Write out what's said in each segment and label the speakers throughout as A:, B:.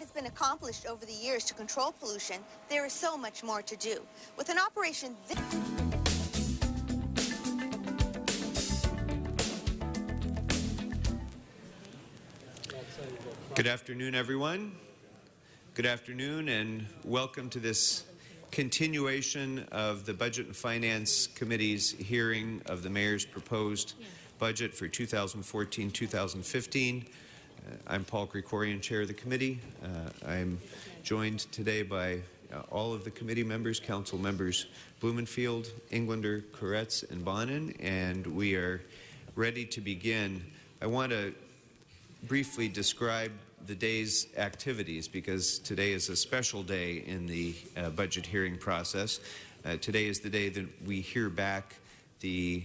A: has been accomplished over the years to control pollution, there is so much more to do. With an operation this...
B: Good afternoon, everyone. Good afternoon, and welcome to this continuation of the Budget and Finance Committee's hearing of the Mayor's proposed budget for 2014-2015. I'm Paul Krikorian, Chair of the Committee. I'm joined today by all of the committee members, Council members Blumenfield, Englander, Koretz, and Bonin, and we are ready to begin. I want to briefly describe the day's activities because today is a special day in the budget hearing process. Today is the day that we hear back the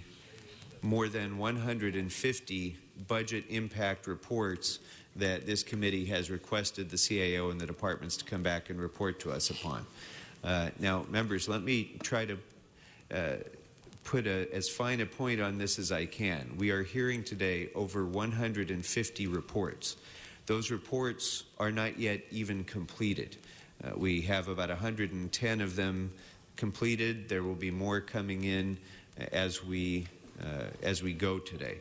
B: more than 150 budget impact reports that this committee has requested the CAO and the departments to come back and report to us upon. Now, members, let me try to put as fine a point on this as I can. We are hearing today over 150 reports. Those reports are not yet even completed. We have about 110 of them completed. There will be more coming in as we go today.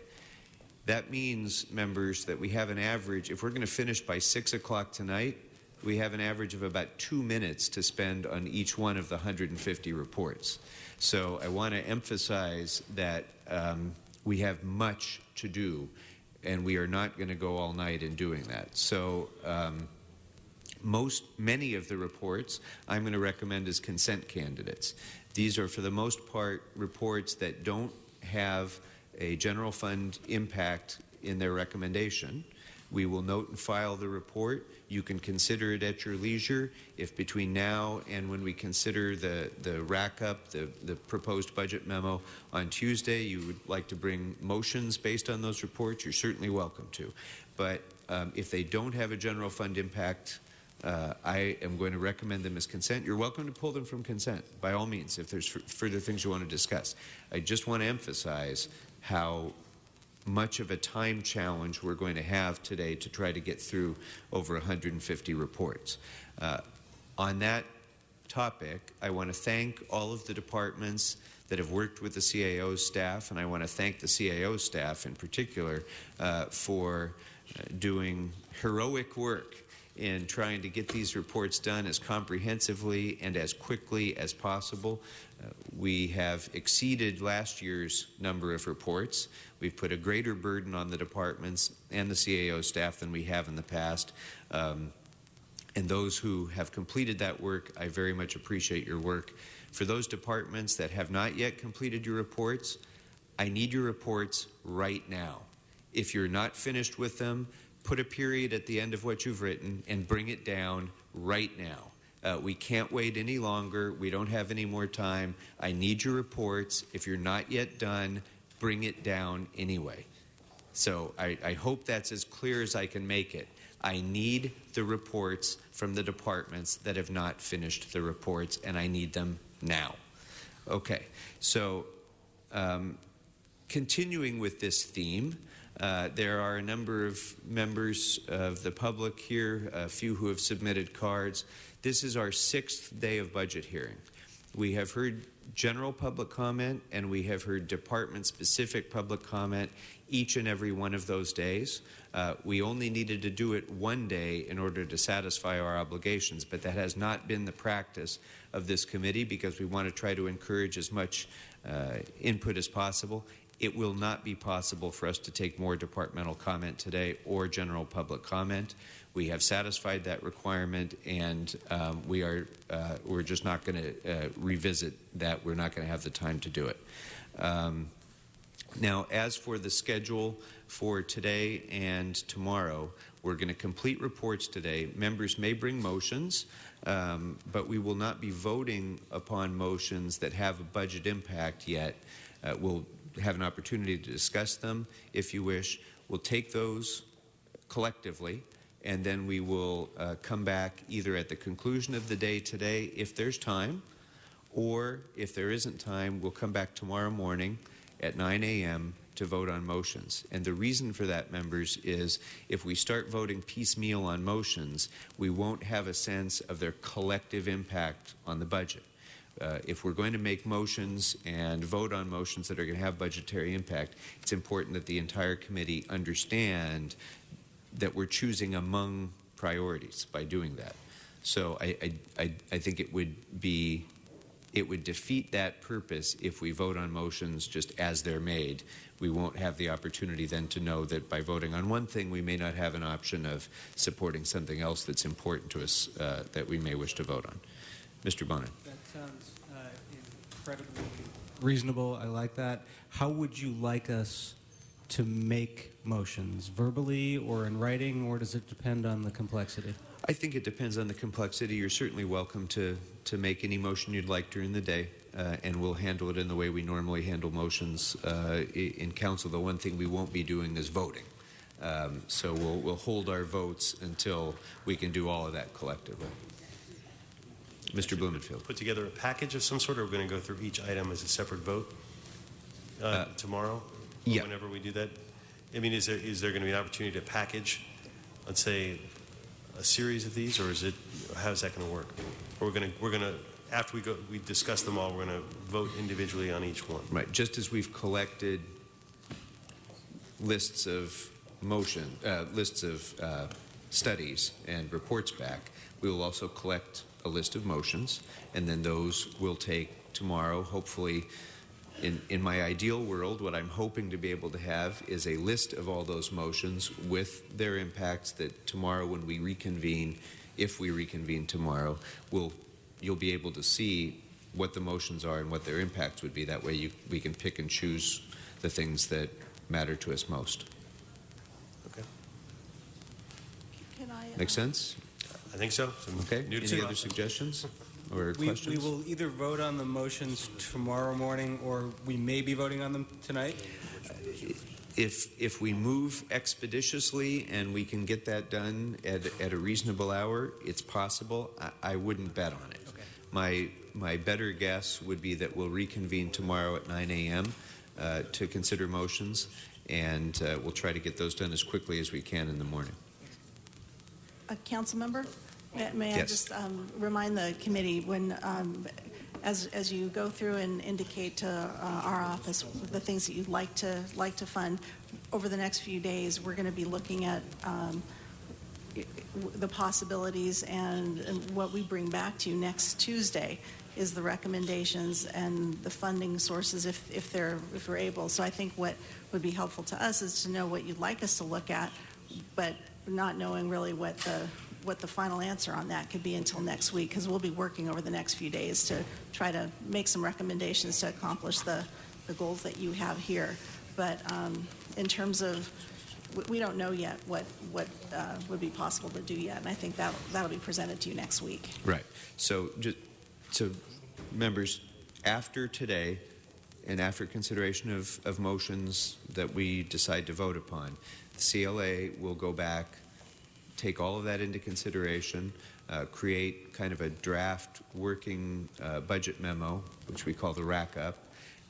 B: That means, members, that we have an average, if we're going to finish by 6 o'clock tonight, we have an average of about 2 minutes to spend on each one of the 150 reports. So I want to emphasize that we have much to do, and we are not going to go all night in doing that. So many of the reports I'm going to recommend as consent candidates. These are, for the most part, reports that don't have a general fund impact in their recommendation. We will note and file the report. You can consider it at your leisure. If between now and when we consider the rack-up, the proposed budget memo on Tuesday, you would like to bring motions based on those reports, you're certainly welcome to. But if they don't have a general fund impact, I am going to recommend them as consent. You're welcome to pull them from consent, by all means, if there's further things you want to discuss. I just want to emphasize how much of a time challenge we're going to have today to try to get through over 150 reports. On that topic, I want to thank all of the departments that have worked with the CAO staff, and I want to thank the CAO staff in particular for doing heroic work in trying to get these reports done as comprehensively and as quickly as possible. We have exceeded last year's number of reports. We've put a greater burden on the departments and the CAO staff than we have in the past. And those who have completed that work, I very much appreciate your work. For those departments that have not yet completed your reports, I need your reports right now. If you're not finished with them, put a period at the end of what you've written and bring it down right now. We can't wait any longer. We don't have any more time. I need your reports. If you're not yet done, bring it down anyway. So I hope that's as clear as I can make it. I need the reports from the departments that have not finished the reports, and I need them now. Okay, so continuing with this theme, there are a number of members of the public here, a few who have submitted cards. This is our 6th day of budget hearing. We have heard general public comment and we have heard department-specific public comment each and every one of those days. We only needed to do it one day in order to satisfy our obligations, but that has not been the practice of this committee because we want to try to encourage as much input as possible. It will not be possible for us to take more departmental comment today or general public comment. We have satisfied that requirement, and we're just not going to revisit that. We're not going to have the time to do it. Now, as for the schedule for today and tomorrow, we're going to complete reports today. Members may bring motions, but we will not be voting upon motions that have a budget impact yet. We'll have an opportunity to discuss them if you wish. We'll take those collectively, and then we will come back either at the conclusion of the day today if there's time, or if there isn't time, we'll come back tomorrow morning at 9 a.m. to vote on motions. And the reason for that, members, is if we start voting piecemeal on motions, we won't have a sense of their collective impact on the budget. If we're going to make motions and vote on motions that are going to have budgetary impact, it's important that the entire committee understand that we're choosing among priorities by doing that. So I think it would defeat that purpose if we vote on motions just as they're made. We won't have the opportunity then to know that by voting on one thing, we may not have an option of supporting something else that's important to us that we may wish to vote on. Mr. Bonin.
C: That sounds incredibly reasonable. I like that. How would you like us to make motions? Verbally or in writing, or does it depend on the complexity?
B: I think it depends on the complexity. You're certainly welcome to make any motion you'd like during the day, and we'll handle it in the way we normally handle motions in council. The one thing we won't be doing is voting. So we'll hold our votes until we can do all of that collectively. Mr. Blumenfield.
D: Put together a package of some sort, or we're going to go through each item as a separate vote tomorrow?
B: Yeah.
D: Whenever we do that? I mean, is there going to be an opportunity to package, let's say, a series of these, or how is that going to work? Or we're going to after we discuss them all, we're going to vote individually on each one.
B: Right. Just as we've collected lists of studies and reports back, we will also collect a list of motions, and then those we'll take tomorrow. Hopefully, in my ideal world, what I'm hoping to be able to have is a list of all those motions with their impacts that tomorrow when we reconvene, if we reconvene tomorrow, you'll be able to see what the motions are and what their impacts would be. That way we can pick and choose the things that matter to us most.
D: Okay.
A: Can I,
B: Make sense?
D: I think so.
B: Okay. Any other suggestions or questions?
C: We will either vote on the motions tomorrow morning, or we may be voting on them tonight.
B: If we move expeditiously and we can get that done at a reasonable hour, it's possible. I wouldn't bet on it. Okay. My better guess would be that we'll reconvene tomorrow at 9 a.m. To consider motions, and we'll try to get those done as quickly as we can in the morning.
E: Council member, may I
B: Yes.
E: just remind the committee when, as you go through and indicate to our office the things that you'd like to fund over the next few days, we're going to be looking at the possibilities, and what we bring back to you next Tuesday is the recommendations and the funding sources if we're able. So I think what would be helpful to us is to know what you'd like us to look at, but not knowing really what the final answer on that could be until next week, because we'll be working over the next few days to try to make some recommendations to accomplish the goals that you have here. But in terms of, we don't know yet what would be possible to do yet, and I think that'll be presented to you next week.
B: Right. So members, after today and after consideration of motions that we decide to vote upon, the CLA will go back, take all of that into consideration, create kind of a draft working budget memo, which we call the rack-up.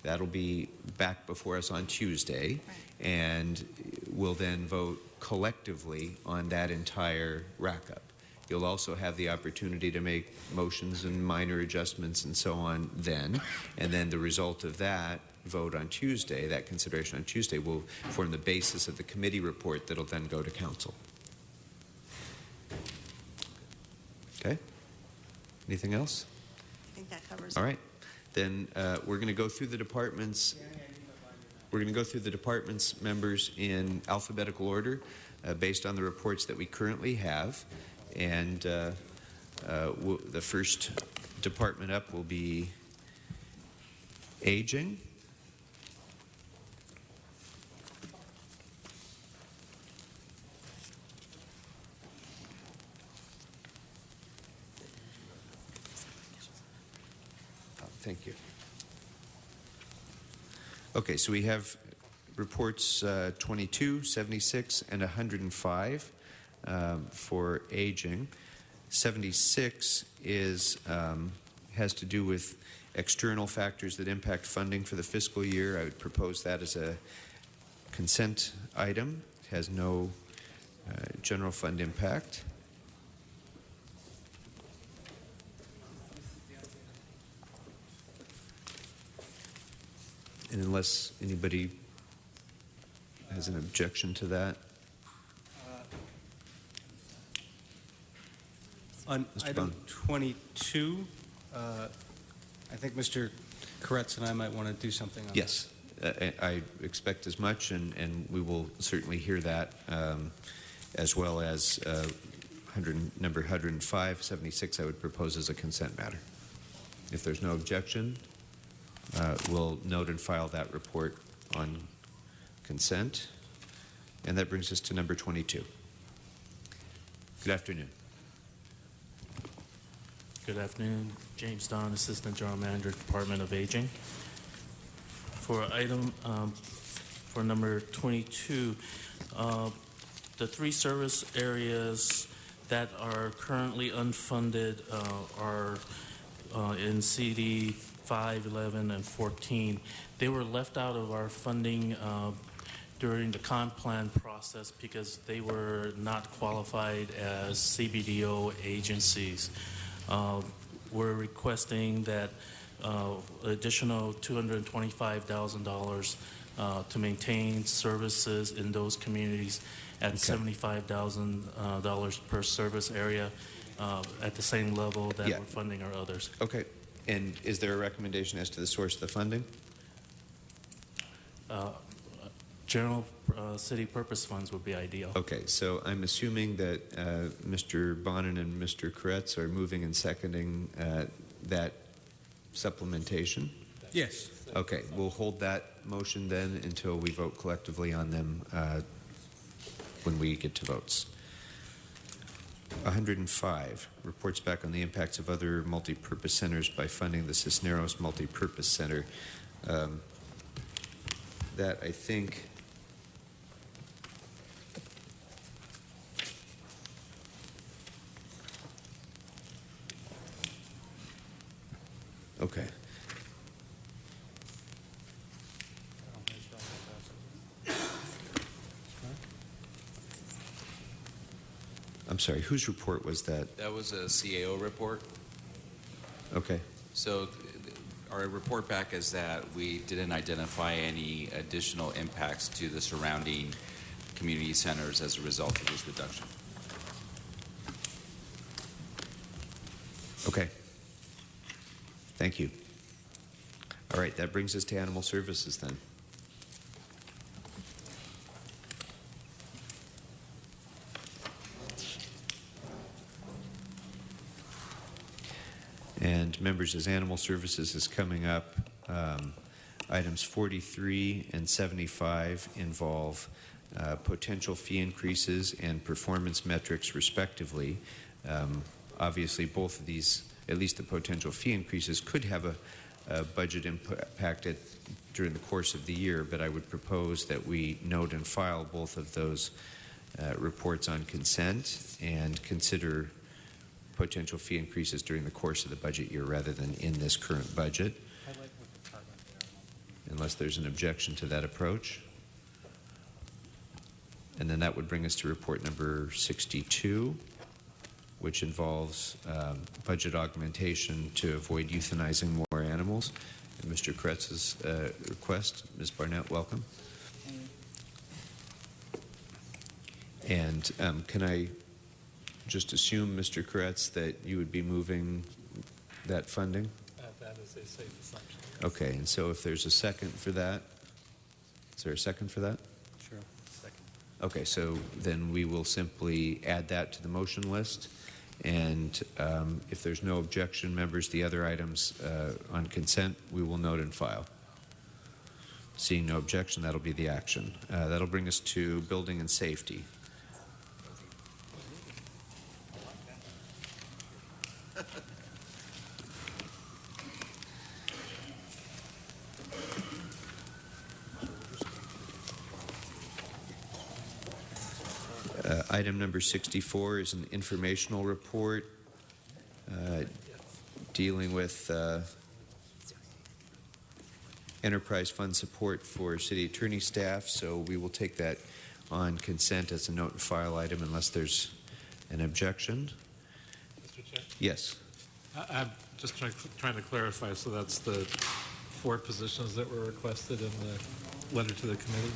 B: That'll be back before us on Tuesday, and we'll then vote collectively on that entire rack-up. You'll also have the opportunity to make motions and minor adjustments and so on then, and then the result of that vote on Tuesday, that consideration on Tuesday, will form the basis of the committee report that'll then go to council. Okay? Anything else?
E: I think that covers
B: All
E: it.
B: right. Then we're going to go through the departments. We're going to go through the departments, members, in alphabetical order based on the reports that we currently have. And the first department up will be aging. Thank you. Okay, so we have reports 22, 76, and 105 for aging. 76 has to do with external factors that impact funding for the fiscal year. I would propose that as consent item. It has no general fund impact. And unless anybody has an objection to that,
C: On
B: Mr.
C: item
B: Bond.
C: 22, I think Mr. Koretz and I might want to do something on
B: yes, I expect as much, and we will certainly hear that, as well as number 10576 I would propose as a consent matter. If there's no objection, we'll note and file that report on consent. And that brings us to number 22. Good afternoon.
F: Good afternoon. James Don, Assistant General Manager, Department of Aging. For item, for number 22, the three service areas that are currently unfunded are in CD 5, 11, and 14. They were left out of our funding during the comp plan process because they were not qualified as CBDO agencies. We're requesting that additional $225,000 to maintain services in those communities at $75,000 per service area at the same level that
B: Yeah.
F: we're funding our others.
B: Okay. And is there a recommendation as to the source of the funding?
F: General city purpose funds would be ideal.
B: Okay, so I'm assuming that Mr. Bonin and Mr. Koretz are moving and seconding that supplementation.
C: Yes.
B: Okay, we'll hold that motion then until we vote collectively on them when we get to votes. 105, reports back on the impacts of other multi-purpose centers by funding the Cisneros Multi-Purpose Center. That, I think, okay. I'm sorry, whose report was that?
G: That was a CAO report.
B: Okay.
G: So our report back is that we didn't identify any additional impacts to the surrounding community centers as a result of this reduction.
B: Okay. Thank you. All right, that brings us to animal services then. And members, as animal services is coming up, items 43 and 75 involve potential fee increases and performance metrics respectively. Obviously, both of these, at least the potential fee increases, could have a budget impact during the course of the year, but I would propose that we note and file both of those reports on consent and consider potential fee increases during the course of the budget year rather than in this current budget. Unless there's an objection to that approach. And then that would bring us to report number 62, which involves budget augmentation to avoid euthanizing more animals. And Mr. Koretz's request. Ms. Barnett, welcome. And can I just assume, Mr. Koretz, that you would be moving that funding?
H: That is a safe assumption.
B: Okay, and so if there's a second for that, is there a second for that?
C: Sure.
H: Second.
B: Okay, so then we will simply add that to the motion list. And if there's no objection, members, the other items on consent, we will note and file. Seeing no objection, that'll be the action. That'll bring us to building and safety. Item number 64 is an informational report dealing with enterprise fund support for city attorney staff, so we will take that on consent as a note and file item unless there's an objection.
H: Mr. Chair?
B: Yes.
H: I'm just trying to clarify, so that's the 4 positions that were requested in the letter to the committee?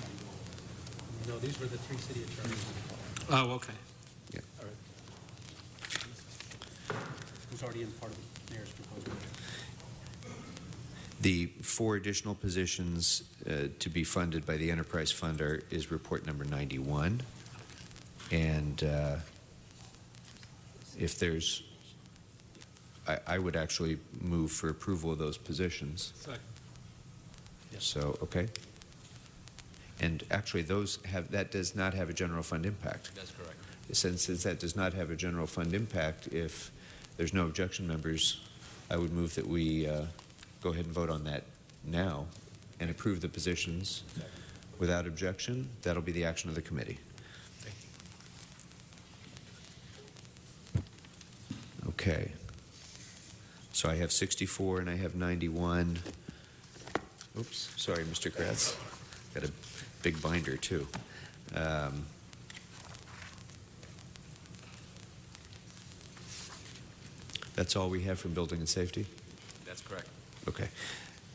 C: No, these were the 3 city attorneys.
H: Oh, okay.
B: Yeah.
H: All right.
C: Who's already in part of the mayor's proposed budget.
B: The 4 additional positions to be funded by the enterprise fund is report number 91. And if there's, I would actually move for approval of those positions.
H: Second.
B: So, okay. And actually, that does not have a general fund impact.
G: That's correct.
B: Since that does not have a general fund impact, if there's no objection, members, I would move that we go ahead and vote on that now and approve the positions without objection. That'll be the action of the committee. Okay. So I have 64 and I have 91. Oops, sorry, Mr. Kratz. Got a big binder, too. That's all we have from building and safety?
G: That's correct.
B: Okay.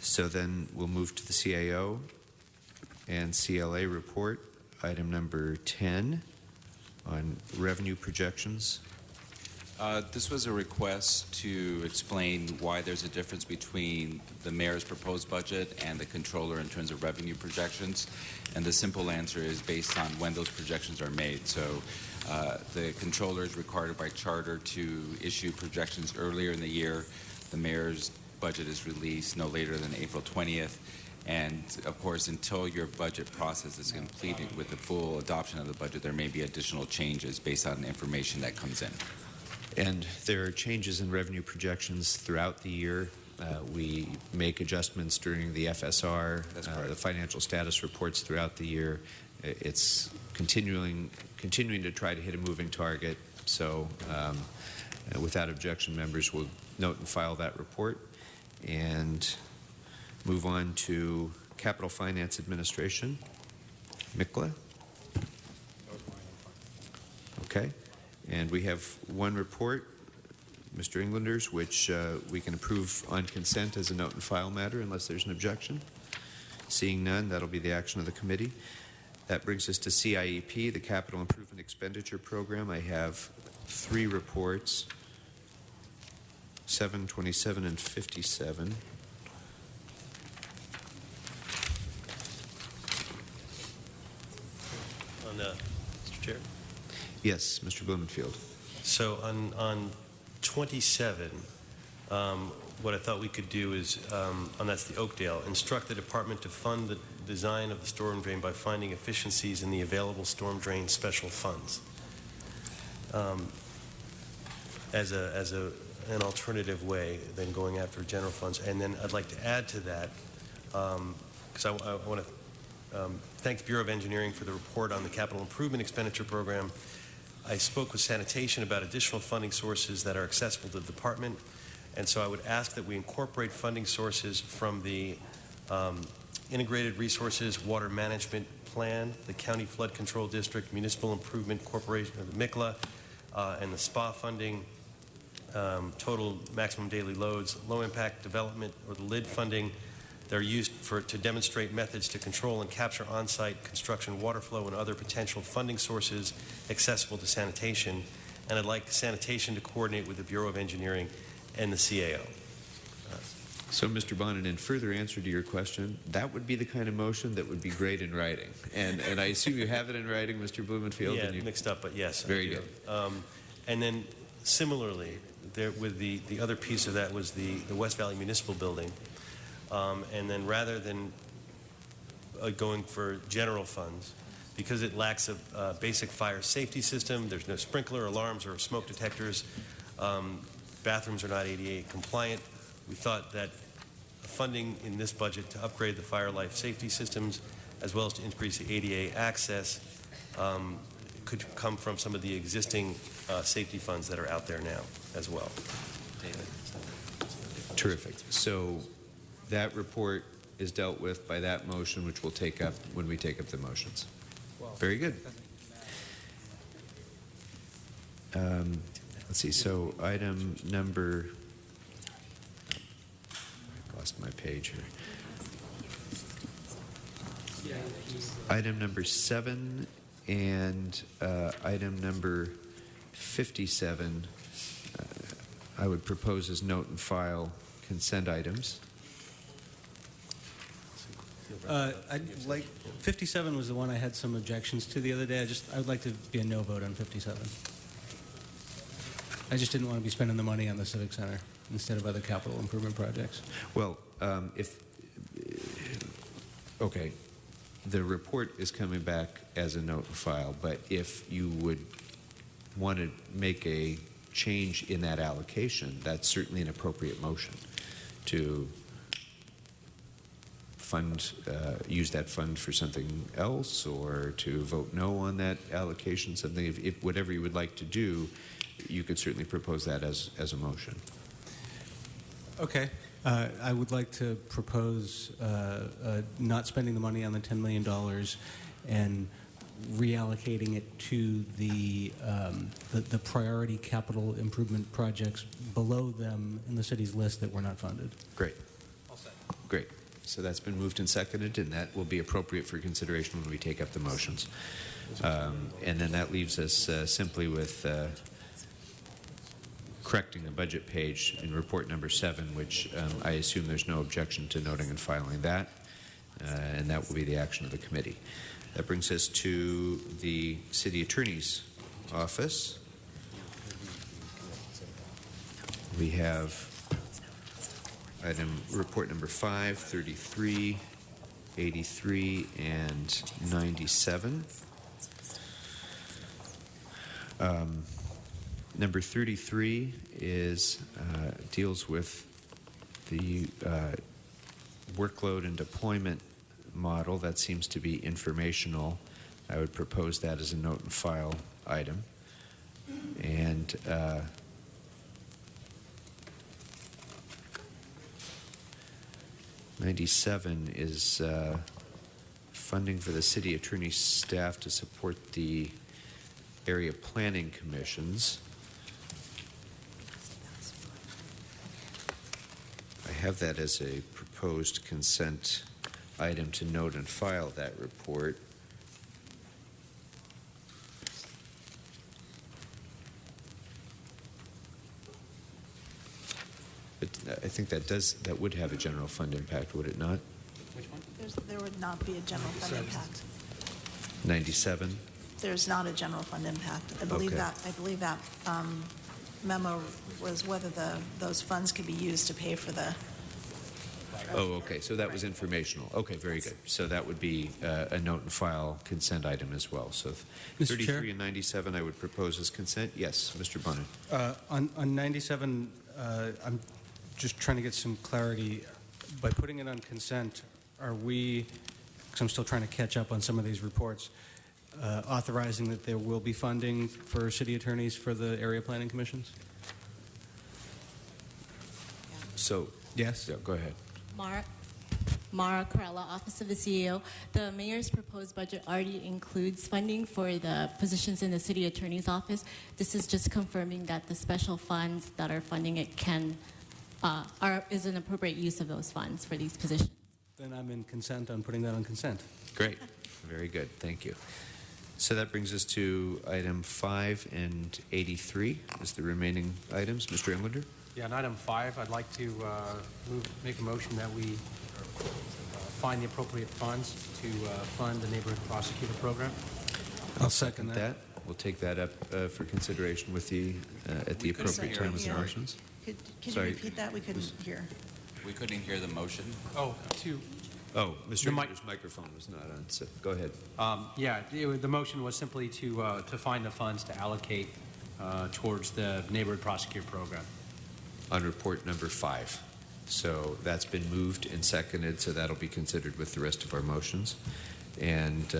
B: So then we'll move to the CAO and CLA report, item number 10 on revenue projections.
G: This was a request to explain why there's a difference between the mayor's proposed budget and the controller in terms of revenue projections. And the simple answer is based on when those projections are made. So the controller is required by charter to issue projections earlier in the year. The mayor's budget is released no later than April 20th. And of course, until your budget process is completed with the full adoption of the budget, there may be additional changes based on the information that comes in.
B: And there are changes in revenue projections throughout the year. We make adjustments during the FSR, the financial status reports throughout the year. It's continuing to try to hit a moving target. So without objection, members will note and file that report and move on to Capital Finance Administration. Mikla? Okay. And we have one report, Mr. Englander's, which we can approve on consent as a note and file matter unless there's an objection. Seeing none, that'll be the action of the committee. That brings us to CIEP, the Capital Improvement Expenditure Program. I have 3 reports, 7, 27, and 57.
D: Mr. Chair?
B: Yes, Mr. Blumenfield.
D: So on 27, what I thought we could do is, and that's the Oakdale, instruct the department to fund the design of the storm drain by finding efficiencies in the available storm drain special funds as an alternative way than going after general funds. And then I'd like to add to that, because I want to thank the Bureau of Engineering for the report on the Capital Improvement Expenditure Program. I spoke with sanitation about additional funding sources that are accessible to the department, and so I would ask that we incorporate funding sources from the Integrated Resources Water Management Plan, the County Flood Control District, Municipal Improvement Corporation, the MICLA, and the SPA funding, total maximum daily loads, low impact development, or the LID funding. They're used to demonstrate methods to control and capture on-site construction water flow and other potential funding sources accessible to sanitation. And I'd like sanitation to coordinate with the Bureau of Engineering and the CAO.
B: So, Mr. Bonin, in further answer to your question, that would be the kind of motion that would be great in writing. And I assume you have it in writing, Mr. Blumenfield?
D: Yeah, mixed up, but yes.
B: Very good.
D: And then similarly, there, with the other piece of that was the West Valley Municipal Building. And then rather than going for general funds, because it lacks a basic fire safety system, there's no sprinkler, alarms, or smoke detectors, bathrooms are not ADA compliant, we thought that funding in this budget to upgrade the fire life safety systems as well as to increase the ADA access could come from some of the existing safety funds that are out there now as well.
B: Terrific. So that report is dealt with by that motion, which we'll take up when we take up the motions. Very good. Let's see. So item number. I lost my page here. Item number 7 and item number 57, I would propose as note and file consent items.
C: I'd like 57 was the one I had some objections to the other day. I would like to be a no vote on 57. I just didn't want to be spending the money on the Civic Center instead of other capital improvement projects.
B: Well, okay, the report is coming back as a note and file, but if you would want to make a change in that allocation, that's certainly an appropriate motion to fund, use that fund for something else, or to vote no on that allocation, something, if whatever you would like to do, you could certainly propose that as a motion.
C: Okay. I would like to propose not spending the money on the $10 million and reallocating it to the priority capital improvement projects below them in the city's list that were not funded.
B: Great. Great. So that's been moved and seconded, and that will be appropriate for consideration when we take up the motions. And then that leaves us simply with correcting the budget page in report number 7, which I assume there's no objection to noting and filing that, and that will be the action of the committee. That brings us to the City Attorney's Office. We have report number 5, 33, 83, and 97. Number 33 is deals with the workload and deployment model. That seems to be informational. I would propose that as a note and file item. And '97 is funding for the city attorney's staff to support the area planning commissions. I have that as a proposed consent item to note and file that report. But I think that would have a general fund impact, would it not?
C: Which one?
E: There would not be a general fund impact.
B: 97?
E: There's not a general fund impact. I believe
B: Okay.
E: that memo was whether those funds could be used to pay for the.
B: Oh, okay. So that was informational. Okay, very good. So that would be a note and file consent item as well. So
C: Mr.
B: 33
C: Chair?
B: and 97 I would propose as consent. Yes, Mr. Bonin.
C: On 97, I'm just trying to get some clarity. By putting it on consent, are we, because I'm still trying to catch up on some of these reports, authorizing that there will be funding for city attorneys for the area planning commissions?
B: So,
C: Yes.
B: yeah, go ahead.
I: Mara Corella, Office of the CEO. The mayor's proposed budget already includes funding for the positions in the city attorney's office. This is just confirming that the special funds that are funding it is an appropriate use of those funds for these positions.
C: Then I'm in consent on putting that on consent.
B: Great. Very good. Thank you. So that brings us to item 5 and 83 as the remaining items. Mr. Englander?
J: Yeah, on item 5, I'd like to make a motion that we find the appropriate funds to fund the neighborhood prosecutor program.
C: I'll second that.
B: We'll take that up for consideration with the at the appropriate time with the motions.
E: Could you
B: Sorry.
E: repeat that? We couldn't hear.
G: We couldn't hear the motion.
J: Oh,
B: Oh, Mr.
J: The mic-
B: Englander's microphone was not on, so go ahead.
J: the motion was simply to find the funds to allocate towards the neighborhood prosecutor program.
B: On report number 5. So that's been moved and seconded, so that'll be considered with the rest of our motions. And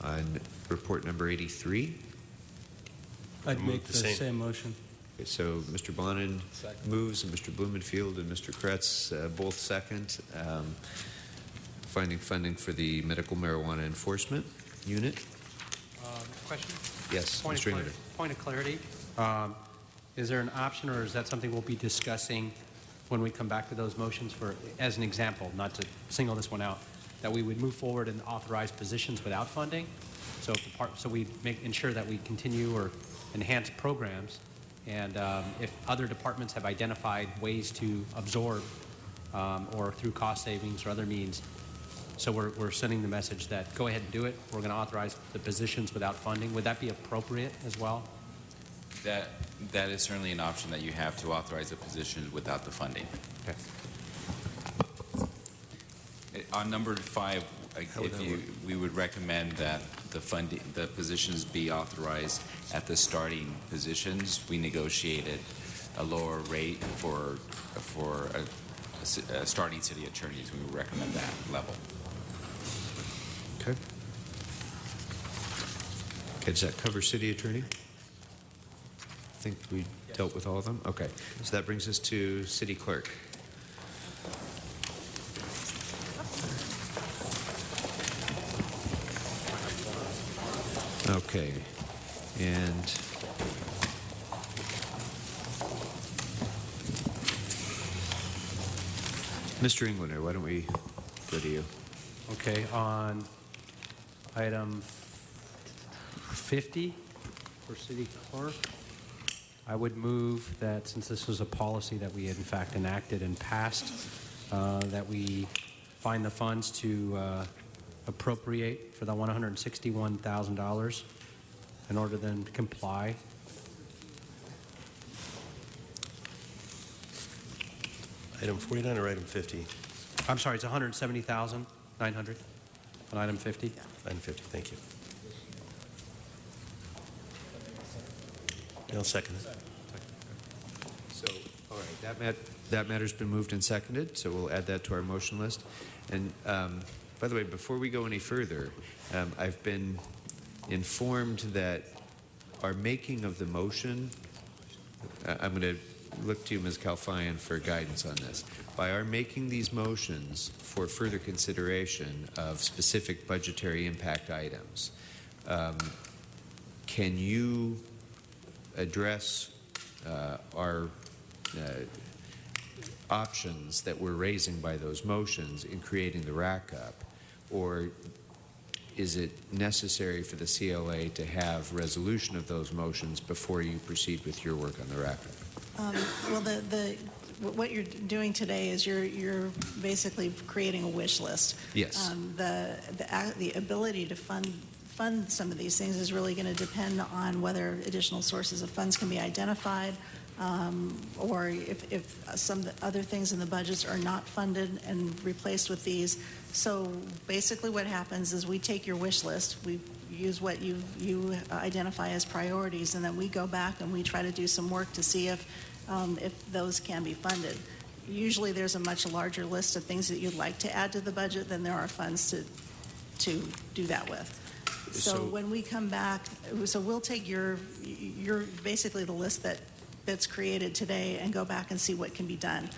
B: on report number 83,
C: I'd
D: Move
C: make
D: the
C: the
D: same.
C: same motion.
B: Okay, so Mr. Bonin moves, and Mr. Blumenfield and Mr. Kretz both second. Finding funding for the medical marijuana enforcement unit.
J: Question?
B: Yes,
J: Point
B: Mr.
J: of,
B: Englander.
J: point of clarity. Is there an option, or is that something we'll be discussing when we come back to those motions? For, as an example, not to single this one out, that we would move forward and authorize positions without funding. So, so we ensure that we continue or enhance programs, and if other departments have identified ways to absorb or through cost savings or other means. So we're sending the message that go ahead and do it. We're going to authorize the positions without funding. Would that be appropriate as well?
G: That is certainly an option that you have to authorize a position without the funding.
J: Okay.
G: On number 5, we would recommend that the positions be authorized at the starting positions. We negotiated a lower rate for starting city attorneys. We would recommend that level.
B: Okay. Okay, does that cover city attorney? I think we dealt with all of them. Okay, so that brings us to city clerk. Okay, and Mr. Englander, why don't we go to you?
J: Okay, on item 50 for city clerk, I would move that since this was a policy that we had in fact enacted and passed, that we find the funds to appropriate for the $161,000 in order then to comply.
D: Item 49 or item 50?
J: I'm sorry, it's $170,900 on item 50.
D: Item 50, thank you. I'll second it.
B: So, all right, that matter's been moved and seconded, so we'll add that to our motion list. And by the way, before we go any further, I've been informed that our making of the motion, I'm going to look to you, Ms. Kalfayan, for guidance on this. By our making these motions for further consideration of specific budgetary impact items, can you address our options that we're raising by those motions in creating the rack-up, or is it necessary for the CLA to have resolution of those motions before you proceed with your work on the rack-up?
E: Well, what you're doing today is you're basically creating a wish list.
B: Yes.
E: The ability to fund some of these things is really going to depend on whether additional sources of funds can be identified, or if some other things in the budgets are not funded and replaced with these. So basically what happens is we take your wish list, we use what you identify as priorities, and then we go back and we try to do some work to see if those can be funded. Usually there's a much larger list of things that you'd like to add to the budget than there are funds to do that with. So when we come back, so we'll take your basically the list that's created today and go back and see what can be done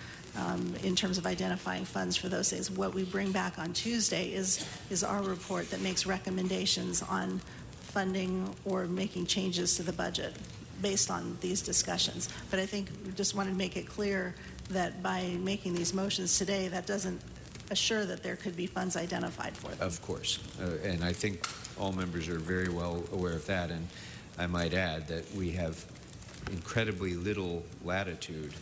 E: in terms of identifying funds for those things. What we bring back on Tuesday is our report that makes recommendations on funding or making changes to the budget based on these discussions. But I think we just want to make it clear that by making these motions today, that doesn't assure that there could be funds identified for them.
B: Of course. And I think all members are very well aware of that. And I might add that we have incredibly little latitude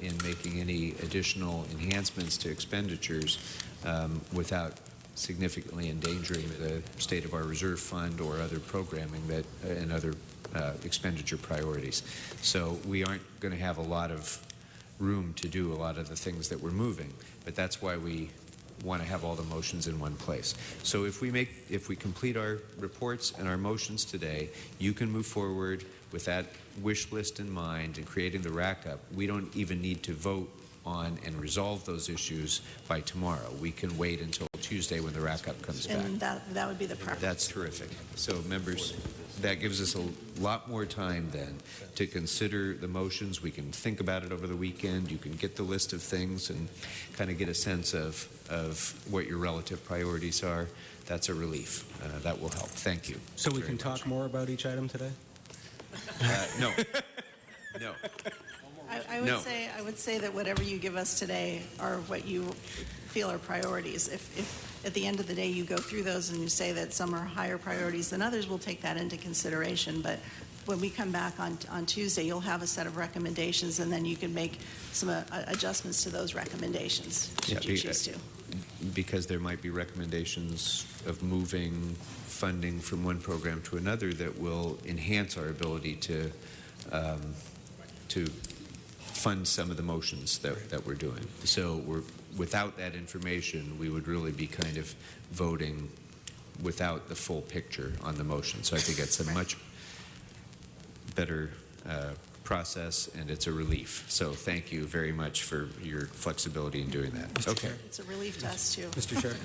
B: in making any additional enhancements to expenditures without significantly endangering the state of our reserve fund or other programming that and other expenditure priorities. So we aren't going to have a lot of room to do a lot of the things that we're moving, but that's why we want to have all the motions in one place. So if we complete our reports and our motions today, you can move forward with that wish list in mind and creating the rack-up. We don't even need to vote on and resolve those issues by tomorrow. We can wait until Tuesday when the rack-up comes back.
E: And that would be the preference.
B: That's terrific. So members that gives us a lot more time then to consider the motions. We can think about it over the weekend. You can get the list of things and kind of get a sense of what your relative priorities are. That's a relief. That will help. Thank you.
C: So we
B: very
C: can
B: much.
C: talk more about each item today?
B: No. No.
E: I would say that whatever you give us today are what you feel are priorities. If at the end of the day you go through those and you say that some are higher priorities than others, we'll take that into consideration. But when we come back on Tuesday, you'll have a set of recommendations, and then you can make some adjustments to those recommendations should you choose to.
B: Because there might be recommendations of moving funding from one program to another that will enhance our ability to fund some of the motions that we're doing. So without that information, we would really be kind of voting without the full picture on the motion. So I think it's a much better process, and it's a relief. So thank you very much for your flexibility in doing that.
C: Mr.
B: Okay.
C: Chair.
E: It's a relief to us, too.
C: Mr. Chair?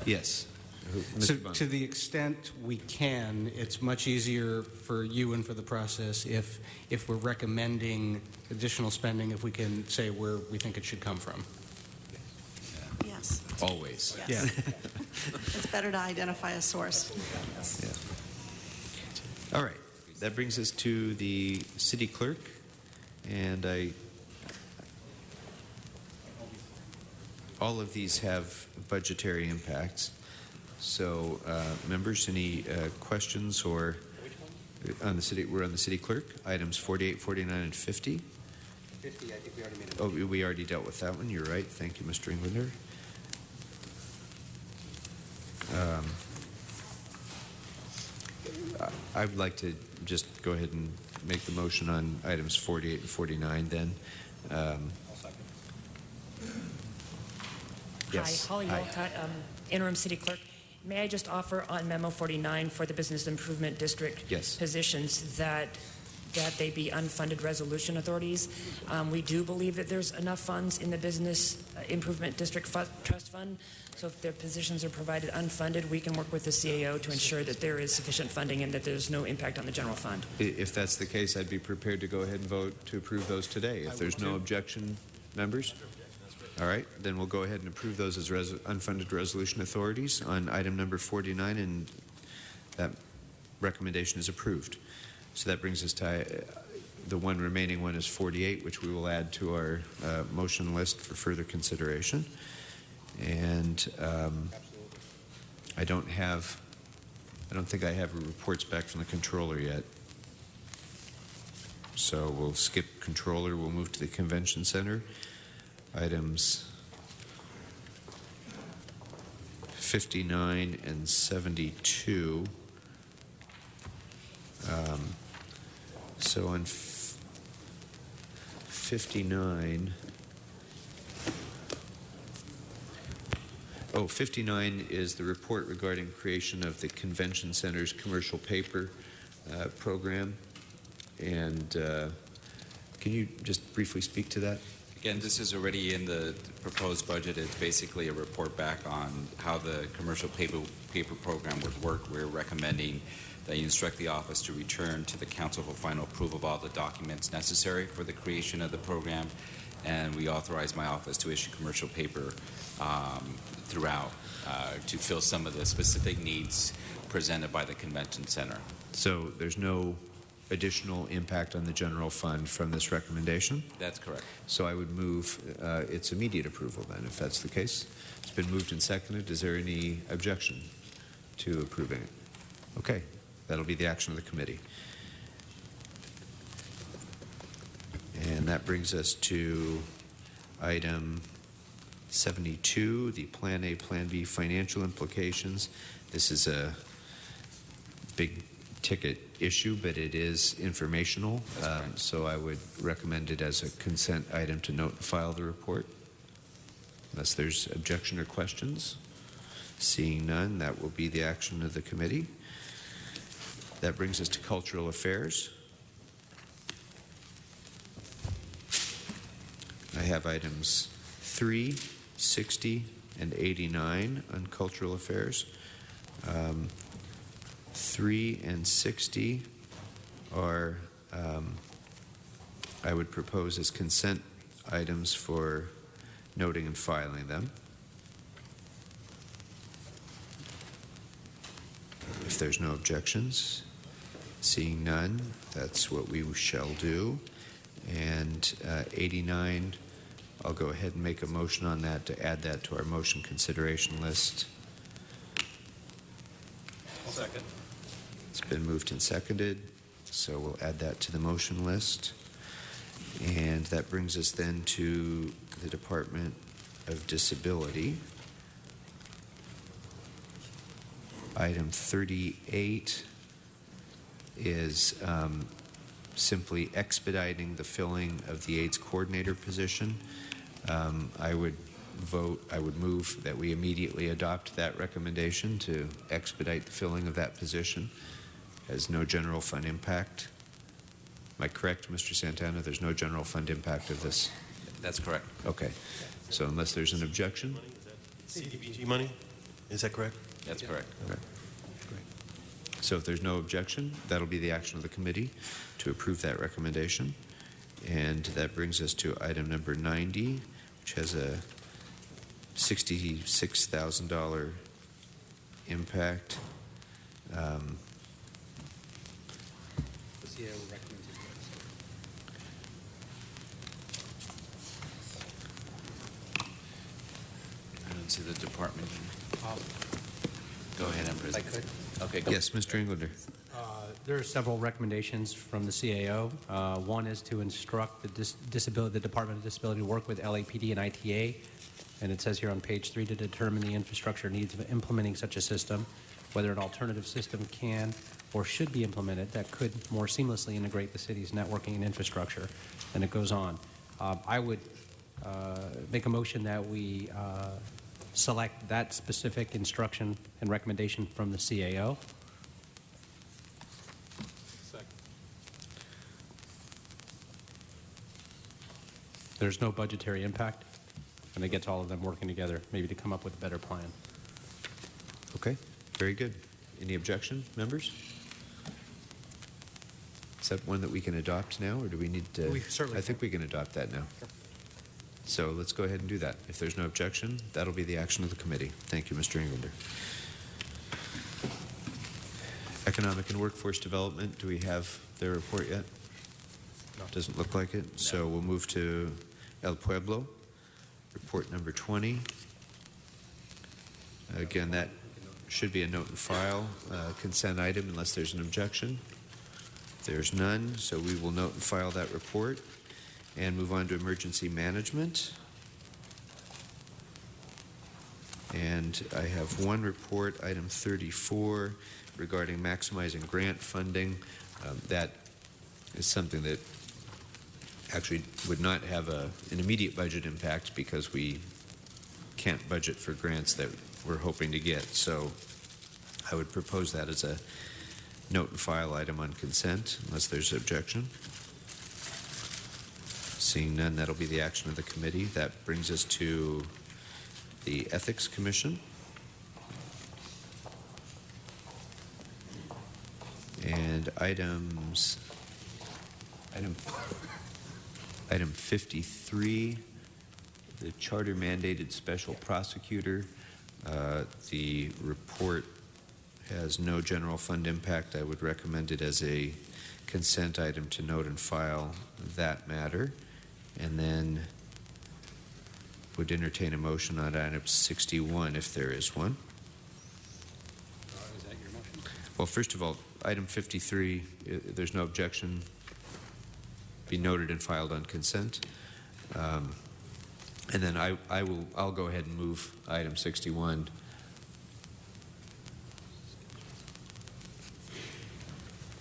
B: Yes.
C: So
B: Mr. Bond.
C: to the extent we can, it's much easier for you and for the process if we're recommending additional spending, if we can say where we think it should come from.
E: Yes.
B: Always.
E: Yes. It's better to identify a source.
B: Yeah. All right. That brings us to the city clerk, and all of these have budgetary impacts. So, members, any questions or on the city? We're on the city clerk. Items 48, 49, and 50.
J: 50, I think we already made a
B: Oh, we already dealt with that one. You're right. Thank you, Mr. Englander. I would like to just go ahead and make the motion on items 48 and 49 then. Yes.
K: Hi, Holly Walcott, Interim City Clerk. May I just offer on Memo 49 for the Business Improvement District
B: Yes.
K: positions that they be unfunded resolution authorities? We do believe that there's enough funds in the Business Improvement District Trust Fund, so if their positions are provided unfunded, we can work with the CAO to ensure that there is sufficient funding and that there's no impact on the general fund.
B: If that's the case, I'd be prepared to go ahead and vote to approve those today. If there's no objection, members? All right, then we'll go ahead and approve those as unfunded resolution authorities on item number 49, and that recommendation is approved. So that brings us to the one remaining one is 48, which we will add to our motion list for further consideration. And I don't think I have reports back from the controller yet. So we'll skip controller. We'll move to the convention center. Items 59 and 72. So on 59, 59 is the report regarding creation of the convention center's commercial paper program. And can you just briefly speak to that?
G: Again, this is already in the proposed budget. It's basically a report back on how the commercial paper program would work. We're recommending that you instruct the office to return to the council for final approval of all the documents necessary for the creation of the program, and we authorize my office to issue commercial paper throughout to fill some of the specific needs presented by the convention center.
B: So there's no additional impact on the general fund from this recommendation?
G: That's correct.
B: So I would move its immediate approval then, if that's the case. It's been moved and seconded. Is there any objection to approving it? Okay, that'll be the action of the committee. And that brings us to item 72, the Plan A, Plan B financial implications. This is a big ticket issue, but it is informational, so I would recommend it as a consent item to note and file the report. Unless there's objection or questions. Seeing none, that will be the action of the committee. That brings us to cultural affairs. I have items 3, 60, and 89 on cultural affairs. 3 and 60 are, I would propose as consent items for noting and filing them. If there's no objections, seeing none, that's what we shall do. And 89, I'll go ahead and make a motion on that to add that to our motion consideration list.
D: Second.
B: It's been moved and seconded, so we'll add that to the motion list. And that brings us then to the Department of Disability. Item 38 is simply expediting the filling of the AIDS coordinator position. I would move that we immediately adopt that recommendation to expedite the filling of that position. Has no general fund impact. Am I correct, Mr. Santana? There's no general fund impact of this?
G: That's correct.
B: Okay. So unless there's an objection?
D: Is that CDBG money? Is that correct?
G: That's correct.
B: Okay. So if there's no objection, that'll be the action of the committee to approve that recommendation. And that brings us to item number 90, which has a $66,000 impact.
G: I don't see the department. Go ahead, Empress.
J: If I could.
G: Okay, go.
B: Yes, Mr. Englander.
J: There are several recommendations from the CAO. One is to instruct the Department of Disability to work with LAPD and ITA, and it says here on page 3 to determine the infrastructure needs of implementing such a system, whether an alternative system can or should be implemented that could more seamlessly integrate the city's networking and infrastructure. And it goes on. I would make a motion that we select that specific instruction and recommendation from the CAO. There's no budgetary impact, and it gets all of them working together, maybe to come up with a better plan.
B: Okay, very good. Any objection, members? Is that one that we can adopt now, or do we need to?
J: We certainly
B: I think we can adopt that now. So let's go ahead and do that. If there's no objection, that'll be the action of the committee. Thank you, Mr. Englander. Economic and Workforce Development, do we have their report yet? No. Doesn't look like it. No. So we'll move to El Pueblo, report number 20. Again, that should be a note and file consent item unless there's an objection. There's none, so we will note and file that report and move on to emergency management. And I have one report, item 34, regarding maximizing grant funding. That is something that actually would not have an immediate budget impact because we can't budget for grants that we're hoping to get. So I would propose that as a note and file item on consent unless there's objection. Seeing none, that'll be the action of the committee. That brings us to the Ethics Commission. And item 53, the charter mandated special prosecutor. The report has no general fund impact. I would recommend it as a consent item to note and file that matter. And then would entertain a motion on item 61 if there is one.
J: Is that your motion?
B: Well, first of all, item 53, there's no objection. Be noted and filed on consent. And then I'll go ahead and move item 61.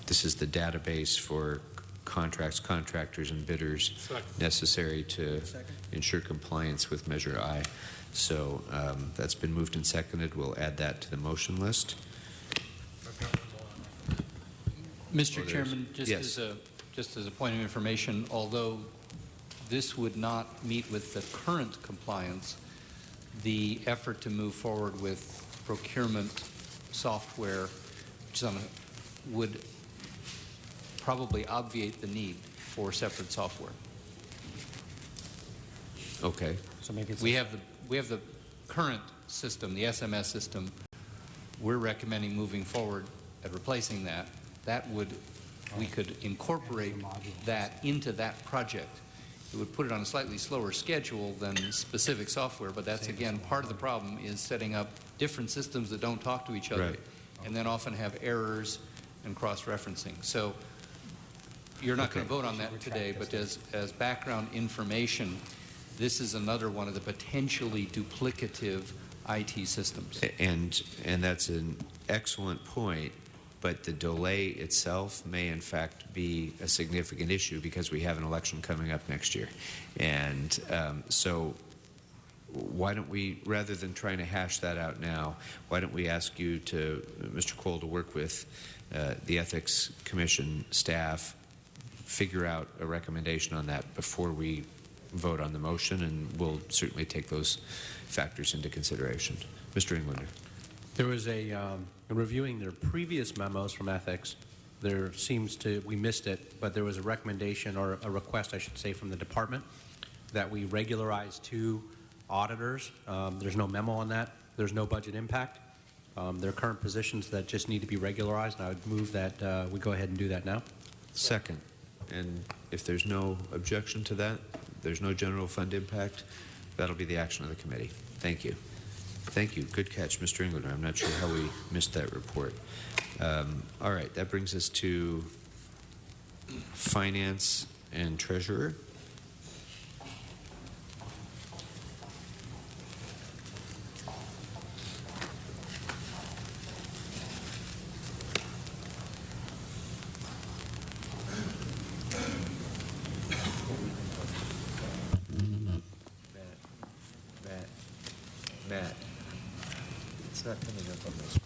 B: This is the database for contracts, contractors, and bidders necessary to ensure compliance with Measure I. So that's been moved and seconded. We'll add that to the motion list.
L: Mr. Chairman,
B: yes.
L: Just as a point of information, although this would not meet with the current compliance, the effort to move forward with procurement software, which is on would probably obviate the need for separate software.
B: Okay.
C: So maybe it's
L: We have the current system, the SMS system. We're recommending moving forward at replacing that. We could incorporate that into that project. It would put it on a slightly slower schedule than specific software, but that's, again, part of the problem is setting up different systems that don't talk to each other
B: Right.
L: and then often have errors and cross-referencing. So you're not going to vote on that today, but as background information, this is another one of the potentially duplicative IT systems.
B: And that's an excellent point, but the delay itself may in fact be a significant issue because we have an election coming up next year. And so why don't we, rather than trying to hash that out now, why don't we ask you to, Mr. Cole, to work with the Ethics Commission staff, figure out a recommendation on that before we vote on the motion, and we'll certainly take those factors into consideration. Mr. Englander.
J: There was in reviewing their previous memos from ethics, there seems to, we missed it, but there was a recommendation or a request, I should say, from the department that we regularize 2 auditors. There's no memo on that. There's no budget impact. There are current positions that just need to be regularized, and I would move that we go ahead and do that now.
B: Second. And if there's no objection to that, there's no general fund impact, that'll be the action of the committee. Thank you. Thank you. Good catch, Mr. Englander. I'm not sure how we missed that report. All right, that brings us to Finance and Treasurer. Matt, it's not coming up on this.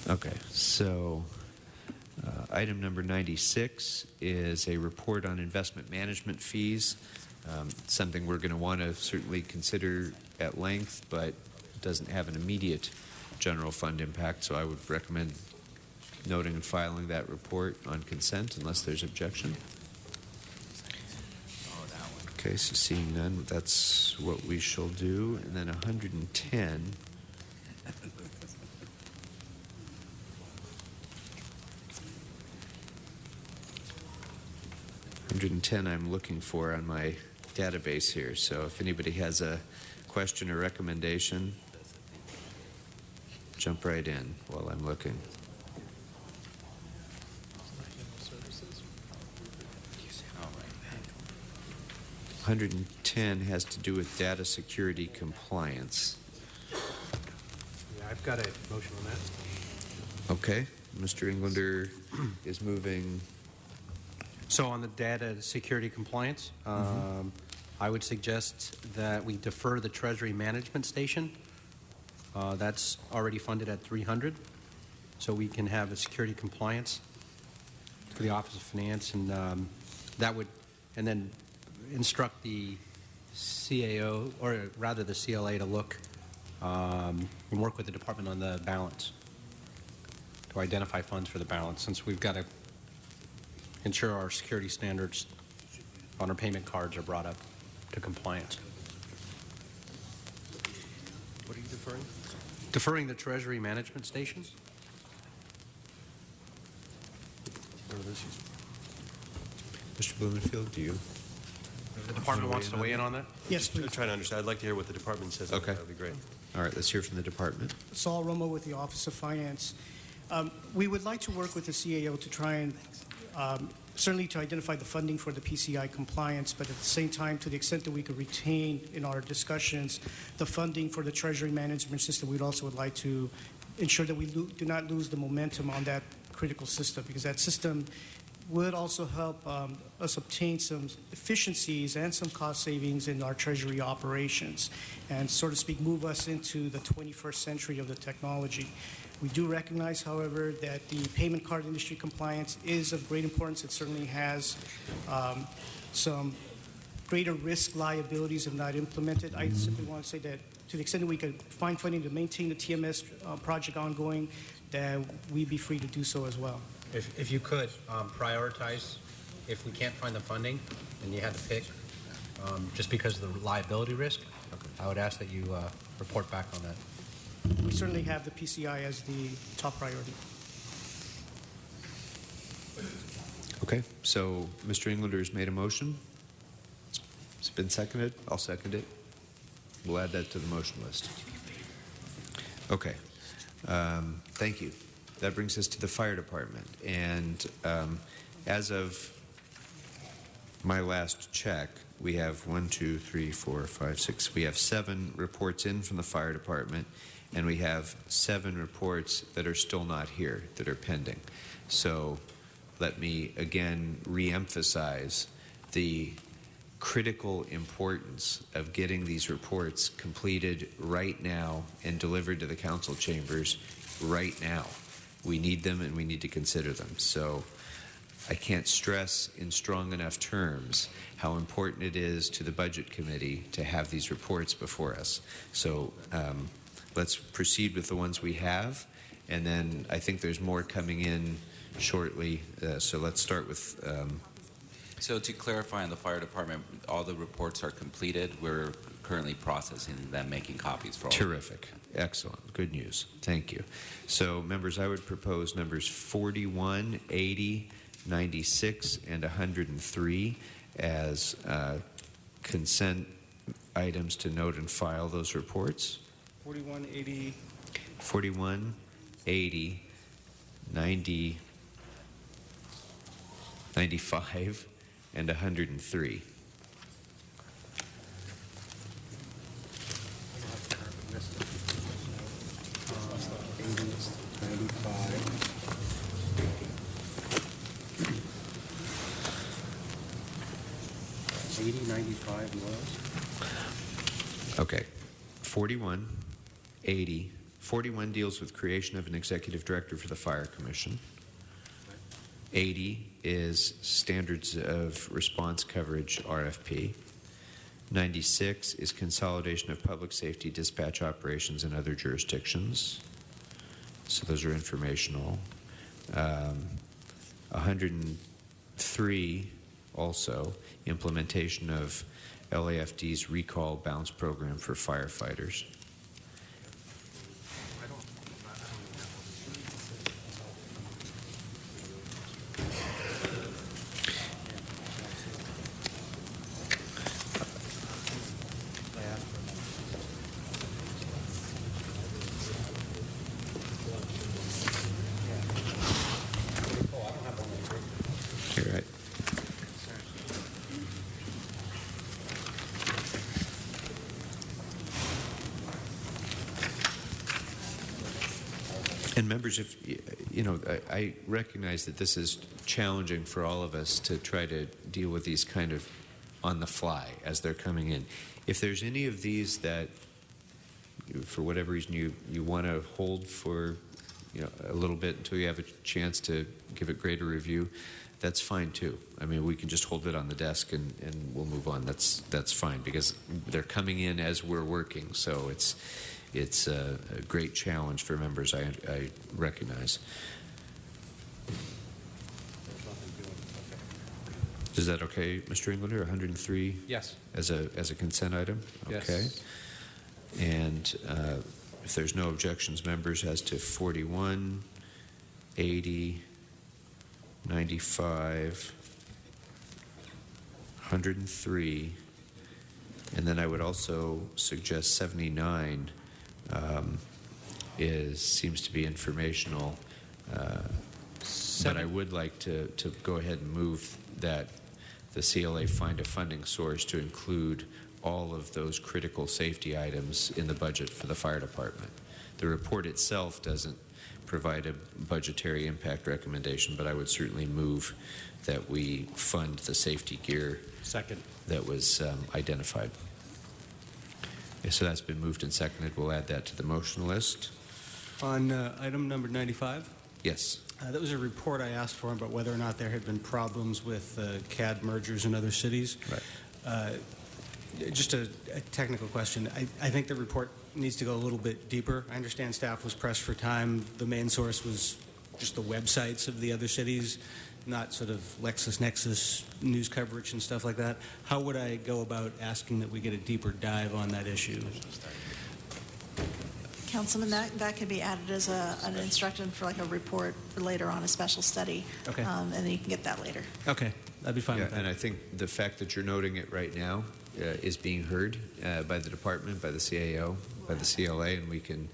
B: Okay, so item number 96 is a report on investment management fees, something we're going to want to certainly consider at length, but doesn't have an immediate general fund impact, so I would recommend noting and filing that report on consent unless there's objection. Okay, so seeing none, that's what we shall do. And then 110. 110 I'm looking for on my database here, so if anybody has a question or recommendation, jump right in while I'm looking.
L: All right.
B: 110 has to do with data security compliance.
J: Yeah, I've got a motion on that.
B: Okay, Mr. Englander is moving.
J: So on the data security compliance, I would suggest that we defer the Treasury Management Station. That's already funded at $300, so we can have a security compliance to the Office of Finance, and that would, and then instruct the CAO, or rather the CLA, to look and work with the department on the balance, to identify funds for the balance, since we've got to ensure our security standards on our payment cards are brought up to compliance.
D: What are you deferring?
J: Deferring the Treasury Management Stations?
D: What are those?
B: Mr. Blumenfield, do you?
J: The department wants to weigh in on that?
M: Yes, please.
D: I'm trying to understand. I'd like to hear what the department says.
B: Okay.
D: That would be great.
B: All right, let's hear from the department.
M: Saul Romo with the Office of Finance. We would like to work with the CAO to try and certainly to identify the funding for the PCI compliance, but at the same time, to the extent that we could retain in our discussions the funding for the Treasury Management System, we'd also would like to ensure that we do not lose the momentum on that critical system, because that system would also help us obtain some efficiencies and some cost savings in our treasury operations and, so to speak, move us into the 21st century of the technology. We do recognize, however, that the payment card industry compliance is of great importance. It certainly has some greater risk liabilities if not implemented. I simply want to say that to the extent that we could find funding to maintain the TMS project ongoing, that we'd be free to do so as well.
J: If you could, prioritize, if we can't find the funding and you had to pick, just because of the liability risk, I would ask that you report back on that.
M: We certainly have the PCI as the top priority.
B: Okay, so Mr. Englander's made a motion. It's been seconded. I'll second it. We'll add that to the motion list. Okay, thank you. That brings us to the fire department. And as of my last check, we have 1, 2, 3, 4, 5, 6. We have 7 reports in from the fire department, and we have 7 reports that are still not here, that are pending. So let me again reemphasize the critical importance of getting these reports completed right now and delivered to the council chambers right now. We need them and we need to consider them. So I can't stress in strong enough terms how important it is to the Budget Committee to have these reports before us. So let's proceed with the ones we have, and then I think there's more coming in shortly. So let's start with...
G: So to clarify, on the fire department, all the reports are completed. We're currently processing them, making copies for all.
B: Terrific. Excellent. Good news. Thank you. So, members, I would propose numbers 41, 80, 96, and 103 as consent items to note and file those reports.
M: 41, 80.
B: 41, 80, 90, 95, and 103. Okay, 41, 80. 41 deals with creation of an executive director for the Fire Commission. 80 is standards of response coverage RFP. 96 is consolidation of public safety dispatch operations in other jurisdictions. So those are informational. 103 also implementation of LAFD's recall bounce program for firefighters. You're right. And members, if you know, I recognize that this is challenging for all of us to try to deal with these kind of on the fly as they're coming in. If there's any of these that, for whatever reason, you want to hold for, you know, a little bit until you have a chance to give it greater review, that's fine too. I mean, we can just hold it on the desk and we'll move on. That's fine, because they're coming in as we're working. So it's a great challenge for members, I recognize. Is that okay, Mr. Englander? 103?
J: Yes.
B: As a consent item?
J: Yes.
B: Okay. And if there's no objections, members, as to 41, 80, 95, 103, and then I would also suggest 79 seems to be informational, but I would like to go ahead and move that the CLA find a funding source to include all of those critical safety items in the budget for the fire department. The report itself doesn't provide a budgetary impact recommendation, but I would certainly move that we fund the safety gear
J: Second.
B: that was identified. Okay, so that's been moved and seconded. We'll add that to the motion list.
C: On item number 95,
B: Yes.
C: that was a report I asked for about whether or not there had been problems with CAD mergers in other cities.
B: Right.
C: Just a technical question. I think the report needs to go a little bit deeper. I understand staff was pressed for time. The main source was just the websites of the other cities, not sort of LexisNexis news coverage and stuff like that. How would I go about asking that we get a deeper dive on that issue?
E: Councilman, that could be added as an instruction for like a report for later on, a special study.
C: Okay.
E: And then you can get that later.
C: Okay, that'd be fine
B: Yeah,
C: with that.
B: and I think the fact that you're noting it right now is being heard by the department, by the CAO, by the CLA, and we can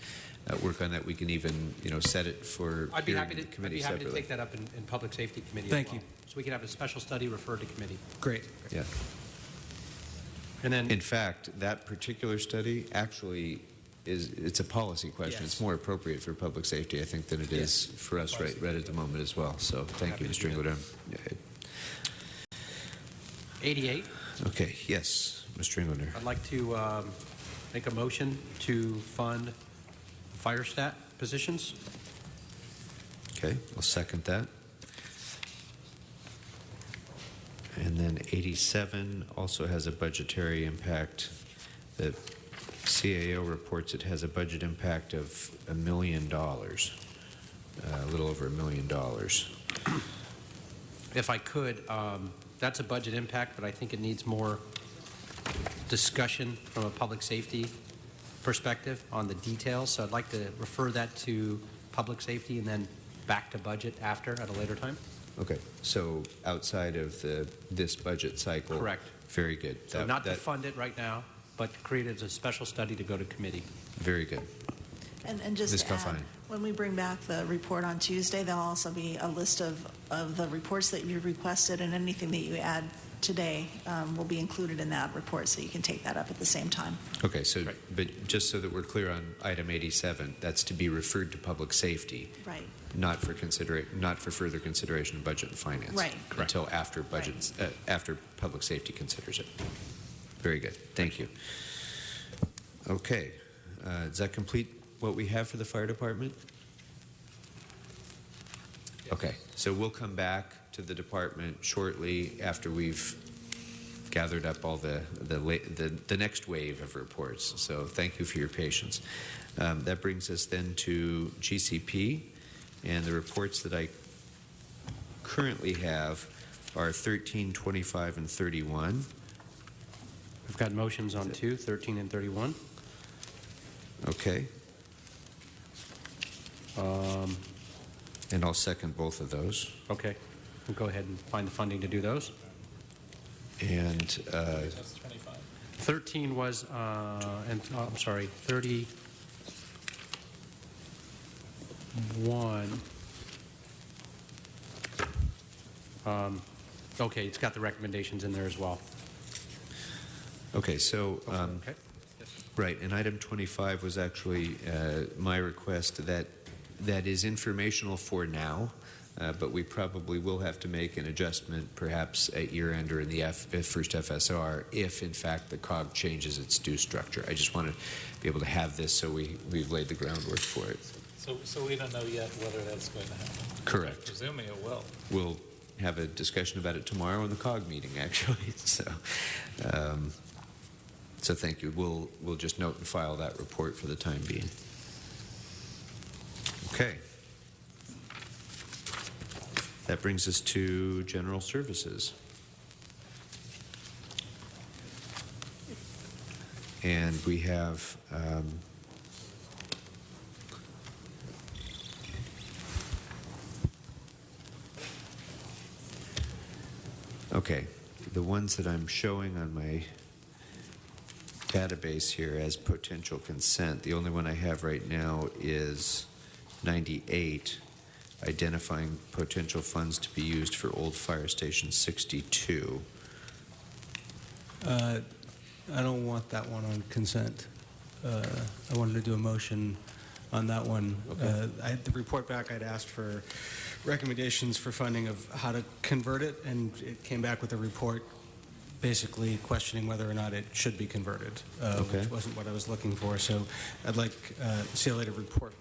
B: work on that. We can even, set it for
J: I'd be
B: hearing
J: happy
B: the
J: to,
B: committee separately.
J: take that up in Public Safety Committee
C: Thank
J: as well.
C: you.
J: So we can have a special study referred to committee.
C: Great.
B: Yeah.
J: And then,
B: In fact, that particular study actually it's a policy question.
J: Yes.
B: It's more appropriate for public safety, I think, than it is for us right at the moment as well. So thank you,
J: Happy to
B: Mr.
J: do
B: Ingleton.
J: 88,
B: Okay, yes, Mr. Ingleton.
J: I'd like to make a motion to fund fire stat positions.
B: Okay, I'll second that. And then 87 also has a budgetary impact. The CAO reports it has a budget impact of $1 million, a little over $1 million.
J: If I could, that's a budget impact, but I think it needs more discussion from a public safety perspective on the details. So I'd like to refer that to public safety and then back to budget after at a later time.
B: Okay, so outside of this budget cycle.
J: Correct.
B: Very good.
J: So not to fund it right now, but create it as a special study to go to committee.
B: Very good.
E: And just
B: Ms.
E: to add,
B: Calfani.
E: when we bring back the report on Tuesday, there'll also be a list of the reports that you requested, and anything that you add today will be included in that report, so you can take that up at the same time.
B: Okay, so, but just so that we're clear on item 87, that's to be referred to public safety.
E: Right.
B: Not for further consideration of budget and finance.
E: Right.
B: Correct. Until after budgets, after public safety considers it. Very good. Thank you. Okay. Does that complete what we have for the fire department? Okay. So we'll come back to the department shortly after we've gathered up all the next wave of reports. So thank you for your patience. That brings us then to GCP. And the reports that I currently have are 13, 25, and 31.
J: We've got motions on 2, 13, and 31.
B: Okay. And I'll second both of those.
J: Okay. We'll go ahead and find the funding to do those.
B: And
H: That's 25.
J: 13 was, I'm sorry, 31. Okay, it's got the recommendations in there as well.
B: okay, so
J: Okay.
B: right, and item 25 was actually my request that is informational for now. But we probably will have to make an adjustment perhaps at year end or in the first FSR if in fact the COG changes its due structure. I just want to be able to have this so we've laid the groundwork for it.
H: So we don't know yet whether that's going to happen.
B: Correct.
H: Presuming it will.
B: We'll have a discussion about it tomorrow in the COG meeting actually. So thank you. We'll just note and file that report for the time being. Okay. That brings us to general services. And we have okay, the ones that I'm showing on my database here as potential consent, the only one I have right now is 98. Identifying potential funds to be used for old fire station 62.
C: I don't want that one on consent. I wanted to do a motion on that one.
B: Okay.
C: I had the report back. I'd asked for recommendations for funding of how to convert it, and it came back with a report basically questioning whether or not it should be converted,
B: Okay.
C: which wasn't what I was looking for. So I'd like CLA to report,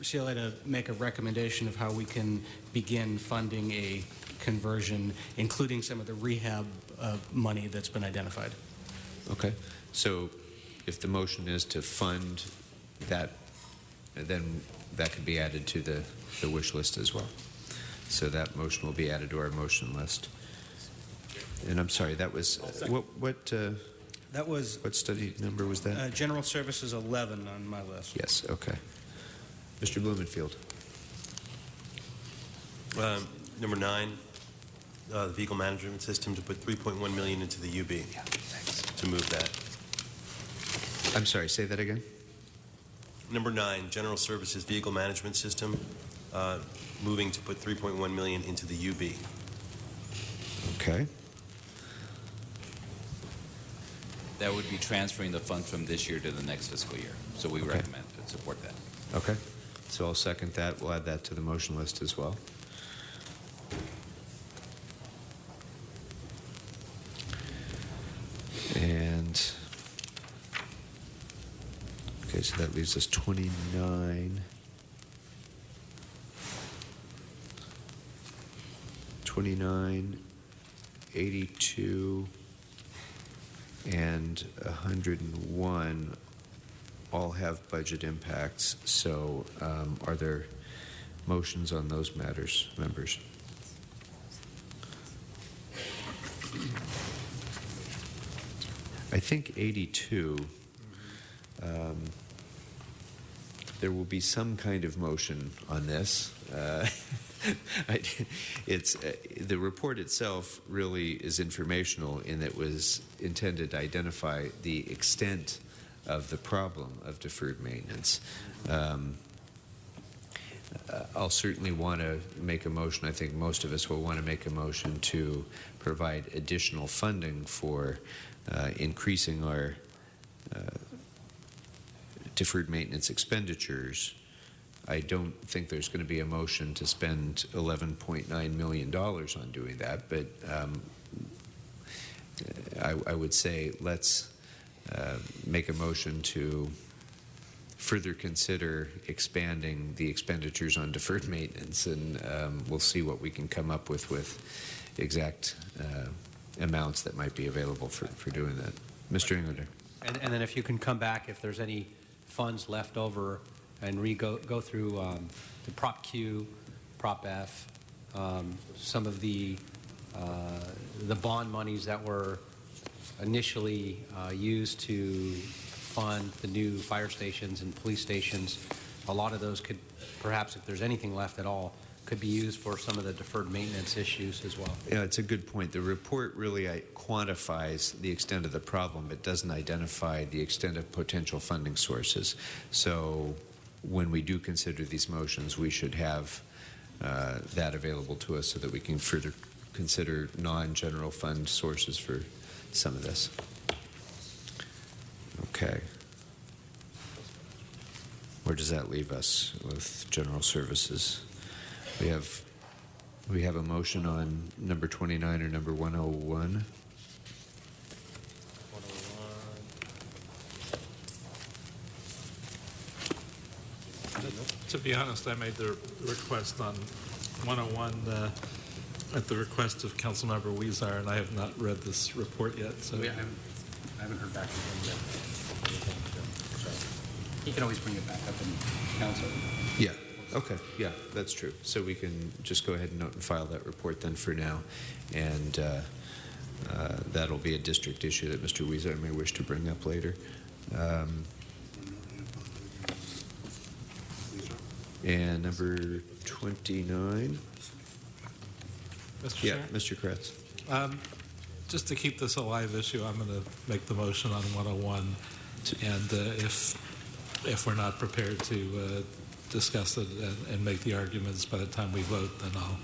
C: CLA to make a recommendation of how we can begin funding a conversion, including some of the rehab money that's been identified.
B: Okay. So if the motion is to fund that, then that could be added to the wish list as well. So that motion will be added to our motion list. And I'm sorry, that was,
C: That was
B: what study number was that?
C: General Services 11 on my list.
B: Yes, okay. Mr. Blumenfield.
D: Number 9, the vehicle management system, to put $3.1 million into the UB. To move that.
B: I'm sorry, say that again?
D: Number 9, General Services Vehicle Management System, moving to put $3.1 million into the UB.
B: Okay.
G: That would be transferring the funds from this year to the next fiscal year. So we
B: Okay.
G: recommend and support that.
B: Okay. So I'll second that. We'll add that to the motion list as well. And, okay, so that leaves us 29. 29, 82, and 101 all have budget impacts. So are there motions on those matters, members? I think 82, there will be some kind of motion on this. It's the report itself really is informational in that it was intended to identify the extent of the problem of deferred maintenance. I'll certainly want to make a motion. I think most of us will want to make a motion to provide additional funding for increasing our deferred maintenance expenditures. I don't think there's going to be a motion to spend $11.9 million on doing that, but I would say let's make a motion to further consider expanding the expenditures on deferred maintenance, and we'll see what we can come up with exact amounts that might be available for doing that. Mr. Englander.
J: And then if you can come back, if there's any funds left over, and go through the Prop Q, Prop F, some of the bond monies that were initially used to fund the new fire stations and police stations. A lot of those could, perhaps if there's anything left at all, could be used for some of the deferred maintenance issues as well.
B: Yeah, it's a good point. The report really quantifies the extent of the problem. It doesn't identify the extent of potential funding sources. So when we do consider these motions, we should have that available to us so that we can further consider non-general fund sources for some of this. Okay. Where does that leave us with general services? We have a motion on number 29 or number 101.
H: To be honest, I made the request on 101 at the request of Councilmember Weezer, and I have not read this report yet. So
J: I haven't heard back from him yet. So he can always bring it back up in council.
B: Yeah. Okay. Yeah, that's true. So we can just go ahead and note and file that report then for now, and that'll be a district issue that Mr. Weezer may wish to bring up later. And number 29.
H: Mr.
B: Yeah,
H: Chair?
B: Mr. Kretz.
H: Just to keep this a live issue, I'm going to make the motion on 101, and if we're not prepared to discuss it and make the arguments by the time we vote, then I'll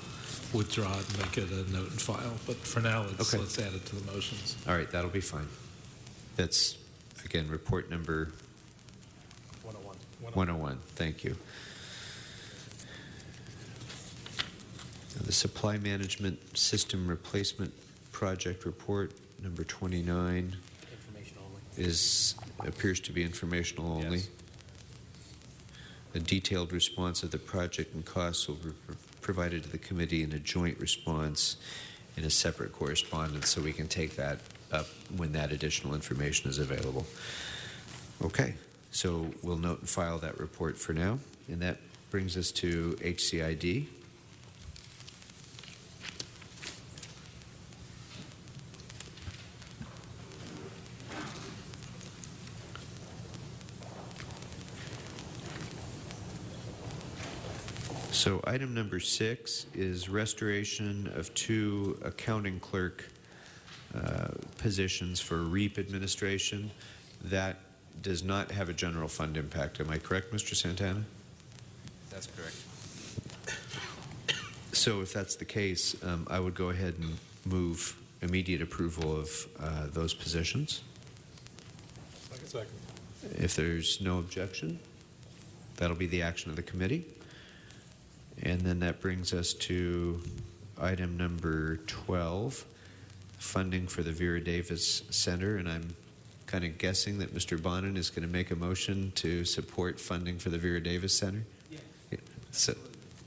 H: withdraw it and make it a note and file. But for now, let's add it to the motions.
B: All right, that'll be fine. That's, again, report number
H: 101.
B: 101. Thank you. The Supply Management System Replacement Project Report, number 29,
J: Information only.
B: appears to be informational only.
J: Yes.
B: A detailed response of the project and costs will be provided to the committee in a joint response in a separate correspondence, so we can take that up when that additional information is available. Okay, so we'll note and file that report for now, and that brings us to HCID. So item number 6 is restoration of 2 accounting clerk positions for REAP administration. That does not have a general fund impact. Am I correct, Mr. Santana?
G: That's correct.
B: So if that's the case, I would go ahead and move immediate approval of those positions.
H: Second.
B: If there's no objection, that'll be the action of the committee. And then that brings us to item number 12, funding for the Vera Davis Center. And I'm kind of guessing that Mr. Bonin is going to make a motion to support funding for the Vera Davis Center?
J: Yes.
B: Yeah. So,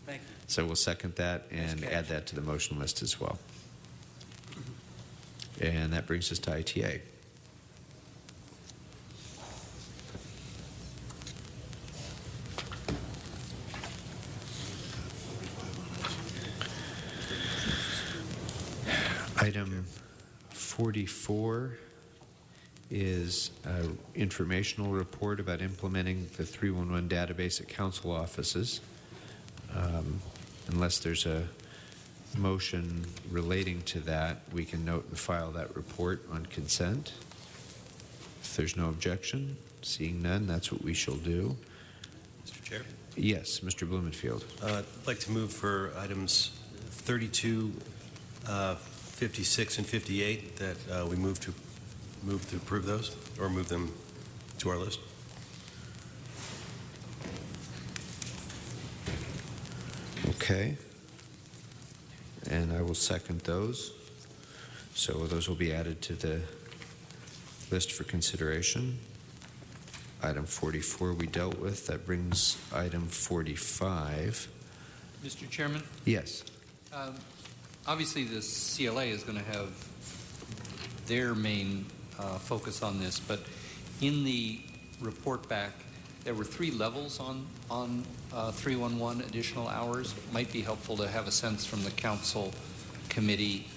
J: Thank you.
B: so we'll second that and add that to the motion list as well. And that brings us to ITA. Item 44 is an informational report about implementing the 311 database at council offices. Unless there's a motion relating to that, we can note and file that report on consent. If there's no objection, seeing none, that's what we shall do.
D: Mr. Chair?
B: Yes, Mr. Blumenfield.
D: I'd like to move for items 32, 56, and 58 that we move to approve those, or move them to our list.
B: Okay. And I will second those. So those will be added to the list for consideration. Item 44 we dealt with. That brings item 45.
L: Mr. Chairman,
B: Yes.
L: obviously the CLA is going to have their main focus on this, but in the report back, there were 3 levels on 311 additional hours. It might be helpful to have a sense from the council committee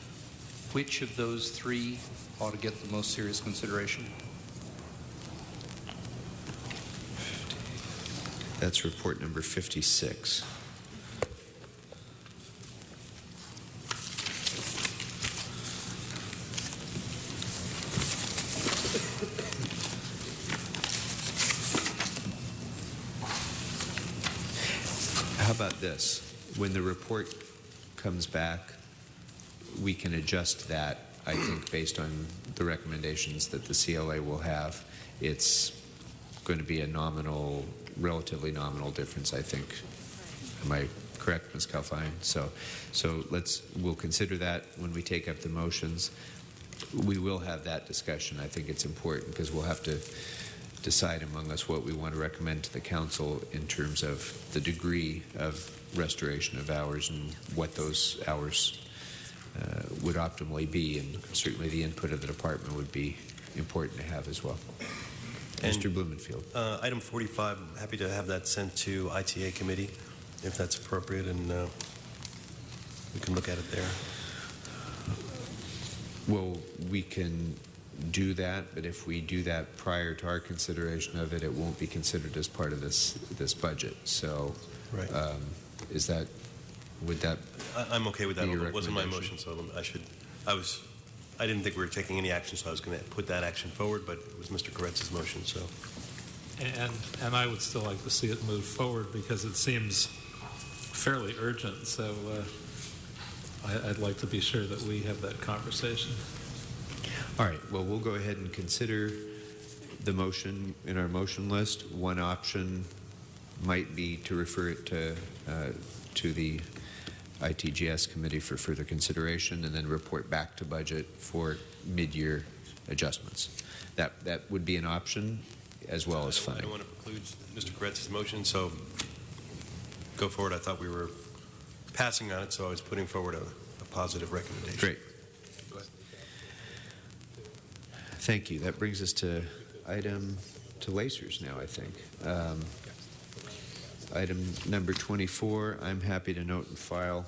L: which of those 3 ought to get the most serious consideration.
B: That's report number 56. How about this? When the report comes back, we can adjust that, I think, based on the recommendations that the CLA will have. It's going to be a nominal, relatively nominal difference, I think. Am I correct, Ms. Calfine? So we'll consider that when we take up the motions. We will have that discussion. I think it's important because we'll have to decide among us what we want to recommend to the council in terms of the degree of restoration of hours and what those hours would optimally be, and certainly the input of the department would be important to have as well.
D: And,
B: Mr. Blumenfield.
D: Item 45, I'm happy to have that sent to ITA committee if that's appropriate, and we can look at it there.
B: Well, we can do that, but if we do that prior to our consideration of it, it won't be considered as part of this budget. So,
D: right.
B: Is that, would that?
D: I'm okay with that.
B: Be your
D: It wasn't my motion,
B: recommendation?
D: so I didn't think we were taking any action, so I was going to put that action forward, but it was Mr. Koretz's motion, so.
H: And I would still like to see it move forward because it seems fairly urgent. So I'd like to be sure that we have that conversation.
B: All right. Well, we'll go ahead and consider the motion in our motion list. One option might be to refer it to the ITGS committee for further consideration and then report back to budget for mid-year adjustments. That would be an option as well as
D: I
B: funding.
D: don't want to preclude Mr. Koretz's motion, so go forward. I thought we were passing on it, so I was putting forward a positive recommendation.
B: Great. Thank you. That brings us to lasers now, I think. Item number 24, I'm happy to note and file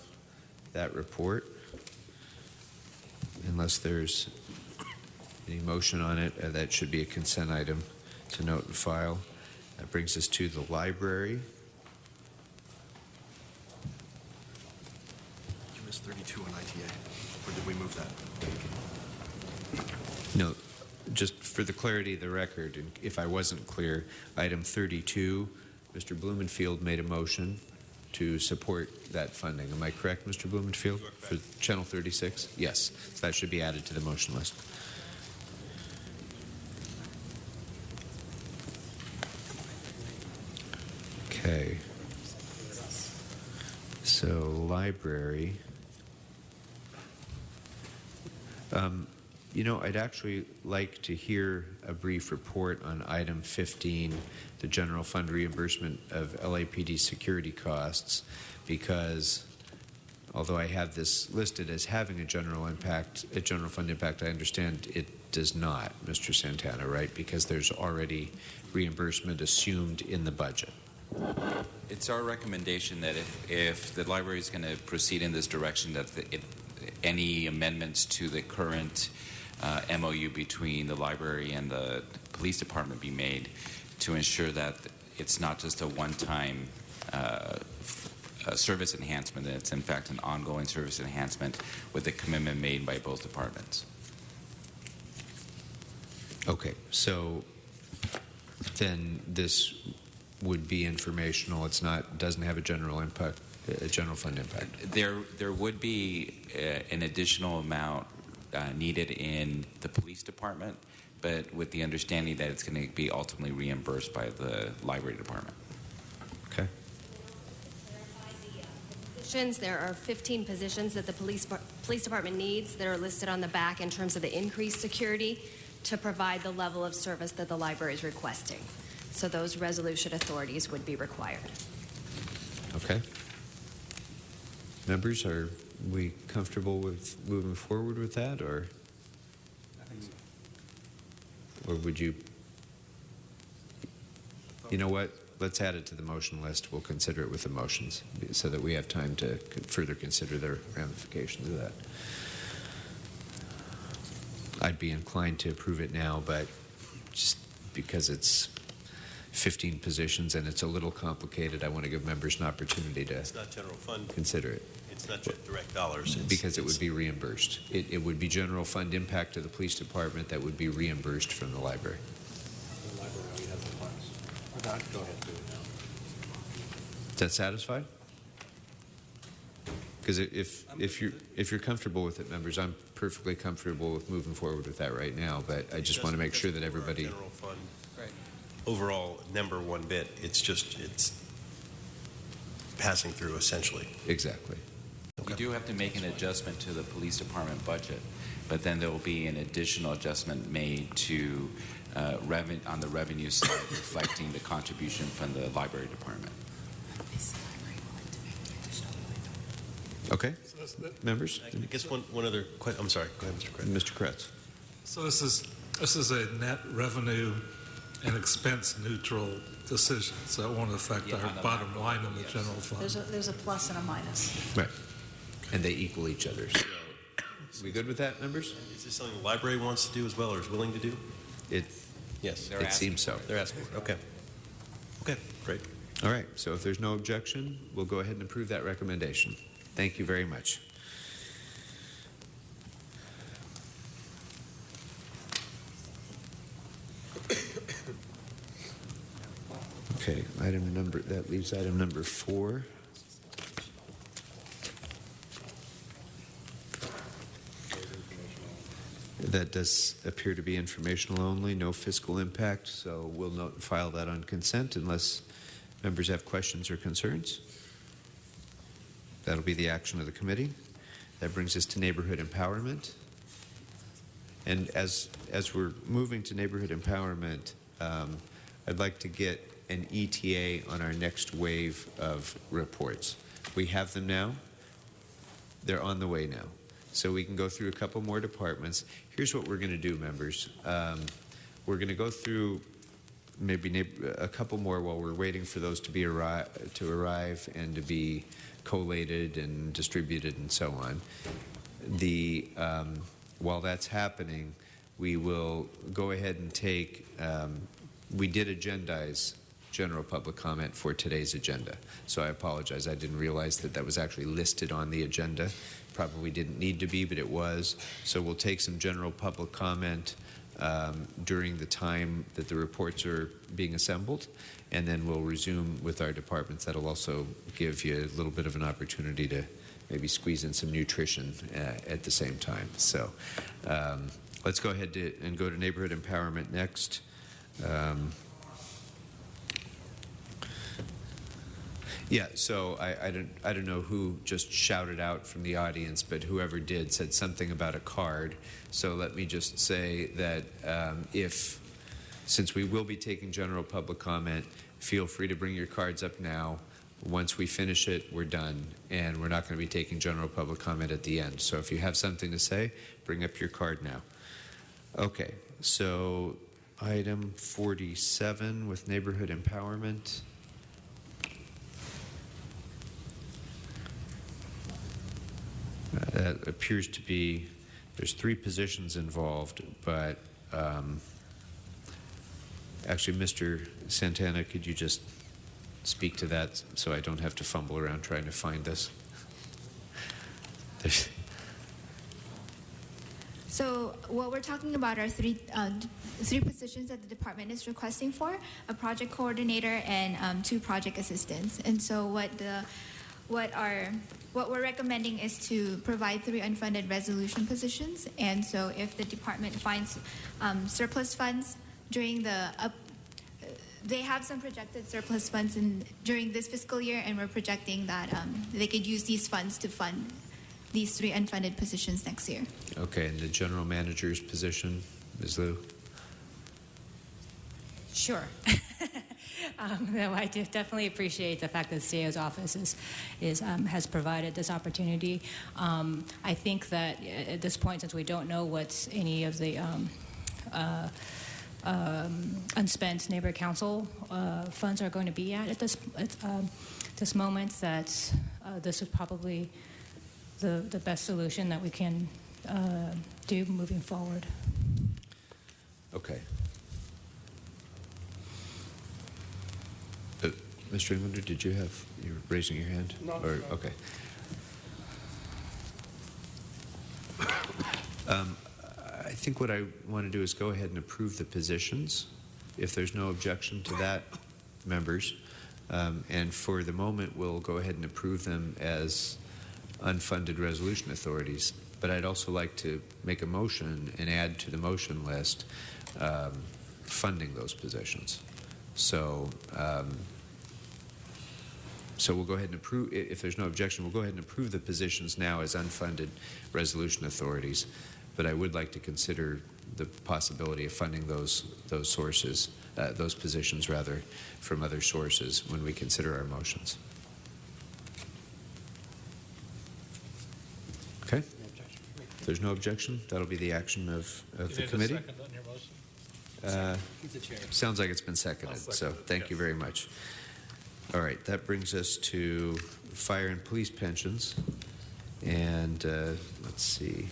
B: that report. Unless there's any motion on it, that should be a consent item to note and file. That brings us to the library.
N: You missed 32 on ITA, or did we move that?
B: No, just for the clarity of the record, and if I wasn't clear, item 32, Mr. Blumenfield made a motion to support that funding. Am I correct, Mr. Blumenfield? For Channel 36? Yes. So that should be added to the motion list. Okay. So, library. You know, I'd actually like to hear a brief report on item 15, the general fund reimbursement of LAPD security costs, because although I have this listed as having a general fund impact, I understand it does not, Mr. Santana, right? Because there's already reimbursement assumed in the budget.
G: It's our recommendation that if the library is going to proceed in this direction, that any amendments to the current MOU between the library and the police department be made to ensure that it's not just a one-time service enhancement, that it's in fact an ongoing service enhancement with a commitment made by both departments.
B: Okay, so then this would be informational. It's not, doesn't have a general impact, a general fund impact.
G: There would be an additional amount needed in the police department, but with the understanding that it's going to be ultimately reimbursed by the library department.
B: Okay.
O: Positions. There are 15 positions that the police department needs that are listed on the back in terms of the increased security to provide the level of service that the library is requesting. So those resolution authorities would be required.
B: Okay. Members, are we comfortable with moving forward with that, or would you? You know what? Let's add it to the motion list. We'll consider it with the motions so that we have time to further consider the ramifications of that. I'd be inclined to approve it now, but just because it's 15 positions and it's a little complicated, I want to give members an opportunity to
D: It's not general fund.
B: consider it.
D: It's not direct dollars.
B: Because it would be reimbursed. It would be general fund impact to the police department that would be reimbursed from the library.
J: The library already has the funds. Go ahead, do it now.
B: Is that satisfied? Because if you're comfortable with it, members, I'm perfectly comfortable with moving forward with that right now. But I just want to make sure that everybody.
D: General fund. Overall, number one bit. It's passing through essentially.
B: Exactly.
G: You do have to make an adjustment to the police department budget, but then there will be an additional adjustment made to on the revenue side, reflecting the contribution from the library department.
B: Okay. Members?
D: I guess one other question. I'm sorry. Go ahead, Mr. Kretz.
B: Mr. Kretz.
H: So this is a net revenue and expense neutral decision, so it won't affect our bottom line in the general fund.
E: There's a plus and a minus.
B: Right. And they equal each other. So, we good with that, members?
D: Is this something the library wants to do as well, or is willing to do? Yes.
B: It seems so.
D: They're asking. Okay. Okay. Great.
B: All right. So if there's no objection, we'll go ahead and approve that recommendation. Thank you very much. Okay, that leaves item number 4. That does appear to be informational only, no fiscal impact, so we'll note and file that on consent unless Members have questions or concerns? That'll be the action of the committee. That brings us to neighborhood empowerment. And as we're moving to neighborhood empowerment, I'd like to get an ETA on our next wave of reports. We have them now. They're on the way now. So we can go through a couple more departments. Here's what we're going to do, members. We're going to go through maybe a couple more while we're waiting for those to arrive and to be collated and distributed and so on. While that's happening, we will go ahead and take, we did agendize general public comment for today's agenda. So I apologize. I didn't realize that that was actually listed on the agenda. Probably didn't need to be, but it was. So we'll take some general public comment during the time that the reports are being assembled, and then we'll resume with our departments. That'll also give you a little bit of an opportunity to maybe squeeze in some nutrition at the same time. So let's go ahead and go to neighborhood empowerment next. Yeah, so I don't know who just shouted out from the audience, but whoever did said something about a card. So let me just say that since we will be taking general public comment, feel free to bring your cards up now. Once we finish it, we're done, and we're not going to be taking general public comment at the end. So if you have something to say, bring up your card now. Okay, so item 47 with neighborhood empowerment. That appears to be, there's 3 positions involved, but actually, Mr. Santana, could you just speak to that so I don't have to fumble around trying to find this?
P: So what we're talking about are three positions that the department is requesting for: a project coordinator and 2 project assistants. And so what we're recommending is to provide 3 unfunded resolution positions. And so if the department finds surplus funds during they have some projected surplus funds during this fiscal year, and we're projecting that they could use these funds to fund these 3 unfunded positions next year.
B: Okay, and the general manager's position, Ms. Liu?
Q: Sure. No, I do definitely appreciate the fact that the CAO's office has provided this opportunity. I think that at this point, since we don't know what any of the unspent neighbor council funds are going to be at this moment, that this is probably the best solution that we can do moving forward.
B: Okay. Mr. Englander, did you were raising your hand?
M: No.
B: Okay. I think what I want to do is go ahead and approve the positions, if there's no objection to that, members. And for the moment, we'll go ahead and approve them as unfunded resolution authorities. But I'd also like to make a motion and add to the motion list funding those positions. So we'll go ahead and approve, if there's no objection, we'll go ahead and approve the positions now as unfunded resolution authorities. But I would like to consider the possibility of funding those sources, those positions rather, from other sources when we consider our motions. Okay? If there's no objection, that'll be the action of the committee.
H: Second on your motion? He's the chair.
B: Sounds like it's been seconded, so thank you very much. All right, that brings us to fire and police pensions. And let's see.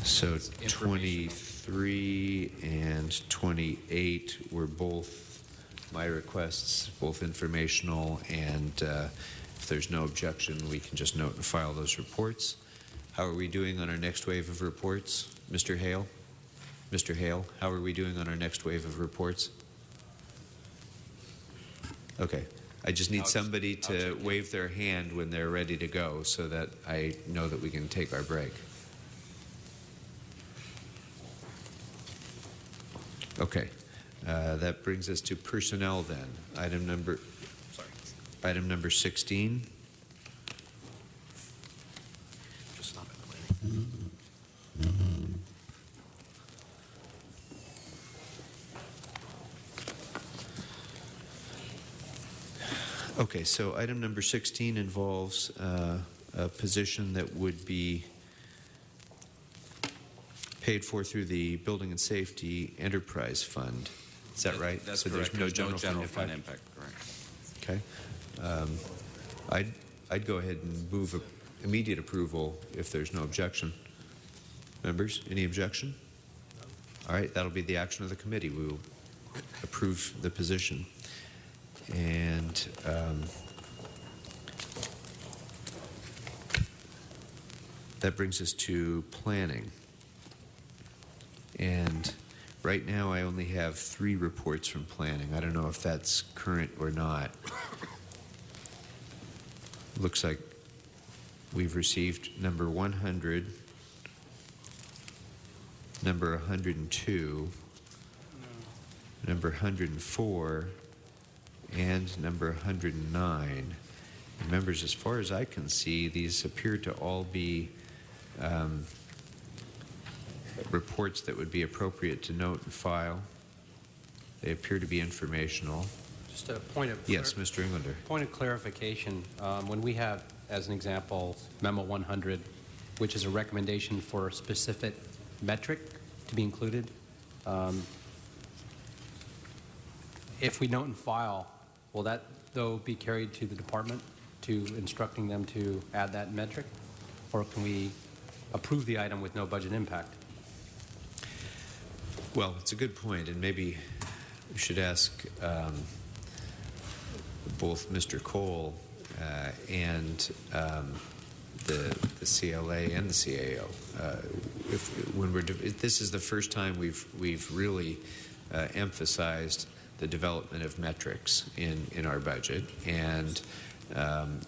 B: So 23 and 28 were both my requests, both informational, and if there's no objection, we can just note and file those reports. How are we doing on our next wave of reports? Mr. Hale? Mr. Hale, how are we doing on our next wave of reports? Okay. I just need somebody to wave their hand when they're ready to go so that I know that we can take our break. Okay. That brings us to personnel then. Item number 16.
N: Just stop it, Lanny.
B: Okay, so item number 16 involves a position that would be paid for through the Building and Safety Enterprise Fund. Is that right?
G: That's
B: so
G: correct.
B: There's no general,
G: fund impact. Correct.
B: Okay. I'd go ahead and move immediate approval if there's no objection. Members, any objection? All right, that'll be the action of the committee. We will approve the position. And that brings us to planning. And right now I only have 3 reports from planning. I don't know if that's current or not. Looks like we've received number 100, number 102, number 104, and number 109. And members, as far as I can see, these appear to all be reports that would be appropriate to note and file. They appear to be informational.
J: Just a point of
B: Yes, Mr. Englander.
J: Point of clarification. When we have, as an example, Memo 100, which is a recommendation for a specific metric to be included, if we note and file, will that, though, be carried to the department to instructing them to add that metric? Or can we approve the item with no budget impact?
B: Well, it's a good point, and maybe we should ask both Mr. Cole and the CLA and the CAO. This is the first time we've really emphasized the development of metrics in our budget, and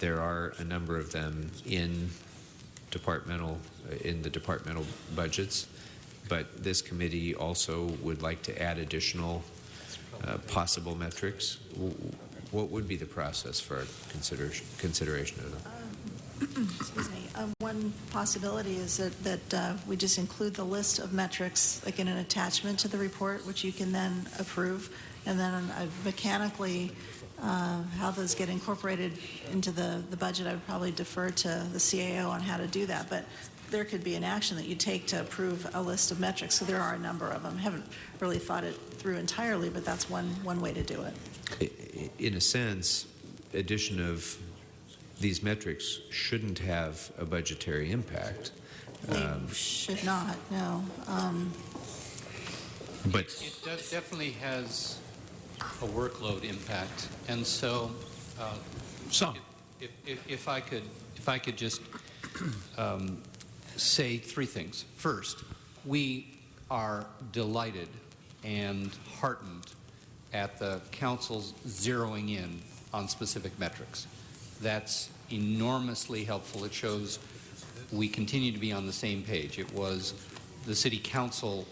B: there are a number of them in the departmental budgets. But this committee also would like to add additional possible metrics. What would be the process for our consideration of them?
E: Excuse me. One possibility is that we just include the list of metrics, like in an attachment to the report, which you can then approve, and then mechanically how those get incorporated into the budget. I would probably defer to the CAO on how to do that, but there could be an action that you take to approve a list of metrics. So there are a number of them. Haven't really thought it through entirely, but that's one way to do it.
B: In a sense, addition of these metrics shouldn't have a budgetary impact.
E: They should not, no.
B: But
L: it definitely has a workload impact, and so if I could just say 3 things. First, we are delighted and heartened at the council's zeroing in on specific metrics. That's enormously helpful. It shows we continue to be on the same page. It was the city council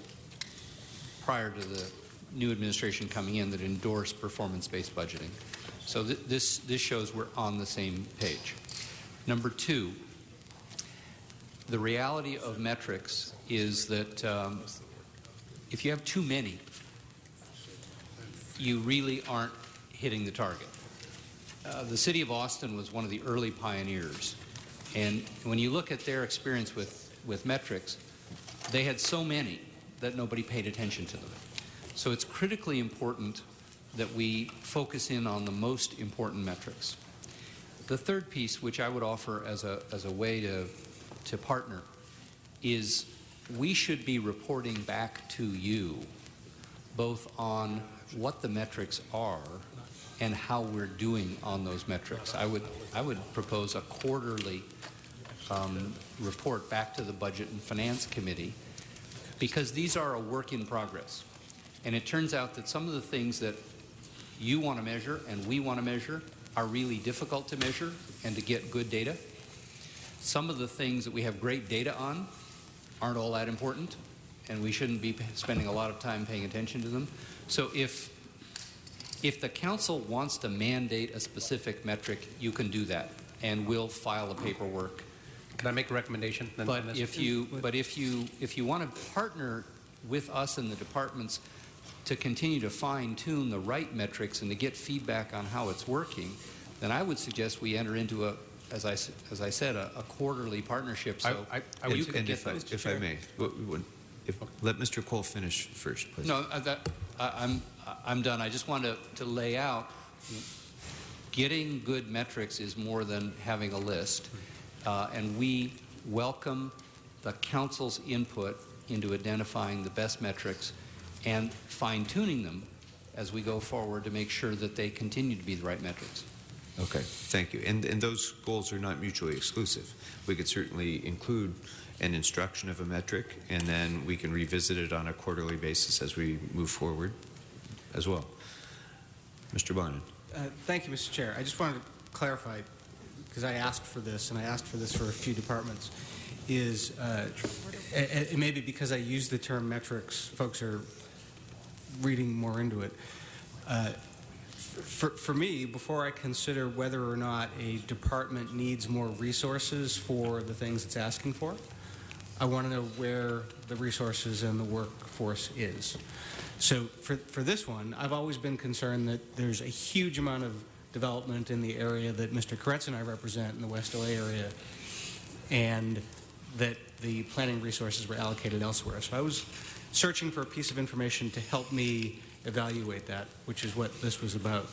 L: prior to the new administration coming in that endorsed performance-based budgeting. So this shows we're on the same page. Number 2, the reality of metrics is that if you have too many, you really aren't hitting the target. The city of Austin was one of the early pioneers, and when you look at their experience with metrics, they had so many that nobody paid attention to them. So it's critically important that we focus in on the most important metrics. The third piece, which I would offer as a way to partner, is we should be reporting back to you both on what the metrics are and how we're doing on those metrics. I would propose a quarterly report back to the Budget and Finance Committee, because these are a work in progress. And it turns out that some of the things that you want to measure and we want to measure are really difficult to measure and to get good data. Some of the things that we have great data on aren't all that important. and we shouldn't be spending a lot of time paying attention to them. So if the council wants to mandate a specific metric, you can do that, and we'll file the paperwork.
J: Can I make a recommendation?
L: But if you want to partner with us and the departments to continue to fine-tune the right metrics and to get feedback on how it's working, then I would suggest we enter into as I said, a quarterly partnership. So you can get those.
B: If I may, let Mr. Cole finish first, please.
L: No, I'm done. I just want to lay out getting good metrics is more than having a list, and we welcome the council's input into identifying the best metrics and fine-tuning them as we go forward to make sure that they continue to be the right metrics.
B: Okay, thank you. And those goals are not mutually exclusive. We could certainly include an instruction of a metric, and then we can revisit it on a quarterly basis as we move forward as well. Mr. Bonin.
C: Thank you, Mr. Chair. I just wanted to clarify, because I asked for this, and I asked for this for a few departments, is maybe because I use the term metrics, folks are reading more into it. For me, before I consider whether or not a department needs more resources for the things it's asking for, I want to know where the resources and the workforce is. So for this one, I've always been concerned that there's a huge amount of development in the area that Mr. Koretz and I represent in the West LA area, and that the planning resources were allocated elsewhere. So I was searching for a piece of information to help me evaluate that, which is what this was about.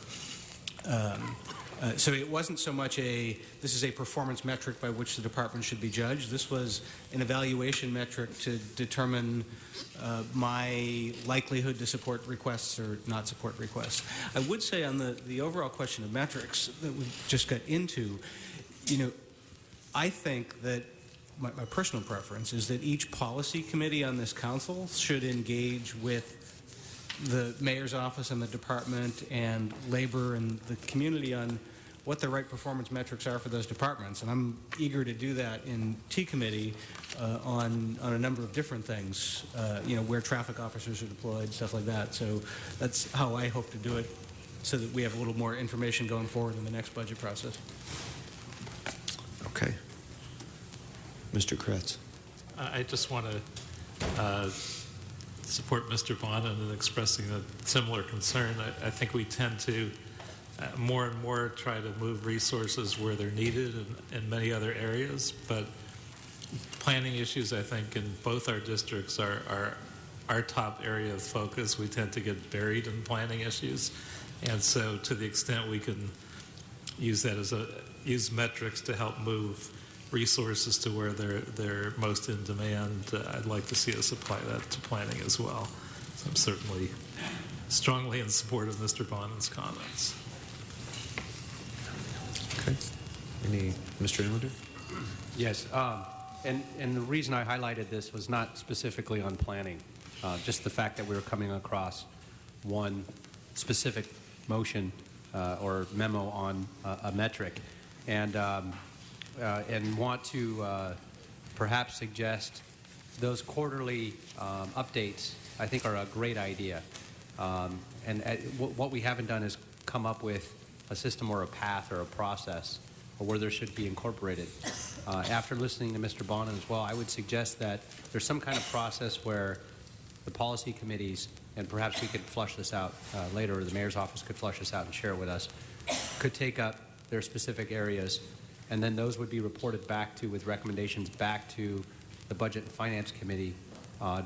C: So it wasn't so much this is a performance metric by which the department should be judged. This was an evaluation metric to determine my likelihood to support requests or not support requests. I would say on the overall question of metrics that we just got into, I think that my personal preference is that each policy committee on this council should engage with the mayor's office and the department and labor and the community on what the right performance metrics are for those departments. And I'm eager to do that in T committee on a number of different things, where traffic officers are deployed, stuff like that. So that's how I hope to do it, so that we have a little more information going forward in the next budget process.
B: Okay. Mr. Koretz.
H: I just want to support Mr. Bonin in expressing a similar concern. I think we tend to more and more try to move resources where they're needed in many other areas, but planning issues, I think, in both our districts are our top area of focus. We tend to get buried in planning issues, and so to the extent we can use that use metrics to help move resources to where they're most in demand, I'd like to see us apply that to planning as well. So I'm certainly strongly in support of Mr. Bonin's comments.
B: Okay. Mr. Inlander?
J: Yes. And the reason I highlighted this was not specifically on planning, just the fact that we were coming across one specific motion or memo on a metric, and want to perhaps suggest those quarterly updates. I think are a great idea, and what we haven't done is come up with a system or a path or a process or where there should be incorporated. After listening to Mr. Bonin as well, I would suggest that there's some kind of process where the policy committees, and perhaps we could flush this out later, or the mayor's office could flush this out and share it with us, could take up their specific areas, and then those would be reported back to, with recommendations back to the Budget and Finance Committee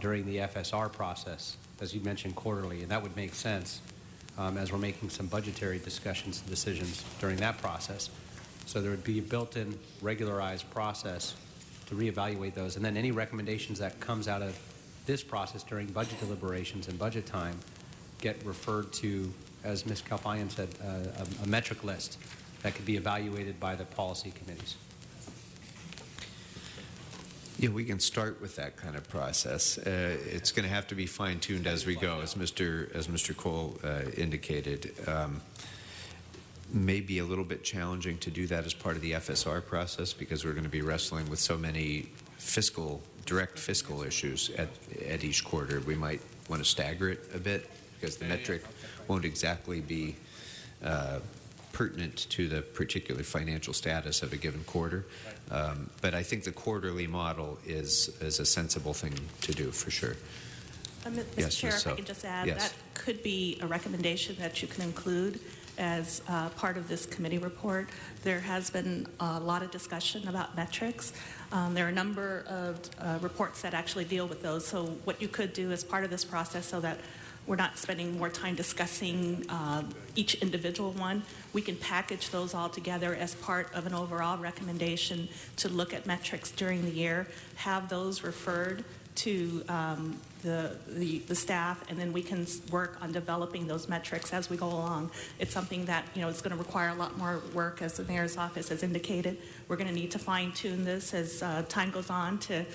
J: during the FSR process, as you mentioned, quarterly, and that would make sense as we're making some budgetary discussions and decisions during that process. So there would be a built-in regularized process to reevaluate those, and then any recommendations that comes out of this process during budget deliberations and budget time get referred to, as Ms. Kalfayan said, a metric list that could be evaluated by the policy committees.
B: Yeah, we can start with that kind of process. It's going to have to be fine-tuned as we go, as Mr. Cole indicated. May be a little bit challenging to do that as part of the FSR process because we're going to be wrestling with so many direct fiscal issues at each quarter. We might want to stagger it a bit because the metric won't exactly be pertinent to the particular financial status of a given quarter. But I think the quarterly model is a sensible thing to do for sure.
R: Mr.
B: Yes,
R: Chair,
B: Ms.
R: if I could just add,
B: yes.
R: that could be a recommendation that you can include as part of this committee report. There has been a lot of discussion about metrics. There are a number of reports that actually deal with those. So what you could do as part of this process, so that we're not spending more time discussing each individual one, we can package those all together as part of an overall recommendation to look at metrics during the year, have those referred to the staff, and then we can work on developing those metrics as we go along. It's something that, you know, is going to require a lot more work, as the mayor's office has indicated. We're going to need to fine-tune this as time goes on to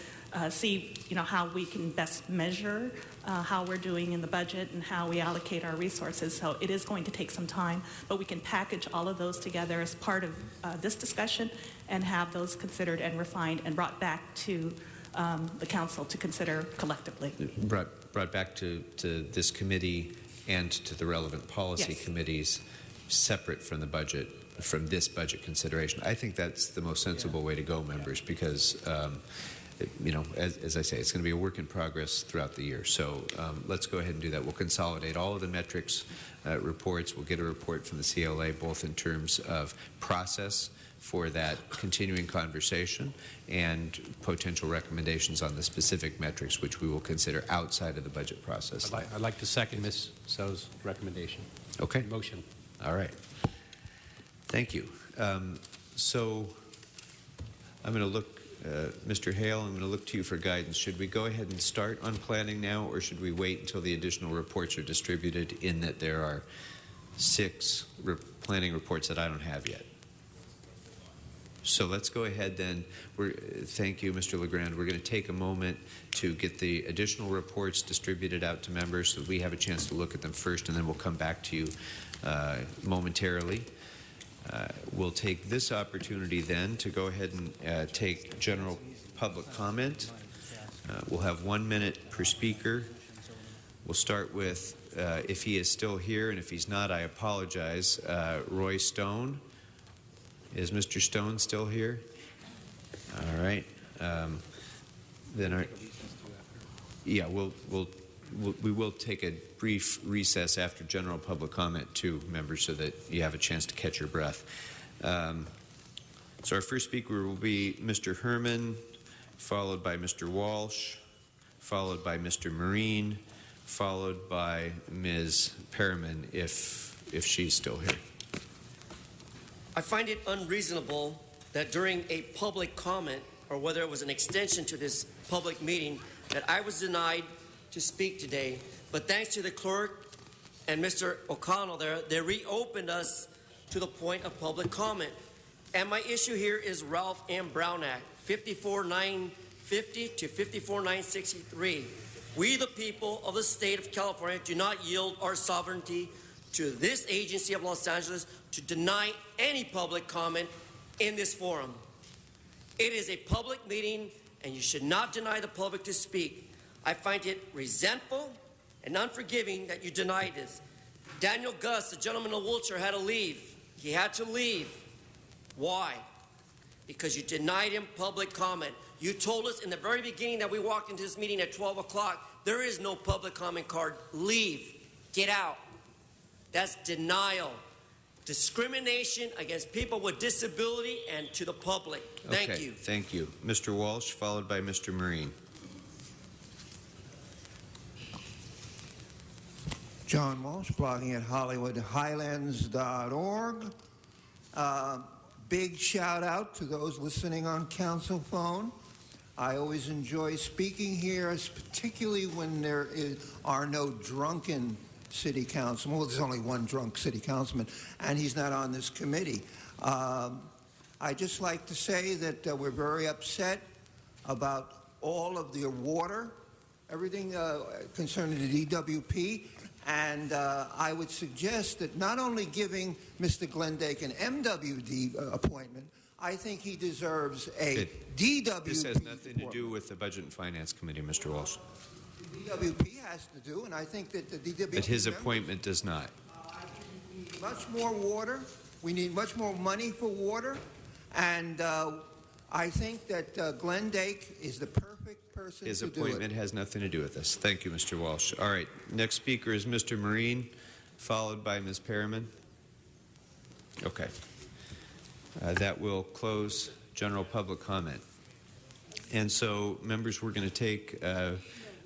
R: see, you know, how we can best measure how we're doing in the budget and how we allocate our resources. So it is going to take some time, but we can package all of those together as part of this discussion and have those considered and refined and brought back to the council to consider collectively.
B: Brought back to this committee and to the relevant policy
R: Yes.
B: committees separate from the budget, from this budget consideration. I think that's the most sensible way to go, members, because you know, as I say, it's going to be a work in progress throughout the year. So let's go ahead and do that. We'll consolidate all of the metrics reports. We'll get a report from the CLA, both in terms of process for that continuing conversation and potential recommendations on the specific metrics, which we will consider outside of the budget process.
J: I'd like to second Ms. So's recommendation.
B: Okay.
J: Motion.
B: All right. Thank you. So I'm going to look, Mr. Hale, I'm going to look to you for guidance. Should we go ahead and start on planning now, or should we wait until the additional reports are distributed, in that there are 6 planning reports that I don't have yet? So let's go ahead then. Thank you, Mr. LeGrand. We're going to take a moment to get the additional reports distributed out to members so we have a chance to look at them first, and then we'll come back to you momentarily. We'll take this opportunity then to go ahead and take general public comment. We'll have 1 minute per speaker. We'll start with, if he is still here, and if he's not, I apologize, Roy Stone. Is Mr. Stone still here? All right. Then yeah, we will take a brief recess after general public comment too, members, so that you have a chance to catch your breath. So our first speaker will be Mr. Herman, followed by Mr. Walsh, followed by Mr. Marine, followed by Ms. Perriman, if she's still here.
S: I find it unreasonable that during a public comment, or whether it was an extension to this public meeting, that I was denied to speak today. But thanks to the clerk and Mr. O'Connell there, they reopened us to the point of public comment. And my issue here is Ralph M. Brown Act, 54950 to 54963. We, the people of the state of California, do not yield our sovereignty to this agency of Los Angeles to deny any public comment in this forum. It is a public meeting, and you should not deny the public to speak. I find it resentful and unforgiving that you denied this. Daniel Gus, the gentleman of Wilshire, had to leave. He had to leave. Why? Because you denied him public comment. You told us in the very beginning that we walked into this meeting at 12 o'clock, there is no public comment card. Leave. Get out. That's denial. Discrimination against people with disability and to the public. Thank you.
B: Thank you. Mr. Walsh, followed by Mr. Marine.
T: John Walsh, blogging at HollywoodHighlands.org. Big shout out to those listening on council phone. I always enjoy speaking here, particularly when there are no drunken city councilman. Well, there's only one drunk city councilman, and he's not on this committee. I just like to say that we're very upset about all of the water, everything concerning the DWP, and I would suggest that not only giving Mr. Glendake an MWD appointment, I think he deserves a DWP.
B: This has nothing to do with the Budget and Finance Committee, Mr. Walsh.
T: DWP has to do, and I think that the DWP.
B: But his appointment does not.
T: We need much more water. We need much more money for water, and I think that Glenn Dake is the perfect person
B: His
T: to do it.
B: appointment has nothing to do with this. Thank you, Mr. Walsh. All right, next speaker is Mr. Marine, followed by Ms. Perriman. Okay. That will close general public comment. And so, members, we're going to take a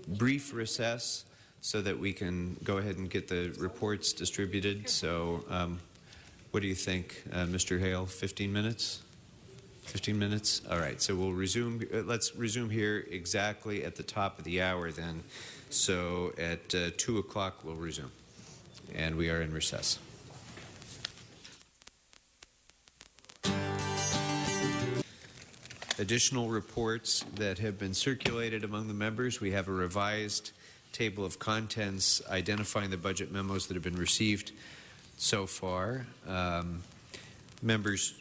B: brief recess so that we can go ahead and get the reports distributed. So, what do you think, Mr. Hale? 15 minutes? 15 minutes? All right. So we'll resume. Let's resume here exactly at the top of the hour then. So at 2 o'clock we'll resume. And we are in recess. Additional reports that have been circulated among the members. We have a revised table of contents identifying the budget memos that have been received so far. Members,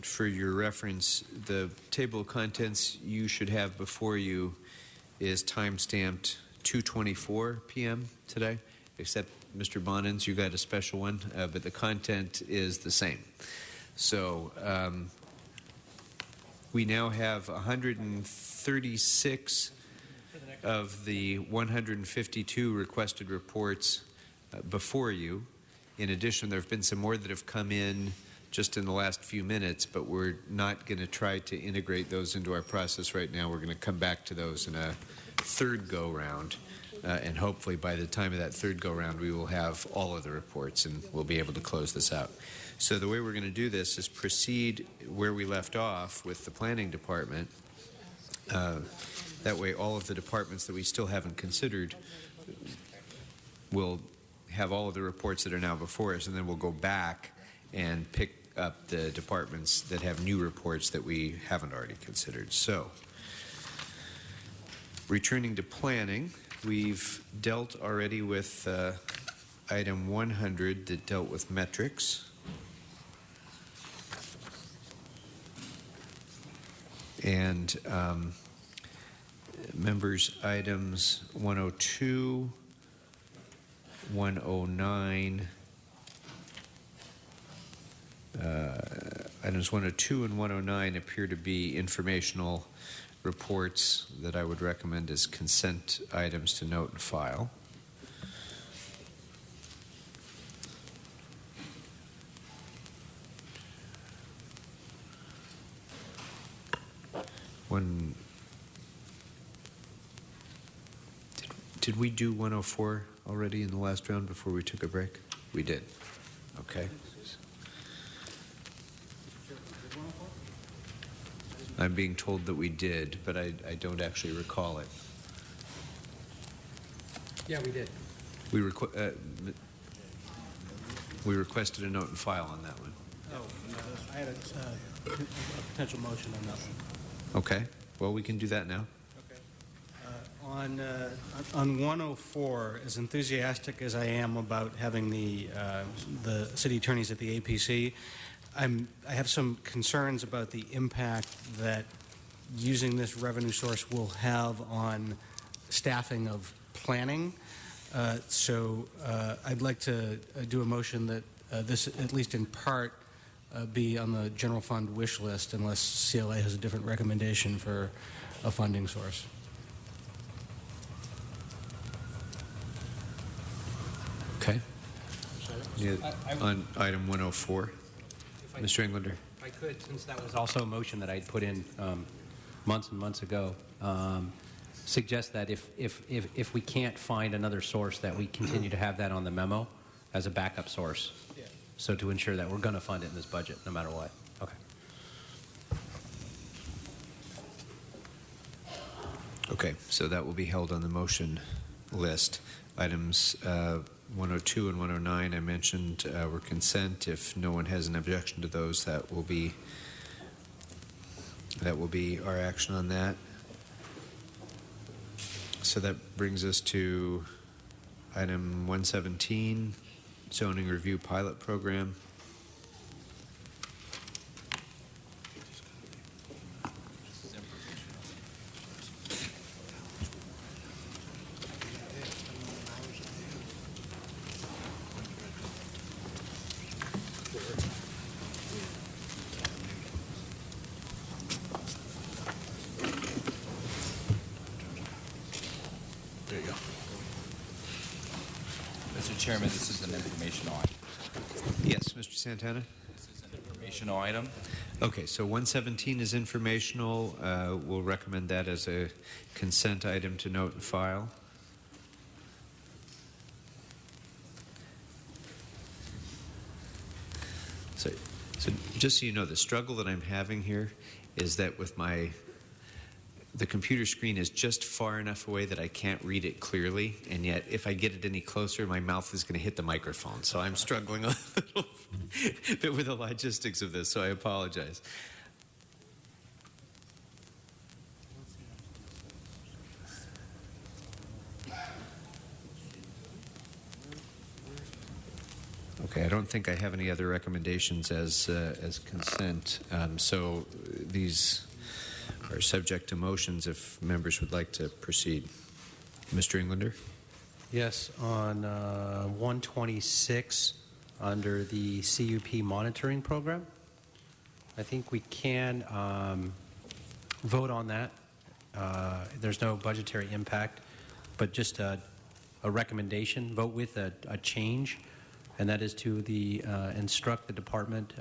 B: for your reference, the table of contents you should have before you is time-stamped 2:24 p.m. today, except Mr. Bonins, you got a special one, but the content is the same. So we now have 136 of the 152 requested reports before you. In addition, there have been some more that have come in just in the last few minutes, but we're not going to try to integrate those into our process right now. We're going to come back to those in a third go-round, and hopefully by the time of that third go-round, we will have all of the reports and we'll be able to close this out. So the way we're going to do this is proceed where we left off with the Planning Department. That way all of the departments that we still haven't considered will have all of the reports that are now before us, and then we'll go back and pick up the departments that have new reports that we haven't already considered. So, returning to planning, we've dealt already with item 100 that dealt with metrics. And members, items 102, 109, items 102 and 109 appear to be informational reports that I would recommend as consent items to note and file. Did we do 104 already in the last round before we took a break? We did. Okay. I'm being told that we did, but I don't actually recall it.
J: Yeah, we did.
B: We requested a note and file on that one.
C: Oh, I had a potential motion on that one.
B: Okay. Well, we can do that now.
C: On 104, as enthusiastic as I am about having the city attorneys at the APC, I have some concerns about the impact that using this revenue source will have on staffing of planning. So I'd like to do a motion that this, at least in part, be on the general fund wish list unless CLA has a different recommendation for a funding source.
B: Okay. Yeah, on item 104, Mr. Englander.
J: If I could, since that was also a motion that I put in months and months ago, suggest that if we can't find another source, that we continue to have that on the memo as a backup source. Yeah. So to ensure that we're going to fund it in this budget, no matter what. Okay.
B: Okay, so that will be held on the motion list. Items 102 and 109 I mentioned were consent. If no one has an objection to those, that will be our action on that. So that brings us to item 117, zoning review pilot program.
G: Chairman, this is an informational item.
B: Yes, Mr. Santana?
G: This is an informational item.
B: Okay, so 117 is informational. We'll recommend that as a consent item to note and file. So just so you know, the struggle that I'm having here is that with the computer screen is just far enough away that I can't read it clearly, and yet if I get it any closer, my mouth is going to hit the microphone. So I'm struggling a little bit with the logistics of this, so I apologize. Okay, I don't think I have any other recommendations as consent. So these are subject to motions if members would like to proceed. Mr. Englander?
J: Yes, on 126, under the CUP monitoring program, I think we can vote on that. There's no budgetary impact, but just a recommendation, vote with a change, and that is to instruct the department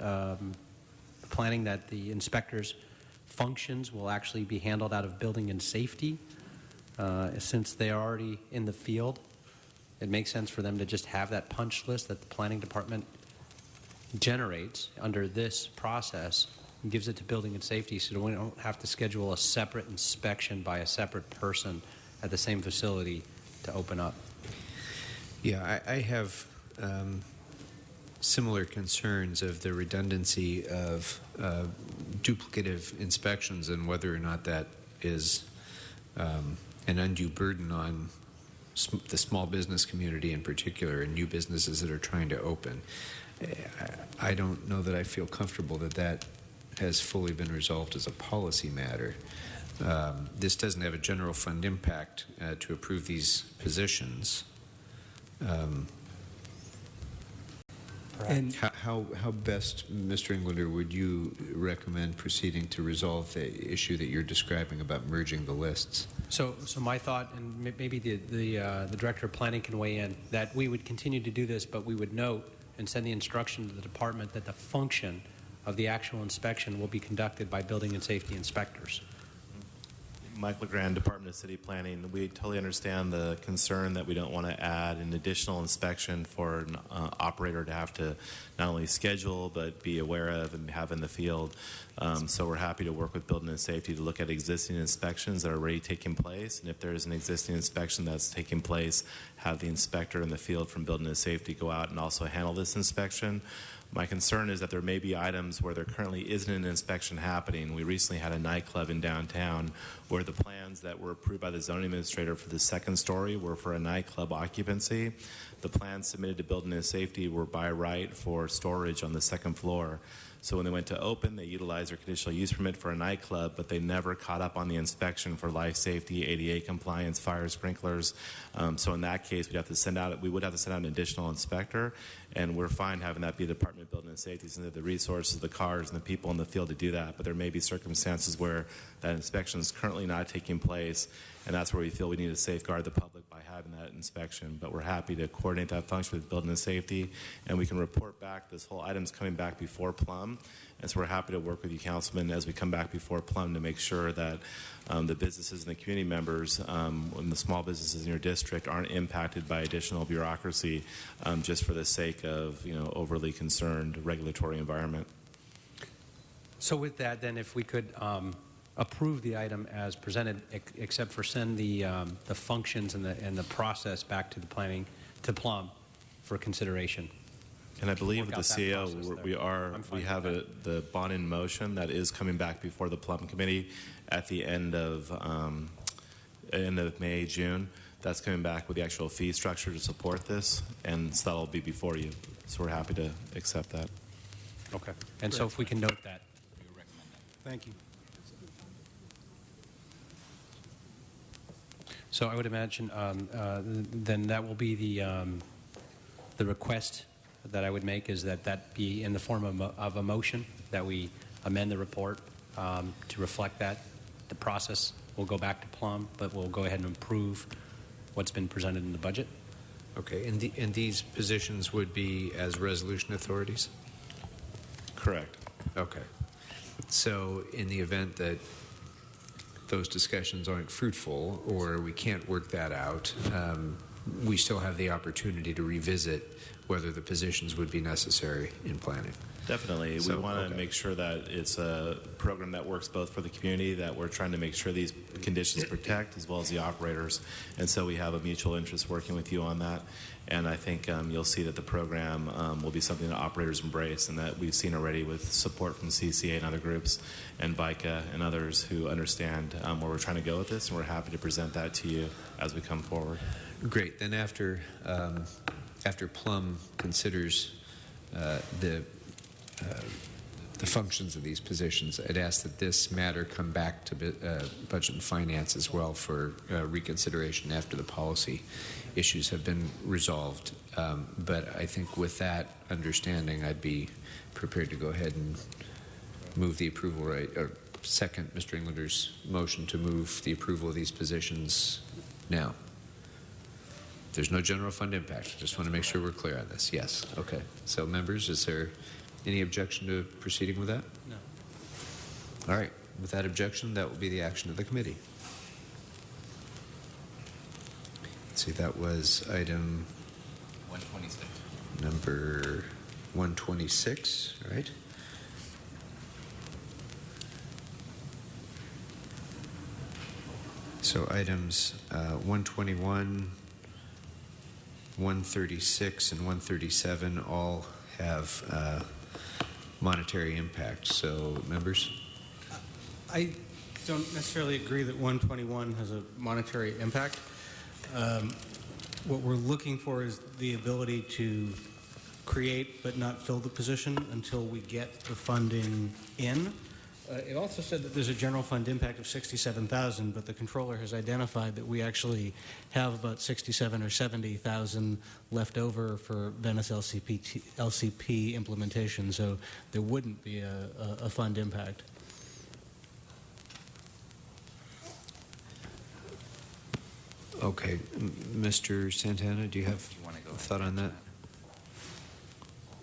J: planning that the inspectors' functions will actually be handled out of building and safety. Since they are already in the field, it makes sense for them to just have that punch list that the planning department generates under this process and gives it to building and safety, so we don't have to schedule a separate inspection by a separate person at the same facility to open up.
B: Yeah, I have similar concerns of the redundancy of duplicative inspections and whether or not that is an undue burden on the small business community in particular and new businesses that are trying to open. I don't know that I feel comfortable that that has fully been resolved as a policy matter. This doesn't have a general fund impact to approve these positions. And how best, Mr. Englander, would you recommend proceeding to resolve the issue that you're describing about merging the lists?
J: So my thought, and maybe the Director of Planning can weigh in, that we would continue to do this, but we would note and send the instruction to the department that the function of the actual inspection will be conducted by building and safety inspectors.
U: Mike LeGrand, Department of City Planning. We totally understand the concern that we don't want to add an additional inspection for an operator to have to not only schedule but be aware of and have in the field. So we're happy to work with Building and Safety to look at existing inspections that are already taking place, and if there is an existing inspection that's taking place, have the inspector in the field from Building and Safety go out and also handle this inspection. My concern is that there may be items where there currently isn't an inspection happening. We recently had a nightclub in downtown where the plans that were approved by the zoning administrator for the second story were for a nightclub occupancy. The plans submitted to Building and Safety were by right for storage on the second floor. So when they went to open, they utilized their conditional use permit for a nightclub, but they never caught up on the inspection for life safety, ADA compliance, fire sprinklers. So in that case, we would have to send out an additional inspector, and we're fine having that be the Department of Building and Safety since they have the resources, the cars, and the people in the field to do that. But there may be circumstances where that inspection is currently not taking place, and that's where we feel we need to safeguard the public by having that inspection. But we're happy to coordinate that function with Building and Safety, and we can report back. This whole item's coming back before Plum, and so we're happy to work with you, Councilman, as we come back before Plum to make sure that the businesses and the community members and the small businesses in your district aren't impacted by additional bureaucracy just for the sake of overly concerned regulatory environment.
J: So with that, then, if we could approve the item as presented, except for send the functions and the process back to the planning to Plum for consideration.
U: And I believe with the CAO, we have the bond in motion that is coming back before the Plum Committee at the end of May, June. That's coming back with the actual fee structure to support this, and so that'll be before you. So we're happy to accept that.
J: Okay. And so if we can note that.
M: Thank you.
J: So I would imagine then that will be the request that I would make is that be in the form of a motion, that we amend the report to reflect that. The process will go back to Plum, but we'll go ahead and approve what's been presented in the budget.
B: Okay, and these positions would be as resolution authorities?
U: Correct.
B: Okay. So in the event that those discussions aren't fruitful or we can't work that out, we still have the opportunity to revisit whether the positions would be necessary in planning.
U: Definitely.
B: So,
U: we want to
B: okay.
U: make sure that it's a program that works both for the community, that we're trying to make sure these conditions protect, as well as the operators. And so we have a mutual interest working with you on that. And I think you'll see that the program will be something that operators embrace, and that we've seen already with support from CCA and other groups, and VICA and others who understand where we're trying to go with this, and we're happy to present that to you as we come forward.
B: Great. Then after Plum considers the functions of these positions, I'd ask that this matter come back to Budget and Finance as well for reconsideration after the policy issues have been resolved. But I think with that understanding, I'd be prepared to go ahead and move the approval or second Mr. Englander's motion to move the approval of these positions now. There's no general fund impact. Just want to make sure we're clear on this. Yes. Okay. So members, is there any objection to proceeding with that?
C: No.
B: All right. With that objection, that will be the action of the committee. Let's see, that was item
G: 126.
B: number 126, right? So items 121, 136, and 137 all have monetary impact. So, members?
C: I don't necessarily agree that 121 has a monetary impact. What we're looking for is the ability to create but not fill the position until we get the funding in. It also said that there's a general fund impact of $67,000, but the controller has identified that we actually have about $67,000 or $70,000 left over for Venice LCP implementation, so there wouldn't be a fund impact.
B: Okay. Mr. Santana, do you have a thought on that?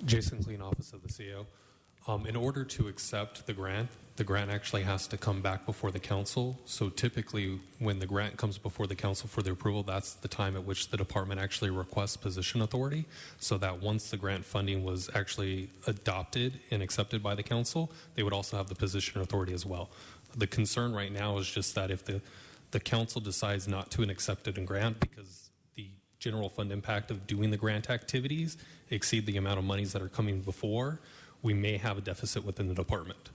A: Jason Clean, Office of the CEO. In order to accept the grant actually has to come back before the council. So typically when the grant comes before the council for their approval, that's the time at which the department actually requests position authority, so that once the grant funding was actually adopted and accepted by the council, they would also have the position authority as well. The concern right now is just that if the council decides not to accept it in grant because the general fund impact of doing the grant activities exceed the amount of monies that are coming before, we may have a deficit within the department.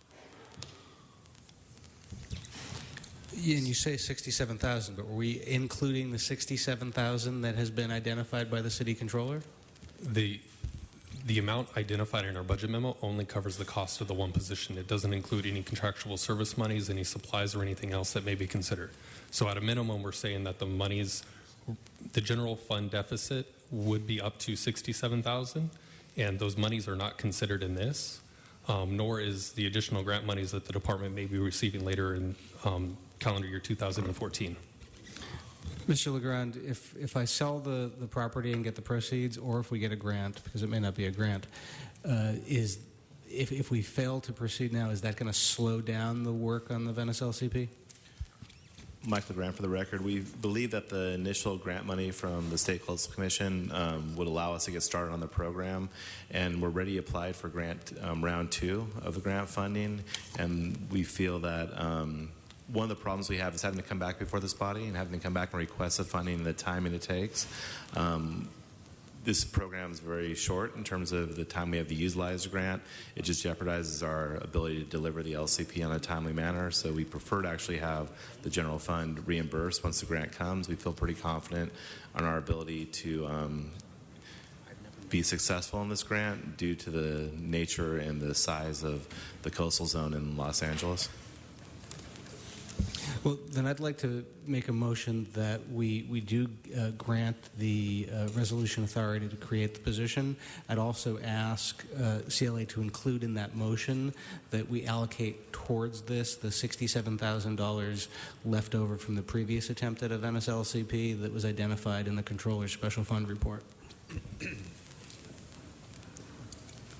C: Yeah, and you say 67,000, but were we including the 67,000 that has been identified by the city controller?
A: The amount identified in our budget memo only covers the cost of the one position. It doesn't include any contractual service monies, any supplies, or anything else that may be considered. So at a minimum, we're saying that the general fund deficit would be up to 67,000, and those monies are not considered in this, nor is the additional grant monies that the department may be receiving later in calendar year 2014.
C: Mr. Legrand, if I sell the property and get the proceeds, or if we get a grant, because it may not be a grant, if we fail to proceed now, is that going to slow down the work on the Venice LCP?
U: Mike LeGrand for the record. We believe that the initial grant money from the State Coastal Commission would allow us to get started on the program, and we're ready to apply for grant round 2 of the grant funding, and we feel that one of the problems we have is having to come back before this body and having to come back and request the funding and the timing it takes. This program is very short in terms of the time we have to utilize the grant. It just jeopardizes our ability to deliver the LCP on a timely manner. So we prefer to actually have the general fund reimbursed once the grant comes. We feel pretty confident on our ability to be successful in this grant due to the nature and the size of the coastal zone in Los Angeles.
C: Well, then I'd like to make a motion that we do grant the resolution authority to create the position. I'd also ask CLA to include in that motion that we allocate towards this the $67,000 left over from the previous attempt at a MSLCP that was identified in the Controller's Special Fund report.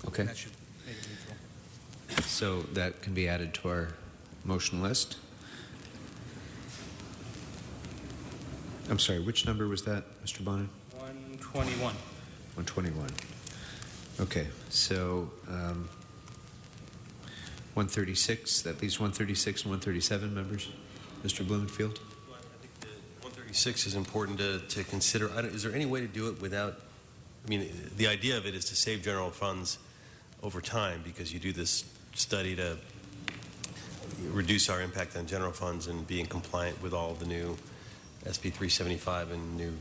B: Okay.
C: That should make it neutral.
B: So that can be added to our motion list. I'm sorry, which number was that, Mr. Bonin?
C: 121.
B: 121. Okay, so 136, that leaves 136 and 137 members. Mr. Blumenfield?
D: Well, I think the 136 is important to consider. Is there any way to do it without, I mean, the idea of it is to save general funds over time because you do this study to reduce our impact on general funds and being compliant with all of the new SB 375 and new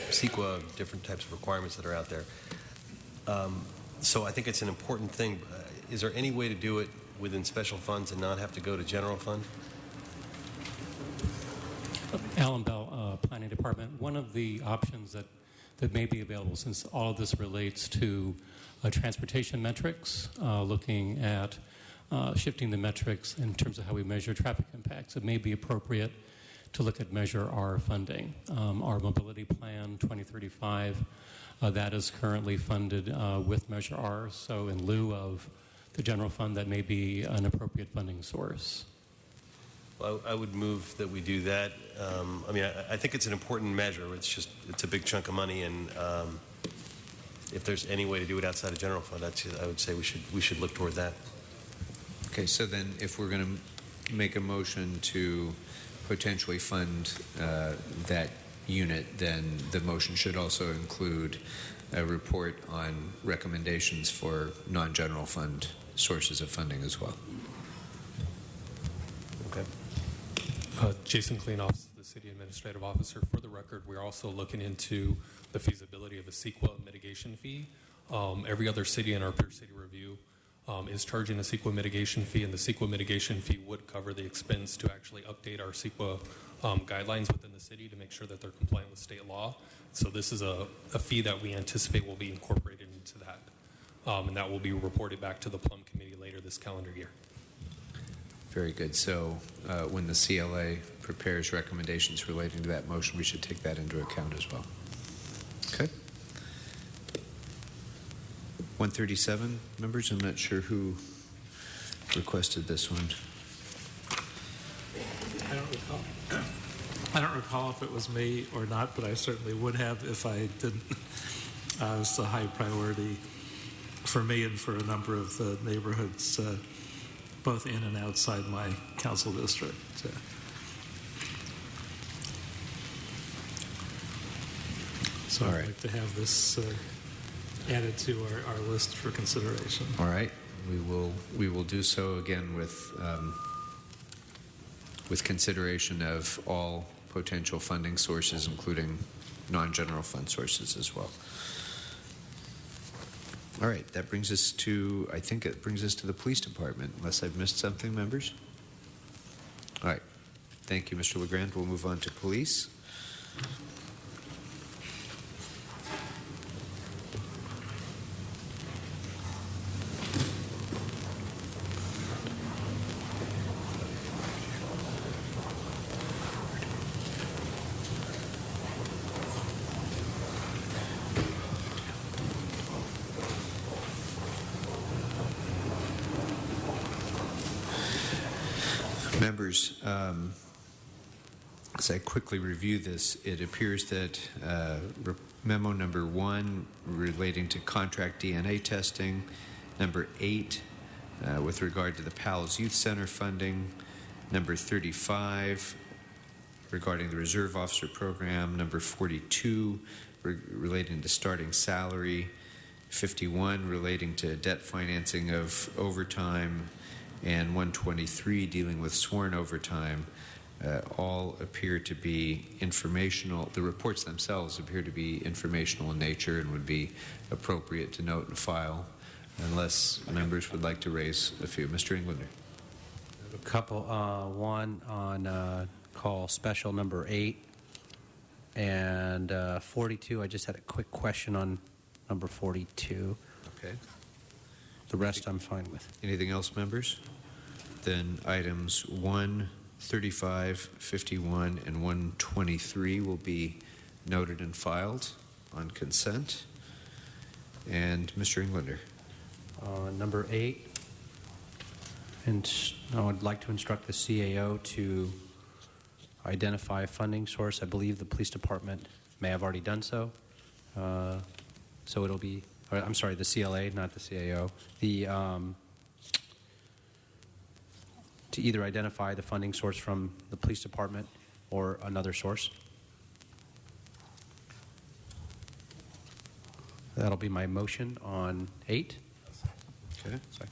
D: CEQA, different types of requirements that are out there. So I think it's an important thing. Is there any way to do it within special funds and not have to go to general fund?
F: Alan Bell, Planning Department. One of the options that may be available, since all of this relates to transportation metrics, looking at shifting the metrics in terms of how we measure traffic impacts, it may be appropriate to look at Measure R funding. Our mobility plan 2035, that is currently funded with Measure R, so in lieu of the general fund, that may be an appropriate funding source.
D: Well, I would move that we do that. I mean, I think it's an important measure. It's a big chunk of money, and if there's any way to do it outside of general fund, I would say we should look toward that.
B: Okay, so then if we're going to make a motion to potentially fund that unit, then the motion should also include a report on recommendations for non-general fund sources of funding as well.
D: Okay.
A: Jason Klein, Office of the City Administrative Officer. For the record, we're also looking into the feasibility of a CEQA mitigation fee. Every other city in our peer city review is charging a CEQA mitigation fee, and the CEQA mitigation fee would cover the expense to actually update our CEQA guidelines within the city to make sure that they're compliant with state law. So this is a fee that we anticipate will be incorporated into that, and that will be reported back to the Plum Committee later this calendar year.
B: Very good. So when the CLA prepares recommendations relating to that motion, we should take that into account as well. Okay. 137 members. I'm not sure who requested this one.
H: I don't recall if it was me or not, but I certainly would have if I didn't. It's a high priority for me and for a number of the neighborhoods, both in and outside my council district. So I'd like to have this added to our list for consideration.
B: All right, we will do so again with consideration of all potential funding sources, including non-general fund sources as well. All right, that brings us to, I think it brings us to the police department, unless I've missed something, members. All right, thank you, Mr. LeGrand. We'll move on to police. Members, as I quickly review this, it appears that memo number 1 relating to contract DNA testing, number 8 with regard to the Powell's Youth Center funding, number 35 regarding the Reserve Officer Program, number 42 relating to starting salary, 51 relating to debt financing of overtime, and 123 dealing with sworn overtime, all appear to be informational. The reports themselves appear to be informational in nature and would be appropriate to note and file, unless members would like to raise a few. Mr. Englander.
J: A couple. One on call special number 8 and 42. I just had a quick question on number 42.
B: Okay.
J: The rest I'm fine with.
B: Anything else, members? Then items 135, 51, and 123 will be noted and filed on consent. And Mr. Englander.
J: Number 8. And I would like to instruct the CAO to identify a funding source. I believe the police department may have already done so. So it'll be, I'm sorry, the CLA, not the CAO. To either identify the funding source from the police department or another source. That'll be my motion on 8.
B: Okay.
J: Sorry.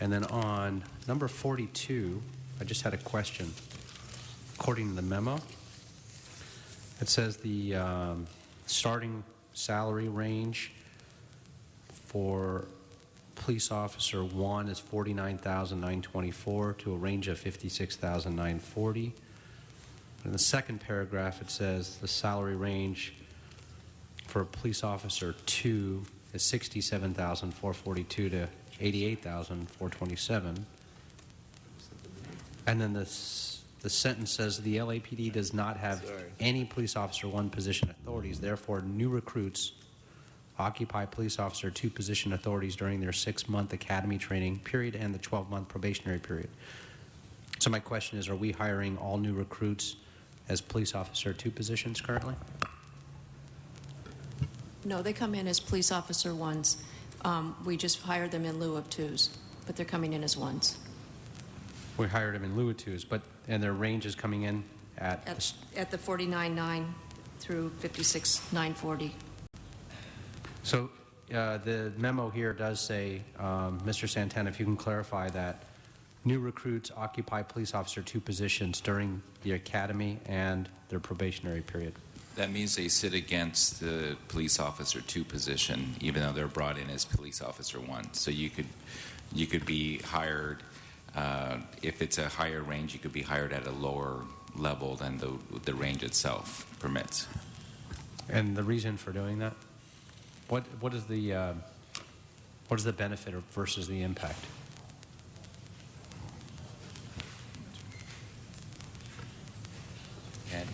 J: And then on number 42, I just had a question. According to the memo, it says the starting salary range for police officer 1 is $49,924 to a range of $56,940. In the second paragraph, it says the salary range for police officer 2 is $67,442 to $88,427. And then the sentence says the LAPD does not have any police officer 1 position authorities. Therefore, new recruits occupy police officer 2 position authorities during their 6-month academy training period and the 12-month probationary period. So my question is, are we hiring all new recruits as police officer 2 positions currently?
I: No, they come in as police officer 1s. We just hired them in lieu of 2s, but they're coming in as 1s.
J: We hired them in lieu of 2s, and their range is coming in at
I: the 49.9 through 56.940.
J: So the memo here does say, Mr. Santana, if you can clarify that new recruits occupy police officer 2 positions during the academy and their probationary period.
G: That means they sit against the police officer 2 position, even though they're brought in as police officer 1. So you could be hired, if it's a higher range, you could be hired at a lower level than the range itself permits.
J: And the reason for doing that? What is the benefit versus the impact?
G: Ed?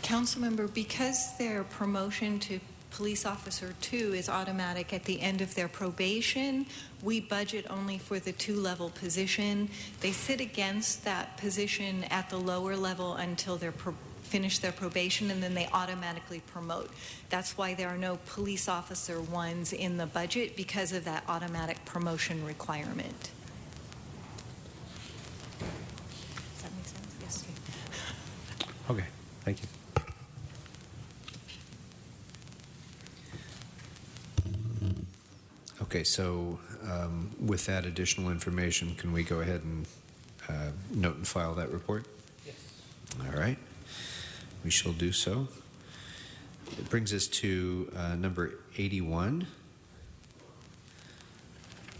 V: Councilmember, because their promotion to police officer 2 is automatic at the end of their probation, we budget only for the 2-level position. They sit against that position at the lower level until they're finish their probation, and then they automatically promote. That's why there are no police officer 1s in the budget, because of that automatic promotion requirement. Does that make sense? Yes.
J: Okay, thank you.
B: Okay, so with that additional information, can we go ahead and note and file that report?
J: Yes.
B: All right. We shall do so. It brings us to number 81.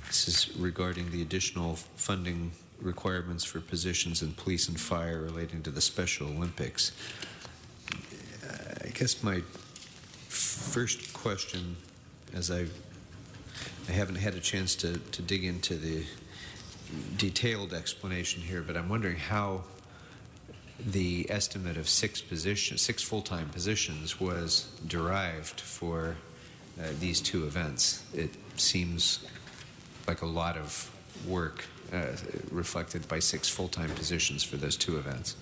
B: This is regarding the additional funding requirements for positions in police and fire relating to the Special Olympics. I guess my first question, as I haven't had a chance to dig into the detailed explanation here, but I'm wondering how the estimate of 6 full-time positions was derived for these 2 events. It seems like a lot of work reflected by 6 full-time positions for those 2 events.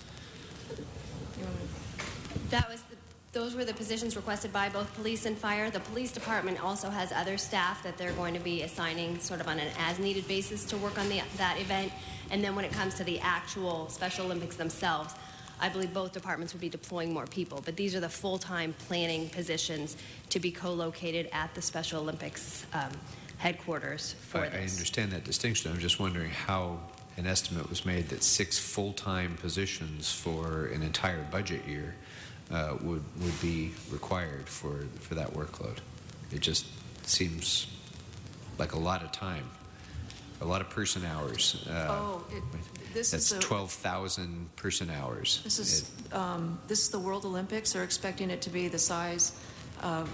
O: Those were the positions requested by both police and fire. The police department also has other staff that they're going to be assigning sort of on an as-needed basis to work on that event. And then when it comes to the actual Special Olympics themselves, I believe both departments would be deploying more people. But these are the full-time planning positions to be co-located at the Special Olympics headquarters for this.
B: I understand that distinction. I'm just wondering how an estimate was made that 6 full-time positions for an entire budget year would be required for that workload. It just seems like a lot of time a lot of person hours.
I: This
B: That's
I: is
B: 12,000 person hours.
I: This is the World Olympics. They're expecting it to be the size of.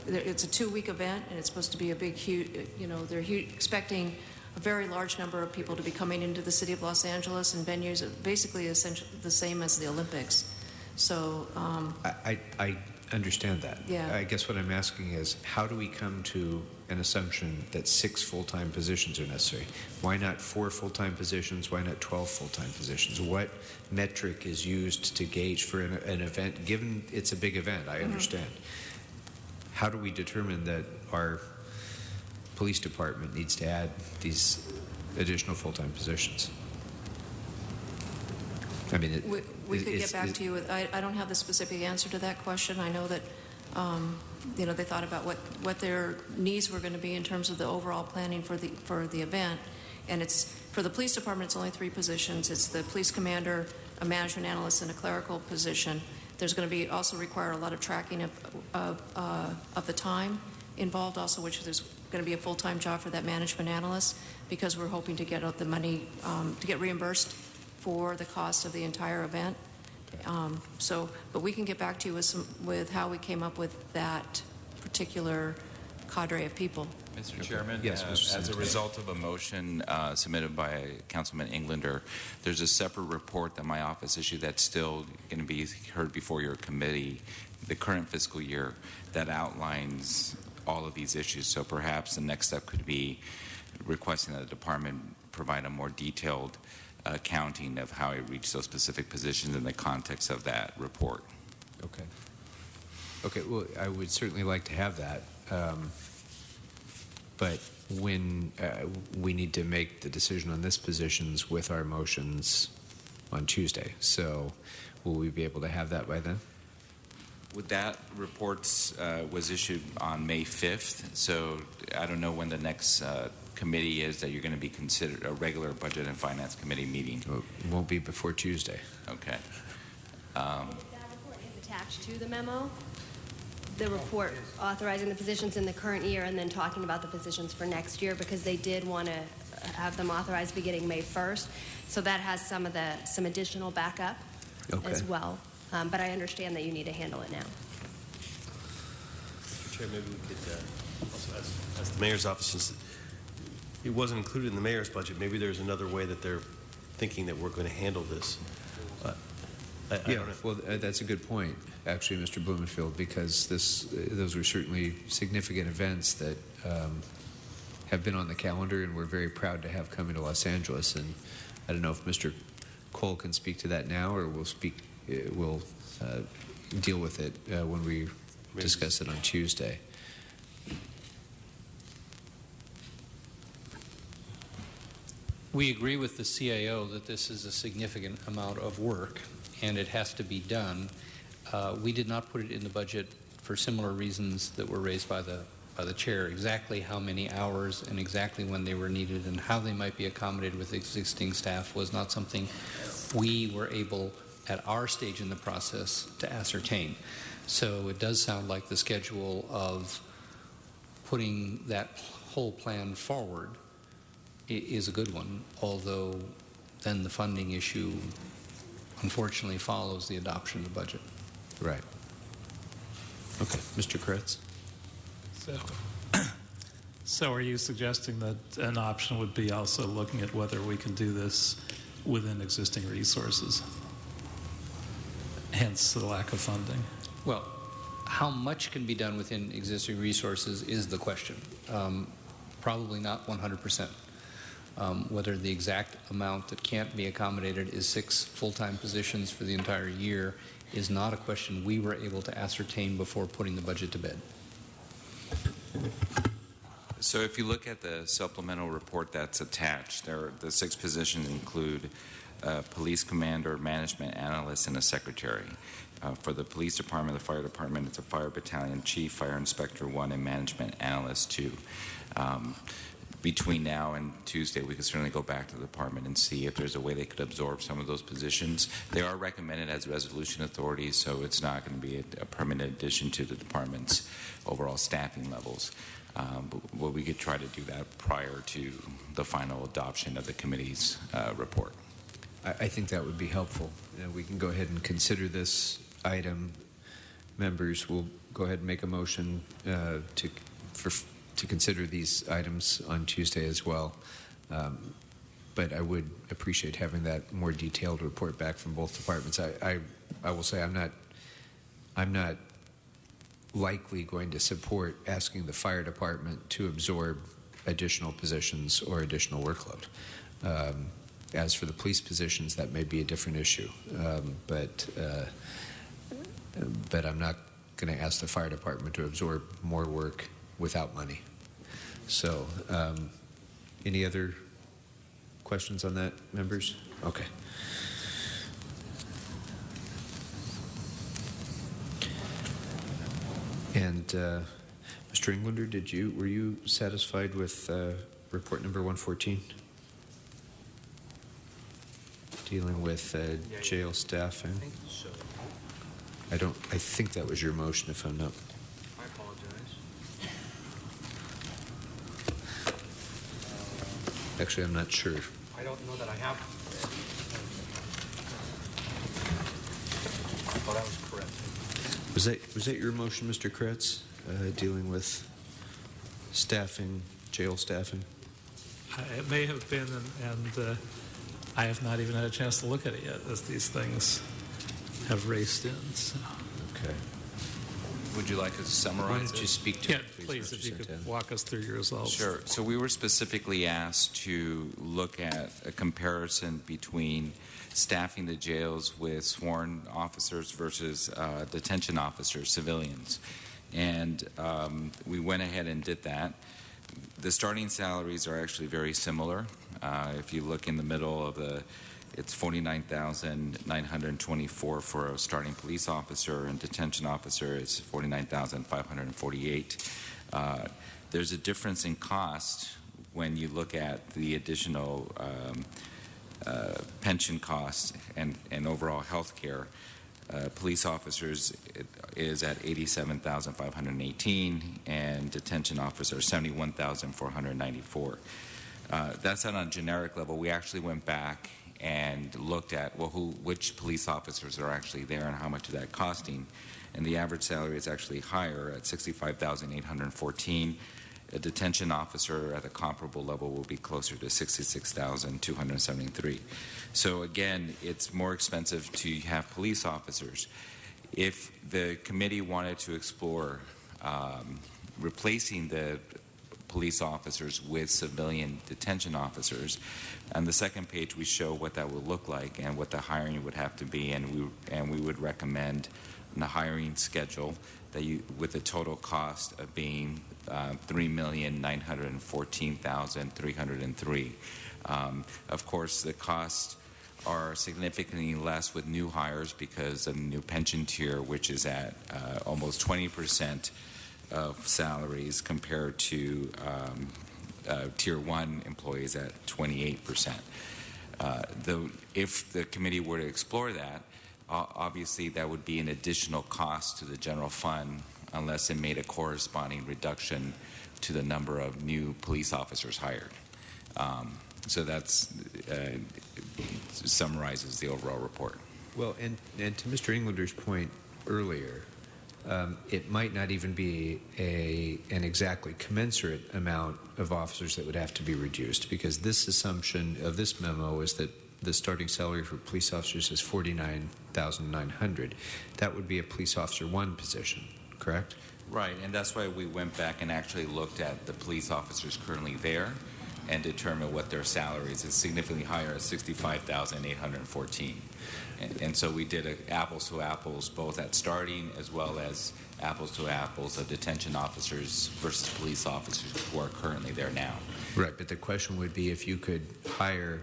I: It's a 2-week event, and it's supposed to be a big, huge. They're expecting a very large number of people to be coming into the city of Los Angeles, and venues basically essentially the same as the Olympics. So.
B: I understand that.
I: Yeah.
B: I guess what I'm asking is, how do we come to an assumption that 6 full-time positions are necessary? Why not 4 full-time positions? Why not 12 full-time positions? What metric is used to gauge for an event, given it's a big event? I understand. How do we determine that our police department needs to add these additional full-time positions? I mean,
I: We could get back to you with. I don't have the specific answer to that question. I know that they thought about what their needs were going to be in terms of the overall planning for the event, and it's for the police department. It's only 3 positions. It's the police commander, a management analyst, and a clerical position. There's going to be also require a lot of tracking of the time involved, also, which there's going to be a full-time job for that management analyst, because we're hoping to get out the money to get reimbursed for the cost of the entire event. But we can get back to you with how we came up with that particular cadre of people.
G: Mr. Chairman,
B: Yes, Mr.
G: as a result of a motion submitted by Councilman Englander, there's a separate report that my office issued that's still going to be heard before your committee, the current fiscal year, that outlines all of these issues. So perhaps the next step could be requesting that the department provide a more detailed accounting of how it reached those specific positions in the context of that report.
B: Okay, well, I would certainly like to have that. But when we need to make the decision on this positions with our motions on Tuesday. So will we be able to have that by then?
G: With that report was issued on May 5th, so I don't know when the next committee is that you're going to be considered a regular Budget and Finance Committee meeting.
B: Well, it won't be before Tuesday.
G: Okay.
O: That report is attached to the memo. The report authorizing the positions in the current year and then talking about the positions for next year, because they did want to have them authorized beginning May 1st. So that has some additional backup as well. But I understand that you need to handle it now.
D: Mr. Chair, maybe we could, also as the mayor's office, since it wasn't included in the mayor's budget, maybe there's another way that they're thinking that we're going to handle this. I don't know.
B: Well, that's a good point, actually, Mr. Blumenfield, because those were certainly significant events that have been on the calendar, and we're very proud to have coming to Los Angeles. And I don't know if Mr. Cole can speak to that now, or we'll deal with it when we discuss it on Tuesday.
L: We agree with the CAO that this is a significant amount of work, and it has to be done. We did not put it in the budget for similar reasons that were raised by the chair. Exactly how many hours and exactly when they were needed and how they might be accommodated with existing staff was not something we were able, at our stage in the process, to ascertain. So it does sound like the schedule of putting that whole plan forward is a good one, although then the funding issue unfortunately follows the adoption of the budget.
B: Right. Okay. Mr. Kretz?
H: So are you suggesting that an option would be also looking at whether we can do this within existing resources, hence the lack of funding?
L: Well, how much can be done within existing resources is the question. Probably not 100%. Whether the exact amount that can't be accommodated is 6 full-time positions for the entire year is not a question we were able to ascertain before putting the budget to bed.
G: So if you look at the supplemental report that's attached, the 6 positions include police commander, management analyst, and a secretary. For the police department, the fire department, it's a fire battalion chief, fire inspector 1, and management analyst 2. between now and Tuesday, we could certainly go back to the department and see if there's a way they could absorb some of those positions. They are recommended as resolution authorities, so it's not going to be a permanent addition to the department's overall staffing levels. But we could try to do that prior to the final adoption of the committee's report.
B: I think that would be helpful. We can go ahead and consider this item. Members will go ahead and make a motion to consider these items on Tuesday as well. But I would appreciate having that more detailed report back from both departments. I will say I'm not likely going to support asking the fire department to absorb additional positions or additional workload. As for the police positions, that may be a different issue. But I'm not going to ask the fire department to absorb more work without money. So, any other questions on that, members? Okay. And Mr. Englander, were you satisfied with report number 114? Dealing with jail staffing.
K: I think so.
B: I think that was your motion, if I'm not.
K: I apologize.
B: Actually, I'm not sure.
K: I don't know that I have. I thought I was correct.
B: Was that your motion, Mr. Kretz, dealing with staffing, jail staffing?
H: It may have been, and I have not even had a chance to look at it yet, as these things have raced in. So.
B: Okay.
G: Would you like us to summarize
B: Why don't you speak to
H: Yeah,
B: it,
H: please,
B: Mr.
H: if you could
B: Santana?
H: walk us through your results.
G: Sure. So we were specifically asked to look at a comparison between staffing the jails with sworn officers versus detention officers, civilians. And we went ahead and did that. The starting salaries are actually very similar. If you look in the middle of it's $49,924 for a starting police officer, and detention officer is $49,548. There's a difference in cost when you look at the additional pension costs and overall health care. Police officers is at $87,518, and detention officers $71,494. That's on a generic level. We actually went back and looked at which police officers are actually there and how much is that costing. And the average salary is actually higher at $65,814. A detention officer at a comparable level will be closer to $66,273. So again, it's more expensive to have police officers. If the committee wanted to explore replacing the police officers with civilian detention officers, on the second page we show what that would look like and what the hiring would have to be, and we would recommend the hiring schedule that with a total cost of being $3,914,303. Of course, the costs are significantly less with new hires because of the new pension tier, which is at almost 20% of salaries compared to Tier 1 employees at 28%. If the committee were to explore that, obviously that would be an additional cost to the general fund unless it made a corresponding reduction to the number of new police officers hired. So that summarizes the overall report.
B: Well, and to Mr. Englander's point earlier, it might not even be an exactly commensurate amount of officers that would have to be reduced, because this assumption of this memo is that the starting salary for police officers is $49,900. That would be a police officer 1 position, correct?
G: Right, and that's why we went back and actually looked at the police officers currently there and determined what their salaries is significantly higher at $65,814. And so we did apples to apples, both at starting as well as apples to apples of detention officers versus police officers who are currently there now.
B: Right, but the question would be if you could hire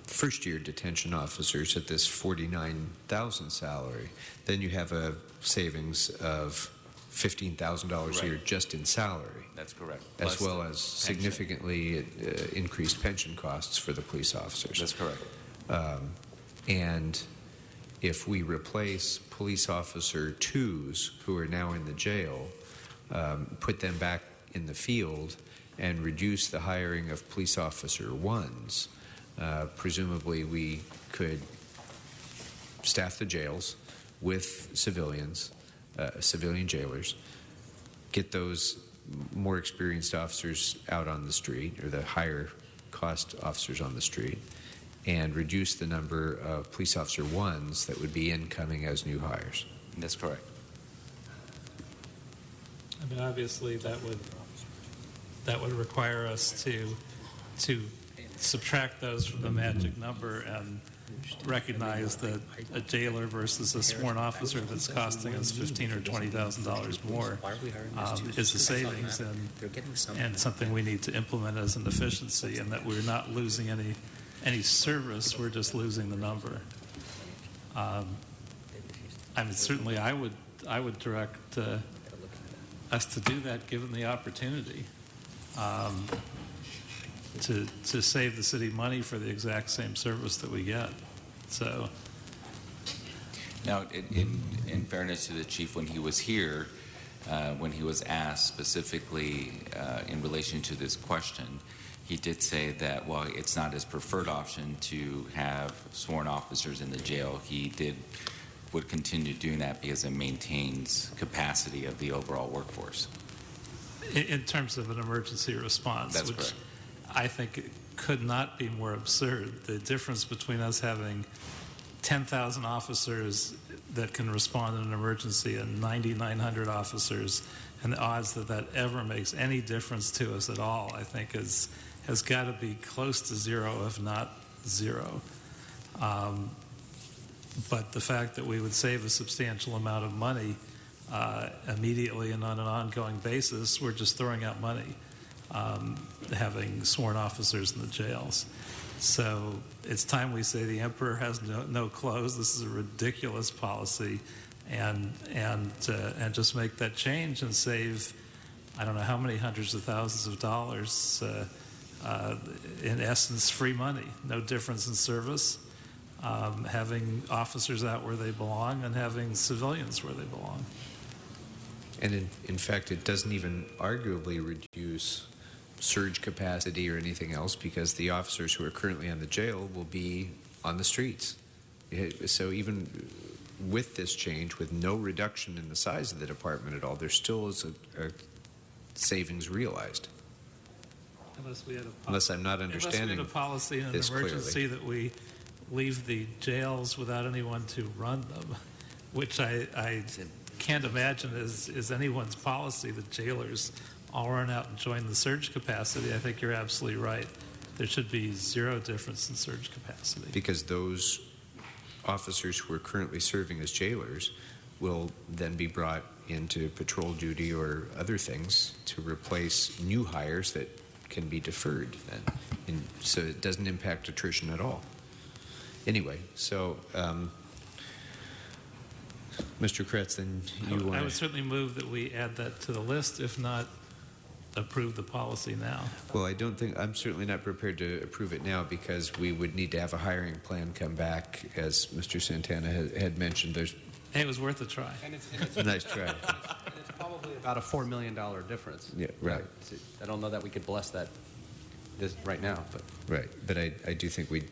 B: first-year detention officers at this $49,000 salary, then you have a savings of $15,000 a year
G: Right.
B: just in salary,
G: That's correct.
B: as
G: Plus
B: well
G: the
B: as
G: pension.
B: significantly increased pension costs for the police officers.
G: That's correct.
B: And if we replace police officer 2s who are now in the jail, put them back in the field, and reduce the hiring of police officer 1s, presumably we could staff the jails with civilians, civilian jailers, get those more experienced officers out on the street, or the higher cost officers on the street, and reduce the number of police officer 1s that would be incoming as new hires.
G: That's correct.
H: I mean, obviously, that would require us to subtract those from the magic number and recognize that a jailer versus a sworn officer that's costing us $15,000 or $20,000 more is a savings and something we need to implement as an efficiency, and that we're not losing any service, we're just losing the number. I mean, certainly I would direct us to do that given the opportunity, to save the city money for the exact same service that we get. So
G: Now, in fairness to the chief, when he was here, when he was asked specifically in relation to this question, he did say that while it's not his preferred option to have sworn officers in the jail, he would continue doing that because it maintains capacity of the overall workforce.
H: in terms of an emergency response,
G: That's
H: which
G: correct.
H: I think it could not be more absurd. The difference between us having 10,000 officers that can respond in an emergency and 9,900 officers, and the odds that that ever makes any difference to us at all, I think has got to be close to zero, if not zero. But the fact that we would save a substantial amount of money immediately and on an ongoing basis, we're just throwing out money, having sworn officers in the jails. So it's time we say the emperor has no clothes. This is a ridiculous policy, and just make that change and save, I don't know how many hundreds of thousands of dollars. In essence, free money, no difference in service. Having officers out where they belong and having civilians where they belong.
B: And in fact, it doesn't even arguably reduce surge capacity or anything else, because the officers who are currently on the jail will be on the streets. So even with this change, with no reduction in the size of the department at all, there still is a savings realized. Unless I'm not understanding
H: Unless we had a policy in an
B: this
H: emergency
B: clearly.
H: that we leave the jails without anyone to run them, which I can't imagine is anyone's policy, that jailers all run out and join the surge capacity. I think you're absolutely right. There should be zero difference in surge capacity.
B: Because those officers who are currently serving as jailers will then be brought into patrol duty or other things to replace new hires that can be deferred then. And so it doesn't impact attrition at all. Anyway, so Mr. Kretz, then you want
H: I would certainly move that we add that to the list, if not approve the policy now.
B: Well, I'm certainly not prepared to approve it now, because we would need to have a hiring plan come back, as Mr. Santana had mentioned.
H: Hey, it was worth a try.
J: And it's
B: Nice try.
J: And it's probably about a $4 million difference.
B: Yeah, right.
J: I don't know that we could bless that right now, but
B: Right, but I do think we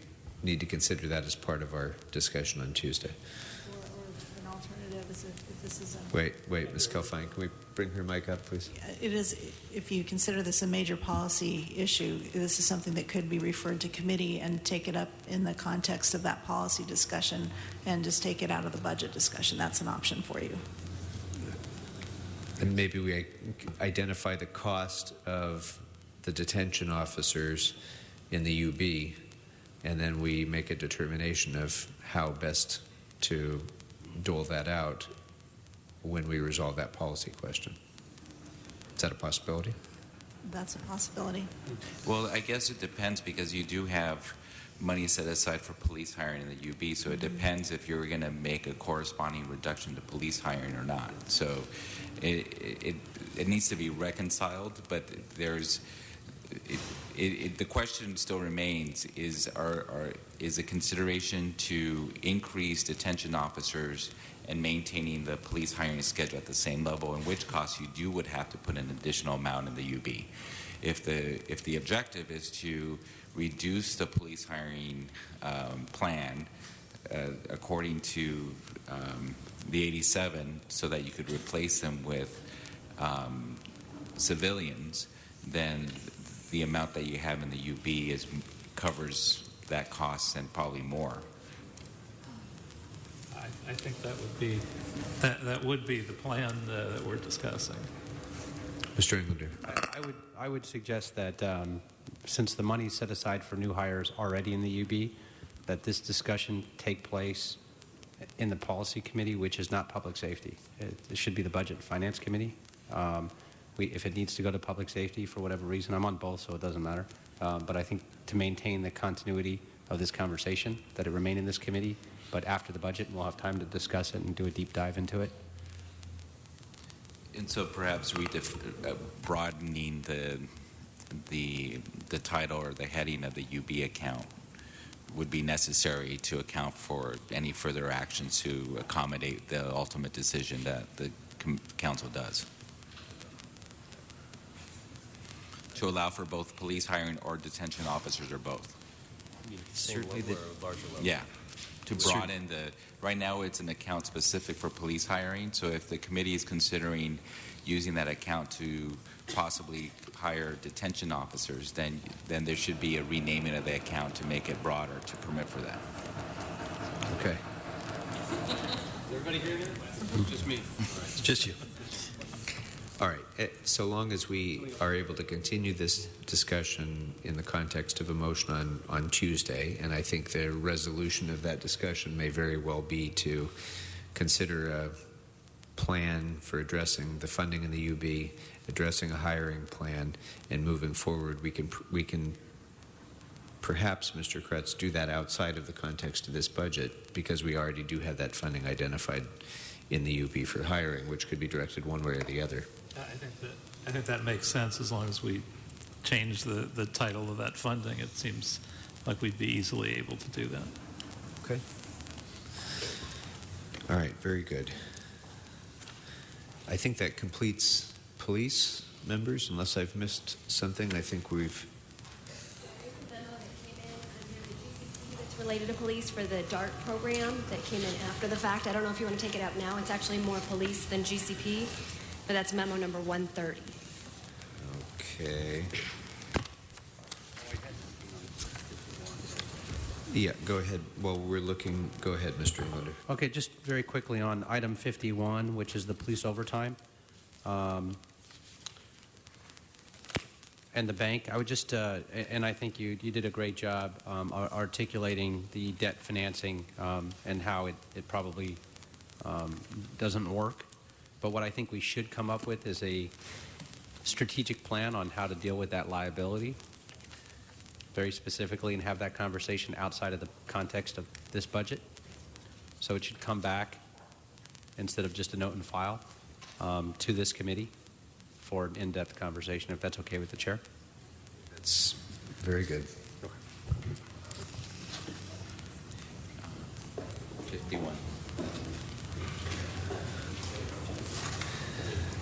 B: need to consider that as part of our discussion on Tuesday.
E: Or an alternative is if this is a...
B: Wait, Ms. Kelfine, can we bring her mic up, please?
E: It is, if you consider this a major policy issue, this is something that could be referred to committee and take it up in the context of that policy discussion and just take it out of the budget discussion. That's an option for you.
B: And maybe we identify the cost of the detention officers in the UB, and then we make a determination of how best to dole that out when we resolve that policy question. Is that a possibility?
E: That's a possibility.
G: Well, I guess it depends, because you do have money set aside for police hiring in the UB, so it depends if you're going to make a corresponding reduction to police hiring or not. So it needs to be reconciled, but there's the question still remains: is a consideration to increase detention officers and maintaining the police hiring schedule at the same level, in which cost you would have to put an additional amount in the UB. If the objective is to reduce the police hiring plan according to the 87, so that you could replace them with civilians, then the amount that you have in the UB covers that cost and probably more.
H: I think that would be the plan that we're discussing.
B: Mr. Englander.
J: I would suggest that since the money is set aside for new hires already in the UB, that this discussion take place in the policy committee, which is not public safety. It should be the budget and finance committee. If it needs to go to public safety for whatever reason, I'm on both, so it doesn't matter. But I think to maintain the continuity of this conversation, that it remain in this committee, but after the budget, we'll have time to discuss it and do a deep dive into it.
G: And so perhaps broadening the title or the heading of the UB account would be necessary to account for any further actions to accommodate the ultimate decision that the council does. To allow for both police hiring or detention officers or both.
D: Certainly the larger level.
G: Yeah. To broaden right now it's an account specific for police hiring, so if the committee is considering using that account to possibly hire detention officers, then there should be a renaming of the account to make it broader to permit for that.
B: Okay.
K: Is everybody hearing it? Just me.
B: It's just you. All right. So long as we are able to continue this discussion in the context of a motion on Tuesday, and I think the resolution of that discussion may very well be to consider a plan for addressing the funding in the UB, addressing a hiring plan, and moving forward, we can perhaps, Mr. Kretz, do that outside of the context of this budget, because we already do have that funding identified in the UB for hiring, which could be directed one way or the other.
H: I think that makes sense as long as we change the title of that funding. It seems like we'd be easily able to do that.
B: Okay. All right, very good. I think that completes police members, unless I've missed something. I think we've...
O: It's related to police for the DART program that came in after the fact. I don't know if you want to take it up now. It's actually more police than GCP, but that's memo number 130.
B: Okay. Yeah, go ahead. While we're looking, go ahead, Mr. Englander.
J: Okay, just very quickly on item 51, which is the police overtime. And the bank, I would just, and I think you did a great job articulating the debt financing and how it probably doesn't work. But what I think we should come up with is a strategic plan on how to deal with that liability very specifically, and have that conversation outside of the context of this budget. So it should come back, instead of just a note and file, to this committee for an in-depth conversation, if that's okay with the chair.
B: That's very good.
G: 51.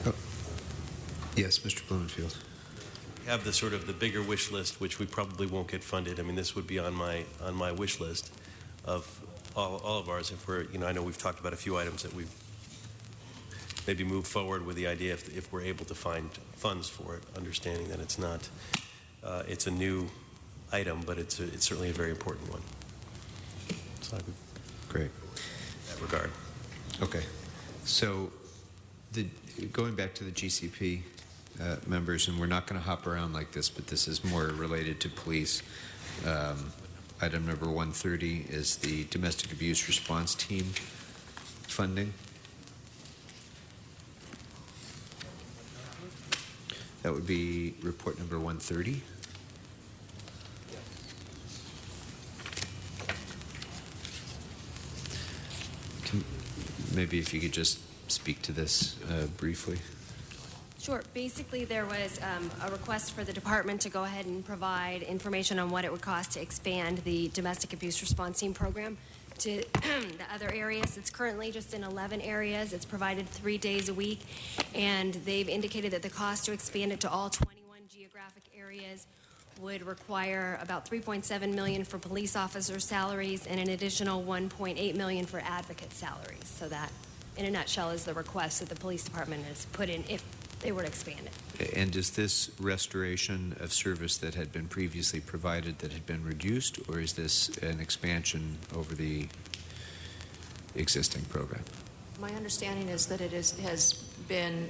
B: Oh. Yes, Mr. Blumenfield.
D: Have the sort of the bigger wish list, which we probably won't get funded. I mean, this would be on my wish list of all of ours. If we're, I know we've talked about a few items that we've maybe moved forward with the idea if we're able to find funds for it, understanding that it's not, it's a new item, but it's certainly a very important one. So I would,
B: great.
D: In that regard.
B: Okay. So going back to the GCP members, and we're not going to hop around like this, but this is more related to police. Item number 130 is the domestic abuse response team funding. That would be report number 130. maybe if you could just speak to this briefly.
O: Sure. Basically, there was a request for the department to go ahead and provide information on what it would cost to expand the domestic abuse response team program to the other areas. It's currently just in 11 areas. It's provided 3 days a week, and they've indicated that the cost to expand it to all 21 geographic areas would require about $3.7 million for police officer salaries and an additional $1.8 million for advocate salaries. So that, in a nutshell, is the request that the police department has put in if they were to expand it.
B: And is this restoration of service that had been previously provided that had been reduced, or is this an expansion over the existing program?
I: My understanding is that it has been,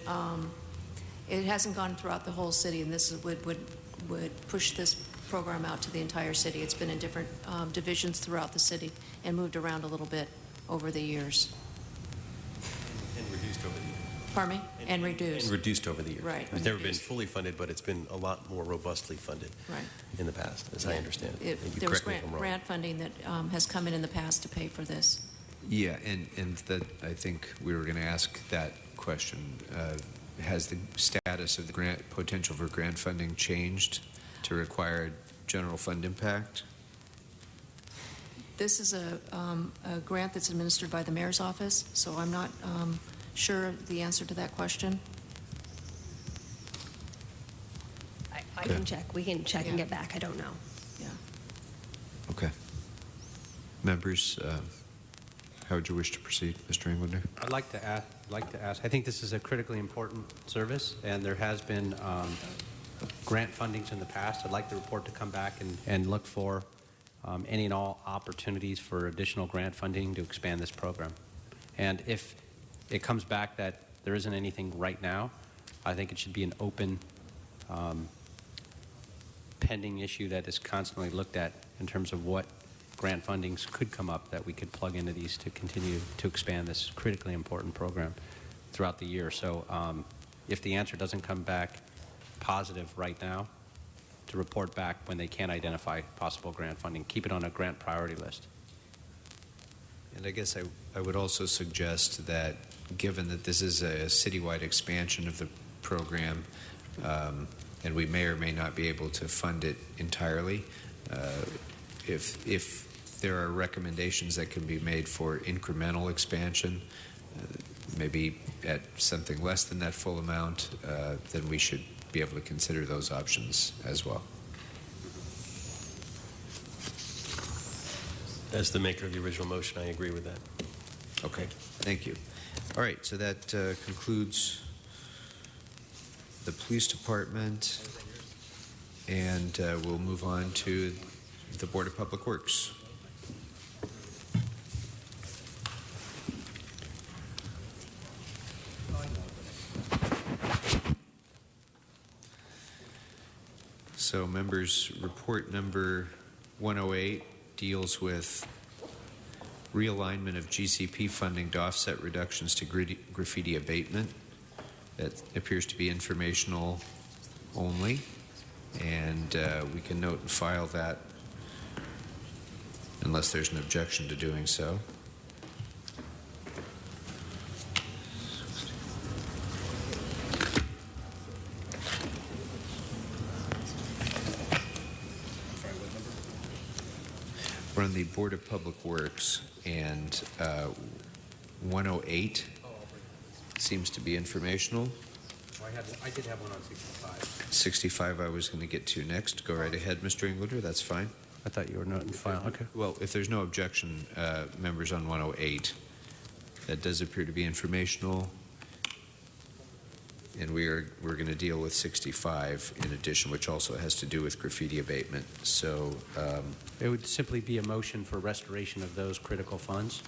I: it hasn't gone throughout the whole city, and this would push this program out to the entire city. It's been in different divisions throughout the city and moved around a little bit over the years.
D: And reduced over the years.
I: Pardon me? And reduced.
D: And reduced over the years.
I: Right.
D: It's never been fully funded, but it's been a lot more robustly funded
I: Right.
D: in the past, as I understand it. And you
I: There was
D: correct me if I'm wrong.
I: grant funding that has come in the past to pay for this.
B: Yeah, and that I think we were going to ask that question. Has the status of the grant potential for grant funding changed to require general fund impact?
I: This is a grant that's administered by the mayor's office, so I'm not sure of the answer to that question.
O: I can check. We can check and get back. I don't know.
I: Yeah.
B: Okay. Members, how would you wish to proceed, Mr. Englander?
C: I'd like to ask. I think this is a critically important service, and there has been grant fundings in the past. I'd like the report to come back and look for any and all opportunities for additional grant funding to expand this program. And if it comes back that there isn't anything right now, I think it should be an open, pending issue that is constantly looked at in terms of what grant fundings could come up that we could plug into these to continue to expand this critically important program throughout the year. So if the answer doesn't come back positive right now, to report back when they can identify possible grant funding. Keep it on a grant priority list.
B: And I guess I would also suggest that given that this is a citywide expansion of the program, and we may or may not be able to fund it entirely, if there are recommendations that can be made for incremental expansion, maybe at something less than that full amount, then we should be able to consider those options as well.
D: As the maker of the original motion, I agree with that.
B: Okay, thank you. All right, so that concludes the police department, and we'll move on to the Board of Public Works. So, members, report number 108 deals with realignment of GCP funding to offset reductions to graffiti abatement. That appears to be informational only, and we can note and file that unless there's an objection to doing so. We're on the Board of Public Works, and 108 seems to be informational.
C: I did have one on 65.
B: 65 I was going to get to next. Go right ahead, Mr. Englander. That's fine.
C: I thought you were noting file. Okay.
B: Well, if there's no objection, members, on 108, that does appear to be informational. And we're going to deal with 65 in addition, which also has to do with graffiti abatement. So
C: it would simply be a motion for restoration of those critical funds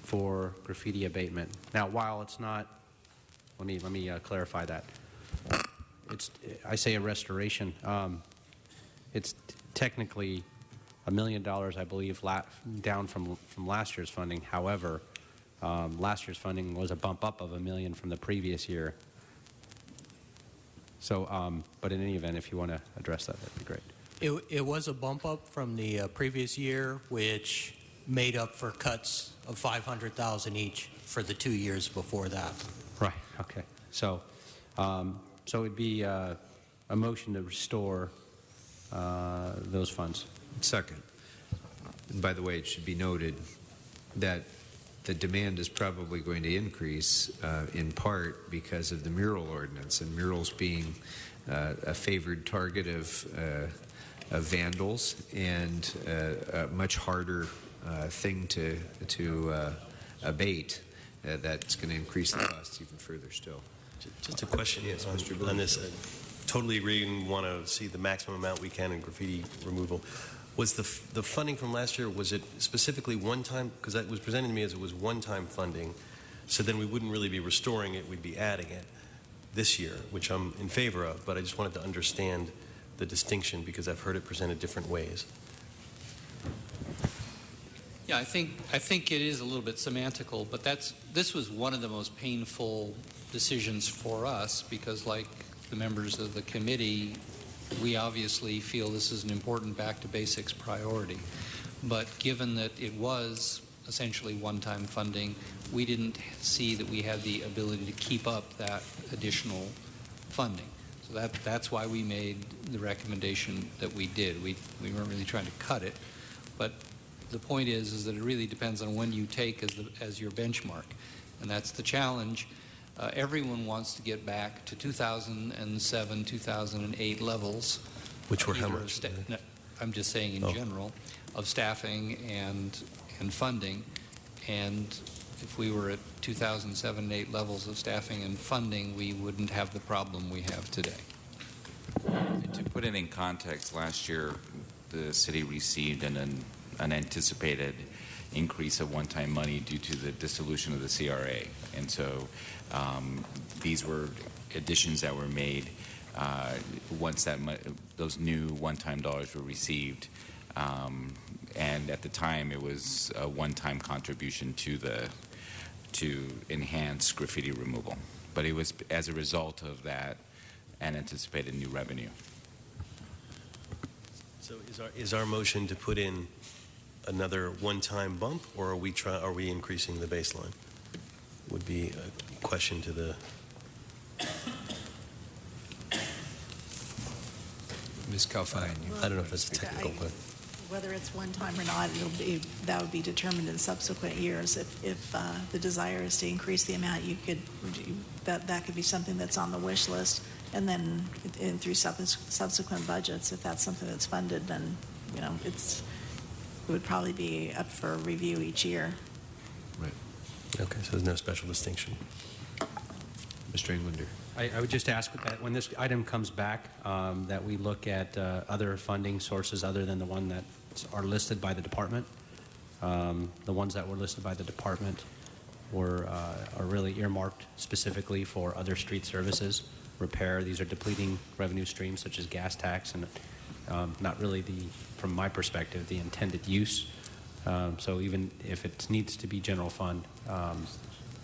C: for graffiti abatement. Now, while it's not, let me clarify that. I say a restoration. It's technically $1 million, I believe, down from last year's funding. However, last year's funding was a bump up of $1 million from the previous year. So, but in any event, if you want to address that, that'd be great.
P: It was a bump up from the previous year, which made up for cuts of $500,000 each for the 2 years before that.
J: Right, okay. So it would be a motion to restore those funds.
B: Second. And by the way, it should be noted that the demand is probably going to increase in part because of the mural ordinance, and murals being a favored target of vandals and a much harder thing to abate. That's going to increase the costs even further still.
D: Just a question on this. Totally agree and want to see the maximum amount we can in graffiti removal. Was the funding from last year, was it specifically one time? Because that was presented to me as it was one-time funding, so then we wouldn't really be restoring it, we'd be adding it this year, which I'm in favor of, but I just wanted to understand the distinction because I've heard it presented different ways.
L: Yeah, I think it is a little bit semantical, but this was one of the most painful decisions for us because, like the members of the committee, we obviously feel this is an important back to basics priority. But given that it was essentially one-time funding, we didn't see that we had the ability to keep up that additional funding. So that's why we made the recommendation that we did. We weren't really trying to cut it, but the point is that it really depends on when you take as your benchmark, and that's the challenge. Everyone wants to get back to 2007, 2008 levels.
D: Which were how much?
L: No, I'm just saying in general, of staffing and funding. And if we were at 2007 and 8 levels of staffing and funding, we wouldn't have the problem we have today.
G: To put it in context, last year the city received an unanticipated increase of one-time money due to the dissolution of the CRA. And so these were additions that were made once those new one-time dollars were received. And at the time, it was a one-time contribution to enhance graffiti removal. But it was as a result of that unanticipated new revenue.
D: So is our motion to put in another one-time bump, or are we increasing the baseline? Would be a question to the
B: Ms. Calfine.
D: I don't know if that's a technical question.
E: Whether it's one time or not, that would be determined in subsequent years. If the desire is to increase the amount, that could be something that's on the wish list, and then through subsequent budgets, if that's something that's funded, then it would probably be up for review each year.
B: Right.
D: Okay, so there's no special distinction.
B: Mr. Englander.
C: I would just ask that when this item comes back, that we look at other funding sources other than the one that are listed by the department. The ones that were listed by the department are really earmarked specifically for other street services, repair. These are depleting revenue streams such as gas tax, and not really from my perspective, the intended use. So even if it needs to be general fund,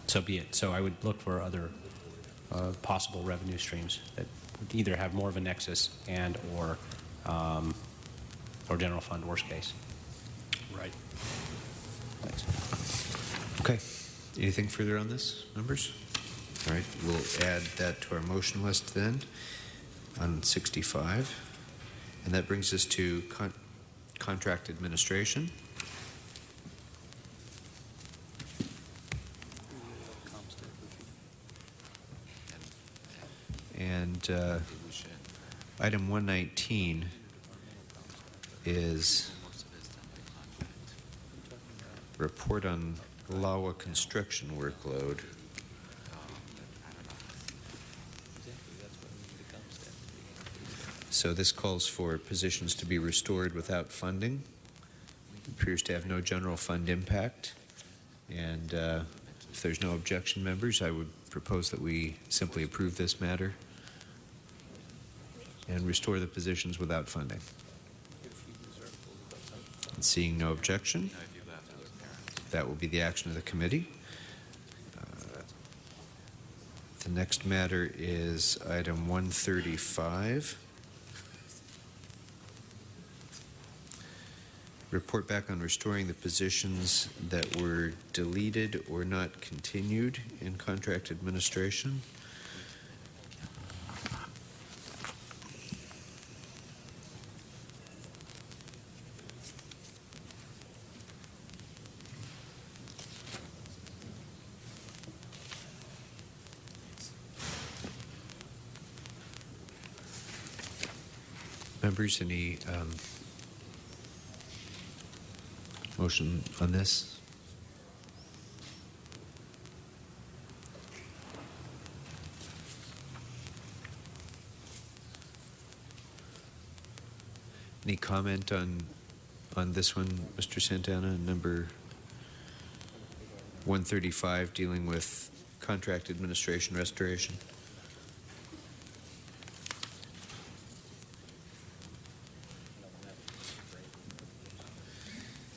C: so be it. So I would look for other possible revenue streams that would either have more of a nexus and or general fund, worst case.
D: Right.
B: Thanks. Okay. Anything further on this, members? All right. We'll add that to our motion list then on 65. And that brings us to contract administration. And item 119 is report on LAWA construction workload. So this calls for positions to be restored without funding. It appears to have no general fund impact. And if there's no objection, members, I would propose that we simply approve this matter and restore the positions without funding. And seeing no objection, that will be the action of the committee. The next matter is item 135. report back on restoring the positions that were deleted or not continued in contract administration. Members, any motion on this? Any comment on this one, Mr. Santana, number 135, dealing with contract administration restoration?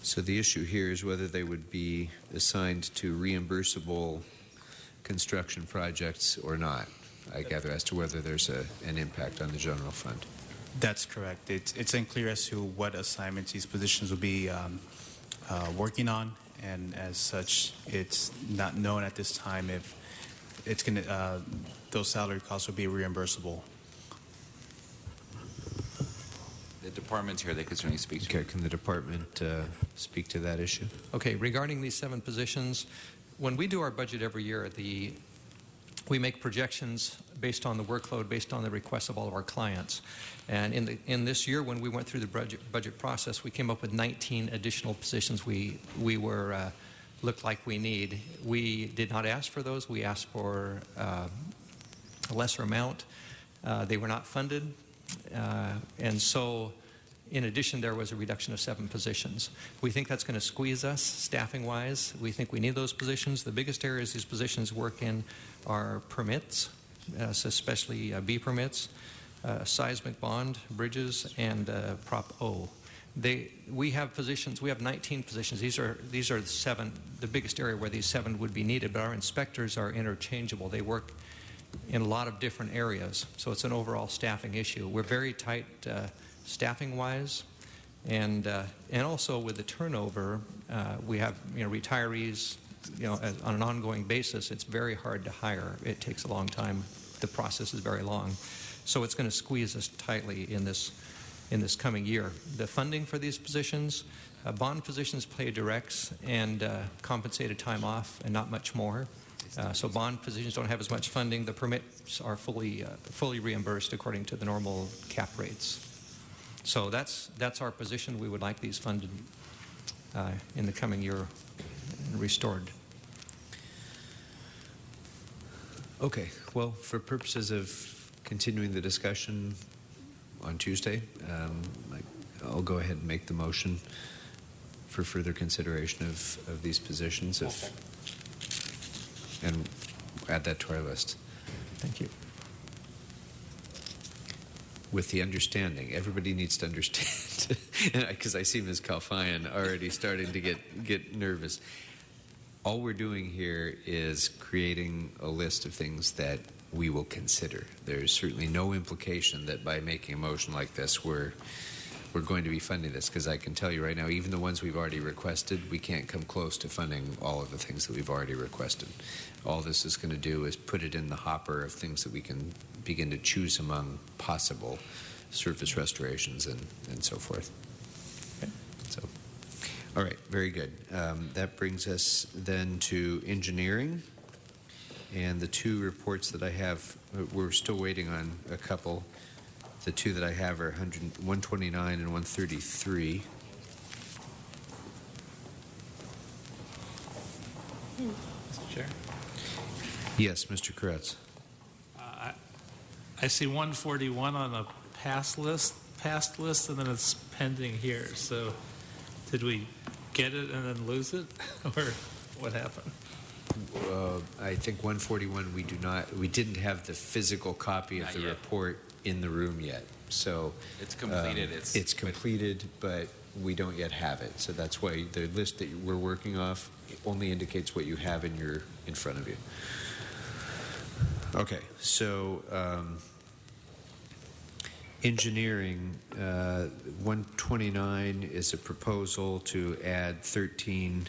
B: So the issue here is whether they would be assigned to reimbursable construction projects or not, I gather, as to whether there's an impact on the general fund.
N: That's correct. It's unclear as to what assignments these positions will be working on, and as such, it's not known at this time if it's going to those salary costs will be reimbursable.
G: The department's here. They could certainly speak to
B: Okay, can the department speak to that issue?
Q: Okay, regarding these 7 positions, when we do our budget every year, we make projections based on the workload, based on the requests of all of our clients. And in this year, when we went through the budget process, we came up with 19 additional positions we looked like we need. We did not ask for those. We asked for a lesser amount. They were not funded. And so, in addition, there was a reduction of 7 positions. We think that's going to squeeze us staffing-wise. We think we need those positions. The biggest areas these positions work in are permits, especially B permits, seismic bond, bridges, and Prop O. We have positions. We have 19 positions. These are the 7, the biggest area where these 7 would be needed. But our inspectors are interchangeable. They work in a lot of different areas, so it's an overall staffing issue. We're very tight staffing-wise, and also with the turnover, we have retirees. On an ongoing basis, it's very hard to hire. It takes a long time. The process is very long, so it's going to squeeze us tightly in this coming year. The funding for these positions, bond positions pay directs and compensated time off, and not much more. So bond positions don't have as much funding. The permits are fully reimbursed according to the normal cap rates. So that's our position. We would like these funded in the coming year and restored.
B: Okay. Well, for purposes of continuing the discussion on Tuesday, I'll go ahead and make the motion for further consideration of these positions. And add that to our list.
Q: Thank you.
B: With the understanding, everybody needs to understand, because I see Ms. Kalfayan already starting to get nervous. All we're doing here is creating a list of things that we will consider. There's certainly no implication that by making a motion like this, we're going to be funding this, because I can tell you right now, even the ones we've already requested, we can't come close to funding all of the things that we've already requested. All this is going to do is put it in the hopper of things that we can begin to choose among possible surface restorations and so forth. Okay. So, all right, very good. That brings us then to engineering. And the 2 reports that I have, we're still waiting on a couple. The 2 that I have are 129 and 133.
H: Mr. Chair?
B: Yes, Mr. Koretz.
H: I see 141 on a past list, and then it's pending here. So did we get it and then lose it, or what happened?
B: I think 141 we didn't have the physical copy of the report in the room yet. So
G: it's completed.
B: It's completed, but we don't yet have it. So that's why the list that we're working off only indicates what you have in front of you. Okay, so Engineering, 129 is a proposal to add 13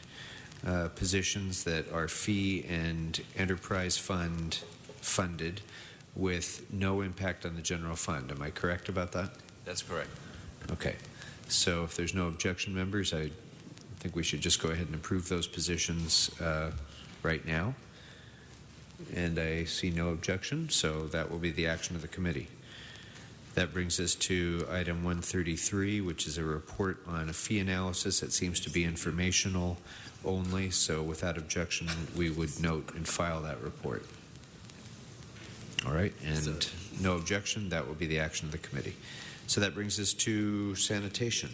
B: positions that are fee and enterprise fund funded with no impact on the general fund. Am I correct about that?
G: That's correct.
B: Okay. So if there's no objection, members, I think we should just go ahead and approve those positions right now. And I see no objection, so that will be the action of the committee. That brings us to item 133, which is a report on a fee analysis that seems to be informational only. So without objection, we would note and file that report. All right, and no objection, that will be the action of the committee. So that brings us to sanitation.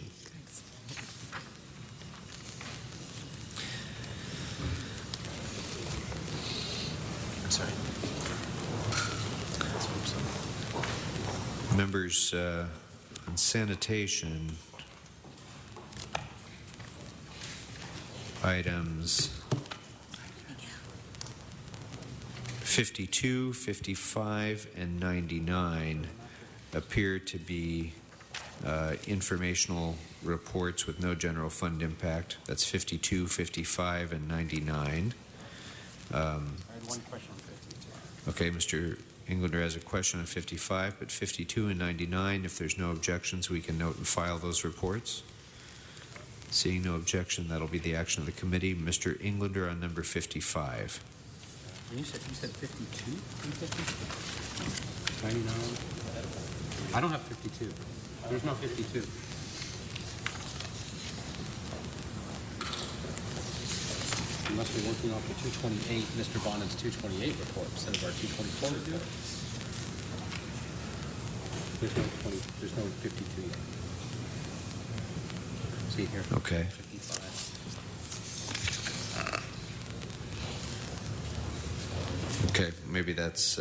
G: I'm sorry.
B: Members, on sanitation, items 52, 55, and 99 appear to be informational reports with no general fund impact. That's 52, 55, and 99.
J: I had one question on 52.
B: Okay, Mr. Englander has a question on 55, but 52 and 99, if there's no objections, we can note and file those reports. Seeing no objection, that'll be the action of the committee. Mr. Englander on number 55.
J: You said 52? 99? I don't have 52. There's no 52. You must be working off the 228, Mr. Bonnett's 228 report instead of our 224 report. There's no 52 yet. See here.
B: Okay.
J: 55.
B: Okay, maybe that's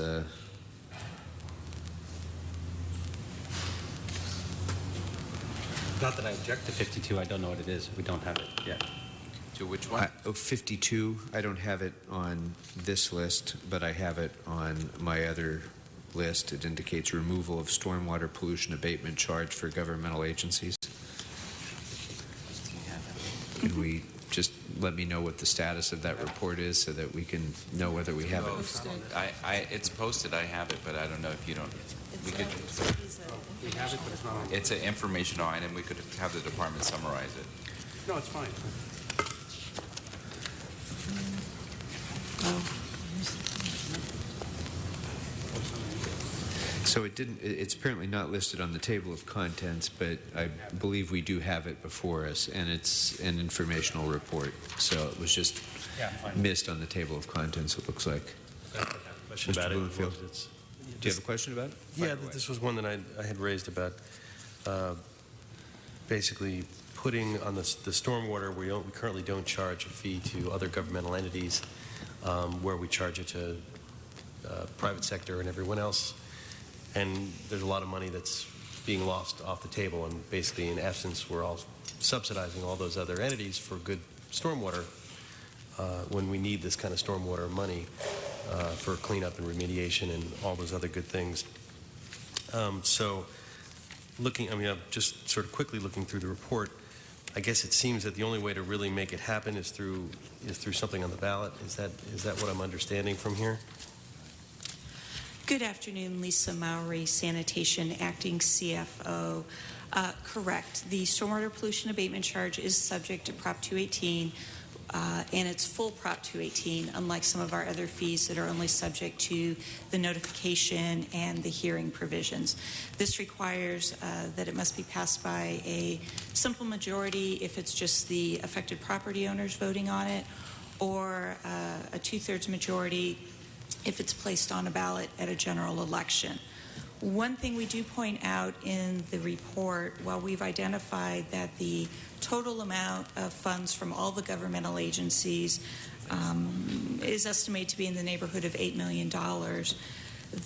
J: Not that I object to 52. I don't know what it is. We don't have it yet.
G: To which one?
B: 52. I don't have it on this list, but I have it on my other list. It indicates removal of stormwater pollution abatement charge for governmental agencies. Can we just let me know what the status of that report is so that we can know whether we have it?
G: It's posted. I have it, but I don't know if you don't. We could.
J: We have it, but it's not on.
G: It's an informational item. We could have the department summarize it.
J: No, it's fine.
B: So it didn't. It's apparently not listed on the table of contents, but I believe we do have it before us, and it's an informational report. So it was just missed on the table of contents. It looks like.
D: Question
B: Mr.
D: about
B: Bloomfield.
D: it.
B: Do you have a question about it?
D: Yeah, this was one that I had raised about basically putting on the stormwater where we currently don't charge a fee to other governmental entities, where we charge it to private sector and everyone else. And there's a lot of money that's being lost off the table, and basically, in essence, we're all subsidizing all those other entities for good stormwater when we need this kind of stormwater money for cleanup and remediation and all those other good things. So looking, I'm just sort of quickly looking through the report, I guess it seems that the only way to really make it happen is through something on the ballot. Is that what I'm understanding from here?
R: Good afternoon, Lisa Mowry, Sanitation, Acting CFO. Correct. The stormwater pollution abatement charge is subject to Prop 218, and it's full Prop 218, unlike some of our other fees that are only subject to the notification and the hearing provisions. This requires that it must be passed by a simple majority if it's just the affected property owners voting on it, or a two-thirds majority if it's placed on a ballot at a general election. One thing we do point out in the report, while we've identified that the total amount of funds from all the governmental agencies is estimated to be in the neighborhood of $8 million,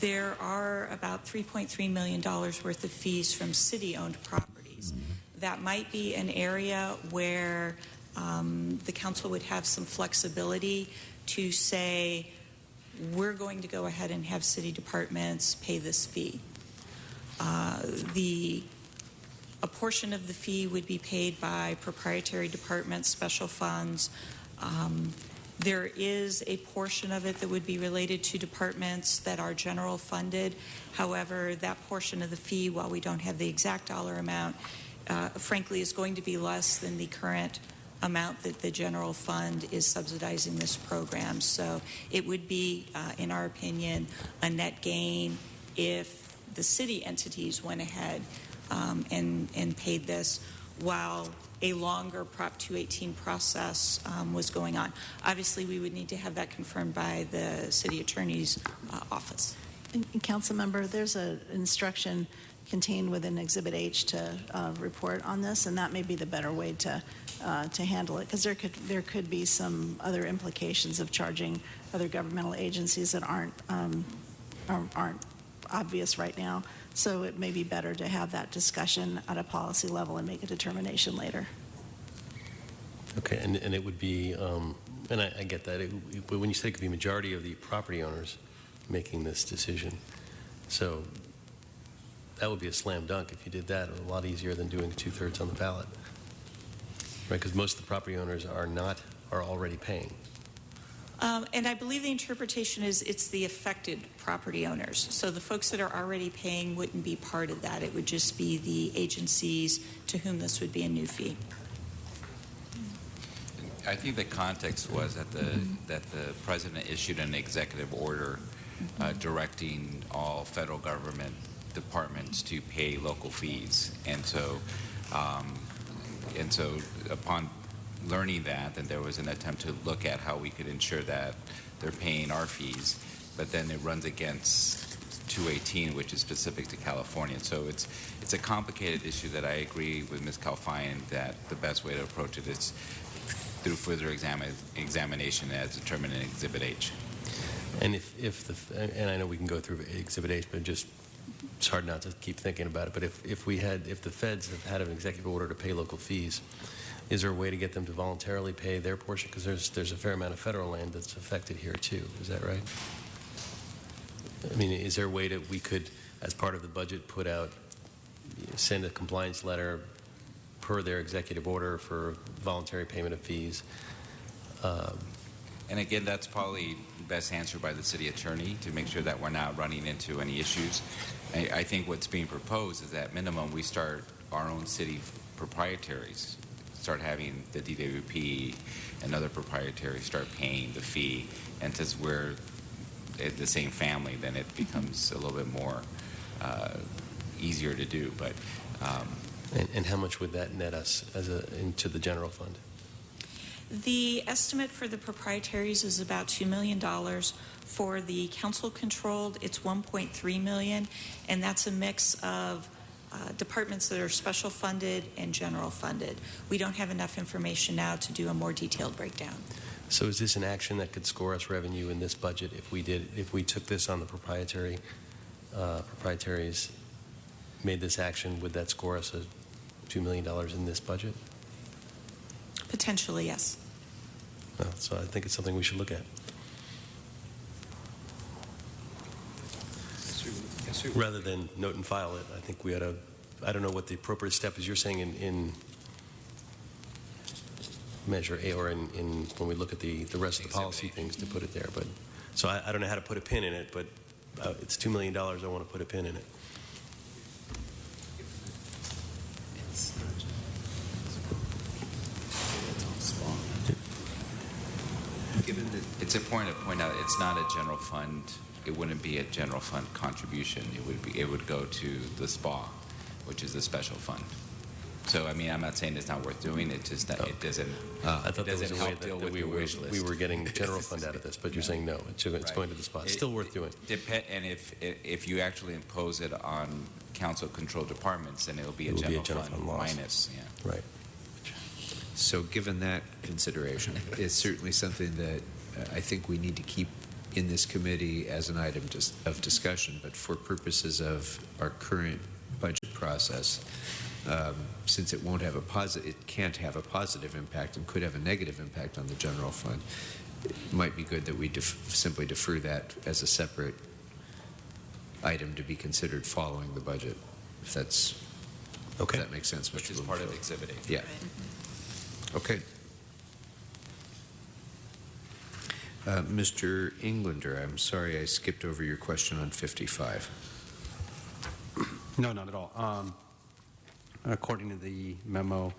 R: there are about $3.3 million worth of fees from city-owned properties. That might be an area where the council would have some flexibility to say, we're going to go ahead and have city departments pay this fee. A portion of the fee would be paid by proprietary departments, special funds. There is a portion of it that would be related to departments that are general funded. However, that portion of the fee, while we don't have the exact dollar amount, frankly is going to be less than the current amount that the general fund is subsidizing this program. So it would be, in our opinion, a net gain if the city entities went ahead and paid this while a longer Prop 218 process was going on. Obviously, we would need to have that confirmed by the city attorney's office.
E: And Council Member, there's an instruction contained within Exhibit H to report on this, and that may be the better way to handle it, because there could be some other implications of charging other governmental agencies that aren't obvious right now. So it may be better to have that discussion at a policy level and make a determination later.
S: Okay, and it would be, and I get that, but when you say it could be majority of the property owners making this decision, so that would be a slam dunk if you did that. A lot easier than doing 2/3 on the ballot, right? Because most of the property owners are already paying.
R: And I believe the interpretation is it's the affected property owners. So the folks that are already paying wouldn't be part of that. It would just be the agencies to whom this would be a new fee.
G: I think the context was that the president issued an executive order directing all federal government departments to pay local fees, and so upon learning that, then there was an attempt to look at how we could ensure that they're paying our fees, but then it runs against 218, which is specific to California. So it's a complicated issue that I agree with Ms. Calfine that the best way to approach it is through further examination as determined in Exhibit H.
S: And and I know we can go through Exhibit H, but it's hard not to keep thinking about it. But if the feds have had an executive order to pay local fees, is there a way to get them to voluntarily pay their portion? Because there's a fair amount of federal land that's affected here too. Is that right? I mean, is there a way that we could, as part of the budget, send a compliance letter per their executive order for voluntary payment of fees?
G: And again, that's probably best answered by the city attorney to make sure that we're not running into any issues. I think what's being proposed is that at minimum we start our own city proprietaries, start having the DWP and other proprietaries start paying the fee, and since we're the same family, then it becomes a little bit more easier to do. But
S: and how much would that net us into the general fund?
R: The estimate for the proprietaries is about $2 million. For the council-controlled, it's $1.3 million, and that's a mix of departments that are special funded and general funded. We don't have enough information now to do a more detailed breakdown.
S: So is this an action that could score us revenue in this budget if we took this on the proprietaries, made this action, would that score us $2 million in this budget?
R: Potentially, yes.
S: Well, so I think it's something we should look at. Rather than note and file it, I think we ought to, I don't know what the appropriate step is. You're saying in Measure A, or in when we look at the rest of the policy things, to put it there. But so I don't know how to put a pin in it, but it's $2 million. I want to put a pin in it.
G: Given that it's important to point out, it's not a general fund. It wouldn't be a general fund contribution. It would go to the SPA, which is the special fund. So I mean, I'm not saying it's not worth doing. It's just that it doesn't.
S: I thought
G: it doesn't
S: that was a way
G: help deal with
S: that
G: your wish list.
S: we were getting general fund out of this, but you're saying no. It's going to the SPA. It's still worth doing.
G: And if you actually impose it on council-controlled departments, then it'll be a general fund minus. Yeah.
S: Right.
B: So given that consideration, it's certainly something that I think we need to keep in this committee as an item of discussion, but for purposes of our current budget process, since it can't have a positive impact and could have a negative impact on the general fund, it might be good that we simply defer that as a separate item to be considered following the budget. if that's
D: Okay.
B: if that makes sense.
G: Which
B: Mr.
G: is part of
B: Bloomfield.
G: Exhibit 8.
B: Yeah. Okay. Mr. Englander, I'm sorry I skipped over your question on 55.
C: No, not at all. According to the memo,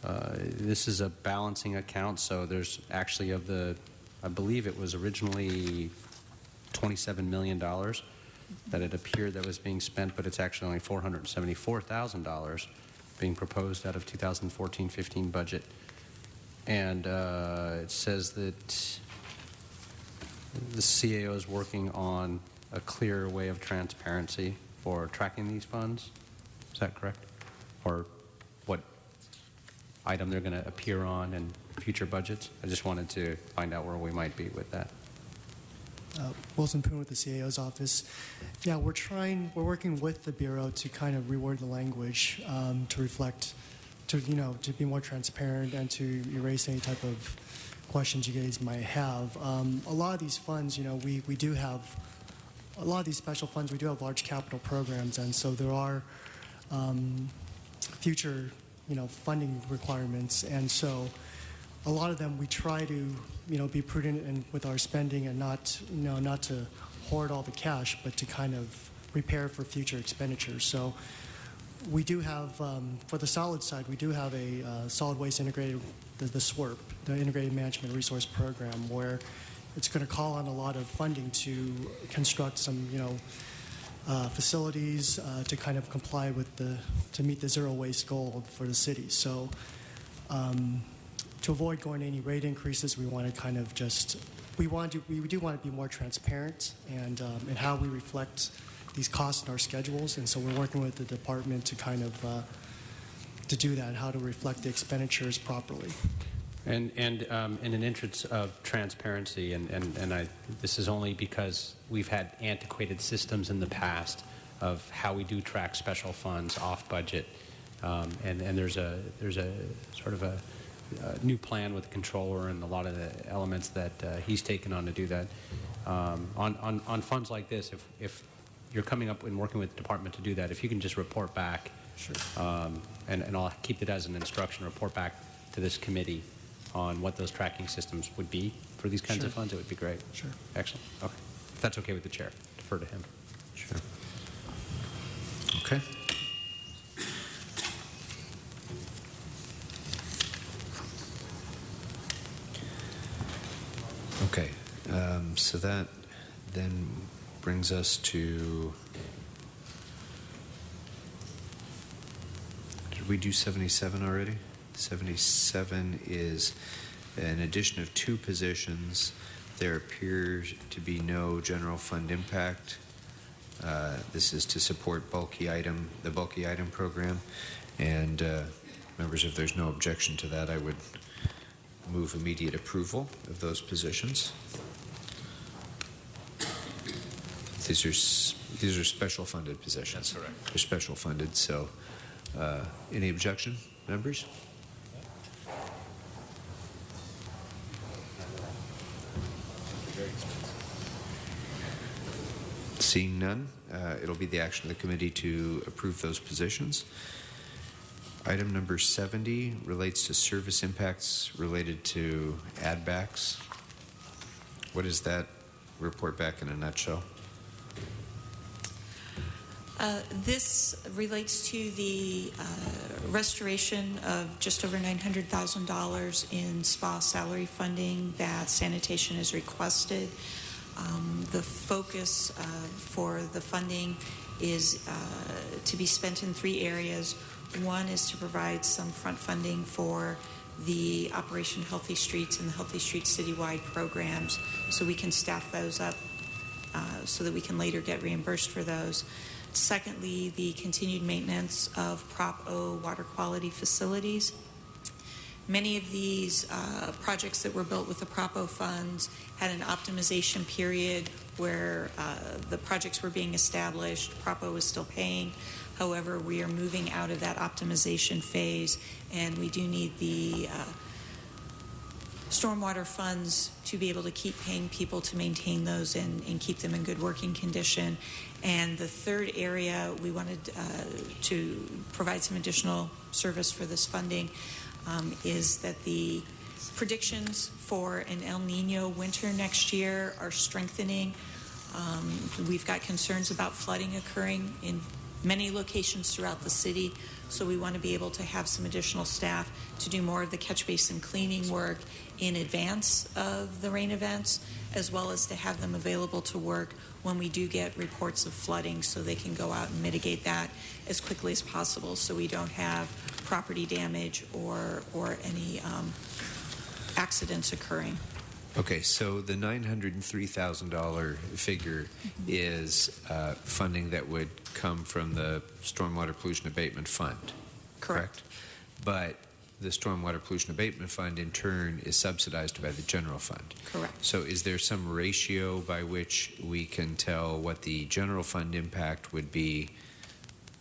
C: this is a balancing account, so there's actually I believe it was originally $27 million that it appeared that was being spent, but it's actually only $474,000 being proposed out of 2014-15 budget. And it says that the CAO is working on a clear way of transparency for tracking these funds. Is that correct? Or what item they're going to appear on in future budgets? I just wanted to find out where we might be with that.
M: Wilson Poon with the CAO's office. Yeah, we're working with the Bureau to kind of reword the language to reflect, to be more transparent and to erase any type of questions you guys might have. A lot of these funds, we do have, a lot of these special funds, we do have large capital programs, and so there are future, funding requirements, and so a lot of them we try to, be prudent with our spending and not to hoard all the cash, but to kind of prepare for future expenditures. So we do have, for the solid side, we do have a solid waste integrated, the SWRP, the Integrated Management Resource Program, where it's going to call on a lot of funding to construct some, facilities to kind of comply with to meet the zero waste goal for the city. So to avoid going to any rate increases, we want to kind of we do want to be more transparent and in how we reflect these costs in our schedules, and so we're working with the department to kind of to do that, how to reflect the expenditures properly.
C: And in an interest of transparency, and this is only because we've had antiquated systems in the past of how we do track special funds off budget, and there's a sort of a new plan with the controller and a lot of the elements that he's taken on to do that. On funds like this, if you're coming up and working with the department to do that, if you can just report back,
M: sure.
C: And I'll keep it as an instruction, report back to this committee on what those tracking systems would be for these kinds
M: Sure.
C: of funds, it would be great.
M: Sure.
C: Excellent. Okay. If that's okay with the chair, defer to him.
B: Sure. Okay. Okay. So that then brings us to. Did we do 77 already? 77 is an addition of 2 positions. There appears to be no general fund impact. This is to support the bulky item program. And members, if there's no objection to that, I would move immediate approval of those positions. These are special funded positions.
G: That's correct.
B: They're special funded. So, any objection, members? Seeing none, it'll be the action of the committee to approve those positions. Item number 70 relates to service impacts related to add-backs. What is that? Report back in a nutshell.
R: This relates to the restoration of just over $900,000 in SPA salary funding that sanitation has requested. The focus for the funding is to be spent in 3 areas. One is to provide some front funding for the Operation Healthy Streets and the Healthy Streets citywide programs, so we can staff those up so that we can later get reimbursed for those. Secondly, the continued maintenance of Prop O water quality facilities. Many of these projects that were built with the Prop O funds had an optimization period where the projects were being established, Prop O was still paying. However, we are moving out of that optimization phase, and we do need the stormwater funds to be able to keep paying people to maintain those and keep them in good working condition. And the third area, we wanted to provide some additional service for this funding, is that the predictions for an El Nino winter next year are strengthening. We've got concerns about flooding occurring in many locations throughout the city, so we want to be able to have some additional staff to do more of the catch basin cleaning work in advance of the rain events, as well as to have them available to work when we do get reports of flooding, so they can go out and mitigate that as quickly as possible, so we don't have property damage or any accidents occurring.
B: Okay, so the $903,000 figure is funding that would come from the Stormwater Pollution Abatement Fund, correct? But the Stormwater Pollution Abatement Fund, in turn, is subsidized by the general fund.
R: Correct.
B: So is there some ratio by which we can tell what the general fund impact would be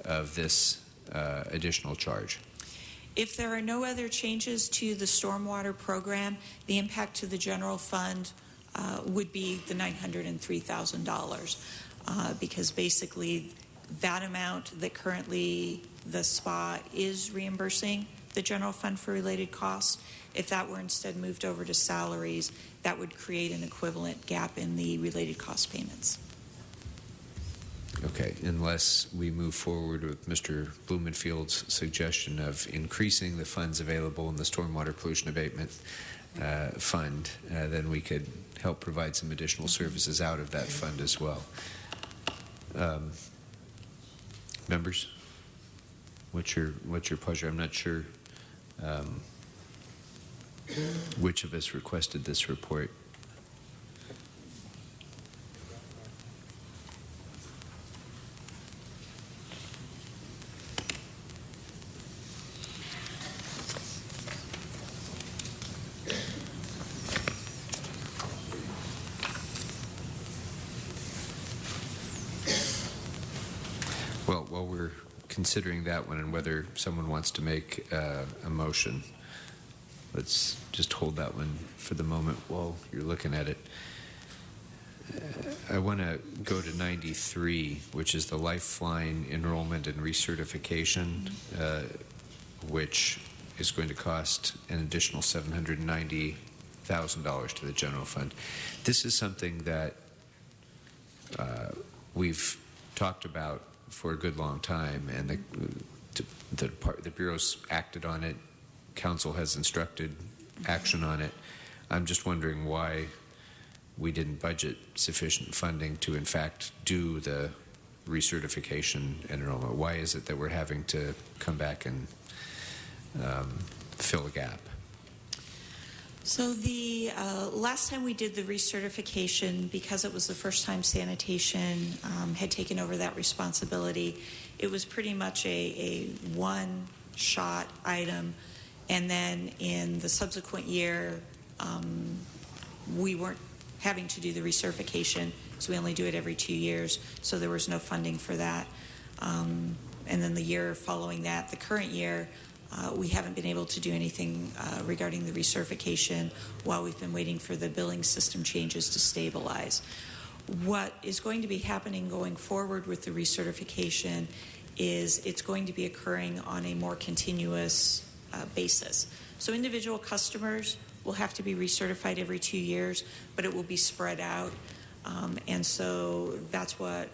B: of this additional charge?
R: If there are no other changes to the stormwater program, the impact to the general fund would be the $903,000, because basically that amount that currently the SPA is reimbursing the general fund for related costs, if that were instead moved over to salaries, that would create an equivalent gap in the related cost payments.
B: Okay, unless we move forward with Mr. Blumenfield's suggestion of increasing the funds available in the Stormwater Pollution Abatement Fund, then we could help provide some additional services out of that fund as well. Members, what's your pleasure? I'm not sure which of us requested this report. Well, while we're considering that one and whether someone wants to make a motion, let's just hold that one for the moment while you're looking at it. I want to go to 93, which is the Lifeline enrollment and recertification, which is going to cost an additional $790,000 to the general fund. This is something that we've talked about for a good long time, and the Bureau's acted on it. Council has instructed action on it. I'm just wondering why we didn't budget sufficient funding to, in fact, do the recertification and enrollment. Why is it that we're having to come back and fill a gap?
R: So the last time we did the recertification, because it was the first time sanitation had taken over that responsibility, it was pretty much a one-shot item. And then in the subsequent year, we weren't having to do the recertification, so we only do it every 2 years, so there was no funding for that. And then the year following that, the current year, we haven't been able to do anything regarding the recertification while we've been waiting for the billing system changes to stabilize. What is going to be happening going forward with the recertification is it's going to be occurring on a more continuous basis. So individual customers will have to be recertified every 2 years, but it will be spread out. And so that's what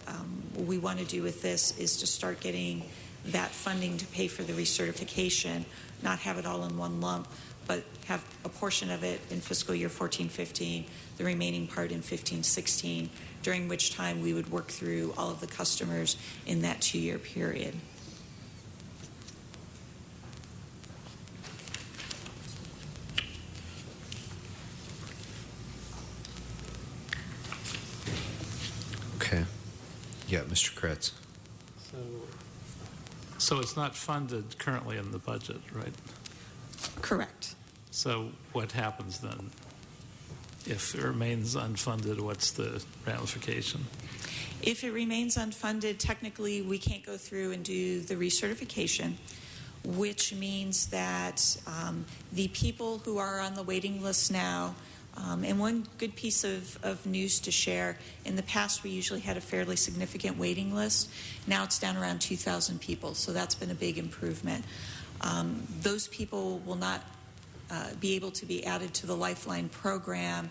R: we want to do with this, is to start getting that funding to pay for the recertification, not have it all in one lump, but have a portion of it in fiscal year 14-15, the remaining part in 15-16, during which time we would work through all of the customers in that 2-year period.
B: Okay. Yeah, Mr. Kretz.
H: So it's not funded currently in the budget, right?
R: Correct.
H: So what happens then? If it remains unfunded, what's the ramification?
R: If it remains unfunded, technically we can't go through and do the recertification. which means that the people who are on the waiting list now, and one good piece of news to share, in the past we usually had a fairly significant waiting list. Now it's down around 2,000 people, so that's been a big improvement. Those people will not be able to be added to the Lifeline program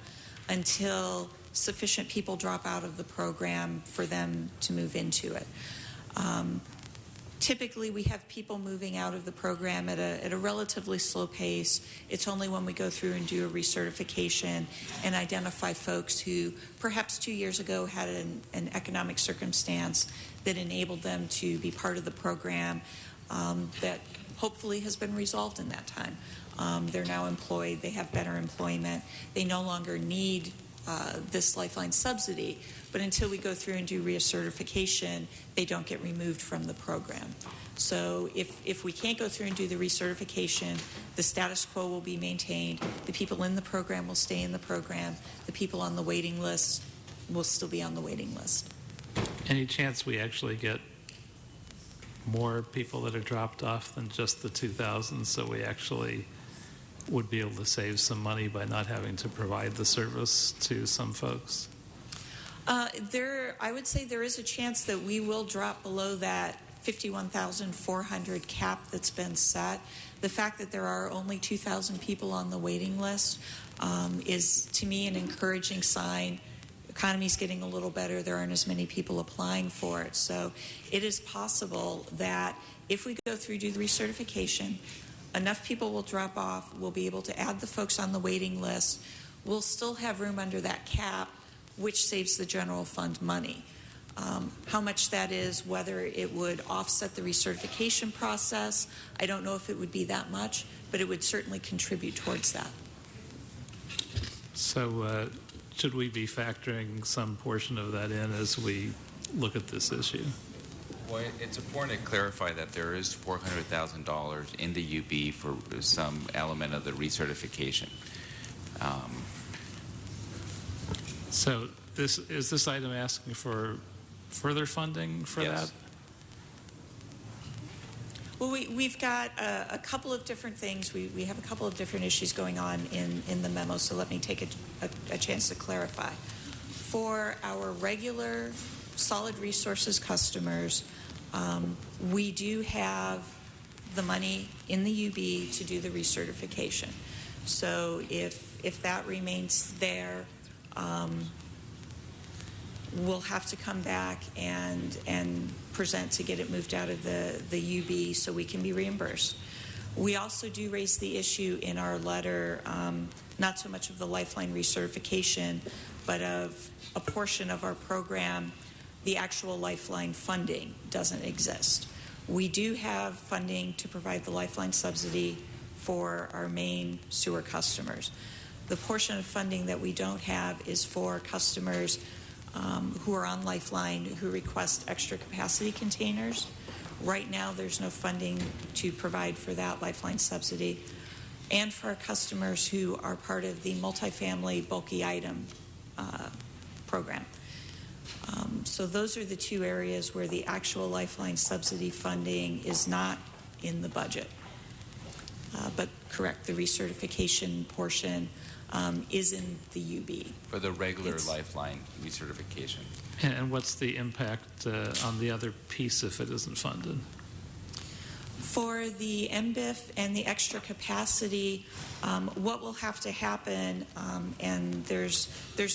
R: until sufficient people drop out of the program for them to move into it. Typically, we have people moving out of the program at a relatively slow pace. It's only when we go through and do a recertification and identify folks who perhaps 2 years ago had an economic circumstance that enabled them to be part of the program that hopefully has been resolved in that time. They're now employed. They have better employment. They no longer need this Lifeline subsidy, but until we go through and do recertification, they don't get removed from the program. So if we can't go through and do the recertification, the status quo will be maintained. The people in the program will stay in the program. The people on the waiting list will still be on the waiting list.
H: Any chance we actually get more people that are dropped off than just the 2,000, so we actually would be able to save some money by not having to provide the service to some folks?
R: I would say there is a chance that we will drop below that 51,400 cap that's been set. The fact that there are only 2,000 people on the waiting list is, to me, an encouraging sign. The economy's getting a little better. There aren't as many people applying for it. So it is possible that if we go through, do the recertification, enough people will drop off. We'll be able to add the folks on the waiting list. We'll still have room under that cap, which saves the general fund money. How much that is, whether it would offset the recertification process, I don't know if it would be that much, but it would certainly contribute towards that.
H: So should we be factoring some portion of that in as we look at this issue?
G: Well, it's important to clarify that there is $400,000 in the UB for some element of the recertification.
H: So is this item asking for further funding for that?
R: Well, we've got a couple of different things. We have a couple of different issues going on in the memo, so let me take a chance to clarify. For our regular solid resources customers, we do have the money in the UB to do the recertification. So if that remains there, we'll have to come back and present to get it moved out of the UB so we can be reimbursed. We also do raise the issue in our letter, not so much of the Lifeline recertification, but of a portion of our program. The actual Lifeline funding doesn't exist. We do have funding to provide the Lifeline subsidy for our main sewer customers. The portion of funding that we don't have is for customers who are on Lifeline who request extra capacity containers. Right now, there's no funding to provide for that Lifeline subsidy. And for our customers who are part of the multifamily bulky item program. So those are the two areas where the actual Lifeline subsidy funding is not in the budget. But correct, the recertification portion is in the UB.
G: For the regular Lifeline recertification.
H: And what's the impact on the other piece if it isn't funded?
R: For the MBIF and the extra capacity, what will have to happen, and there's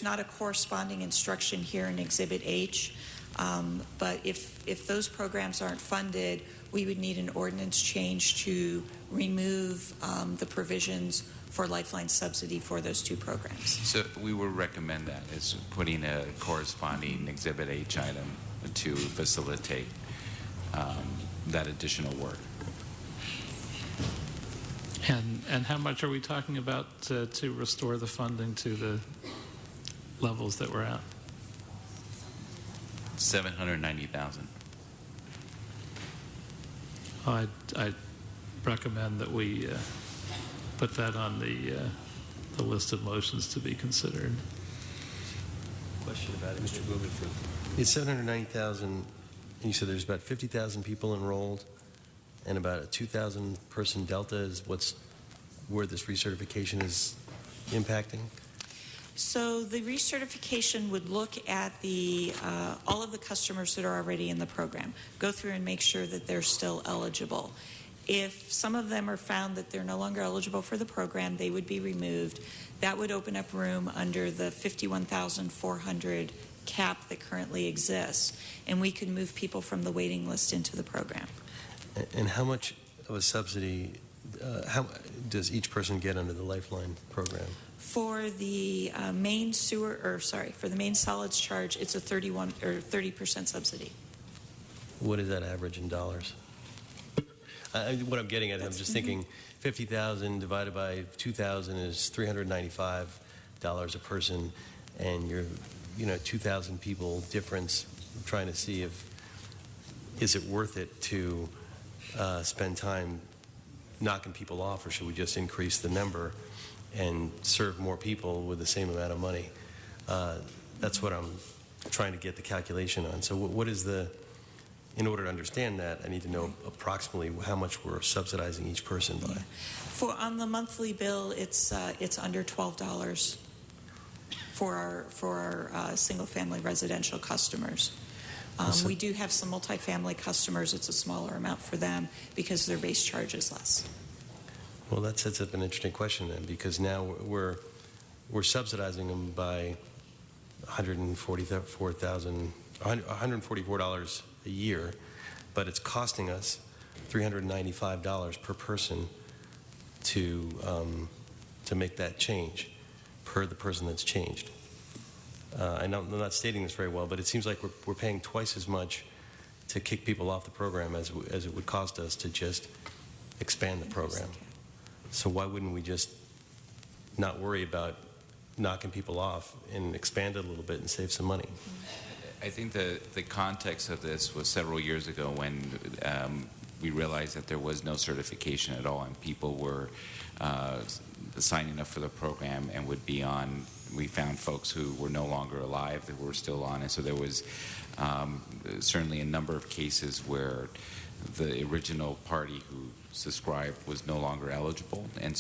R: not a corresponding instruction here in Exhibit H, but if those programs aren't funded, we would need an ordinance change to remove the provisions for Lifeline subsidy for those two programs.
G: So we would recommend that is putting a corresponding Exhibit H item to facilitate that additional work.
H: And how much are we talking about to restore the funding to the levels that we're at?
G: $790,000.
H: I'd recommend that we put that on the list of motions to be considered.
S: Question about it, Mr. Blumenfield. It's 790,000, and you said there's about 50,000 people enrolled. and about a 2,000 person delta is where this recertification is impacting?
R: So the recertification would look at all of the customers that are already in the program, go through and make sure that they're still eligible. If some of them are found that they're no longer eligible for the program, they would be removed. That would open up room under the 51,400 cap that currently exists, and we could move people from the waiting list into the program.
S: And how much of a subsidy how does each person get under the Lifeline program?
R: For the main for the main solids charge, it's a 30% subsidy.
S: What is that average in dollars? What I'm getting at, I'm just thinking 50,000 divided by 2,000 is $395 a person, and you're 2,000 people difference. I'm trying to see is it worth it to spend time knocking people off, or should we just increase the number and serve more people with the same amount of money? That's what I'm trying to get the calculation on. So what is in order to understand that, I need to know approximately how much we're subsidizing each person by.
R: On the monthly bill, it's under $12 for our single-family residential customers. We do have some multifamily customers. It's a smaller amount for them because their base charge is less.
S: Well, that sets up an interesting question then, because now we're subsidizing them by $144 a year, but it's costing us $395 per person to make that change per the person that's changed. I'm not stating this very well, but it seems like we're paying twice as much to kick people off the program as it would cost us to just expand the program. So why wouldn't we just not worry about knocking people off and expand it a little bit and save some money?
G: I think the context of this was several years ago when we realized that there was no certification at all, and people were signing up for the program and would be on. We found folks who were no longer alive that were still on, and so there was certainly a number of cases where the original party who subscribed was no longer eligible, and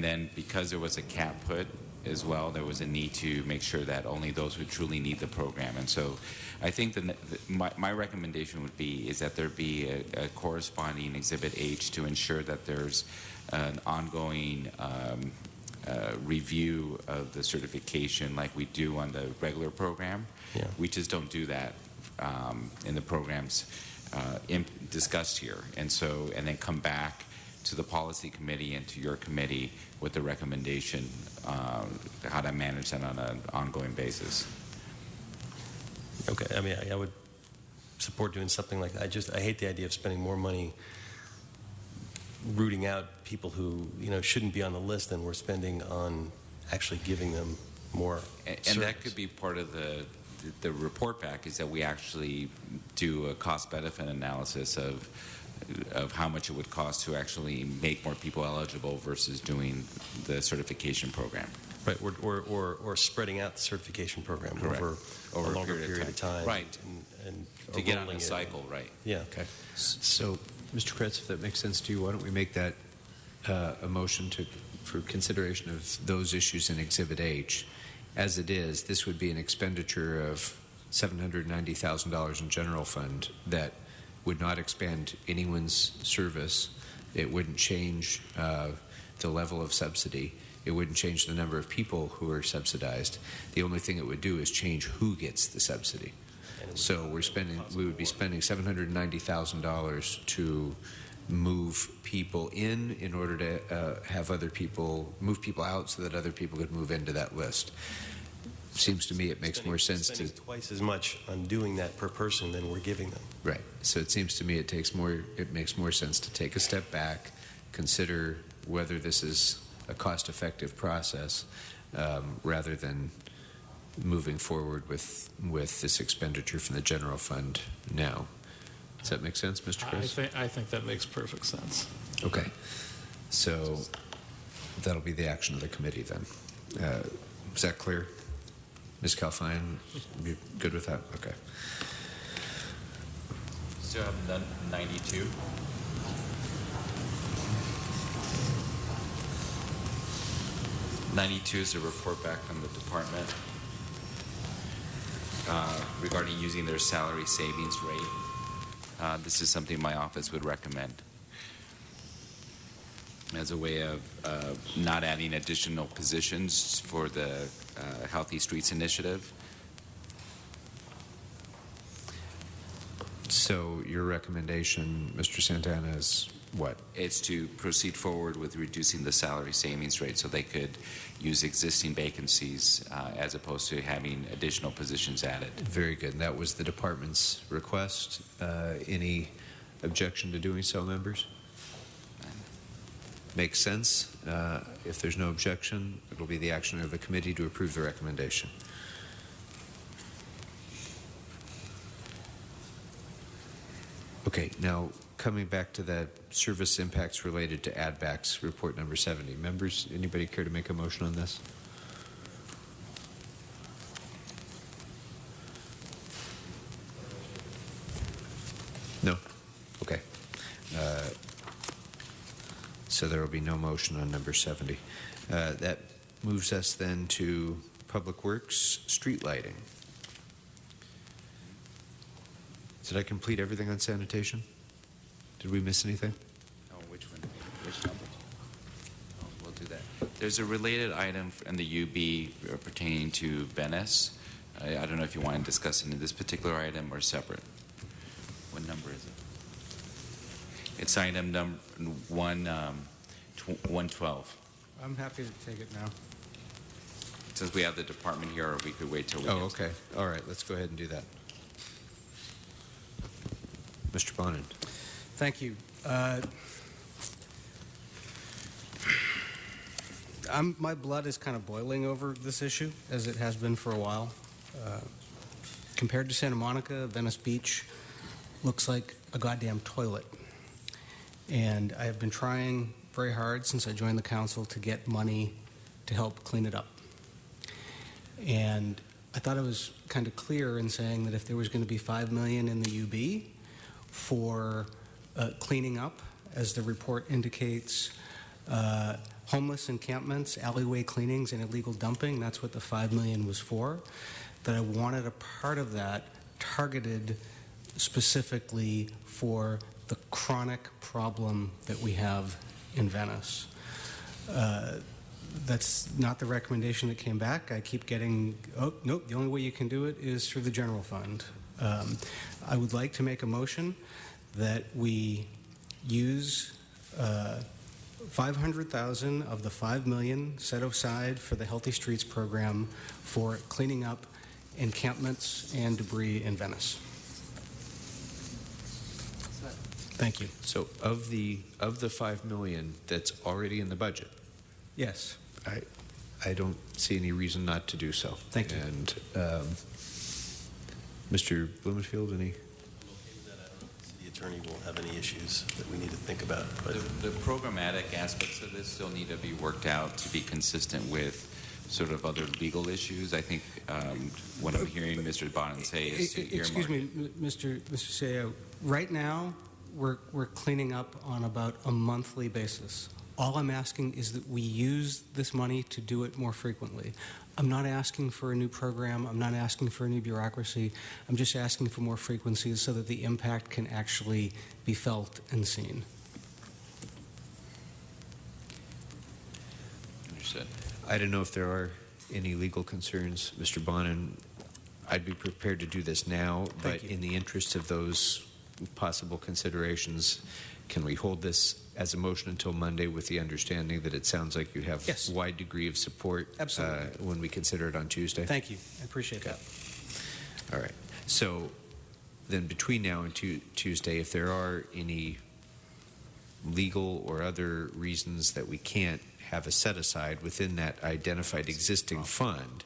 G: then because there was a cap put as well, there was a need to make sure that only those who truly need the program. And so I think my recommendation would be is that there be a corresponding Exhibit H to ensure that there's an ongoing review of the certification like we do on the regular program.
S: Yeah.
G: We just don't do that in the programs discussed here. And then come back to the policy committee and to your committee with the recommendation how to manage that on an ongoing basis.
S: Okay, I mean, I would support doing something like that. I hate the idea of spending more money rooting out people who shouldn't be on the list than we're spending on actually giving them more
G: and that could be part of the report back, is that we actually do a cost-benefit analysis of how much it would cost to actually make more people eligible versus doing the certification program.
S: Right, or spreading out the certification program over a longer period of time.
G: Right,
S: and
G: to get on a cycle, right.
S: Yeah.
B: Okay. So, Mr. Kretz, if that makes sense to you, why don't we make that a motion for consideration of those issues in Exhibit H. As it is, this would be an expenditure of $790,000 in general fund that would not expand anyone's service. It wouldn't change the level of subsidy. It wouldn't change the number of people who are subsidized. The only thing it would do is change who gets the subsidy. So we would be spending $790,000 to move people in order to have other people move people out so that other people could move into that list. Seems to me it makes more sense to
S: twice as much on doing that per person than we're giving them.
B: Right. So it seems to me it makes more sense to take a step back, consider whether this is a cost-effective process, rather than moving forward with this expenditure from the general fund now. Does that make sense, Mr. Chris?
H: I think that makes perfect sense.
B: Okay. So that'll be the action of the committee then. Is that clear? Ms. Calfine, you good with that? Okay.
G: Still haven't done 92. 92 is a report back from the department regarding using their salary savings rate. This is something my office would recommend as a way of not adding additional positions for the Healthy Streets Initiative.
B: So your recommendation, Mr. Santana, is what?
G: It's to proceed forward with reducing the salary savings rate so they could use existing vacancies as opposed to having additional positions added.
B: Very good. And that was the department's request. Any objection to doing so, members? Makes sense. If there's no objection, it will be the action of the committee to approve the recommendation. Okay, now coming back to that service impacts related to add-backs, report number 70. Members, anybody care to make a motion on this? No? Okay. So there will be no motion on number 70. That moves us then to Public Works, street lighting. Did I complete everything on sanitation? Did we miss anything?
G: Oh, which one? Which number? Oh, we'll do that. There's a related item in the UB pertaining to Venice. I don't know if you want to discuss it in this particular item or separate. What number is it? It's item number 112.
C: I'm happy to take it now.
G: Since we have the department here, or we could wait till we
B: Oh,
G: get
B: okay. All right, let's go ahead and do that. Mr. Bonin.
C: Thank you. My blood is kind of boiling over this issue, as it has been for a while. Compared to Santa Monica, Venice Beach looks like a goddamn toilet. And I have been trying very hard since I joined the council to get money to help clean it up. And I thought I was kind of clear in saying that if there was going to be $5 million in the UB for cleaning up, as the report indicates, homeless encampments, alleyway cleanings, and illegal dumping, that's what the $5 million was for, that I wanted a part of that targeted specifically for the chronic problem that we have in Venice. That's not the recommendation that came back. I keep getting, oh, nope, the only way you can do it is through the general fund. I would like to make a motion that we use $500,000 of the $5 million set aside for the Healthy Streets program for cleaning up encampments and debris in Venice. Thank you.
B: So of the $5 million that's already in the budget,
C: yes,
B: I don't see any reason not to do so.
C: Thank you.
B: And Mr. Blumenfield, any?
D: The attorney won't have any issues that we need to think about. But
G: the programmatic aspects of this still need to be worked out to be consistent with sort of other legal issues. I think what I'm hearing Mr. Bonin say is to earmark.
C: Excuse me, Mr. Sayo. Right now, we're cleaning up on about a monthly basis. All I'm asking is that we use this money to do it more frequently. I'm not asking for a new program. I'm not asking for a new bureaucracy. I'm just asking for more frequencies so that the impact can actually be felt and seen.
G: Understood.
B: I don't know if there are any legal concerns, Mr. Bonin. I'd be prepared to do this now, but in the interest of those possible considerations, can we hold this as a motion until Monday with the understanding that it sounds like you have a wide degree of support when we consider it on Tuesday?
C: Thank you. I appreciate that.
B: All right. So then between now and Tuesday, if there are any legal or other reasons that we can't have a set aside within that identified existing fund,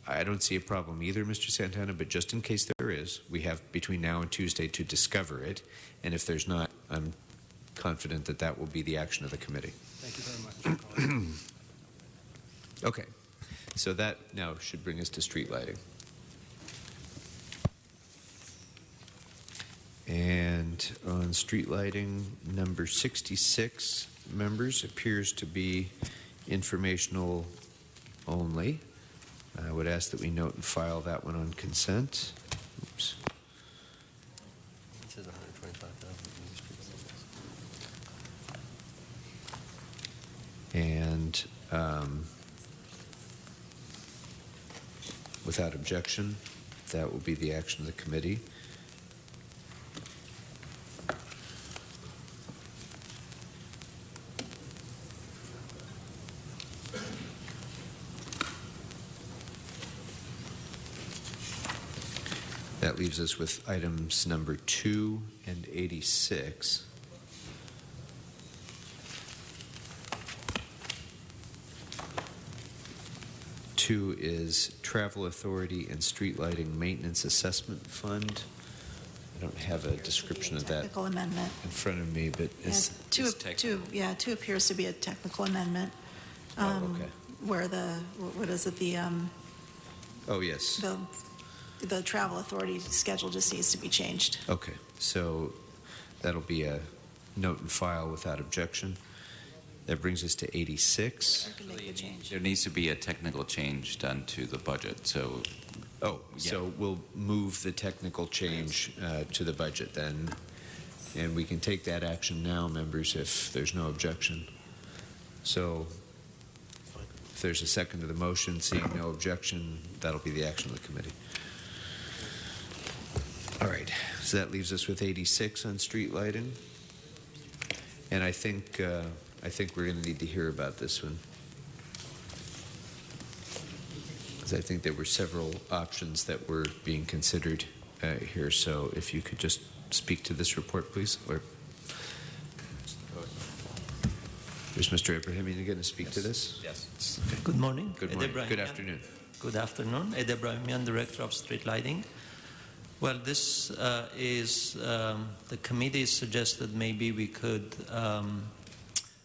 B: I don't see a problem either, Mr. Santana, but just in case there is, we have between now and Tuesday to discover it. And if there's not, I'm confident that that will be the action of the committee.
C: Thank you very much.
B: Okay. So that now should bring us to street lighting. And on street lighting, number 66, members, appears to be informational only. I would ask that we note and file that one on consent. Oops.
S: It says 125,000.
B: And without objection, that will be the action of the committee. That leaves us with items number 2 and 86. Two is Travel Authority and Street Lighting Maintenance Assessment Fund. I don't have a description of that
E: Technical amendment.
B: in front of me, but it's
E: Two appears to be a technical amendment.
B: okay.
E: Where what is it,
B: Oh, yes.
E: the travel authority schedule just needs to be changed.
B: Okay, so that'll be a note and file without objection. That brings us to 86.
G: There needs to be a technical change done to the budget. So,
B: so we'll move the technical change to the budget then, and we can take that action now, members, if there's no objection. So if there's a second to the motion, seeing no objection, that'll be the action of the committee. All right, so that leaves us with 86 on street lighting. And I think we're going to need to hear about this one, because I think there were several options that were being considered here. So if you could just speak to this report, please. Or is Mr. Ibrahimian going to speak to this?
T: Yes. Good morning.
B: Good morning. Good afternoon.
T: Good afternoon. Ed Ibrahimian, Director of Street Lighting. Well, this is the committee suggested maybe we could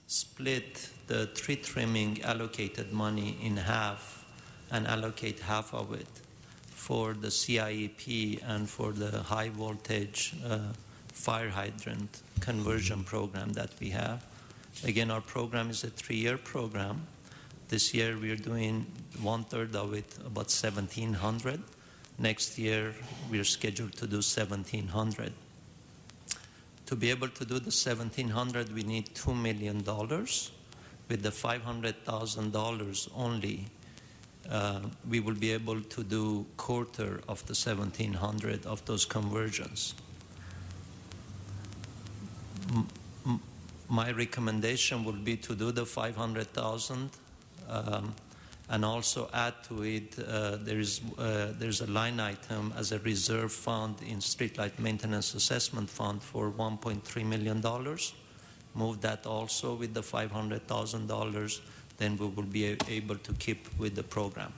T: split the tree trimming allocated money in half and allocate half of it for the CIEP and for the high voltage fire hydrant conversion program that we have. Again, our program is a 3-year program. This year we are doing 1/3 of it, about 1,700. Next year we are scheduled to do 1,700. To be able to do the 1,700, we need $2 million. With the $500,000 only, we will be able to do 1/4 of the 1,700 of those conversions. My recommendation would be to do the 500,000 and also add to it, there's a line item as a reserve fund in Streetlight Maintenance Assessment Fund for $1.3 million. Move that also with the $500,000, then we will be able to keep with the program.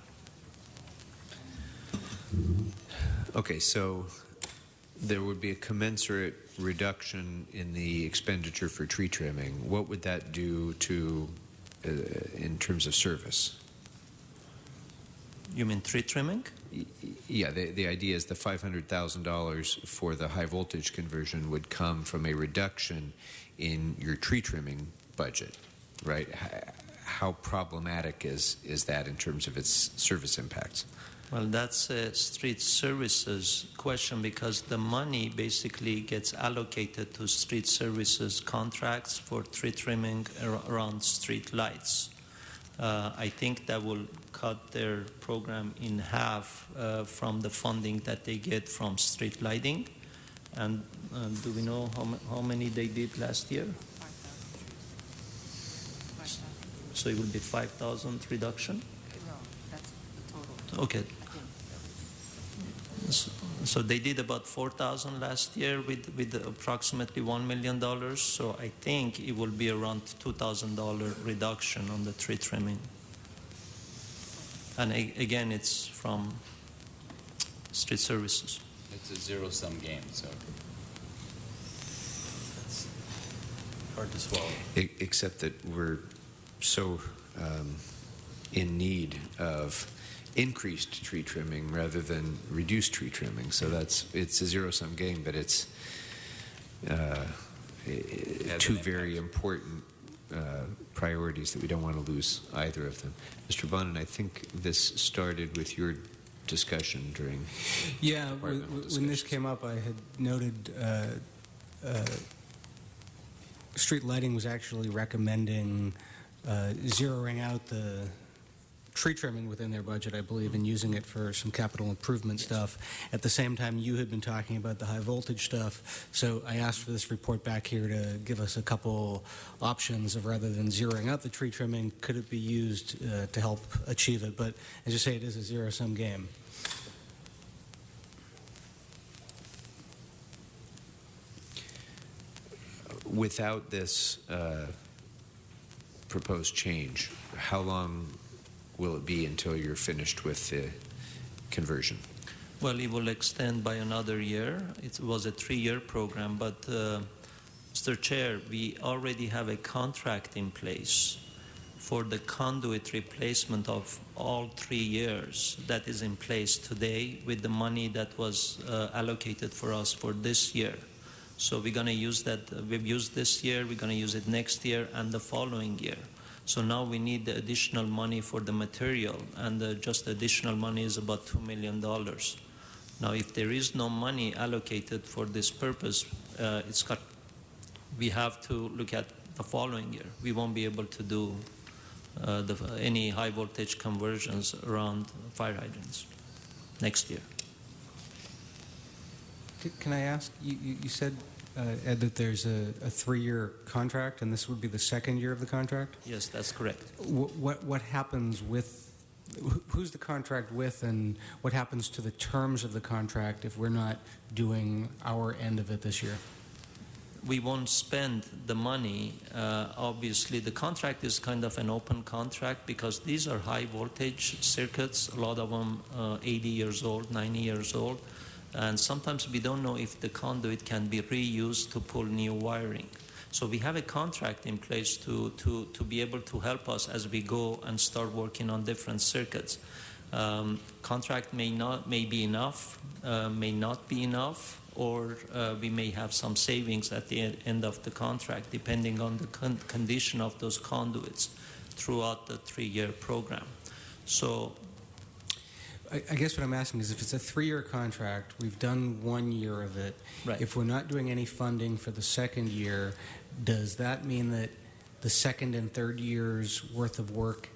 B: Okay, so there would be a commensurate reduction in the expenditure for tree trimming. What would that do to, in terms of service?
T: You mean tree trimming?
B: Yeah, the idea is the $500,000 for the high voltage conversion would come from a reduction in your tree trimming budget, right? How problematic is that in terms of its service impacts?
T: Well, that's a street services question because the money basically gets allocated to street services contracts for tree trimming around street lights. I think that will cut their program in half from the funding that they get from street lighting. And do we know how many they did last year? 5,000. So it will be 5,000 reduction?
U: No, that's the total.
T: Okay. So they did about 4,000 last year with approximately $1 million. So I think it will be around $2,000 reduction on the tree trimming. And again, it's from street services.
G: It's a zero-sum game, so
S: That's hard to swallow.
B: Except that we're so in need of increased tree trimming rather than reduced tree trimming. So it's a zero-sum game, but it's two very important priorities that we don't want to lose either of them. Mr. Bonin, I think this started with your discussion during
C: Yeah,
B: departmental
C: when this came up, I had noted Street Lighting was actually recommending zeroing out the tree trimming within their budget, I believe, and using it for some capital improvement stuff. At the same time, you had been talking about the high voltage stuff, so I asked for this report back here to give us a couple options of, rather than zeroing out the tree trimming, could it be used to help achieve it? But as you say, it is a zero-sum game.
B: Without this proposed change, how long will it be until you're finished with the conversion?
T: Well, it will extend by another year. It was a 3-year program, but Mr. Chair, we already have a contract in place for the conduit replacement of all 3 years that is in place today with the money that was allocated for us for this year. So we're going to use that. We've used this year, we're going to use it next year and the following year. So now we need the additional money for the material, and just additional money is about $2 million. Now, if there is no money allocated for this purpose, we have to look at the following year. We won't be able to do any high voltage conversions around fire hydrants next year.
C: Can I ask, you said, Ed, that there's a 3-year contract, and this would be the 2nd year of the contract?
T: Yes, that's correct.
C: What happens with, who's the contract with, and what happens to the terms of the contract if we're not doing our end of it this year?
T: We won't spend the money. Obviously, the contract is kind of an open contract because these are high voltage circuits, a lot of them 80 years old, 90 years old. And sometimes we don't know if the conduit can be reused to pull new wiring. So we have a contract in place to be able to help us as we go and start working on different circuits. Contract may be enough, may not be enough, or we may have some savings at the end of the contract, depending on the condition of those conduits throughout the 3-year program. So
C: I guess what I'm asking is, if it's a 3-year contract, we've done 1 year of it.
T: Right.
C: If we're not doing any funding for the 2nd year, does that mean that the 2nd and 3rd years worth of work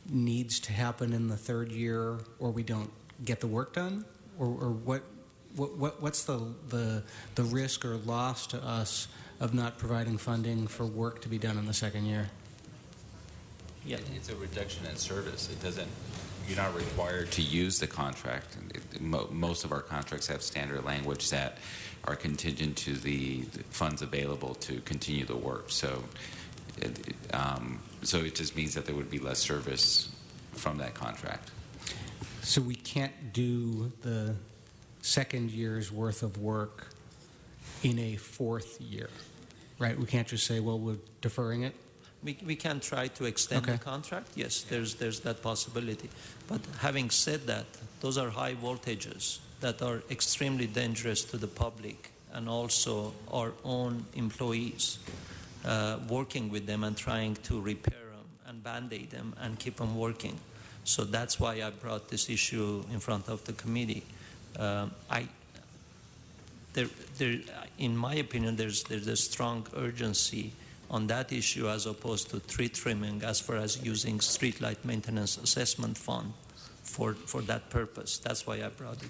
C: needs to happen in the 3rd year, or we don't get the work done? Or what's the risk or loss to us of not providing funding for work to be done in the 2nd year?
T: Yeah,
G: it's a reduction in service. It doesn't. You're not required to use the contract. Most of our contracts have standard language that are contingent to the funds available to continue the work. So it just means that there would be less service from that contract.
C: So we can't do the 2nd year's worth of work in a 4th year, right? We can't just say, well, we're deferring it?
T: we can try to extend the contract. Yes, there's that possibility. But having said that, those are high voltages that are extremely dangerous to the public and also our own employees, working with them and trying to repair them and band-aid them and keep them working. So that's why I brought this issue in front of the committee. In my opinion, there's a strong urgency on that issue as opposed to tree trimming as far as using streetlight maintenance assessment fund for that purpose. That's why I brought it.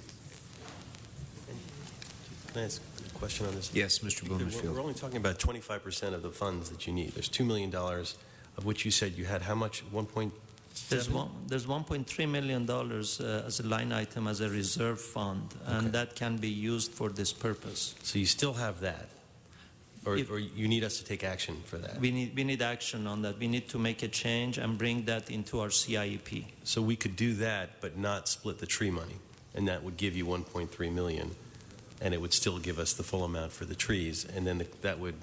D: Can I ask a question on this?
B: Yes, Mr. Blumenfield.
D: We're only talking about 25% of the funds that you need. There's $2 million, of which you said you had how much? 1.7?
T: There's $1.3 million as a line item as a reserve fund, and that can be used for this purpose.
D: So you still have that? Or you need us to take action for that?
T: We need action on that. We need to make a change and bring that into our CIEP.
D: So we could do that, but not split the tree money, and that would give you $1.3 million, and it would still give us the full amount for the trees, and then that would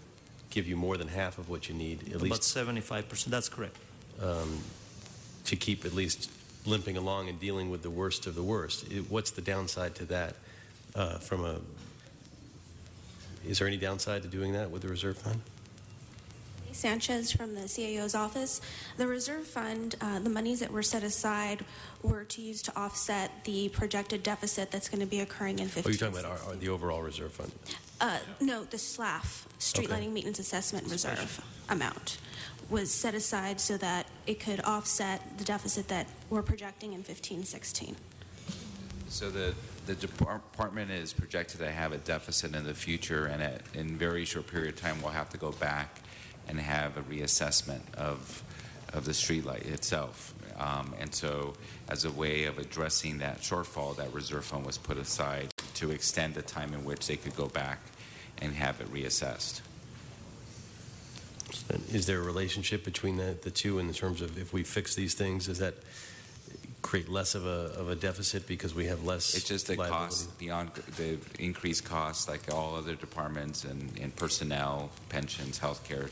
D: give you more than half of what you need, at least.
T: About 75%. That's correct.
D: To keep at least limping along and dealing with the worst of the worst. What's the downside to that? Is there any downside to doing that with the reserve fund?
A: Sanchez from the CAO's office. The reserve fund, the monies that were set aside were to use to offset the projected deficit that's going to be occurring in 15.
S: Oh, you're talking about the overall reserve fund?
A: No, the SLAF, Street Lighting Maintenance Assessment Reserve amount, was set aside so that it could offset the deficit that we're projecting in 15-16.
G: So the department is projected to have a deficit in the future, and in a very short period of time, we'll have to go back and have a reassessment of the streetlight itself. And so as a way of addressing that shortfall, that reserve fund was put aside to extend the time in which they could go back and have it reassessed.
S: Is there a relationship between the two in terms of if we fix these things, does that create less of a deficit because we have less?
G: It's just the
S: liability?
G: cost, beyond the increased costs, like all other departments and personnel, pensions, healthcare,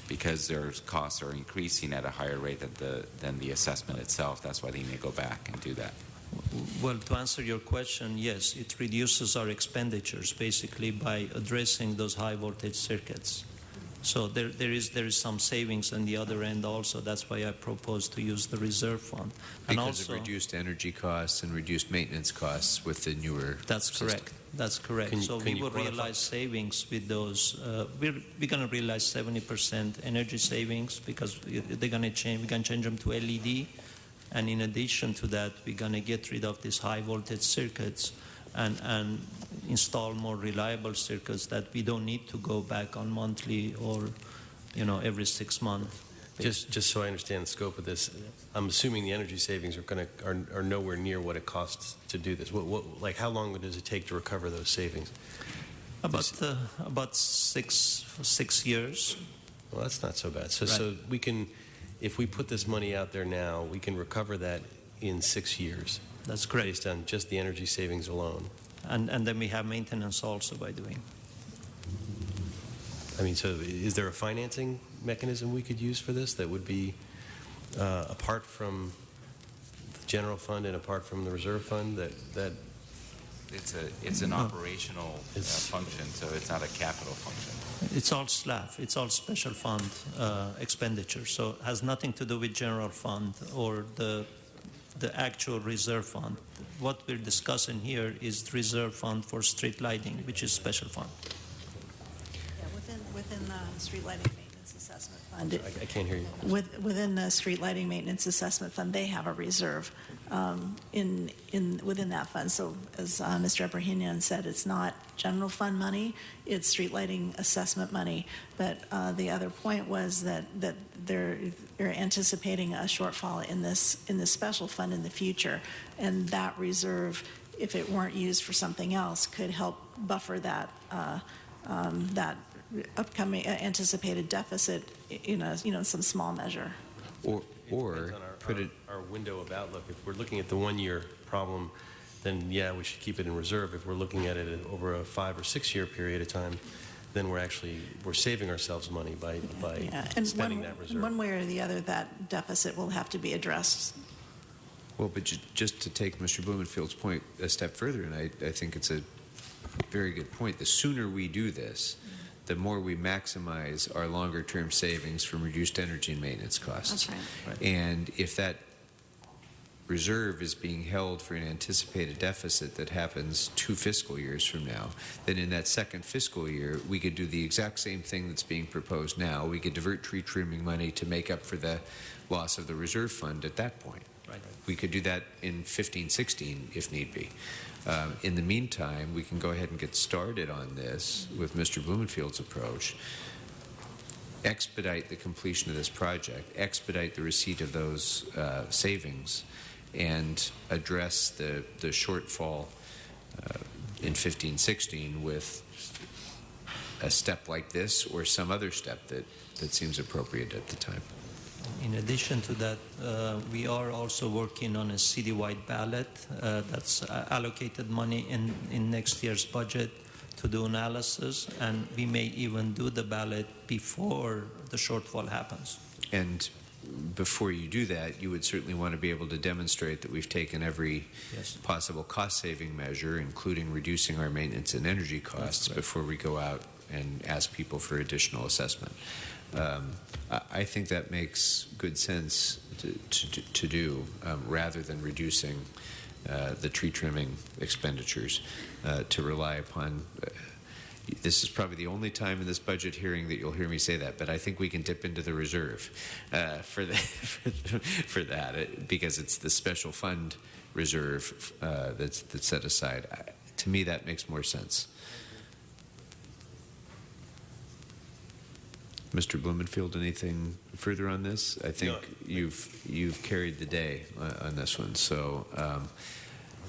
G: because their costs are increasing at a higher rate than the assessment itself. That's why they need to go back and do that.
T: Well, to answer your question, yes, it reduces our expenditures basically by addressing those high voltage circuits. So there is some savings on the other end also. That's why I propose to use the reserve fund. And
B: Because
T: also,
B: of reduced energy costs and reduced maintenance costs with the newer
T: That's
B: system.
T: correct. That's correct. So we will realize savings with those. We're going to realize 70% energy savings because they're going to change. We're going to change them to LED, and in addition to that, we're going to get rid of these high voltage circuits and install more reliable circuits that we don't need to go back on monthly or, every 6 months.
S: Just so I understand the scope of this, I'm assuming the energy savings are nowhere near what it costs to do this. Like how long does it take to recover those savings?
T: About 6 years.
S: Well, that's not so bad. So
T: Right.
S: so we can, if we put this money out there now, we can recover that in 6 years.
T: That's correct.
S: Based on just the energy savings alone.
T: And then we have maintenance also by doing.
S: I mean, so is there a financing mechanism we could use for this that would be apart from the general fund and apart from the reserve fund that
G: It's an operational function, so it's not a capital function.
T: It's all SLAF. It's all special fund expenditure. So it has nothing to do with general fund or the actual reserve fund. What we're discussing here is the reserve fund for street lighting, which is special fund.
E: Yeah, within the street lighting maintenance assessment fund.
S: I can't hear you.
E: Within the street lighting maintenance assessment fund, they have a reserve within that fund. So as Mr. Ebrahimian said, it's not general fund money, it's street lighting assessment money. But the other point was that they're anticipating a shortfall in this special fund in the future, and that reserve, if it weren't used for something else, could help buffer that that upcoming anticipated deficit in some small measure.
B: Or
S: put it our window of outlook. If we're looking at the 1 year problem, then yeah, we should keep it in reserve. If we're looking at it over a 5 or 6 year period of time, then we're saving ourselves money by
E: and
S: spending that reserve.
E: One way or the other, that deficit will have to be addressed.
B: Well, but just to take Mr. Blumenfield's point a step further, and I think it's a very good point, the sooner we do this, the more we maximize our longer-term savings from reduced energy and maintenance costs.
E: That's right.
B: And if that reserve is being held for an anticipated deficit that happens 2 fiscal years from now, then in that second fiscal year, we could do the exact same thing that's being proposed now. We could divert tree trimming money to make up for the loss of the reserve fund at that point.
T: Right.
B: We could do that in 15-16 if need be. In the meantime, we can go ahead and get started on this with Mr. Blumenfield's approach, expedite the completion of this project, expedite the receipt of those savings, and address the shortfall in 15-16 with a step like this or some other step that seems appropriate at the time.
T: In addition to that, we are also working on a citywide ballot that's allocated money in next year's budget to do analysis, and we may even do the ballot before the shortfall happens.
B: And before you do that, you would certainly want to be able to demonstrate that we've taken every possible cost-saving measure, including reducing our maintenance and energy costs, before we go out and ask people for additional assessment. I think that makes good sense to do rather than reducing the tree trimming expenditures to rely upon. This is probably the only time in this budget hearing that you'll hear me say that, but I think we can dip into the reserve for that because it's the special fund reserve that's set aside. To me, that makes more sense. Mr. Blumenfield, anything further on this? I think you've carried the day on this one. So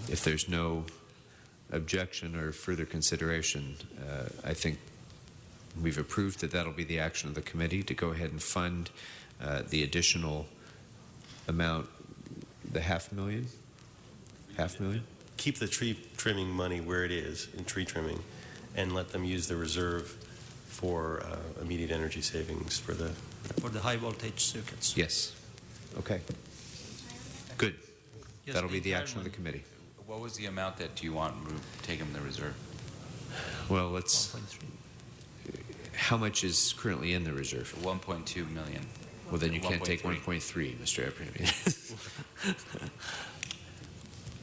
B: if there's no objection or further consideration, I think we've approved that that'll be the action of the committee to go ahead and fund the additional amount, the $500,000? $500,000?
D: Keep the tree trimming money where it is in tree trimming and let them use the reserve for immediate energy savings for the
T: high voltage circuits.
B: Yes. Okay. Good.
T: Yes,
B: That'll be the
T: entire
B: action of the committee.
G: What was the amount that you want taken from the reserve?
B: Well, let's. How much is currently in the reserve?
G: 1.2 million.
B: Well, then you can't take
G: 1.3.
B: 1.3, Mr. Abraham.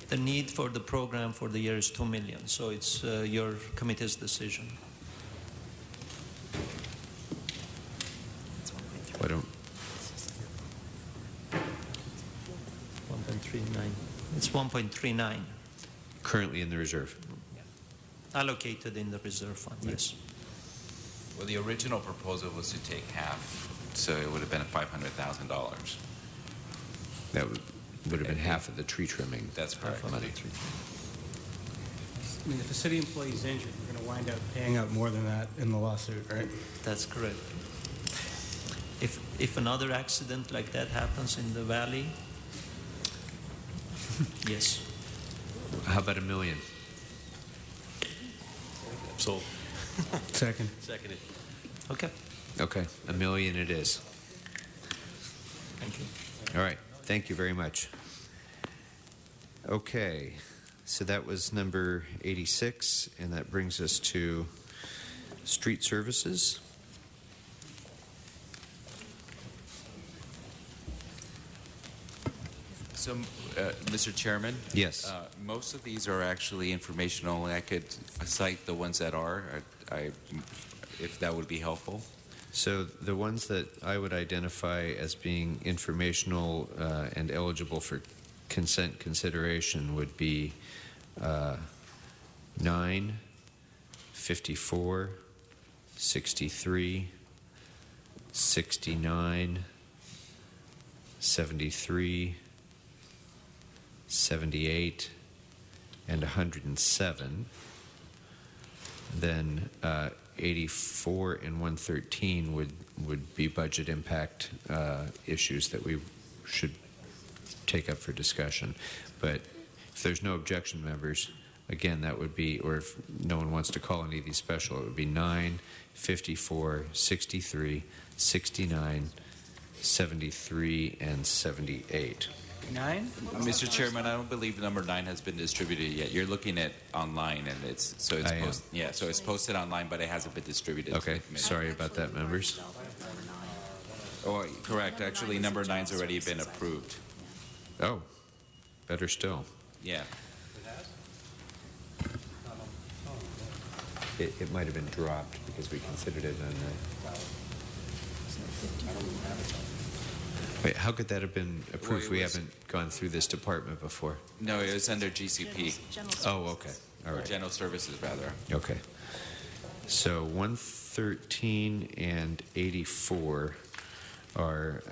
T: The need for the program for the year is $2 million, so it's your committee's decision.
B: Why don't
T: 1.39. It's 1.39
B: currently in the reserve?
T: allocated in the reserve fund. Yes.
G: Well, the original proposal was to take half, so it would have been $500,000.
B: That would have been half of the tree trimming.
G: That's correct.
B: Money.
C: I mean, if a city employee is injured, we're going to wind up paying out more than that in the lawsuit, right?
T: That's correct. If another accident like that happens in the valley, yes.
B: How about $1 million?
D: Sold.
C: Second.
D: Seconded.
T: Okay.
B: Okay, $1 million it is.
T: Thank you.
B: All right, thank you very much. Okay, so that was number 86, and that brings us to street services.
G: So, Mr. Chairman?
B: Yes.
G: Most of these are actually informational. I could cite the ones that are, if that would be helpful.
B: So the ones that I would identify as being informational and eligible for consent consideration would be 9, 54, 63, 69, 73, 78, and 107. Then 84 and 113 would be budget impact issues that we should take up for discussion. But if there's no objection, members, again, that would be, or if no one wants to call any of these special, it would be 9, 54, 63, 69, 73, and 78.
L: 9?
G: Mr. Chairman, I don't believe number 9 has been distributed yet. You're looking at online, and it's posted online, but it hasn't been distributed.
B: Okay, sorry about that, members.
G: Oh, correct. Actually, number 9's already been approved.
B: Oh, better still.
G: Yeah.
B: It might have been dropped because we considered it on the... Wait, how could that have been approved? We haven't gone through this department before.
G: No, it was under GCP.
B: Oh, okay. All right.
G: Or General Services, rather.
B: Okay. So 113 and 84 are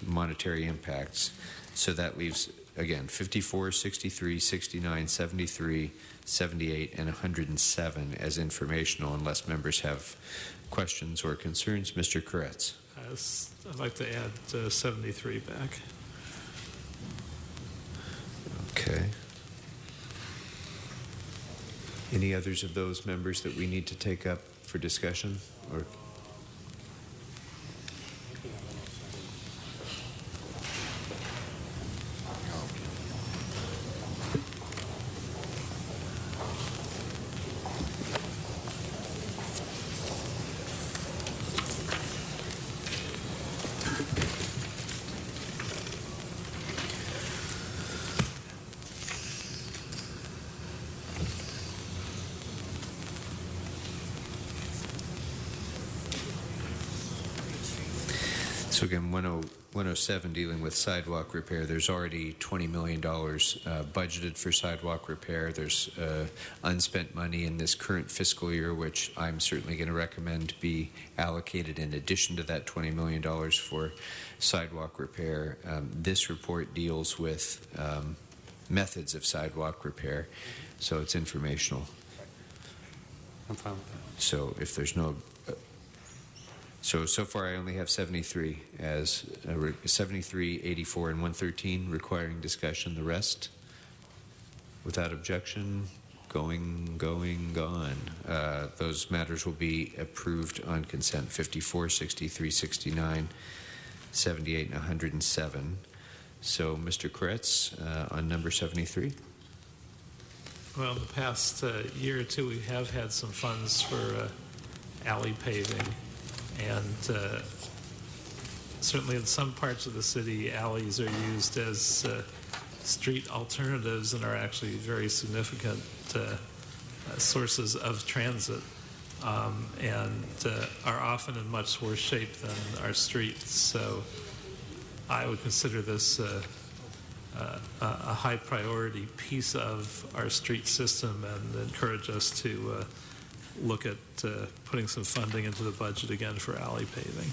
B: monetary impacts. So that leaves, again, 54, 63, 69, 73, 78, and 107 as informational, unless members have questions or concerns. Mr. Koretz.
H: I'd like to add 73 back.
B: Okay. Any others of those members that we need to take up for discussion? Or So again, 107 dealing with sidewalk repair, there's already $20 million budgeted for sidewalk repair. There's unspent money in this current fiscal year, which I'm certainly going to recommend be allocated in addition to that $20 million for sidewalk repair. This report deals with methods of sidewalk repair, so it's informational.
J: I'm fine with that.
B: So if there's no so far I only have 73 as 73, 84, and 113 requiring discussion. The rest, without objection, gone. Those matters will be approved on consent. 54, 63, 69, 78, and 107. So, Mr. Koretz, on number 73.
H: Well, in the past year or two, we have had some funds for alley paving. And certainly in some parts of the city, alleys are used as street alternatives and are actually very significant sources of transit and are often in much worse shape than our streets. So I would consider this a high priority piece of our street system and encourage us to look at putting some funding into the budget again for alley paving.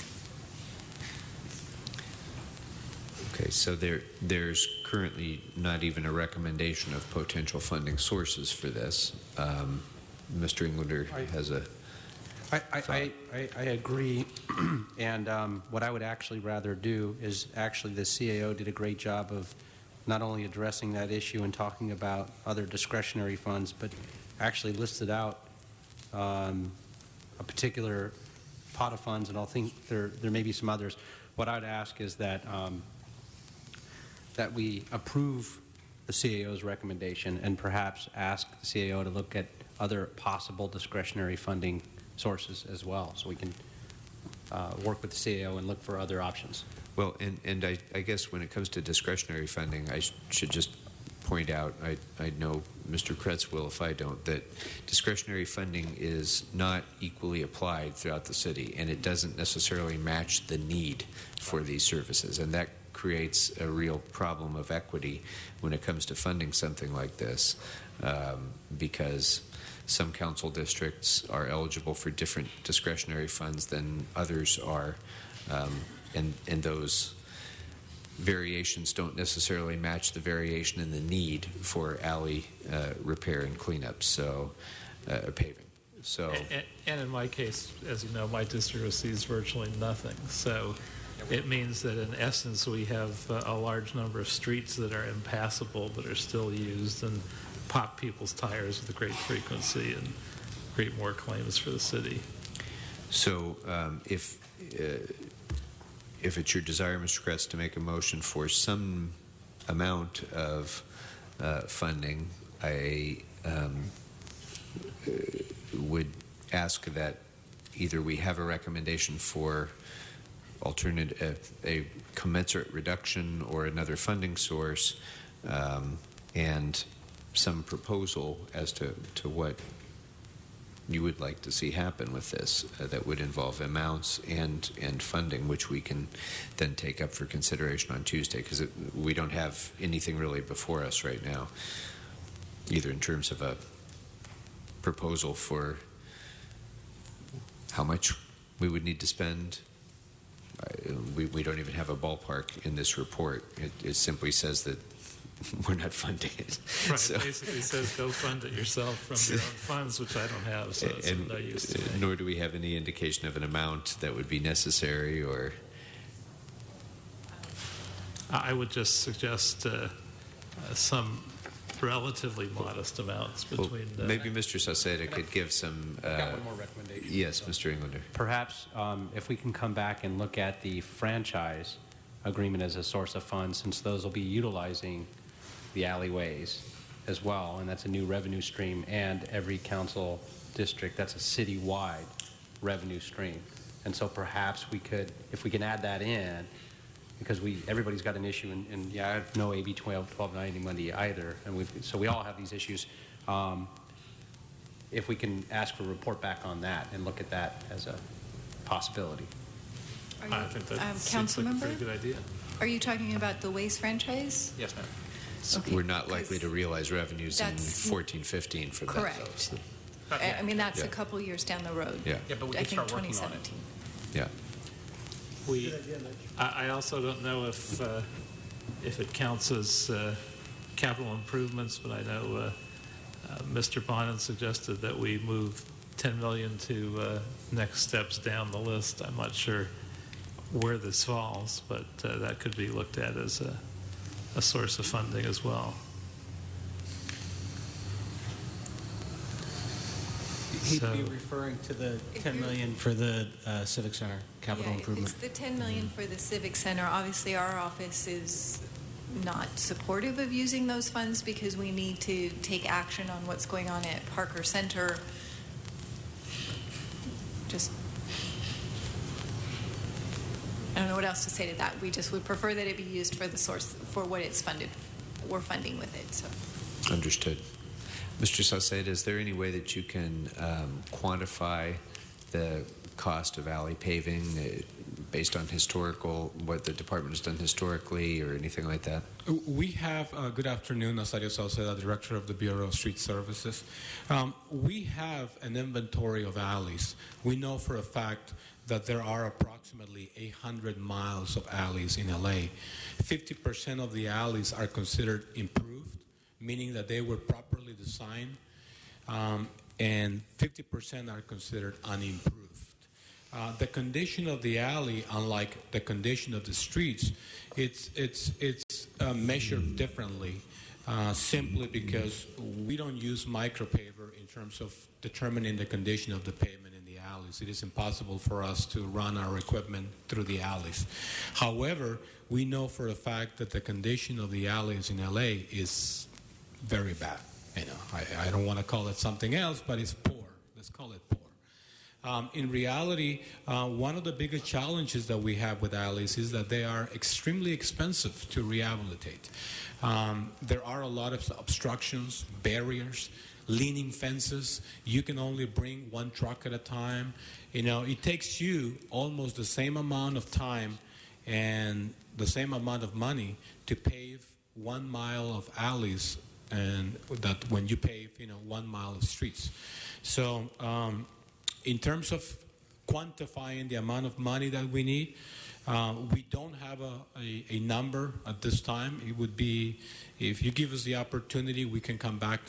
B: Okay, so there's currently not even a recommendation of potential funding sources for this. Mr. Englander has a
J: I agree, and what I would actually rather do is actually the CAO did a great job of not only addressing that issue and talking about other discretionary funds, but actually listed out a particular pot of funds, and I'll think there may be some others. What I'd ask is that that we approve the CAO's recommendation and perhaps ask the CAO to look at other possible discretionary funding sources as well, so we can work with the CAO and look for other options.
B: Well, and I guess when it comes to discretionary funding, I should just point out, I know Mr. Kretz will if I don't, that discretionary funding is not equally applied throughout the city, and it doesn't necessarily match the need for these services, and that creates a real problem of equity when it comes to funding something like this, because some council districts are eligible for different discretionary funds than others are, and those variations don't necessarily match the variation in the need for alley repair and cleanup, so paving. So,
H: and in my case, as you know, my district receives virtually nothing. So it means that in essence we have a large number of streets that are impassable but are still used and pop people's tires with a great frequency and create more claims for the city.
B: So if it's your desire, Mr. Kretz, to make a motion for some amount of funding, I would ask that either we have a recommendation for a commensurate reduction or another funding source, and some proposal as to what you would like to see happen with this that would involve amounts and funding, which we can then take up for consideration on Tuesday, because we don't have anything really before us right now, either in terms of a proposal for how much we would need to spend. We don't even have a ballpark in this report. It simply says that we're not funding it.
H: Right,
B: So,
H: basically says go fund it yourself from your own funds, which I don't have, so it's no use to me.
B: nor do we have any indication of an amount that would be necessary, or
H: I would just suggest some relatively modest amounts between
B: maybe Mr. Sauceda could give some.
J: I've got one more recommendation.
B: Yes, Mr. Englander.
J: Perhaps if we can come back and look at the franchise agreement as a source of funds, since those will be utilizing the alleyways as well, and that's a new revenue stream, and every council district, that's a citywide revenue stream. And so perhaps we could, if we can add that in, because everybody's got an issue, and yeah, I have no AB 1290 money either, and so we all have these issues. If we can ask for a report back on that and look at that as a possibility.
H: I think that seems
F: council
H: like a
F: member?
H: pretty good idea.
F: Are you talking about the waste franchise?
H: Yes, ma'am.
F: Okay,
B: We're not likely to realize revenues in
F: That's-
B: 14, 15 for that.
F: Correct.
B: though.
F: I mean, that's
B: Yeah.
F: a couple years down the road.
B: Yeah.
H: Yeah, but we
F: I
H: could
F: think
H: start working on it.
F: 2017.
B: Yeah.
H: I also don't know if it counts as capital improvements, but I know Mr. Bonin suggested that we move $10 million to next steps down the list. I'm not sure where this falls, but that could be looked at as a source of funding as well.
C: He'd
H: So-
C: be referring to the 10 million for the Civic Center capital
F: Yeah,
C: improvement.
F: it's the 10 million for the Civic Center. Obviously, our office is not supportive of using those funds because we need to take action on what's going on at Parker Center. Just, I don't know what else to say to that. We just would prefer that it be used for the source, for what it's funded, we're funding with it, so.
B: Understood. Mr. Sauceda, is there any way that you can quantify the cost of alley paving based on what the department has done historically or anything like that?
V: We have, good afternoon, Nazario Sauceda, Director of the Bureau of Street Services. We have an inventory of alleys. We know for a fact that there are approximately 800 miles of alleys in LA. 50% of the alleys are considered improved, meaning that they were properly designed, and 50% are considered unimproved. The condition of the alley, unlike the condition of the streets, it's measured differently, simply because we don't use micropaver in terms of determining the condition of the pavement in the alleys. It is impossible for us to run our equipment through the alleys. However, we know for a fact that the condition of the alleys in LA is very bad. You know, I don't want to call it something else, but it's poor. Let's call it poor. In reality, one of the biggest challenges that we have with alleys is that they are extremely expensive to rehabilitate. There are a lot of obstructions, barriers, leaning fences. You can only bring one truck at a time. You know, it takes you almost the same amount of time and the same amount of money to pave 1 mile of alleys, and that when you pave, 1 mile of streets. So in terms of quantifying the amount of money that we need, we don't have a number at this time. It would be, if you give us the opportunity, we can come back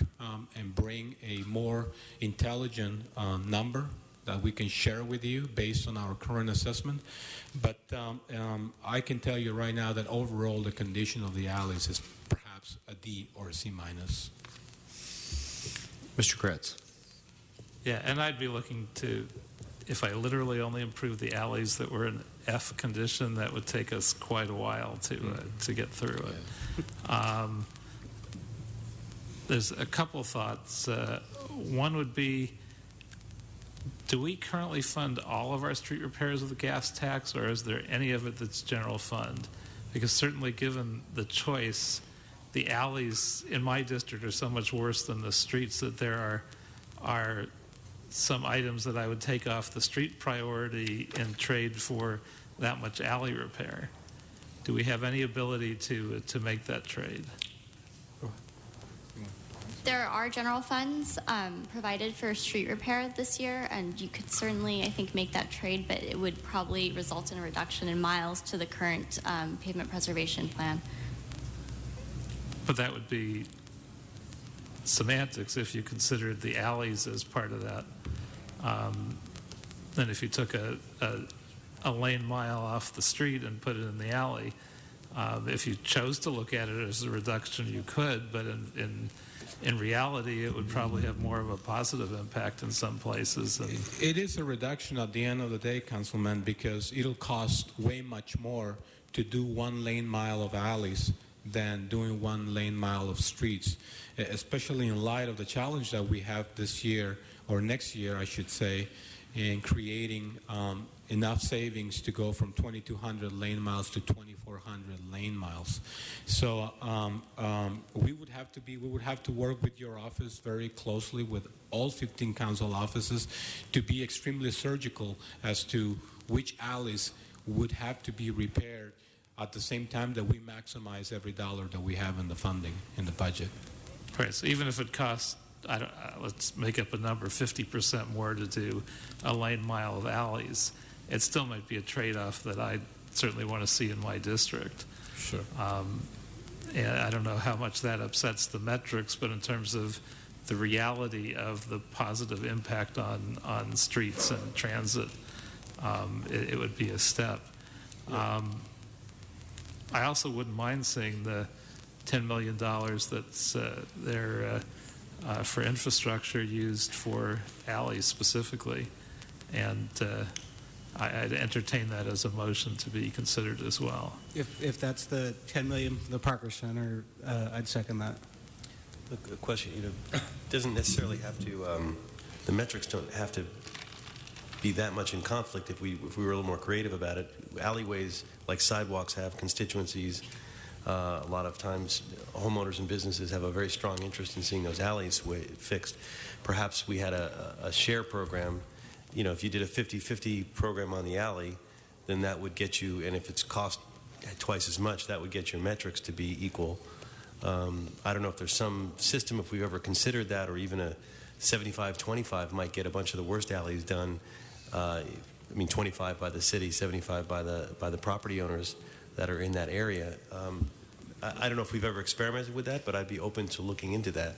V: and bring a more intelligent number that we can share with you based on our current assessment. But I can tell you right now that overall the condition of the alleys is perhaps a D or a C minus.
B: Mr. Kretz.
H: Yeah, and I'd be looking to, if I literally only improve the alleys that were in F condition, that would take us quite a while to get through it. There's a couple thoughts. One would be, do we currently fund all of our street repairs with the gas tax, or is there any of it that's general fund? Because certainly given the choice, the alleys in my district are so much worse than the streets that there are some items that I would take off the street priority and trade for that much alley repair. Do we have any ability to make that trade?
W: There are general funds provided for street repair this year, and you could certainly, I think, make that trade, but it would probably result in a reduction in miles to the current pavement preservation plan.
H: But that would be semantics if you considered the alleys as part of that. Then if you took a lane mile off the street and put it in the alley, if you chose to look at it as a reduction, you could, but in reality, it would probably have more of a positive impact in some places.
V: It is a reduction at the end of the day, Councilman, because it'll cost way much more to do 1 lane mile of alleys than doing 1 lane mile of streets, especially in light of the challenge that we have this year, or next year, I should say, in creating enough savings to go from 2,200 lane miles to 2,400 lane miles. So we would have to work with your office very closely with all 15 council offices to be extremely surgical as to which alleys would have to be repaired at the same time that we maximize every dollar that we have in the funding, in the budget.
H: Right, so even if it costs, let's make up a number, 50% more to do a lane mile of alleys, it still might be a trade-off that I certainly want to see in my district.
V: Sure.
H: And I don't know how much that upsets the metrics, but in terms of the reality of the positive impact on streets and transit, it would be a step. I also wouldn't mind seeing the $10 million that's there for infrastructure used for alleys specifically, and I'd entertain that as a motion to be considered as well.
C: If that's the $10 million for the Parker Center, I'd second that.
D: Look, a question, doesn't necessarily have to, the metrics don't have to be that much in conflict if we were a little more creative about it. Alleyways, like sidewalks, have constituencies. A lot of times, homeowners and businesses have a very strong interest in seeing those alleys fixed. Perhaps we had a share program. If you did a 50-50 program on the alley, then that would get you, and if it's cost twice as much, that would get your metrics to be equal. I don't know if there's some system, if we've ever considered that, or even a 75-25 might get a bunch of the worst alleys done. 25 by the city, 75 by the property owners that are in that area. I don't know if we've ever experimented with that, but I'd be open to looking into that.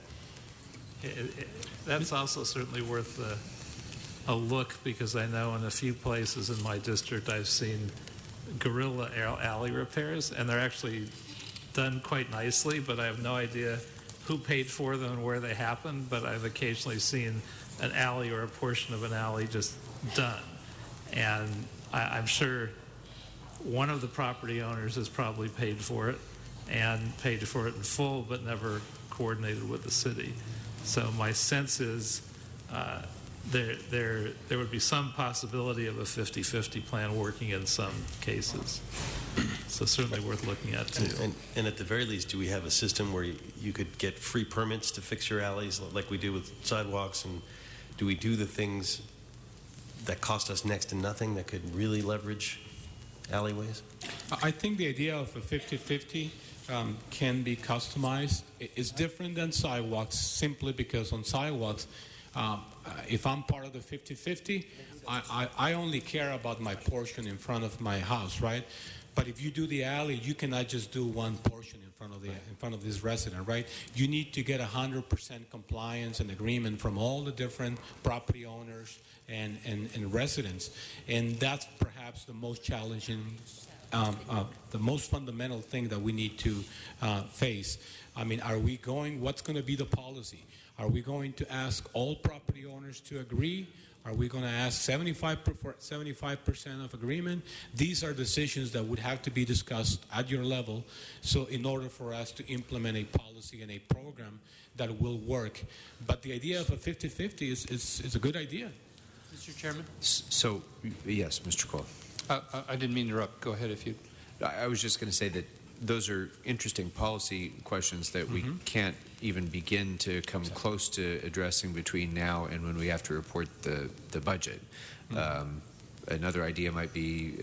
H: That's also certainly worth a look, because I know in a few places in my district I've seen guerrilla alley repairs, and they're actually done quite nicely, but I have no idea who paid for them and where they happened, but I've occasionally seen an alley or a portion of an alley just done. And I'm sure one of the property owners has probably paid for it and paid for it in full, but never coordinated with the city. So my sense is there would be some possibility of a 50-50 plan working in some cases. So certainly worth looking at too.
D: And at the very least, do we have a system where you could get free permits to fix your alleys like we do with sidewalks? And do we do the things that cost us next to nothing that could really leverage alleyways?
V: I think the idea of a 50-50 can be customized. It's different than sidewalks simply because on sidewalks, if I'm part of the 50-50, I only care about my portion in front of my house, right? But if you do the alley, you cannot just do one portion in front of this resident, right? You need to get 100% compliance and agreement from all the different property owners and residents, and that's perhaps the most challenging, the most fundamental thing that we need to face. I mean, what's going to be the policy? Are we going to ask all property owners to agree? Are we going to ask 75% of agreement? These are decisions that would have to be discussed at your level. So in order for us to implement a policy and a program that will work. But the idea of a 50-50 is a good idea.
L: Mr. Chairman?
B: So, yes, Mr. Cole.
L: I didn't mean to interrupt. Go ahead if you...
B: I was just going to say that those are interesting policy questions that we can't even begin to come close to addressing between now and when we have to report the budget. Another idea might be,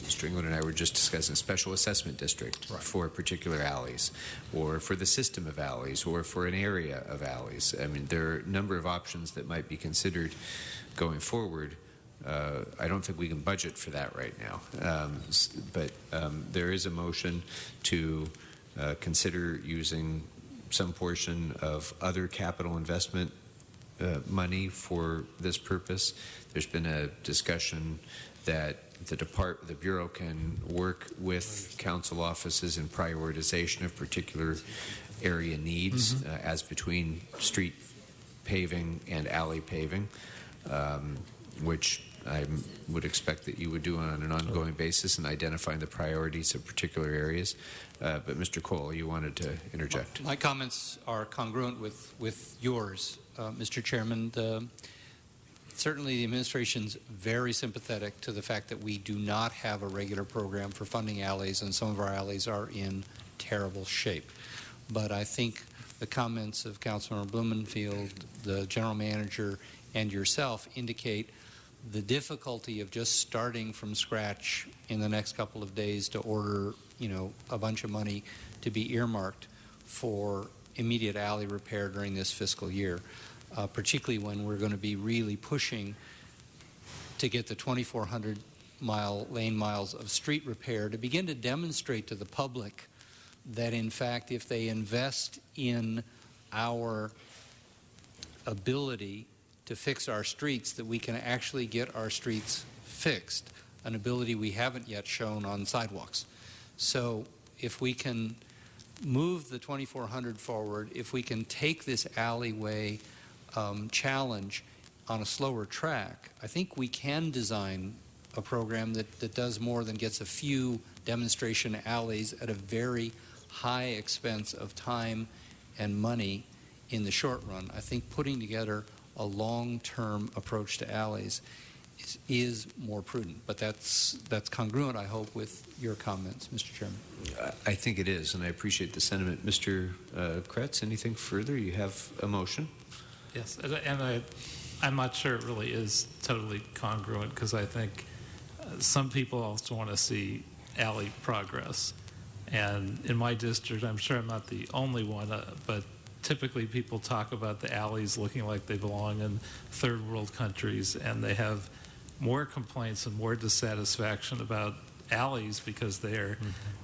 B: Mr. England and I were just discussing a special assessment district for particular alleys, or for the system of alleys, or for an area of alleys. I mean, there are a number of options that might be considered going forward. I don't think we can budget for that right now, but there is a motion to consider using some portion of other capital investment money for this purpose. There's been a discussion that the Bureau can work with council offices in prioritization of particular area needs as between street paving and alley paving, which I would expect that you would do on an ongoing basis in identifying the priorities of particular areas. But Mr. Cole, you wanted to interject.
L: My comments are congruent with yours, Mr. Chairman. Certainly the administration's very sympathetic to the fact that we do not have a regular program for funding alleys, and some of our alleys are in terrible shape. But I think the comments of Councilmember Blumenfield, the general manager, and yourself indicate the difficulty of just starting from scratch in the next couple of days to order, a bunch of money to be earmarked for immediate alley repair during this fiscal year, particularly when we're going to be really pushing to get the 2,400 lane miles of street repair to begin to demonstrate to the public that, in fact, if they invest in our ability to fix our streets, that we can actually get our streets fixed, an ability we haven't yet shown on sidewalks. So if we can move the 2,400 forward, if we can take this alleyway challenge on a slower track, I think we can design a program that does more than gets a few demonstration alleys at a very high expense of time and money in the short run. I think putting together a long-term approach to alleys is more prudent, but that's congruent, I hope, with your comments, Mr. Chairman.
B: I think it is, and I appreciate the sentiment. Mr. Kretz, anything further? You have a motion?
H: Yes, and I'm not sure it really is totally congruent, because I think some people also want to see alley progress. And in my district, I'm sure I'm not the only one, but typically people talk about the alleys looking like they belong in third world countries, and they have more complaints and more dissatisfaction about alleys because they are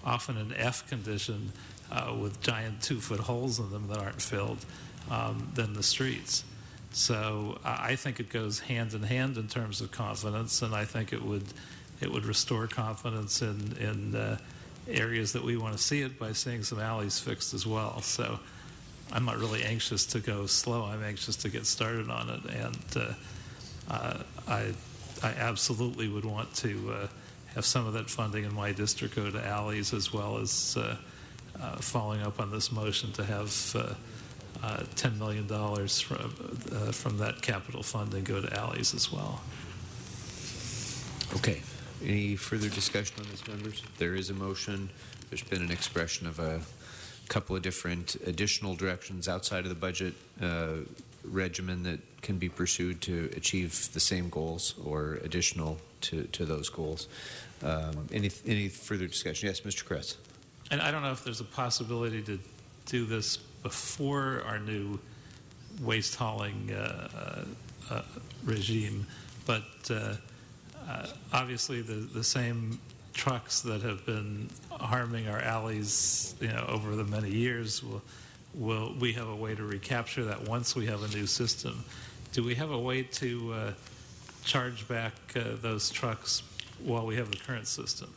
H: often in F condition with giant 2-foot holes in them that aren't filled than the streets. So I think it goes hand in hand in terms of confidence, and I think it would restore confidence in areas that we want to see it by seeing some alleys fixed as well. So I'm not really anxious to go slow. I'm anxious to get started on it, and I absolutely would want to have some of that funding in my district go to alleys, as well as following up on this motion to have $10 million from that capital funding go to alleys as well.
B: Okay. Any further discussion on this, members? There is a motion. There's been an expression of a couple of different additional directions outside of the budget regimen that can be pursued to achieve the same goals or additional to those goals. Any further discussion? Yes, Mr. Kress.
H: And I don't know if there's a possibility to do this before our new waste hauling regime, but obviously the same trucks that have been harming our alleys, over the many years, will we have a way to recapture that once we have a new system? Do we have a way to charge back those trucks while we have the current system?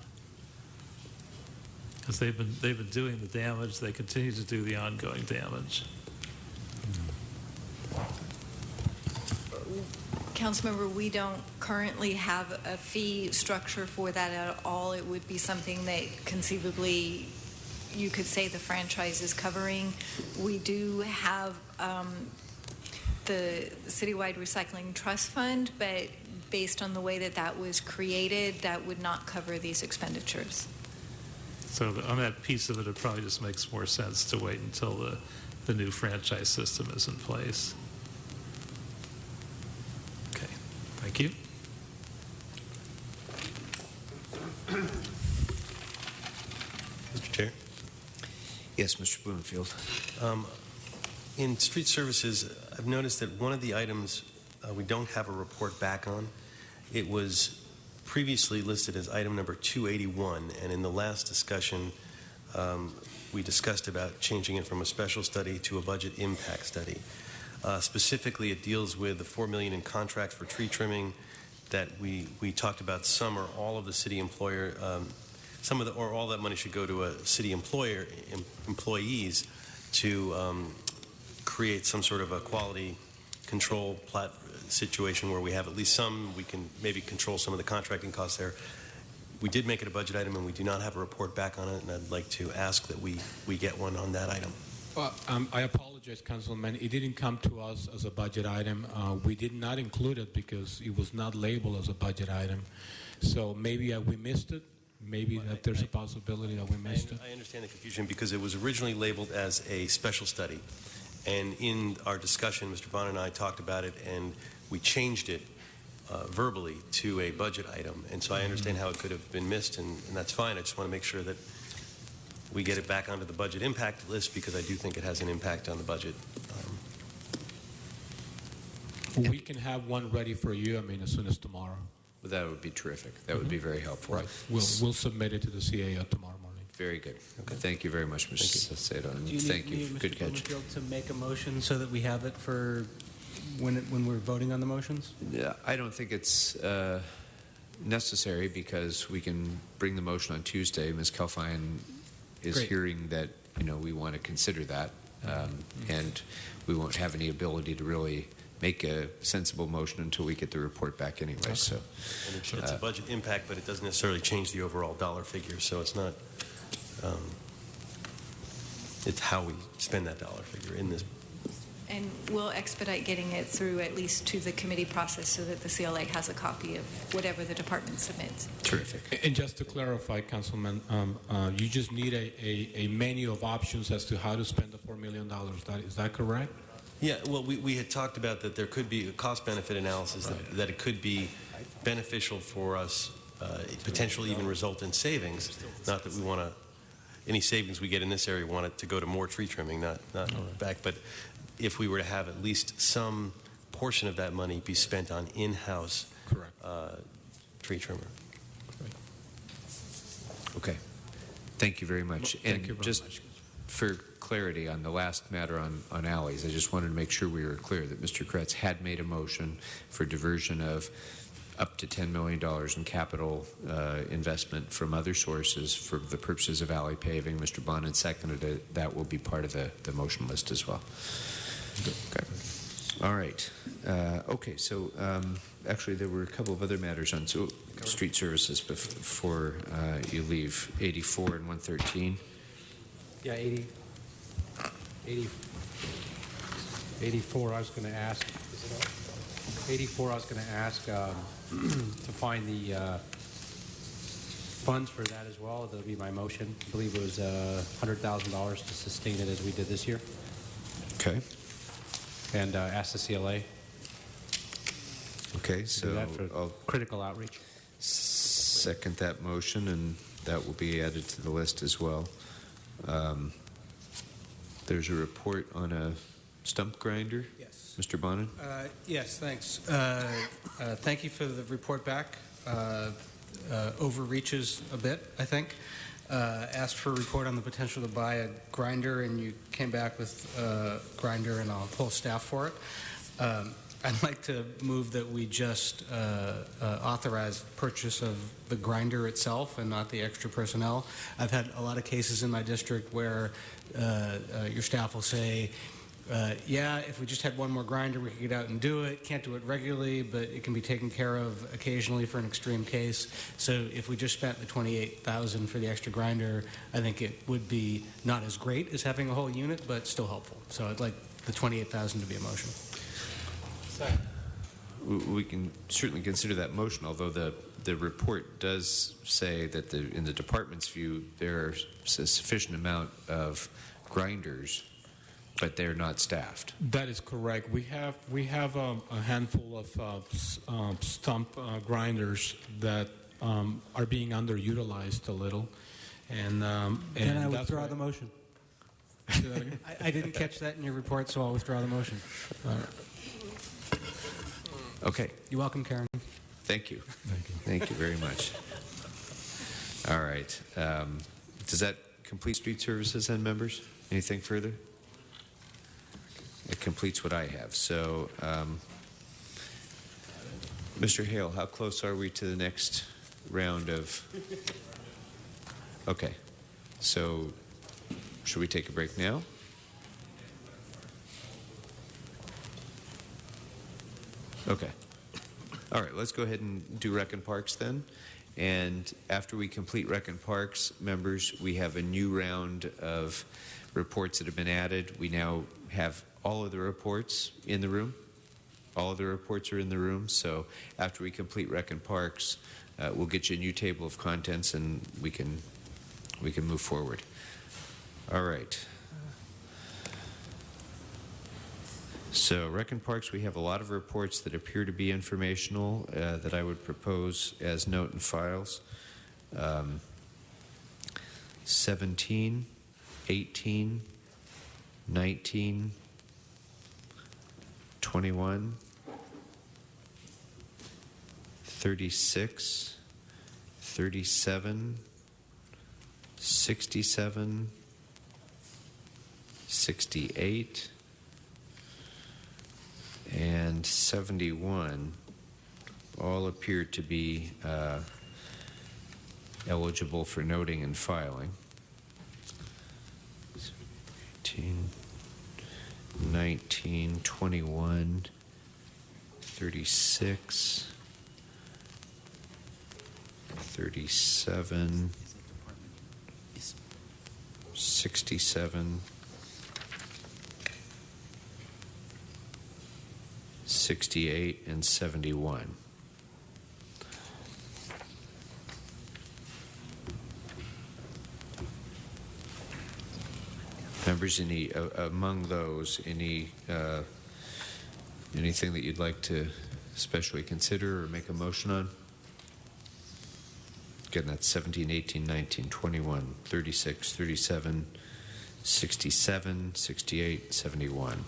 H: Because they've been doing the damage, they continue to do the ongoing damage.
F: Councilmember, we don't currently have a fee structure for that at all. It would be something that conceivably you could say the franchise is covering. We do have the Citywide Recycling Trust Fund, but based on the way that was created, that would not cover these expenditures.
H: So on that piece of it, it probably just makes more sense to wait until the new franchise system is in place. Okay, thank you.
D: Mr. Chair?
B: Yes, Mr. Bloomfield.
D: In street services, I've noticed that one of the items we don't have a report back on, it was previously listed as item number 281, and in the last discussion, we discussed about changing it from a special study to a budget impact study. Specifically, it deals with the $4 million in contracts for tree trimming that we talked about. Some or all of the city employer, or all that money should go to a city employees to create some sort of a quality control situation where we have at least some, we can maybe control some of the contracting costs there. We did make it a budget item, and we do not have a report back on it, and I'd like to ask that we get one on that item.
V: Well, I apologize, Councilman. It didn't come to us as a budget item. We did not include it because it was not labeled as a budget item. So maybe we missed it. Maybe that there's a possibility that we missed it.
D: I understand the confusion because it was originally labeled as a special study. And in our discussion, Mr. Bond and I talked about it, and we changed it
S: verbally to a budget item. And so I understand how it could have been missed, and that's fine. I just want to make sure that we get it back onto the budget impact list, because I do think it has an impact on the budget.
V: We can have one ready for you, as soon as tomorrow.
B: Well, that would be terrific. That would be very helpful.
V: Right. We'll submit it to the CAO tomorrow morning.
B: Very good. Okay. Thank you very much, Mr. Salcedo. And
C: Do you
B: thank
C: need
B: you.
C: me, Mr.
B: Good catch.
C: Blumenfield, to make a motion so that we have it for when we're voting on the motions?
B: Yeah, I don't think it's necessary, because we can bring the motion on Tuesday. Ms. Kelfine is
C: Great.
B: hearing that we want to consider that, and we won't have any ability to really make a sensible motion until we get the report back anyway. Okay. So,
S: and it's a budget impact, but it doesn't necessarily change the overall dollar figure. So it's not. It's how we spend that dollar figure in this.
F: And we'll expedite getting it through at least to the committee process so that the CLA has a copy of whatever the department submits.
B: Terrific.
V: And just to clarify, Councilman, you just need a menu of options as to how to spend the $4 million. Is that correct?
S: Yeah, well, we had talked about that there could be a cost-benefit analysis, that it could be beneficial for us, potentially even result in savings. Not that we want to, any savings we get in this area, want it to go to more tree trimming, not back. But if we were to have at least some portion of that money be spent on in-house tree trimmer.
B: Okay. Thank you very much.
V: Thank you very
B: just
V: much.
B: For clarity on the last matter on alleys, I just wanted to make sure we were clear that Mr. Kretz had made a motion for diversion of up to $10 million in capital investment from other sources for the purposes of alley paving. Mr. Bonin seconded it. That will be part of the motion list as well. Okay. All right. Okay, so actually there were a couple of other matters on street services before you leave, 84 and 113.
J: Yeah, 84, I was going to ask. 84, I was going to ask to find the funds for that as well. That'll be my motion. I believe it was $100,000 to sustain it as we did this year.
B: Okay.
J: And ask the CLA.
B: Okay, so
J: I'll critical outreach.
B: Second that motion, and that will be added to the list as well. There's a report on a stump grinder.
C: Yes.
B: Mr. Bonin?
C: Yes, thanks. Thank you for the report back. Overreaches a bit, I think. Asked for a report on the potential to buy a grinder, and you came back with a grinder and a whole staff for it. I'd like to move that we just authorize purchase of the grinder itself and not the extra personnel. I've had a lot of cases in my district where your staff will say, yeah, if we just had one more grinder, we could get out and do it. Can't do it regularly, but it can be taken care of occasionally for an extreme case. So if we just spent the $28,000 for the extra grinder, I think it would be not as great as having a whole unit, but still helpful. So I'd like the $28,000 to be a motion.
B: We can certainly consider that motion, although the report does say that in the department's view, there's a sufficient amount of grinders, but they're not staffed.
V: That is correct. We have a handful of stump grinders that are being underutilized a little, and
C: Then I withdraw the motion.
V: Say that again?
C: I didn't catch that in your report, so I'll withdraw the motion.
B: Okay.
C: You're welcome, Karen.
B: Thank you. Thank you very much. All right. Does that complete street services then, members? Anything further? It completes what I have. So, Mr. Hale, how close are we to the next round of... Okay. So, should we take a break now? Okay. All right, let's go ahead and do Rec and Parks then. And after we complete Rec and Parks, members, we have a new round of reports that have been added. We now have all of the reports in the room. All of the reports are in the room. So after we complete Rec and Parks, we'll get you a new table of contents, and we can move forward. All right. So, Rec and Parks, we have a lot of reports that appear to be informational that I would propose as note and files. 17, 18, 19, 21, 36, 37, 67, 68, and 71 all appear to be eligible for noting and filing. 18, 19, 21, 36, 37, 67, 68, and 71. Members, among those, anything that you'd like to especially consider or make a motion on? Again, that's 17, 18, 19, 21, 36, 37, 67, 68, 71.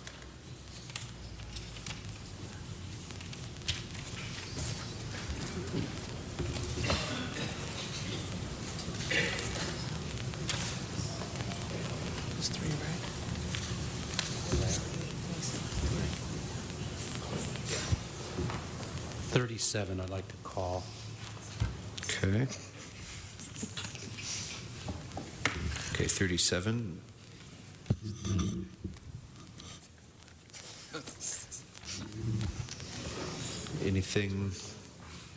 M: There's three, right?
J: 37 I'd like to call.
B: Okay. Okay, 37.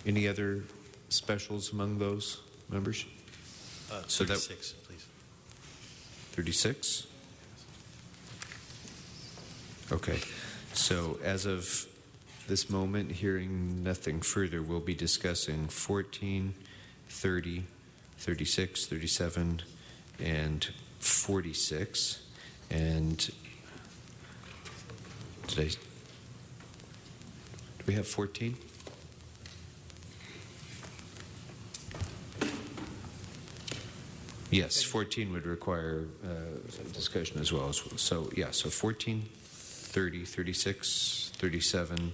B: Any other specials among those members? So that
D: 36, please.
B: 36? Okay. So as of this moment, hearing nothing further, we'll be discussing 14, 30, 36, 37, and 46. And do we have 14? Yes, 14 would require discussion as well. So, yeah, so 14, 30, 36, 37,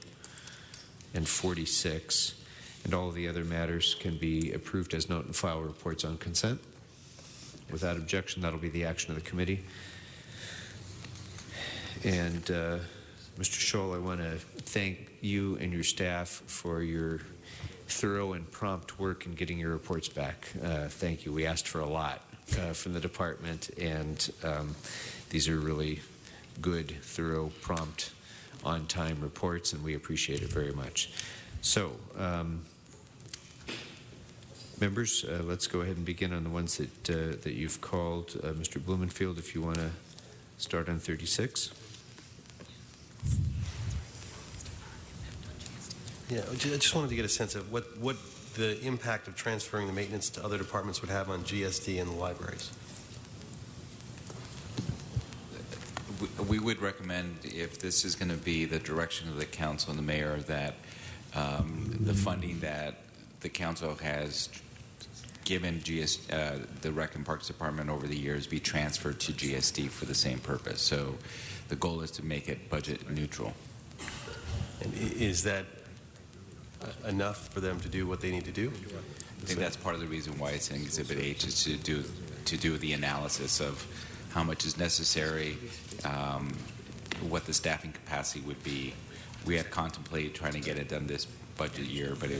B: and 46. And all of the other matters can be approved as note and file reports on consent. Without objection, that'll be the action of the committee. And Mr. Scholl, I want to thank you and your staff for your thorough and prompt work in getting your reports back. Thank you. We asked for a lot from the department, and these are really good, thorough, prompt, on-time reports, and we appreciate it very much. So, members, let's go ahead and begin on the ones that you've called. Mr. Blumenfield, if you want to start on 36.
D: Yeah, I just wanted to get a sense of what the impact of transferring the maintenance to other departments would have on GSD and the libraries.
G: We would recommend, if this is going to be the direction of the council and the mayor, that the funding that the council has given the Rec and Parks Department over the years be transferred to GSD for the same purpose. So the goal is to make it budget neutral.
D: And is that enough for them to do what they need to do?
G: I think that's part of the reason why it's in Exhibit H, is to do the analysis of how much is necessary, what the staffing capacity would be. We had contemplated trying to get it done this budget year, but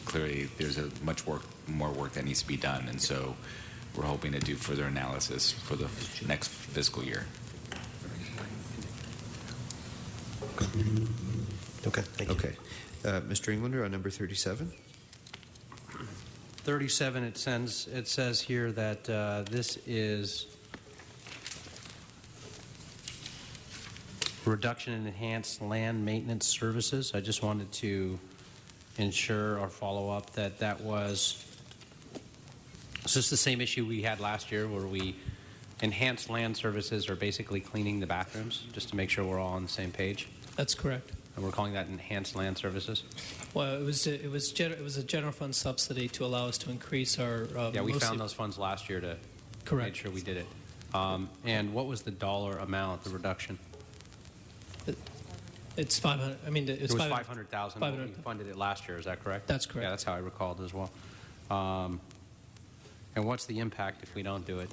G: clearly there's much more work that needs to be done, and so we're hoping to do further analysis for the next fiscal year.
D: Okay, thank you.
B: Okay. Mr. Englander, on number 37.
J: 37, it says here that this is reduction in enhanced land maintenance services. I just wanted to ensure or follow up that was this the same issue we had last year, where we enhanced land services are basically cleaning the bathrooms, just to make sure we're all on the same page.
I: That's correct.
J: And we're calling that enhanced land services?
I: Well, it was a general fund subsidy to allow us to increase our.
J: Yeah, we
I: mostly-
J: found those funds last year to
I: Correct.
J: make sure we did it. And what was the dollar amount, the reduction?
I: It's 500. I mean,
J: It was 500,000. We
I: 500.
J: funded it last year. Is that correct?
I: That's correct.
J: Yeah, that's how I recalled as well. And what's the impact if we don't do it?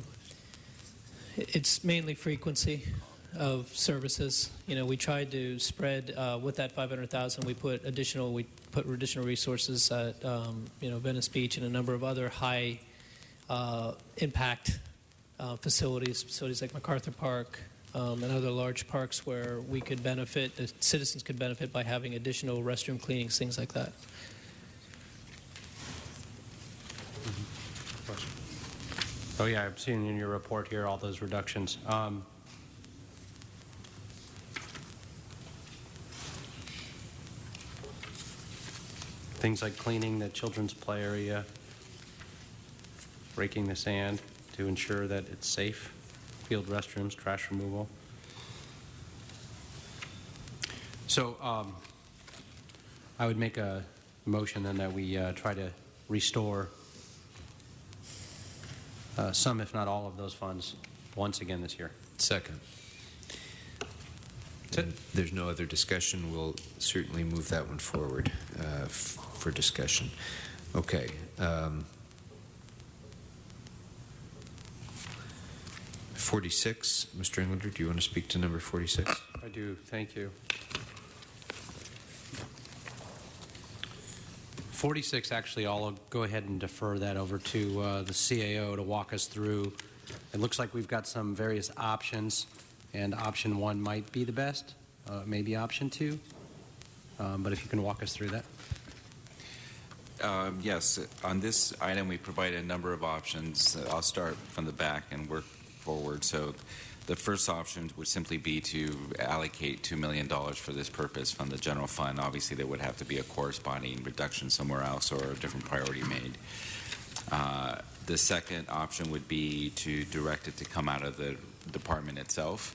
I: It's mainly frequency of services. You know, we tried to spread with that 500,000. We put additional resources at Venice Beach and a number of other high impact facilities like MacArthur Park and other large parks where we could benefit. The citizens could benefit by having additional restroom cleanings, things like that.
J: Oh, yeah, I've seen in your report here all those reductions. Things like cleaning the children's play area, raking the sand to ensure that it's safe, field restrooms, trash removal. So I would make a motion then that we try to restore some, if not all, of those funds once again this year.
B: Second. There's no other discussion. We'll certainly move that one forward for discussion. Okay. 46, Mr. Englander, do you want to speak to number 46?
J: I do. Thank you. 46, actually, I'll go ahead and defer that over to the CAO to walk us through. It looks like we've got some various options, and option 1 might be the best, maybe option 2. But if you can walk us through that.
G: Yes, on this item we provide a number of options. I'll start from the back and work forward. So the first option would simply be to allocate $2 million for this purpose from the general fund. Obviously, there would have to be a corresponding reduction somewhere else or a different priority made. The second option would be to direct it to come out of the department itself,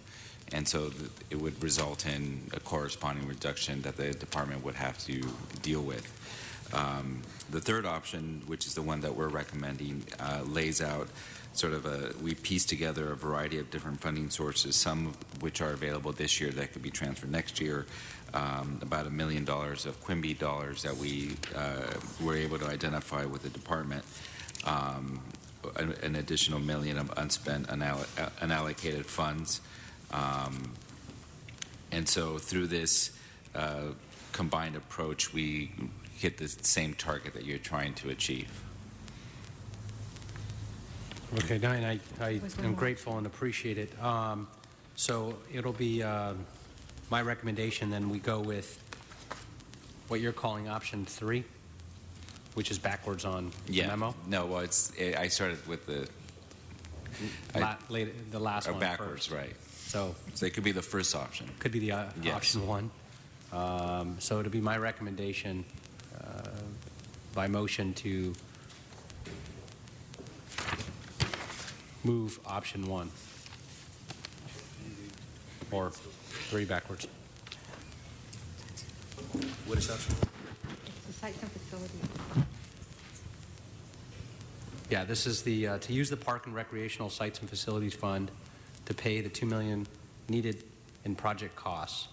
G: and so it would result in a corresponding reduction that the department would have to deal with. The third option, which is the one that we're recommending, lays out sort of we piece together a variety of different funding sources, some of which are available this year that could be transferred next year, about $1 million of Quimby dollars that we were able to identify with the department, an additional $1 million of unspent unallocated funds. And so through this combined approach, we hit the same target that you're trying to achieve.
J: Okay, Diane, I am grateful and appreciate it. So it'll be my recommendation, then we go with what you're calling option 3, which is backwards on the memo?
G: No, well, I started with the
J: last one
G: backwards,
J: first.
G: right.
J: So
G: it could be the first option.
J: Could be the
G: Yes.
J: option 1. So it'll be my recommendation by motion to move option 1 or 3 backwards.
D: What is option 1?
U: The sites and facilities.
J: Yeah, this is the to use the Park and Recreational Sites and Facilities Fund to pay the $2 million needed in project costs.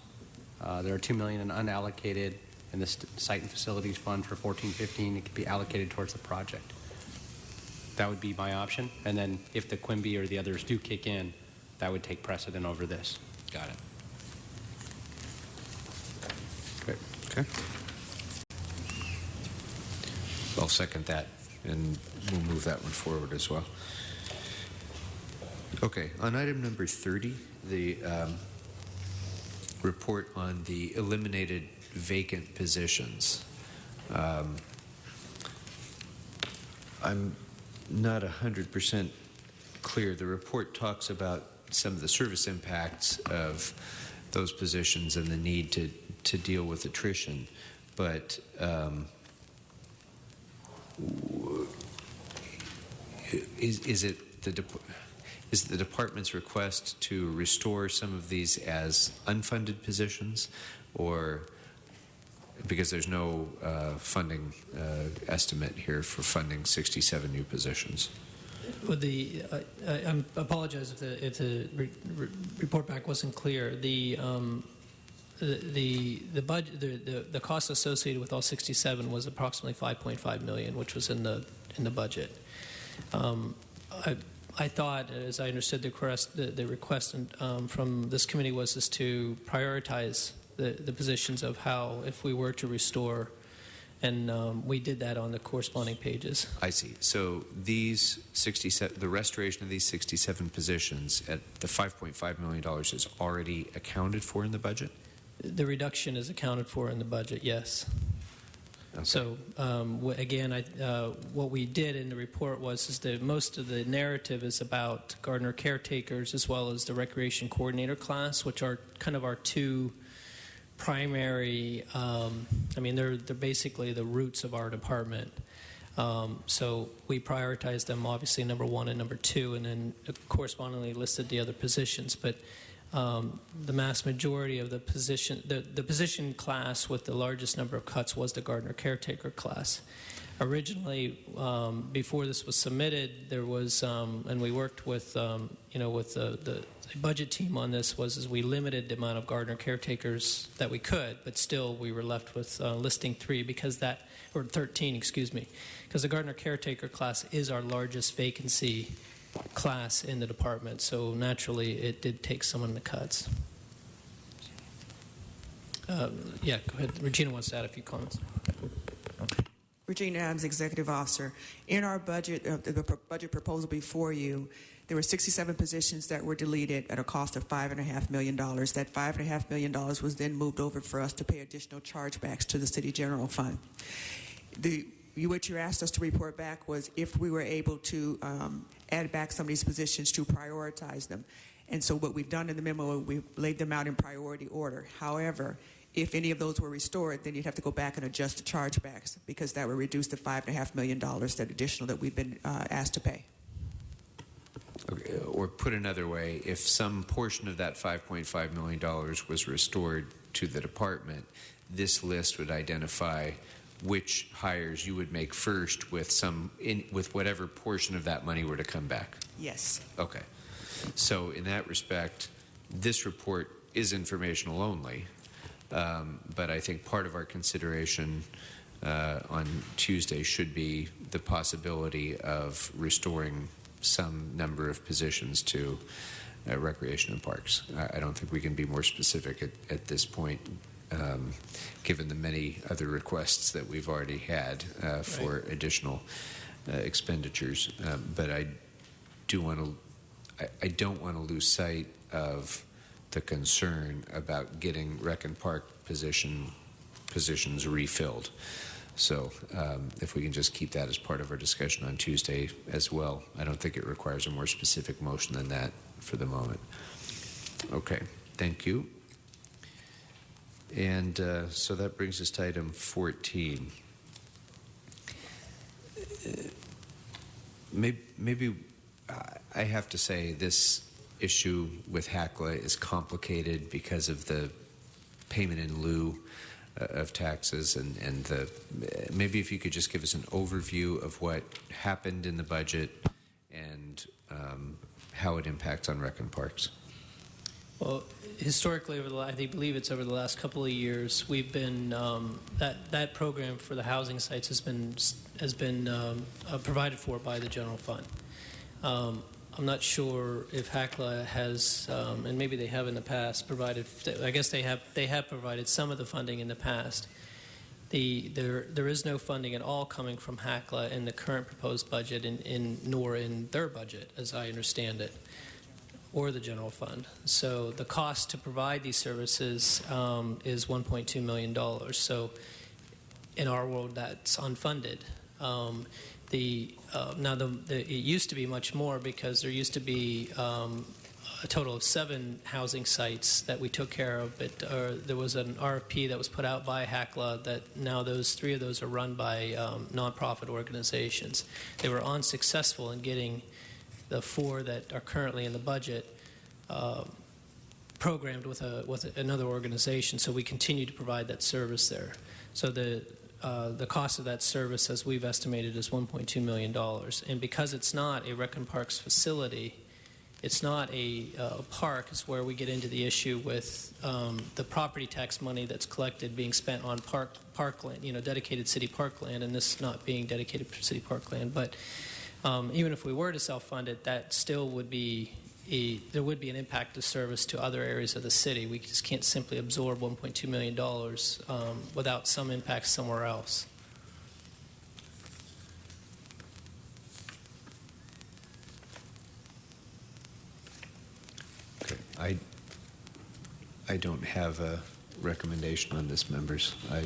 J: There are $2 million in unallocated in the Site and Facilities Fund for 14-15. It could be allocated towards the project. That would be my option. And then if the Quimby or the others do kick in, that would take precedent over this.
G: Got it.
J: Great.
B: Okay. I'll second that, and we'll move that one forward as well. Okay, on item number 30, the report on the eliminated vacant positions. I'm not 100% clear. The report talks about some of the service impacts of those positions and the need to deal with attrition, but is the department's request to restore some of these as unfunded positions, or because there's no funding estimate here for funding 67 new positions.
I: Well, I apologize if the report back wasn't clear. The budget, the cost associated with all 67 was approximately $5.5 million, which was in the budget. I thought, as I understood the request from this committee, was to prioritize the positions of how, if we were to restore, and we did that on the corresponding pages.
B: I see. So these 67, the restoration of these 67 positions at the $5.5 million is already accounted for in the budget?
I: The reduction is accounted for in the budget, yes.
B: Okay.
I: So again, what we did in the report is that most of the narrative is about gardener caretakers as well as the recreation coordinator class, which are kind of our two primary, they're basically the roots of our department. So we prioritized them, obviously, number one and number two, and then correspondingly listed the other positions. But the mass majority of the position class with the largest number of cuts was the gardener caretaker class. Originally, before this was submitted, there was, and we worked with, with the budget team on this, was we limited the amount of gardener caretakers that we could, but still we were left with listing 13, excuse me, because the gardener caretaker class is our largest vacancy class in the department, so naturally it did take some of the cuts. Go ahead. Regina wants to add a few comments.
K: Regina Adams, Executive Officer. In our budget, the budget proposal before you, there were 67 positions that were deleted at a cost of $5.5 million. That $5.5 million was then moved over for us to pay additional chargebacks to the City General Fund. What you asked us to report back was if we were able to add back some of these positions to prioritize them. And so what we've done in the memo, we laid them out in priority order. However, if any of those were restored, then you'd have to go back and adjust the chargebacks because that would reduce the $5.5 million, that additional that we've been asked to pay.
B: Okay. Or put another way, if some portion of that $5.5 million was restored to the department, this list would identify which hires you would make first with whatever portion of that money were to come back.
K: Yes.
B: Okay. So in that respect, this report is informational only, but I think part of our consideration on Tuesday should be the possibility of restoring some number of positions to Recreation and Parks. I don't think we can be more specific at this point, given the many other requests that we've already had for additional expenditures. But I don't want to lose sight of the concern about getting Rec and Park positions refilled. So if we can just keep that as part of our discussion on Tuesday as well. I don't think it requires a more specific motion than that for the moment. Okay, thank you. And so that brings us to item 14. Maybe I have to say this issue with HACLA is complicated because of the payment in lieu of taxes, and maybe if you could just give us an overview of what happened in the budget and how it impacts on Rec and Parks.
I: Well, historically, I believe it's over the last couple of years, we've been that program for the housing sites has been provided for by the general fund. I'm not sure if HACLA has, and maybe they have in the past, provided. I guess they have provided some of the funding in the past. There is no funding at all coming from HACLA in the current proposed budget, nor in their budget, as I understand it, or the general fund. So the cost to provide these services is $1.2 million. So in our world, that's unfunded. It used to be much more because there used to be a total of 7 housing sites that we took care of, but there was an RFP that was put out by HACLA that now 3 of those are run by nonprofit organizations. They were unsuccessful in getting the 4 that are currently in the budget programmed with another organization, so we continue to provide that service there. So the cost of that service, as we've estimated, is $1.2 million. And because it's not a Rec and Parks facility, it's not a park, is where we get into the issue with the property tax money that's collected being spent on parkland, dedicated city parkland, and this not being dedicated city parkland. But even if we were to self-fund it, that still would be there would be an impact to service to other areas of the city. We just can't simply absorb $1.2 million without some impact somewhere else.
B: Okay. I don't have a recommendation on this, members. I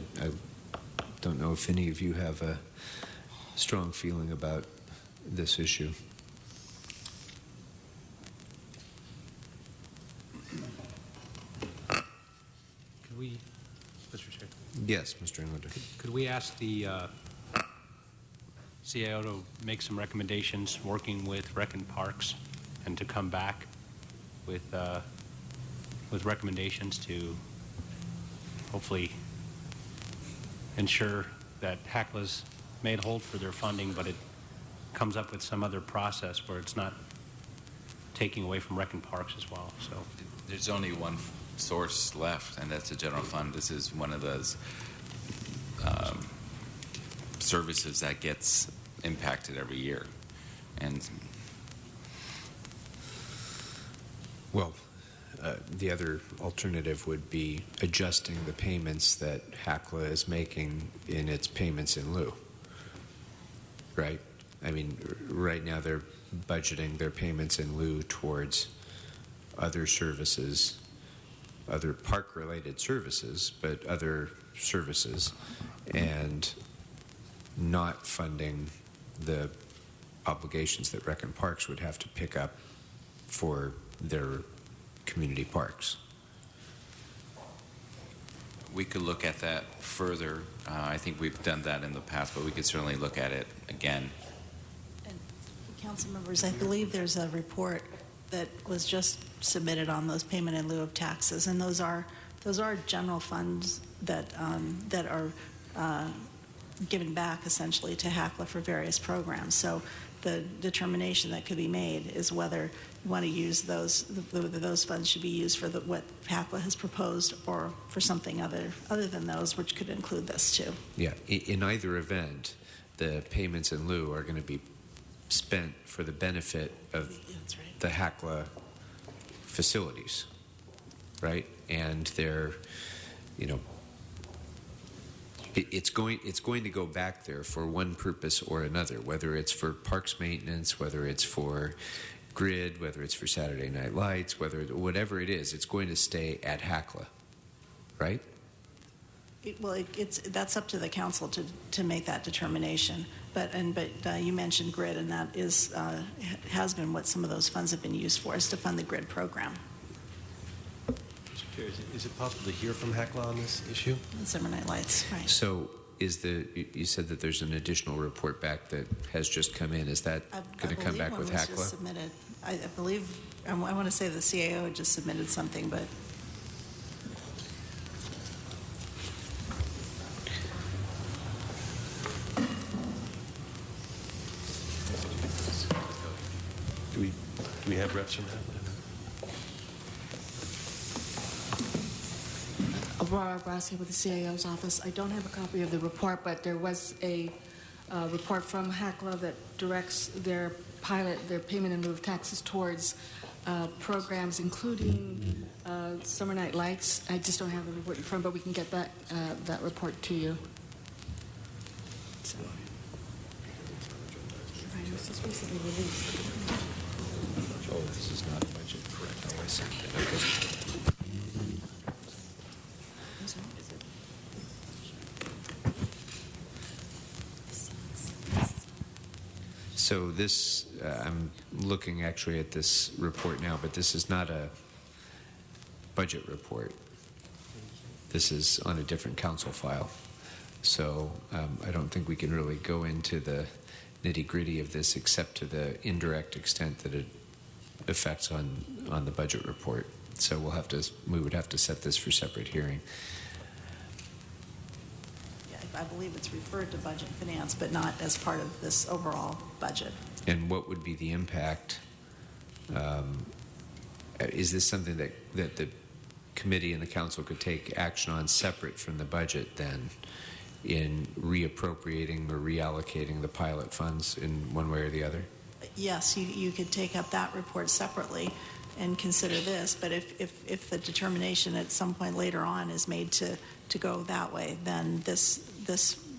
B: don't know if any of you have a strong feeling about this issue.
J: Could we, Mr. Chair?
B: Yes, Mr. Englander.
J: Could we ask the CAO to make some recommendations working with Rec and Parks and to come back with recommendations to hopefully ensure that HACLA's made whole for their funding, but it comes up with some other process where it's not taking away from Rec and Parks as well. So
G: there's only one source left, and that's the general fund. This is one of those services that gets impacted every year. And
B: well, the other alternative would be adjusting the payments that HACLA is making in its payments in lieu, right? I mean, right now they're budgeting their payments in lieu towards other services, other park-related services, but other services, and not funding the obligations that Rec and Parks would have to pick up for their community parks.
G: we could look at that further. I think we've done that in the past, but we could certainly look at it again.
E: And council members, I believe there's a report that was just submitted on those payment in lieu of taxes, and those are general funds that that are given back essentially to HACLA for various programs. So the determination that could be made is whether you want to use whether those funds should be used for what HACLA has proposed or for something other than those, which could include this too.
B: Yeah, in either event, the payments in lieu are going to be spent for the benefit of the HACLA facilities, right? And they're, it's going to go back there for one purpose or another, whether it's for parks maintenance, whether it's for grid, whether it's for Saturday Night Lights, whatever it is, it's going to stay at HACLA, right?
E: That's up to the council to make that determination. But you mentioned grid, and that has been what some of those funds have been used for, is to fund the grid program.
S: Mr. Chair, is it possible to hear from HACLA on this issue?
E: Summer Night Lights, right.
B: So you said that there's an additional report back that has just come in. Is that going to come back with HACLA?
E: Just submitted. I believe, I want to say the CAO just submitted something, but
S: Do we have reps from HACLA?
N: Aurora Brassi with the CAO's office. I don't have a copy of the report, but there was a report from HACLA that directs their payment in lieu of taxes towards programs including Summer Night Lights. I just don't have the report in front, but we can get that report to you. So. Right, it was just recently released.
B: Oh, this is not budget, correct? Oh, I see. Okay. So this, I'm looking actually at this report now, but this is not a budget report. This is on a different council file. So I don't think we can really go into the nitty-gritty of this except to the indirect extent that it affects on the budget report. So we would have to set this for separate hearing.
E: Yeah, I believe it's referred to Budget and Finance, but not as part of this overall budget.
B: And what would be the impact? Is this something that the committee and the council could take action on separate from the budget then, in reappropriating or reallocating the pilot funds in one way or the other?
E: Yes, you could take up that report separately and consider this, but if the determination at some point later on is made to go that way, then this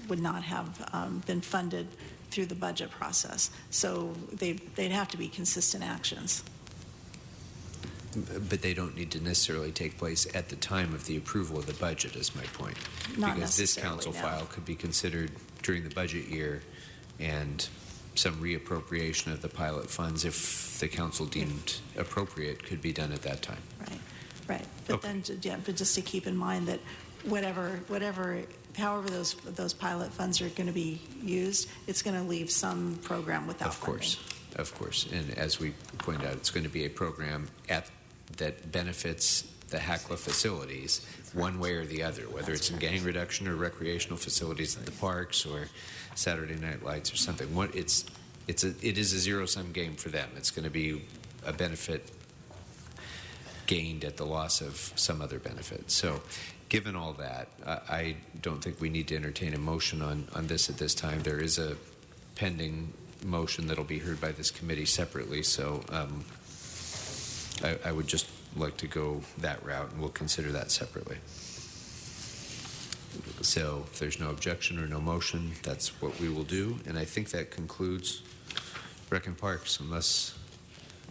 E: would not have been funded through the budget process. So they'd have to be consistent actions.
B: But they don't need to necessarily take place at the time of the approval of the budget, is my point.
E: Not
B: because this
E: necessarily,
B: council
E: no.
B: file could be considered during the budget year, and some reappropriation of the pilot funds, if the council deemed appropriate, could be done at that time.
E: Right. But then, but just to keep in mind that however those pilot funds are going to be used, it's going to leave some program without funding.
B: Of course. And as we pointed out, it's going to be a program that benefits the HACLA facilities one way or the other, whether it's in gang reduction or recreational facilities at the parks or Saturday night lights or something. It is a zero-sum game for them. It's going to be a benefit gained at the loss of some other benefit. So given all that, I don't think we need to entertain a motion on this at this time. There is a pending motion that'll be heard by this committee separately, so I would just like to go that route, and we'll consider that separately. So if there's no objection or no motion, that's what we will do, and I think that concludes Rec and Parks, unless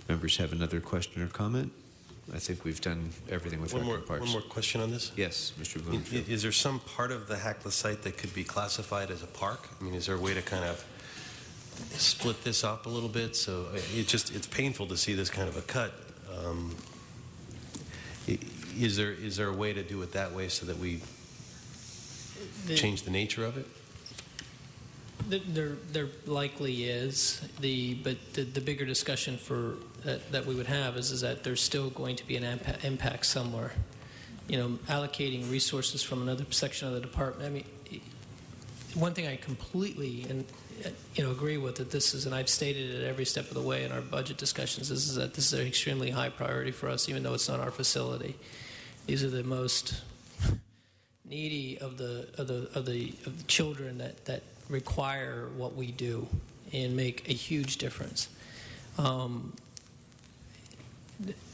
B: members have another question or comment. I think we've done everything with Rec and Parks.
D: One more question on this?
B: Yes, Mr. Bloomfield.
D: Is there some part of the HACLA site that could be classified as a park? I mean, is there a way to kind of split this up a little bit? So it's painful to see this kind of a cut. Is there a way to do it that way so that we change the nature of it?
I: There likely is, but the bigger discussion that we would have is that there's still going to be an impact somewhere. You know, allocating resources from another section of the department. I mean, one thing I completely agree with that this is, and I've stated it every step of the way in our budget discussions, is that this is an extremely high priority for us, even though it's not our facility. These are the most needy of the children that require what we do and make a huge difference.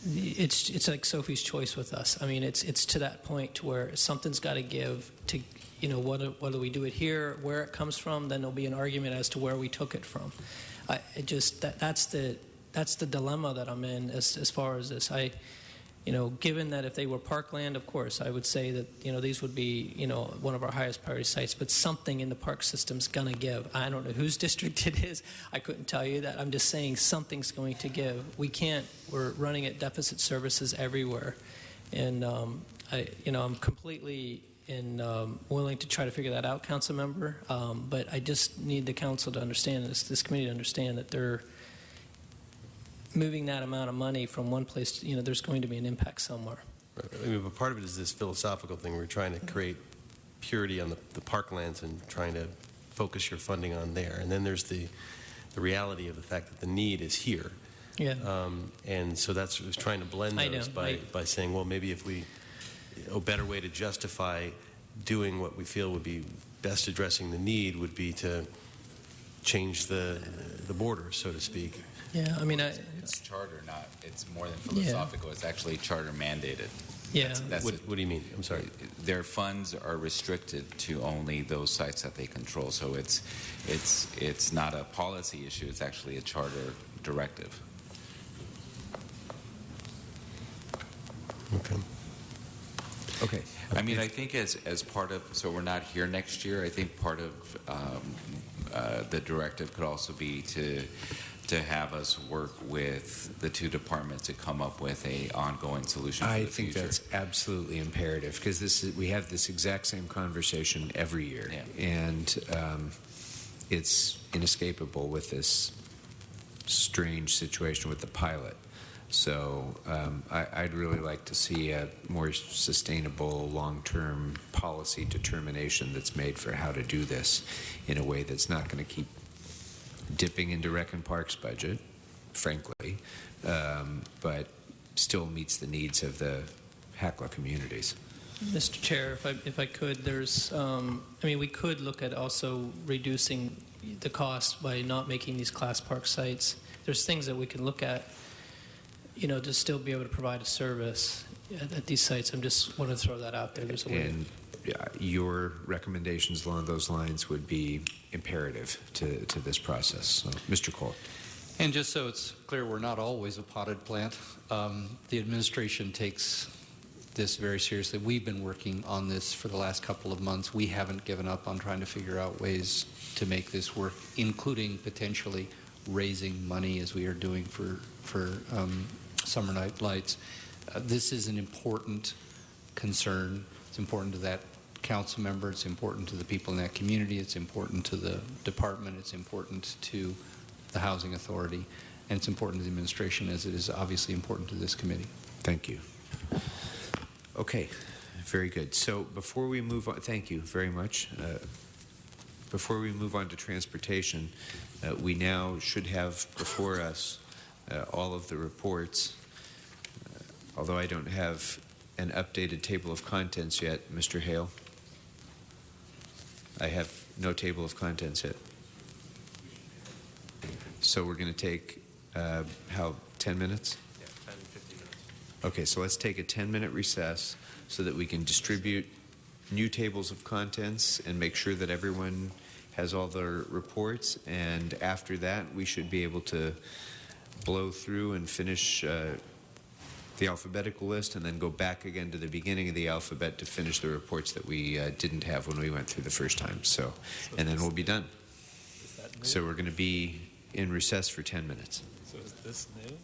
I: It's like Sophie's Choice with us. I mean, it's to that point to where something's got to give to, whether we do it here, where it comes from, then there'll be an argument as to where we took it from. That's the dilemma that I'm in as far as this. Given that if they were parkland, of course, I would say that, these would be, one of our highest priority sites, but something in the park system's going to give. I don't know whose district it is. I couldn't tell you that. I'm just saying something's going to give. We're running at deficit services everywhere. And, I'm completely willing to try to figure that out, council member. But I just need the council to understand, this committee to understand that they're moving that amount of money from one place, there's going to be an impact somewhere.
D: I mean, but part of it is this philosophical thing. We're trying to create purity on the parklands and trying to focus your funding on there. And then there's the reality of the fact that the need is here.
I: Yeah.
D: And so that's trying to blend those by saying, well, maybe if a better way to justify doing what we feel would be best addressing the need would be to change the border, so to speak.
I: Yeah, I mean,
G: it's charter, it's more than philosophical. Yeah. It's actually charter mandated.
I: Yeah.
D: What do you mean? I'm sorry.
G: Their funds are restricted to only those sites that they control. So it's not a policy issue. It's actually a charter directive.
D: Okay.
G: I mean, I think as part of, so we're not here next year, I think part of the directive could also be to have us work with the two departments to come up with a ongoing solution for the future.
B: I think that's absolutely imperative, because we have this exact same conversation every year, and it's inescapable with this strange situation with the pilot. So I'd really like to see a more sustainable, long-term policy determination that's made for how to do this in a way that's not going to keep dipping into Rec and Parks budget, frankly, but still meets the needs of the HACLA communities.
I: Mr. Chair, if I could, there's, we could look at also reducing the cost by not making these class park sites. There's things that we can look at, to still be able to provide a service at these sites. I just want to throw that out there. There's a way.
B: And your recommendations along those lines would be imperative to this process. So, Mr. Cole.
L: And just so it's clear, we're not always a potted plant. The administration takes this very seriously. We've been working on this for the last couple of months. We haven't given up on trying to figure out ways to make this work, including potentially raising money as we are doing for Summer Night Lights. This is an important concern. It's important to that council member. It's important to the people in that community. It's important to the department. It's important to the Housing Authority. And it's important to the administration, as it is obviously important to this committee.
B: Thank you. Okay, very good. So before we move on, thank you very much. Before we move on to transportation, we now should have before us all of the reports. Although I don't have an updated table of contents yet, Mr. Hale. I have no table of contents yet. So we're going to take, 10 minutes?
D: Yeah, 10, 15 minutes.
B: Okay, so let's take a 10-minute recess so that we can distribute new tables of contents and make sure that everyone has all their reports. And after that, we should be able to blow through and finish the alphabetical list and then go back again to the beginning of the alphabet to finish the reports that we didn't have when we went through the first time. So and then we'll be done. So we're going to be in recess for 10 minutes.
H: So is this new?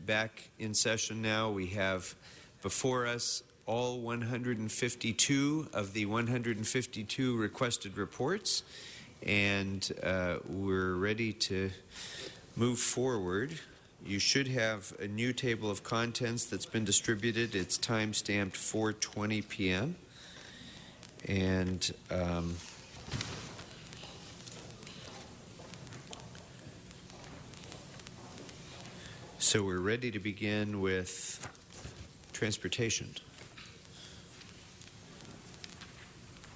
B: Back in session now. We have before us all 152 of the 152 requested reports, and we're ready to move forward. You should have a new table of contents that's been distributed. It's time-stamped 4:20 p.m. And so we're ready to begin with transportation.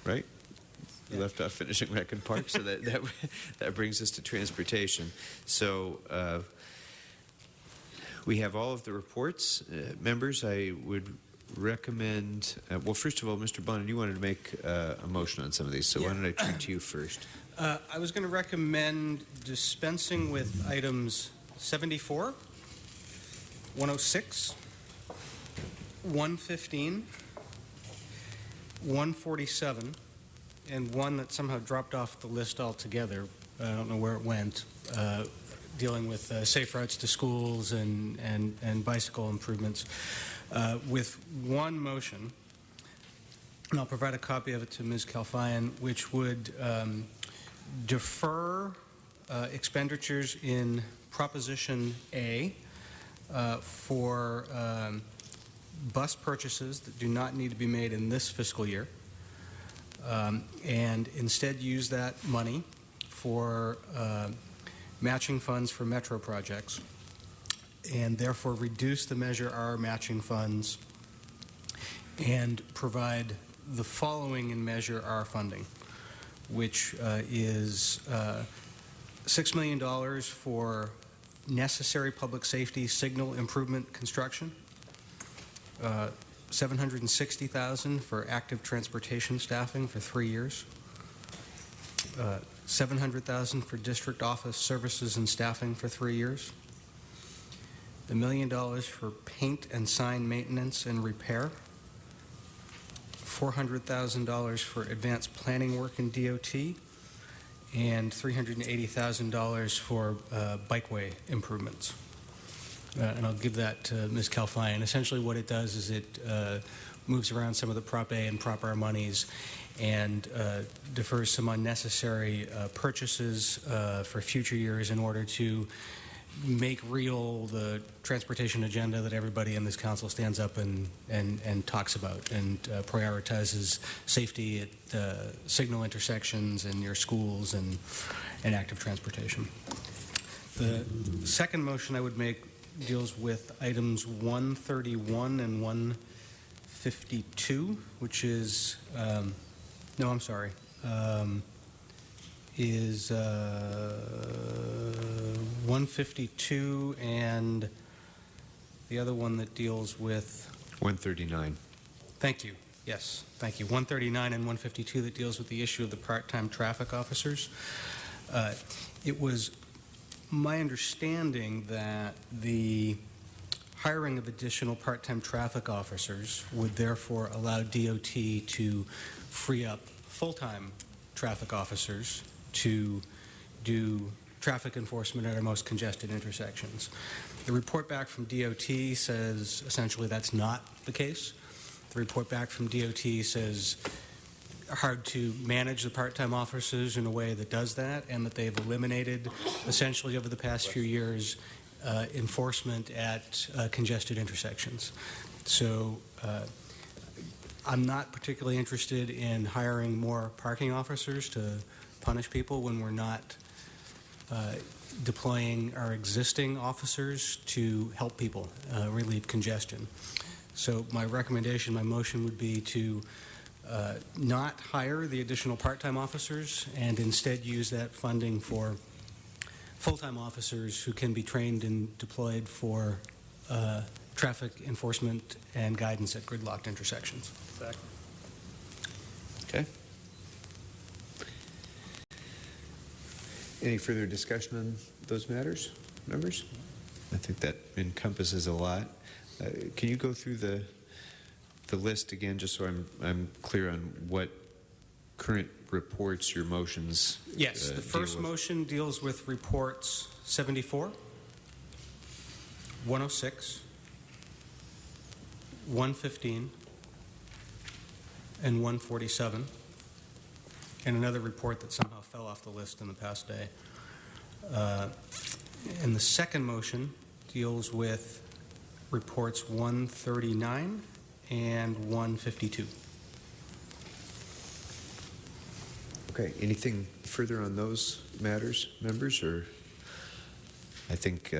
B: Right? We left off finishing Rec and Park, so that brings us to transportation. So we have all of the reports. Members, I would recommend, well, first of all, Mr. Bonin, you wanted to make a motion on some of these, so why don't I turn to you first?
C: I was going to recommend dispensing with items 74, 106, 115, 147, and one that somehow dropped off the list altogether. I don't know where it went, dealing with safe routes to schools and bicycle improvements, with one motion and I'll provide a copy of it to Ms. Kalfayan, which would defer expenditures in Proposition A for bus purchases that do not need to be made in this fiscal year, and instead use that money for matching funds for metro projects, and therefore reduce the Measure R matching funds and provide the following in Measure R funding, which is $6 million for necessary public safety signal improvement construction, $760,000 for active transportation staffing for 3 years, $700,000 for district office services and staffing for 3 years, $1 million for paint and sign maintenance and repair, $400,000 for advanced planning work in DOT, and $380,000 for bikeway improvements. And I'll give that to Ms. Kalfayan. Essentially what it does is it moves around some of the Prop A and Prop R monies and defers some unnecessary purchases for future years in order to make real the transportation agenda that everybody in this council stands up and talks about, and prioritizes safety at signal intersections and near schools and active transportation. The second motion I would make deals with items 131 and 152, which is, no, I'm sorry, is 152 and the other one that deals with
B: 139.
C: Thank you. Yes, thank you. 139 and 152 that deals with the issue of the part-time traffic officers. It was my understanding that the hiring of additional part-time traffic officers would therefore allow DOT to free up full-time traffic officers to do traffic enforcement at our most congested intersections. The report back from DOT says essentially that's not the case. The report back from DOT says hard to manage the part-time officers in a way that does that, and that they've eliminated essentially over the past few years enforcement at congested intersections. So I'm not particularly interested in hiring more parking officers to punish people when we're not deploying our existing officers to help people relieve congestion. So my recommendation, my motion would be to not hire the additional part-time officers and instead use that funding for full-time officers who can be trained and deployed for traffic enforcement and guidance at gridlocked intersections.
B: Okay. Any further discussion on those matters, members? I think that encompasses a lot. Can you go through the list again, just so I'm clear on what current reports your motions
C: Yes, the first motion deals with reports 74, 106, 115, and 147, and another report that somehow fell off the list in the past day. And the second motion deals with reports 139 and 152.
B: Okay, anything further on those matters, members? Or I think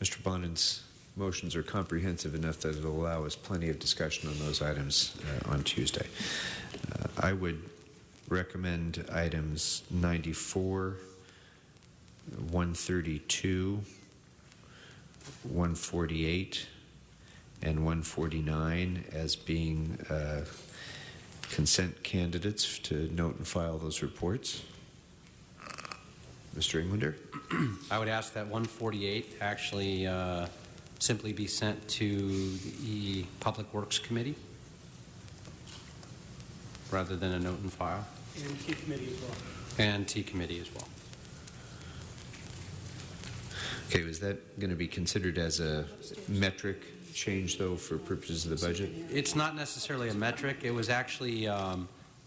B: Mr. Bonin's motions are comprehensive enough that it'll allow us plenty of discussion on those items on Tuesday. I would recommend items 94, 132, 148, and 149 as being consent candidates to note and file those reports. Mr. Englander?
J: I would ask that 148 actually simply be sent to the Public Works Committee rather than a note and file.
C: And T Committee as well.
J: And T Committee as well.
B: Okay, was that going to be considered as a metric change, though, for purposes of the budget?
J: It's not necessarily a metric. It was actually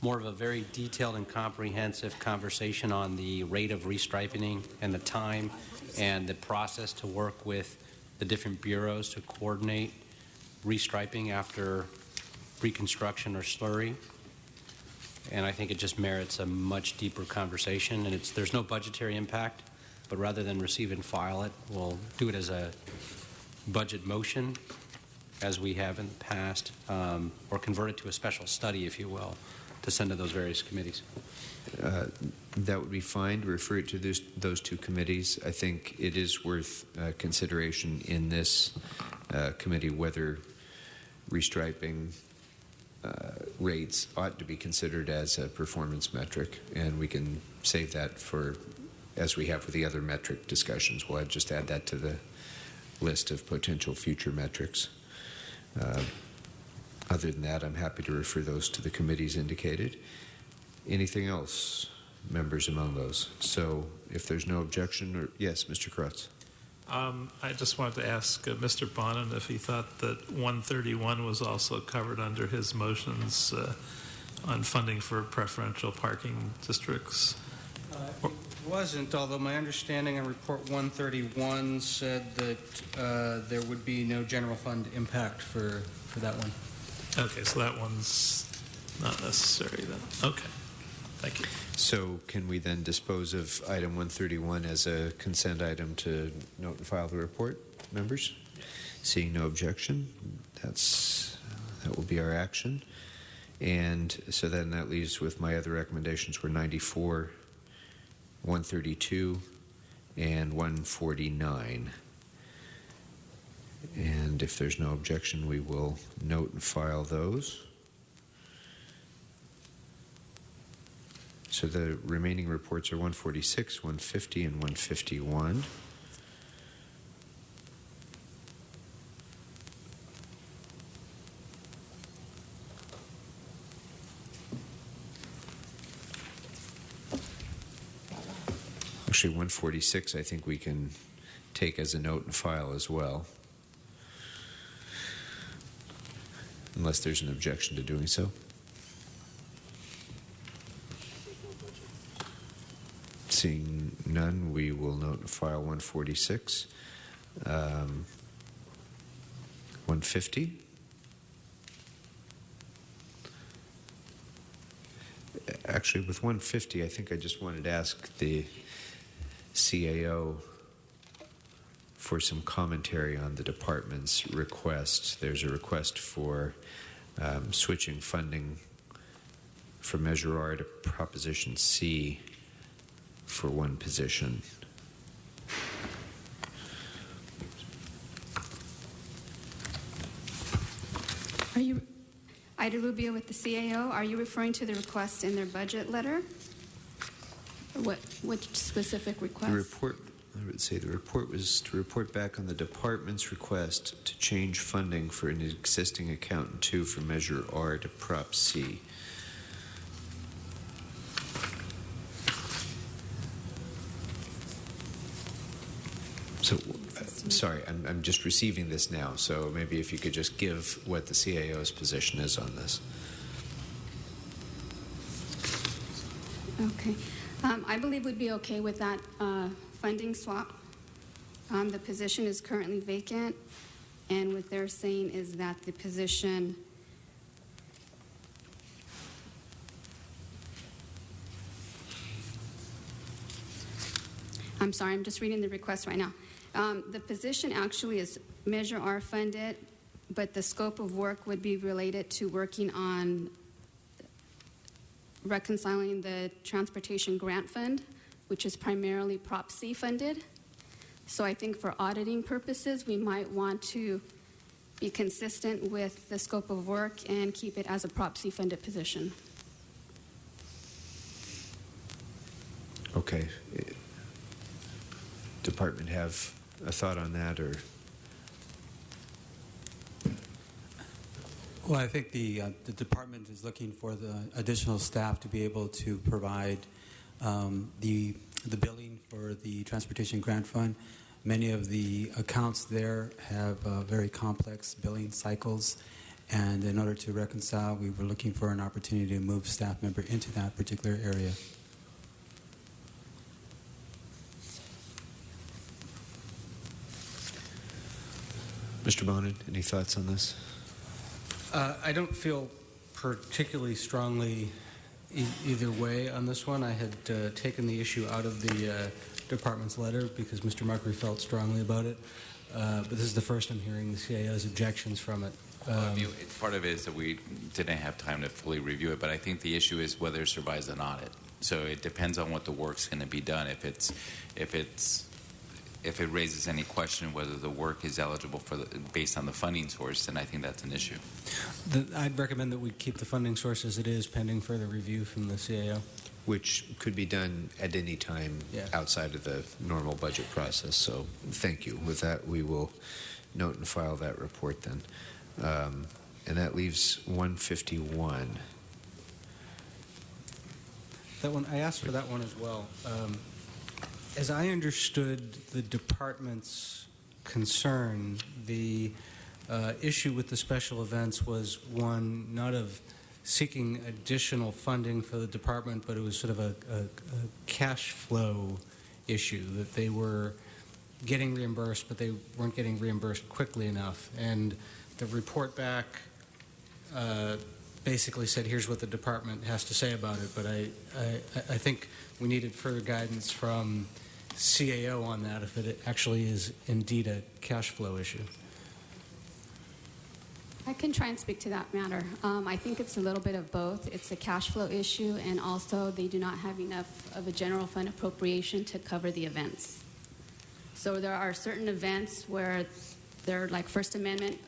J: more of a very detailed and comprehensive conversation on the rate of restriping and the time and the process to work with the different bureaus to coordinate restriping after reconstruction or slurry. And I think it just merits a much deeper conversation. And there's no budgetary impact, but rather than receive and file it, we'll do it as a budget motion, as we have in the past, or convert it to a special study, if you will, to send to those various committees.
B: That would be fine to refer it to those two committees. I think it is worth consideration in this committee whether restriping rates ought to be considered as a performance metric, and we can save that for, as we have with the other metric discussions. We'll just add that to the list of potential future metrics. Other than that, I'm happy to refer those to the committees indicated. Anything else, members, among those? So if there's no objection, or yes, Mr. Krutz.
H: I just wanted to ask Mr. Bonin if he thought that 131 was also covered under his motions on funding for preferential parking districts.
C: It wasn't, although my understanding on Report 131 said that there would be no general fund impact for that one.
H: Okay, so that one's not necessary then. Okay, thank you.
B: So can we then dispose of item 131 as a consent item to note and file the report, members? Seeing no objection, that will be our action. And so then that leaves with my other recommendations were 94, 132, and 149. And if there's no objection, we will note and file those. So the remaining reports are 146, 150, and 151. Actually, 146 I think we can take as a note and file as well, unless there's an objection to doing so. Seeing none, we will note and file 146. 150. Actually, with 150, I think I just wanted to ask the CAO for some commentary on the department's request. There's a request for switching funding from Measure R to Proposition C for one position.
O: Are you, Ida Rubio with the CAO, are you referring to the request in their budget letter? Or which specific request?
B: The report, I would say the report was to report back on the department's request to change funding for an existing account 2 from Measure R to Prop C. So, sorry, I'm just receiving this now, so maybe if you could just give what the CAO's position is on this.
O: Okay. I believe we'd be okay with that funding swap. The position is currently vacant, and what they're saying is that the position I'm sorry, I'm just reading the request right now. The position actually is Measure R funded, but the scope of work would be related to working on reconciling the Transportation Grant Fund, which is primarily Prop C funded. So I think for auditing purposes, we might want to be consistent with the scope of work and keep it as a Prop C funded position.
B: Okay. Department have a thought on that, or?
P: Well, I think the department is looking for the additional staff to be able to provide the billing for the Transportation Grant Fund. Many of the accounts there have very complex billing cycles, and in order to reconcile, we were looking for an opportunity to move staff member into that particular area.
B: Mr. Bonin, any thoughts on this?
C: I don't feel particularly strongly either way on this one. I had taken the issue out of the department's letter because Mr. Muckery felt strongly about it. But this is the first I'm hearing the CAO's objections from it.
G: Part of it is that we didn't have time to fully review it, but I think the issue is whether it survives an audit. So it depends on what the work's going to be done. If it raises any question whether the work is eligible for based on the funding source, then I think that's an issue.
C: I'd recommend that we keep the funding source as it is, pending further review from the CAO.
B: Which could be done at any time outside of the normal budget process. So thank you. With that, we will note and file that report then. And that leaves 151.
C: That one, I asked for that one as well. As I understood the department's concern, the issue with the special events was one not of seeking additional funding for the department, but it was sort of a cash flow issue, that they were getting reimbursed, but they weren't getting reimbursed quickly enough. And the report back basically said, here's what the department has to say about it, but I think we needed further guidance from CAO on that, if it actually is indeed a cash flow issue.
O: I can try and speak to that matter. I think it's a little bit of both. It's a cash flow issue, and also they do not have enough of a general fund appropriation to cover the events. So there are certain events where they're like First Amendment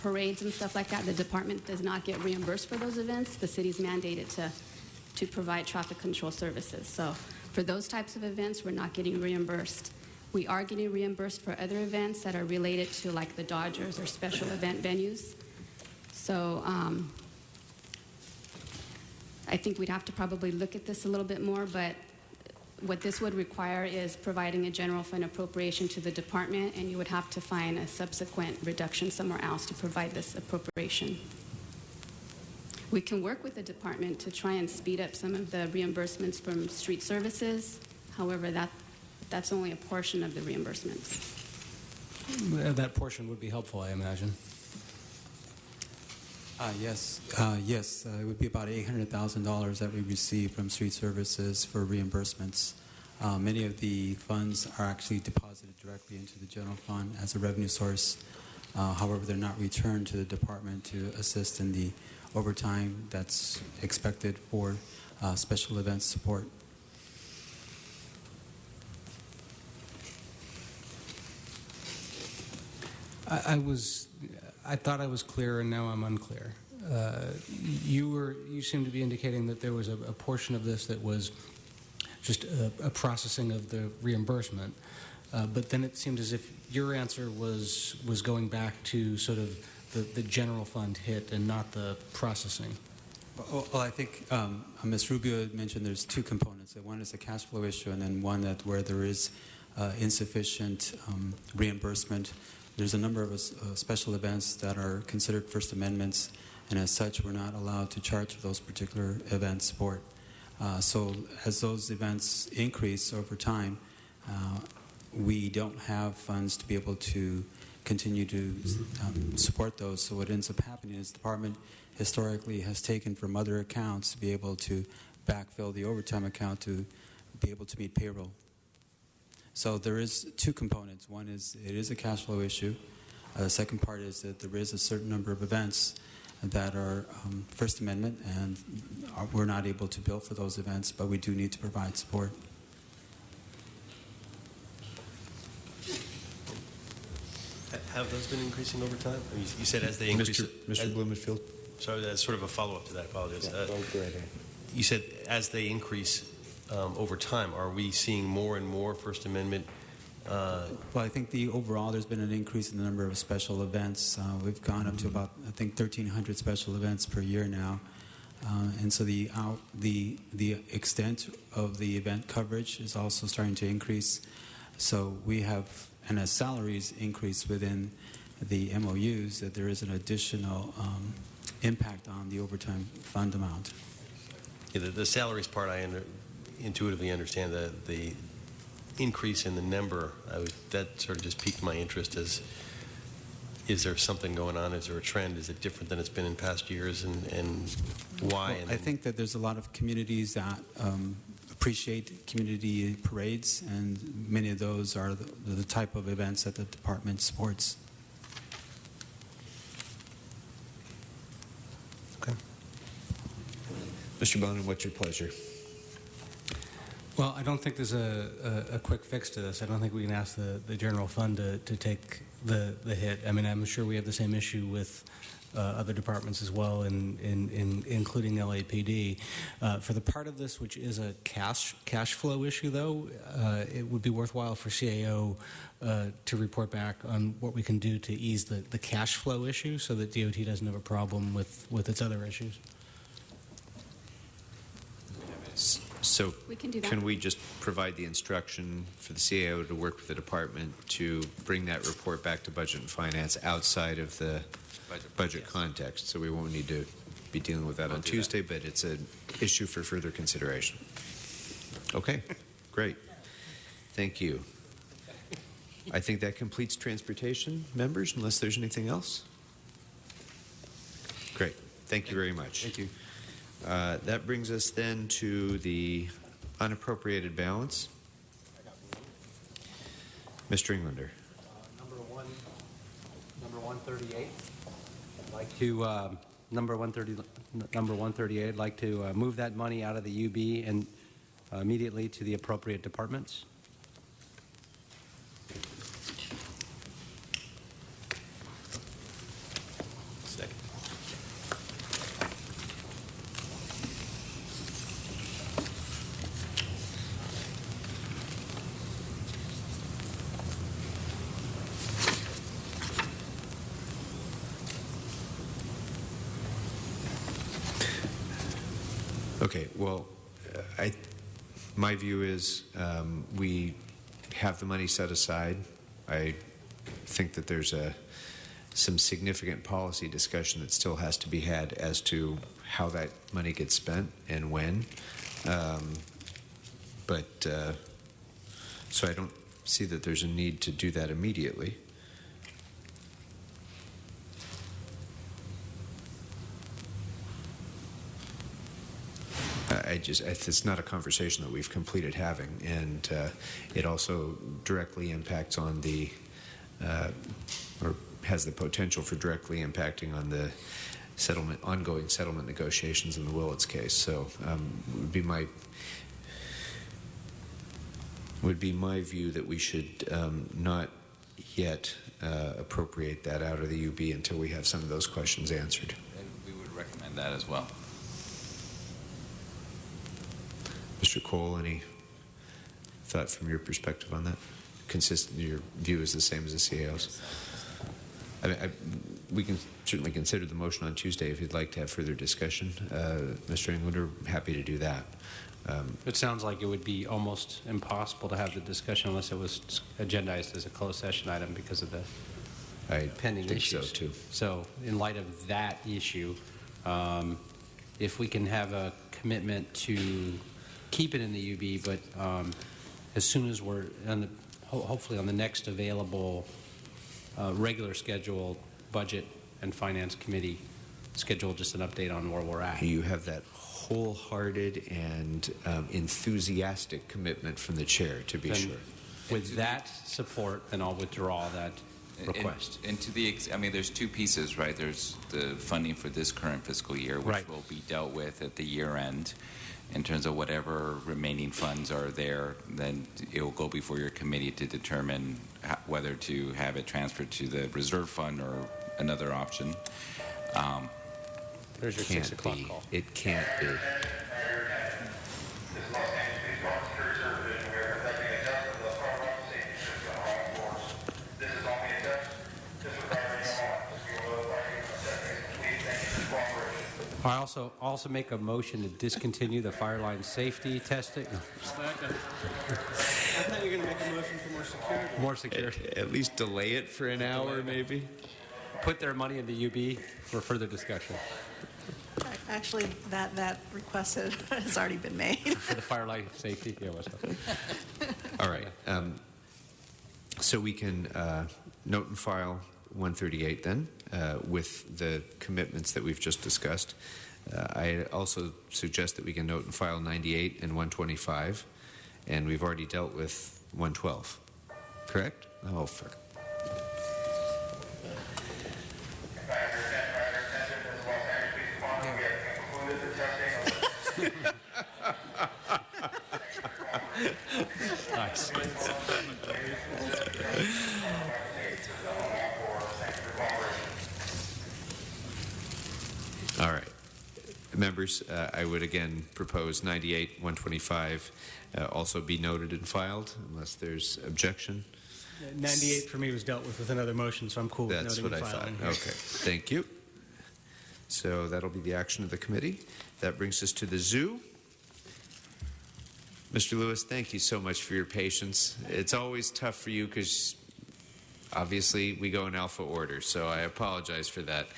O: parades and stuff like that. The department does not get reimbursed for those events. The city's mandated to provide traffic control services. So for those types of events, we're not getting reimbursed. We are getting reimbursed for other events that are related to like the Dodgers or special event venues. So I think we'd have to probably look at this a little bit more, but what this would require is providing a general fund appropriation to the department, and you would have to find a subsequent reduction somewhere else to provide this appropriation. We can work with the department to try and speed up some of the reimbursements from street services. However, that's only a portion of the reimbursements.
C: That portion would be helpful, I imagine.
P: Yes, it would be about $800,000 that we receive from street services for reimbursements. Many of the funds are actually deposited directly into the general fund as a revenue source. However, they're not returned to the department to assist in the overtime that's expected for special events support.
C: I thought I was clear, and now I'm unclear. You seem to be indicating that there was a portion of this that was just a processing of the reimbursement, but then it seemed as if your answer was going back to sort of the general fund hit and not the processing.
P: Well, I think Ms. Rubio mentioned there's two components. One is a cash flow issue, and then one where there is insufficient reimbursement. There's a number of special events that are considered First Amendments, and as such, we're not allowed to charge for those particular events support. So as those events increase over time, we don't have funds to be able to continue to support those. So what ends up happening is the department historically has taken from other accounts to be able to backfill the overtime account to be able to meet payroll. So there is two components. One is it is a cash flow issue. The second part is that there is a certain number of events that are First Amendment, and we're not able to bill for those events, but we do need to provide support.
D: Have those been increasing over time? I mean, you said as they increase.
B: Mr. Blumenfield?
D: Sorry, that's sort of a follow-up to that. I apologize. You said as they increase over time, are we seeing more and more First Amendment?
P: Well, I think overall there's been an increase in the number of special events. We've gone up to about, I think, 1,300 special events per year now. And so the extent of the event coverage is also starting to increase. So we have, and as salaries increase within the MOUs, that there is an additional impact on the overtime fund amount.
S: Yeah, the salaries part, I intuitively understand the increase in the number. That sort of just piqued my interest as, is there something going on? Is there a trend? Is it different than it's been in past years, and why?
P: Well, I think that there's a lot of communities that appreciate community parades, and many of those are the type of events that the department supports.
B: Okay. Mr. Bonin, what's your pleasure?
C: Well, I don't think there's a quick fix to this. I don't think we can ask the general fund to take the hit. I mean, I'm sure we have the same issue with other departments as well, including LAPD. For the part of this which is a cash flow issue, though, it would be worthwhile for CAO to report back on what we can do to ease the cash flow issue so that DOT doesn't have a problem with its other issues.
B: So
O: We can do that.
B: Can we just provide the instruction for the CAO to work with the department to bring that report back to Budget and Finance outside of the budget context? So we won't need to be dealing with that on Tuesday, but it's an issue for further consideration. Okay, great. Thank you. I think that completes transportation, members, unless there's anything else. Great. Thank you very much.
P: Thank you.
B: That brings us then to the unappropriated balance. Mr. Englander.
J: Number 138. I'd like to number 138. I'd like to move that money out of the UB and immediately to the appropriate departments.
S: Second.
B: Okay, well, my view is we have the money set aside. I think that there's some significant policy discussion that still has to be had as to how that money gets spent and when. So I don't see that there's a need to do that immediately. It's not a conversation that we've completed having, and it also directly impacts on or has the potential for directly impacting on the ongoing settlement negotiations in the Willits case. So would be my view that we should not yet appropriate that out of the UB until we have some of those questions answered.
G: And we would recommend that as well.
B: Mr. Cole, any thought from your perspective on that? Your view is the same as the CAO's? We can certainly consider the motion on Tuesday if you'd like to have further discussion. Mr. Englander, happy to do that.
J: It sounds like it would be almost impossible to have the discussion unless it was agendized as a closed session item because of the pending issues.
B: So too.
J: So in light of that issue, if we can have a commitment to keep it in the UB, but as soon as we're hopefully on the next available regular scheduled budget and finance committee schedule, just an update on where we're at.
B: You have that wholehearted and enthusiastic commitment from the chair, to be sure.
J: With that support, then I'll withdraw that request.
G: And to there's two pieces, right? There's the funding for this current fiscal year, which will be dealt with at the year end. In terms of whatever remaining funds are there, then it will go before your committee to determine whether to have it transferred to the reserve fund or another option.
J: There's your 6 o'clock call.
B: It can't be.
J: I also make a motion to discontinue the fire line safety testing.
C: I thought you were going to make a motion for more security.
J: More security.
B: At least delay it for an hour, maybe.
J: Put their money in the UB for further discussion.
E: Actually, that request has already been made.
J: For the fire line safety? Yeah, what's up?
B: All right. So we can note and file 138 then with the commitments that we've just discussed. I also suggest that we can note and file 98 and 125, and we've already dealt with 112. Correct? Oh, for...
J: Nice.
B: All right. Members, I would again propose 98, 125 also be noted and filed unless there's objection.
C: 98 for me was dealt with another motion, so I'm cool with
B: That's
C: noting
B: what
C: and
B: I thought.
C: filing. Here.
B: Okay. Thank you. So that'll be the action of the committee. That brings us to the zoo. Mr. Lewis, thank you so much for your patience. It's always tough for you because obviously we go in alpha order, so I apologize for that.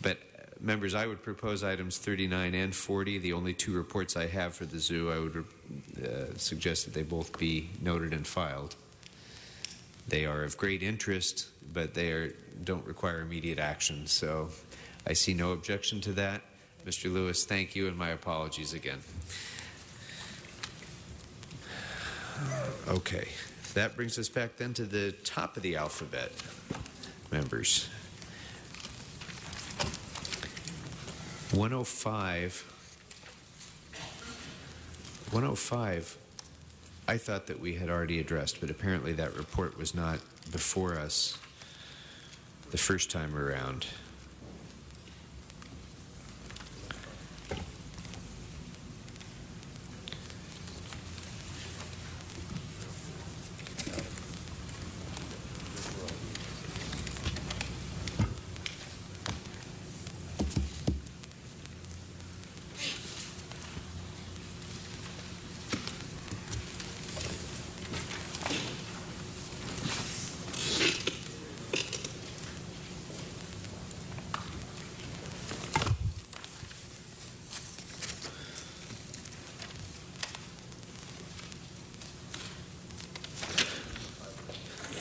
B: But members, I would propose items 39 and 40, the only two reports I have for the zoo. I would suggest that they both be noted and filed. They are of great interest, but they don't require immediate action, so I see no objection to that. Mr. Lewis, thank you, and my apologies again. Okay, that brings us back then to the top of the alphabet, members. 105, I thought that we had already addressed, but apparently that report was not before us the first time around.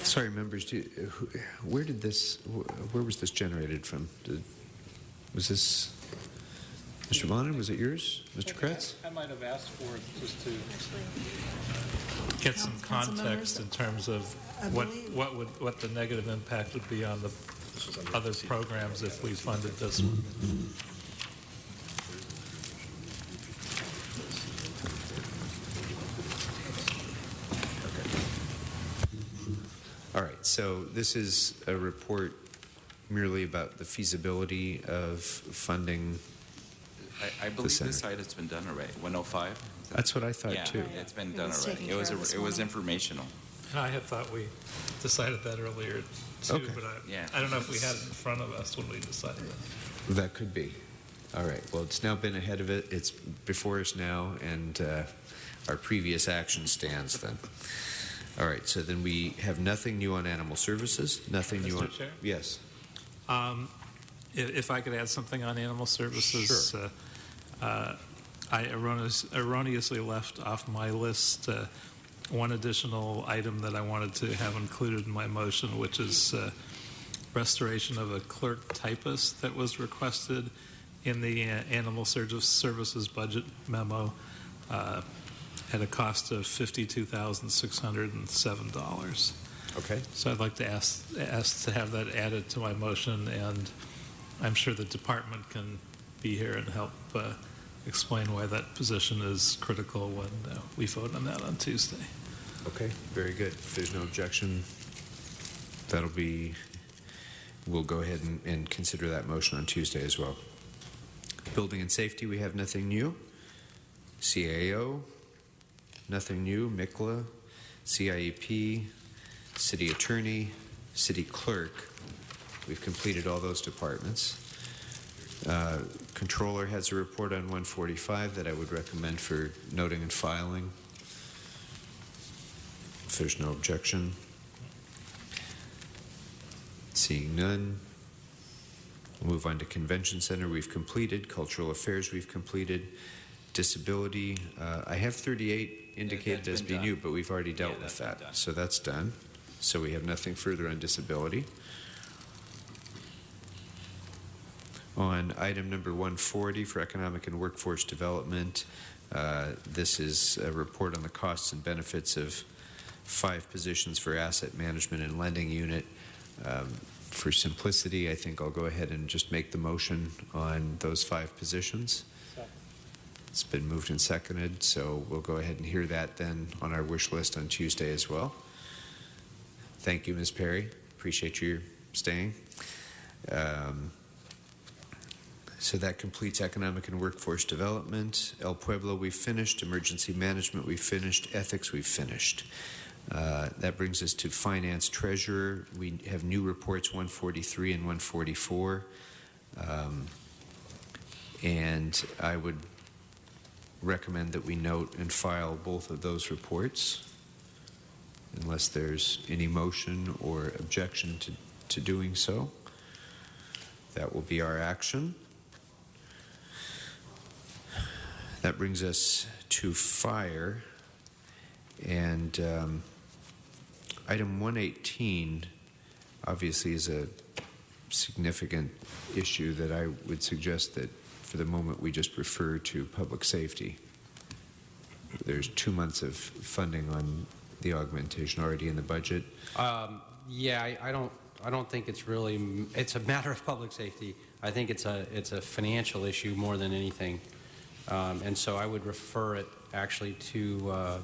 B: Sorry, members, where was this generated from? Was this, Mr. Bonin, was it yours? Mr. Kretz?
H: I might have asked for it just to get some context in terms of what the negative impact would be on the other programs if we funded this one.
B: All right, so this is a report merely about the feasibility of funding.
G: I believe this site has been done already. 105.
B: That's what I thought too.
G: Yeah, it's been done already. It was informational.
H: And I had thought we decided that earlier too,
B: Okay.
H: but I don't know if we had it in front of us when we decided that.
B: That could be. All right, well, it's now been ahead of it. It's before us now, and our previous action stands then. All right, so then we have nothing new on animal services, nothing new on...
H: Mr. Chair?
B: Yes.
H: If I could add something on animal services,
B: Sure.
H: I erroneously left off my list one additional item that I wanted to have included in my motion, which is restoration of a clerk typist that was requested in the animal services budget memo at a cost of $52,607.
B: Okay.
H: So I'd like to ask to have that added to my motion, and I'm sure the department can be here and help explain why that position is critical when we vote on that on Tuesday.
B: Okay, very good. If there's no objection, we'll go ahead and consider that motion on Tuesday as well. Building and safety, we have nothing new. CAO, nothing new. MICLA, CIEP, city attorney, city clerk. We've completed all those departments. Controller has a report on 145 that I would recommend for noting and filing. If there's no objection. Seeing none. We'll move on to Convention Center. We've completed. Cultural Affairs we've completed. Disability, I have 38 indicated as being new, but we've already dealt with that. So that's done. So we have nothing further on disability. On item number 140 for Economic and Workforce Development, this is a report on the costs and benefits of 5 positions for Asset Management and Lending Unit. For simplicity, I think I'll go ahead and just make the motion on those 5 positions. It's been moved and seconded, so we'll go ahead and hear that then on our wish list on Tuesday as well. Thank you, Ms. Perry. Appreciate you staying. So that completes Economic and Workforce Development. El Pueblo, we've finished. Emergency Management, we've finished. Ethics, we've finished. That brings us to Finance Treasurer. We have new reports 143 and 144. And I would recommend that we note and file both of those reports unless there's any motion or objection to doing so. That will be our action. That brings us to Fire, and item 118 obviously is a significant issue that I would suggest that for the moment we just refer to public safety. There's 2 months of funding on the augmentation already in the budget.
J: Yeah, I don't think it's really. It's a matter of public safety. I think it's a financial issue more than anything, and so I would refer it actually to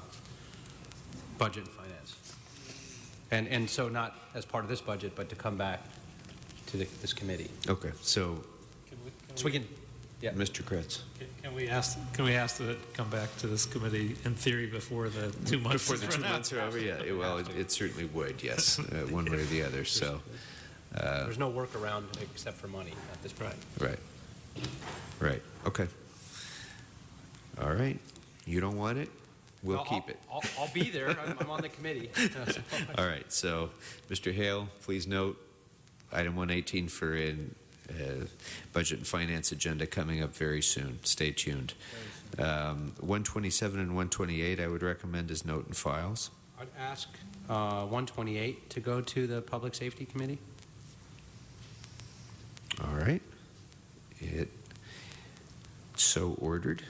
J: budget and finance, and so not as part of this budget, but to come back to this committee.
B: Okay, so
J: we can. Yeah.
B: Mr. Kretz.
H: Can we ask that it come back to this committee in theory before the 2 months?
B: Before the 2 months are over, yeah. Well, it certainly would, yes, one way or the other. So
J: there's no workaround except for money at this point.
B: Right. Okay. All right. You don't want it? We'll keep it.
J: I'll be there. I'm on the committee.
B: All right. So, Mr. Hale, please note item 118 for budget and finance agenda coming up very soon. Stay tuned. 127 and 128 I would recommend as note and files.
J: I'd ask 128 to go to the Public Safety Committee.
B: All right. It so ordered.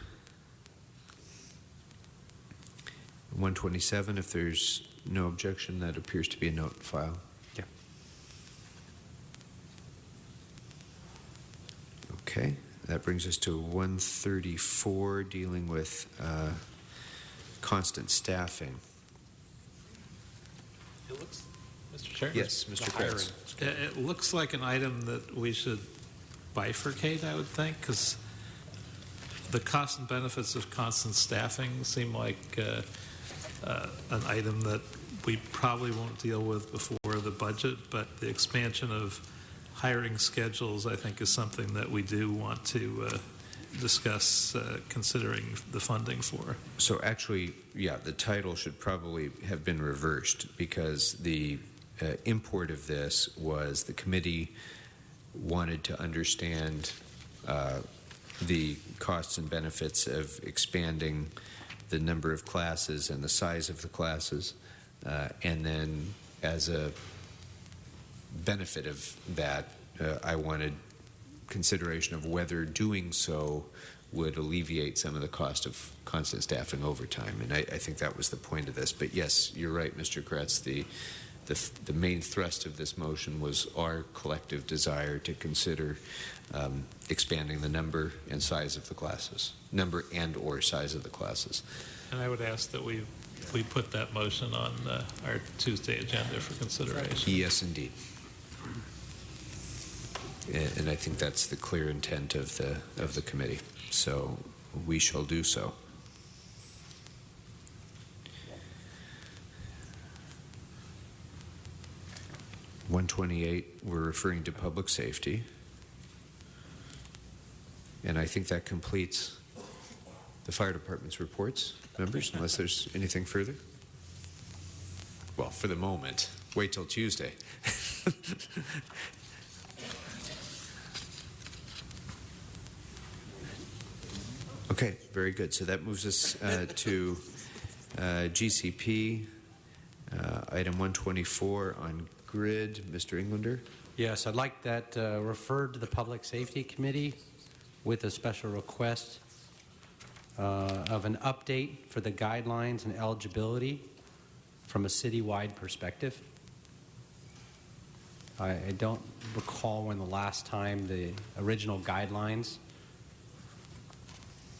B: 127, if there's no objection, that appears to be a note and file.
J: Yeah.
B: Okay, that brings us to 134, dealing with constant staffing.
H: It looks, Mr. Chair?
B: Yes, Mr. Kretz.
H: It looks like an item that we should bifurcate, I would think, because the costs and benefits of constant staffing seem like an item that we probably won't deal with before the budget, but the expansion of hiring schedules, I think, is something that we do want to discuss considering the funding for.
B: So actually, yeah, the title should probably have been reversed, because the import of this was the committee wanted to understand the costs and benefits of expanding the number of classes and the size of the classes, and then as a benefit of that, I wanted consideration of whether doing so would alleviate some of the cost of constant staffing overtime. And I think that was the point of this. But yes, you're right, Mr. Kretz. The main thrust of this motion was our collective desire to consider expanding the number and size of the classes, number and or size of the classes.
H: And I would ask that we put that motion on our Tuesday agenda for consideration.
B: Yes, indeed. And I think that's the clear intent of the committee. So we shall do so. (128) we're referring to public safety. And I think that completes the fire department's reports, members, unless there's anything further. Well, for the moment, wait till Tuesday. Okay, very good. So that moves us to GCP, item 124 on grid. Mr. Englander?
J: Yes, I'd like that referred to the Public Safety Committee with a special request of an update for the guidelines and eligibility from a citywide perspective. I don't recall when the last time the original guidelines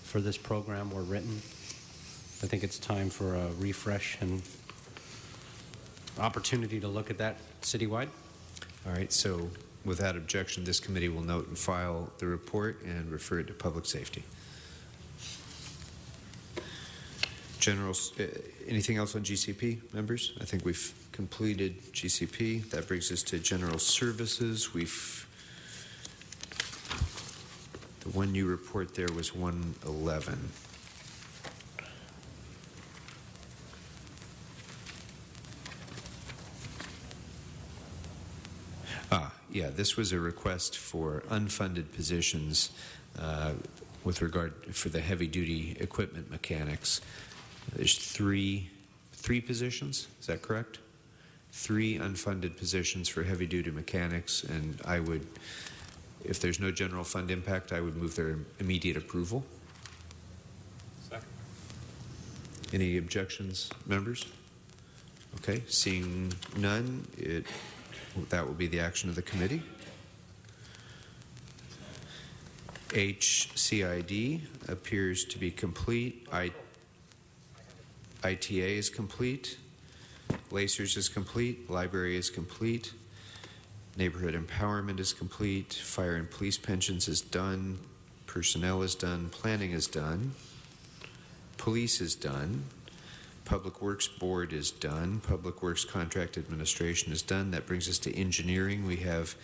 J: for this program were written. I think it's time for a refresh and opportunity to look at that citywide.
B: All right, so without objection, this committee will note and file the report and refer it to public safety. General, anything else on GCP, members? I think we've completed GCP. That brings us to general services. The one new report there was 111. Yeah, this was a request for unfunded positions with regard for the heavy-duty equipment mechanics. There's three positions, is that correct? 3 unfunded positions for heavy-duty mechanics, and I would, if there's no general fund impact, I would move their immediate approval.
H: Second.
B: Any objections, members? Okay, seeing none, that will be the action of the committee. HCID appears to be complete. ITA is complete. Lacers is complete. Library is complete. Neighborhood empowerment is complete. Fire and police pensions is done. Personnel is done. Planning is done. Police is done. Public Works Board is done. Public Works Contract Administration is done. That brings us to engineering. We have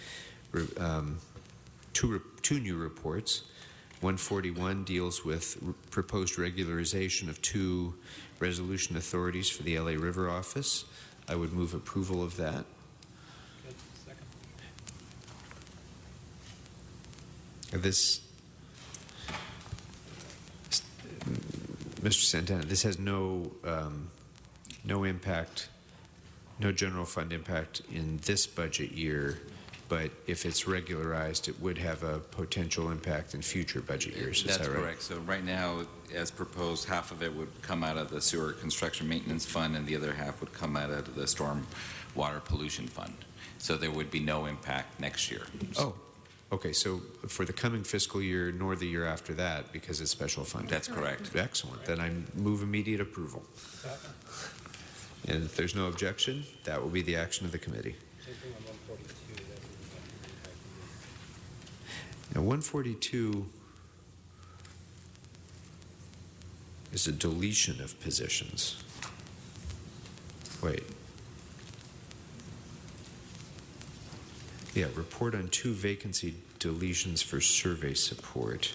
B: two new reports. 141 deals with proposed regularization of 2 resolution authorities for the LA River office. I would move approval of that. This, Mr. Santana, this has no impact, no general fund impact in this budget year, but if it's regularized, it would have a potential impact in future budget years. Is
G: That's
B: that right?
G: correct. So right now, as proposed, half of it would come out of the sewer construction maintenance fund, and the other half would come out of the storm water pollution fund. So there would be no impact next year.
B: Oh, okay. So for the coming fiscal year, nor the year after that, because it's special funding.
G: That's correct.
B: Excellent. Then I move immediate approval. And if there's no objection, that will be the action of the committee. Now, 142 is a deletion of positions. Wait. Yeah, report on 2 vacancy deletions for survey support.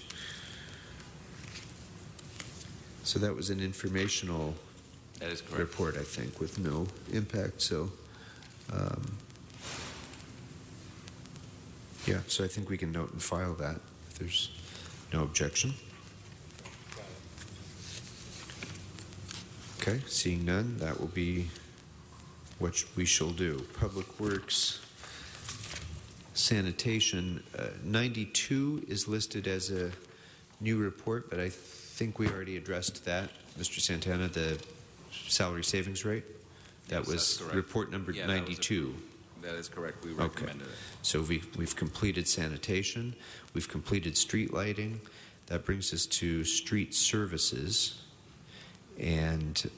B: So that was an informational
G: That is correct.
B: report, I think, with no impact. So, yeah, so I think we can note and file that if there's no objection. Okay, seeing none, that will be what we shall do. Public Works, sanitation, 92 is listed as a new report, but I think we already addressed that, Mr. Santana, the salary savings rate. That
G: Yes,
B: was
G: that's correct.
B: report number
G: Yeah, that was
B: 92.
G: That is correct. We
B: Okay.
G: recommended it.
B: So we've completed sanitation, we've completed street lighting. That brings us to street services, and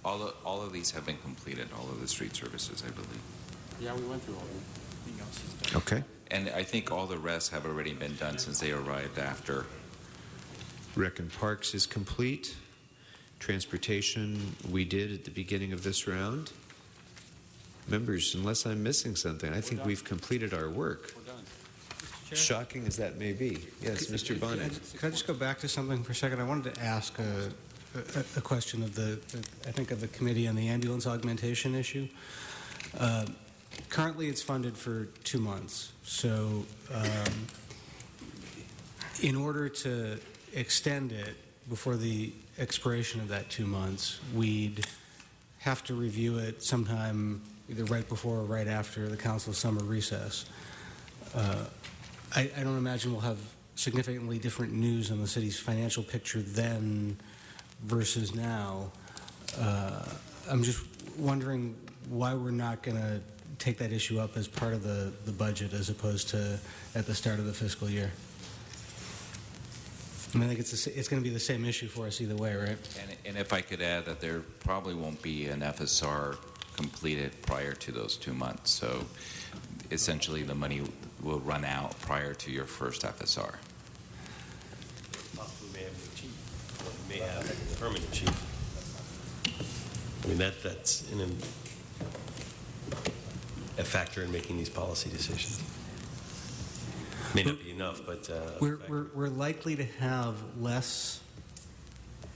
G: All of these have been completed, all of the street services, I believe.
J: Yeah, we went through all of them.
B: okay.
G: And I think all the rest have already been done since they arrived after.
B: Rec and Parks is complete. Transportation we did at the beginning of this round. Members, unless I'm missing something, I think we've completed our work.
J: We're done. Mr.
B: shocking as that may be. Yes, Mr. Bonnet.
C: Could I just go back to something for a second? I wanted to ask a question of I think of the committee on the ambulance augmentation issue. Currently, it's funded for 2 months. So, in order to extend it before the expiration of that 2 months, we'd have to review it sometime either right before or right after the council's summer recess. I don't imagine we'll have significantly different news on the city's financial picture then versus now. I'm just wondering why we're not going to take that issue up as part of the budget as opposed to at the start of the fiscal year. I mean, I think it's going to be the same issue for us either way, right?
G: And if I could add that there probably won't be an FSR completed prior to those 2 months. So essentially the money will run out prior to your first FSR.
D: Possibly may have a new chief, or may have a permanent chief. I mean, that's a factor in making these policy decisions. May not be enough, but
C: we're likely to have less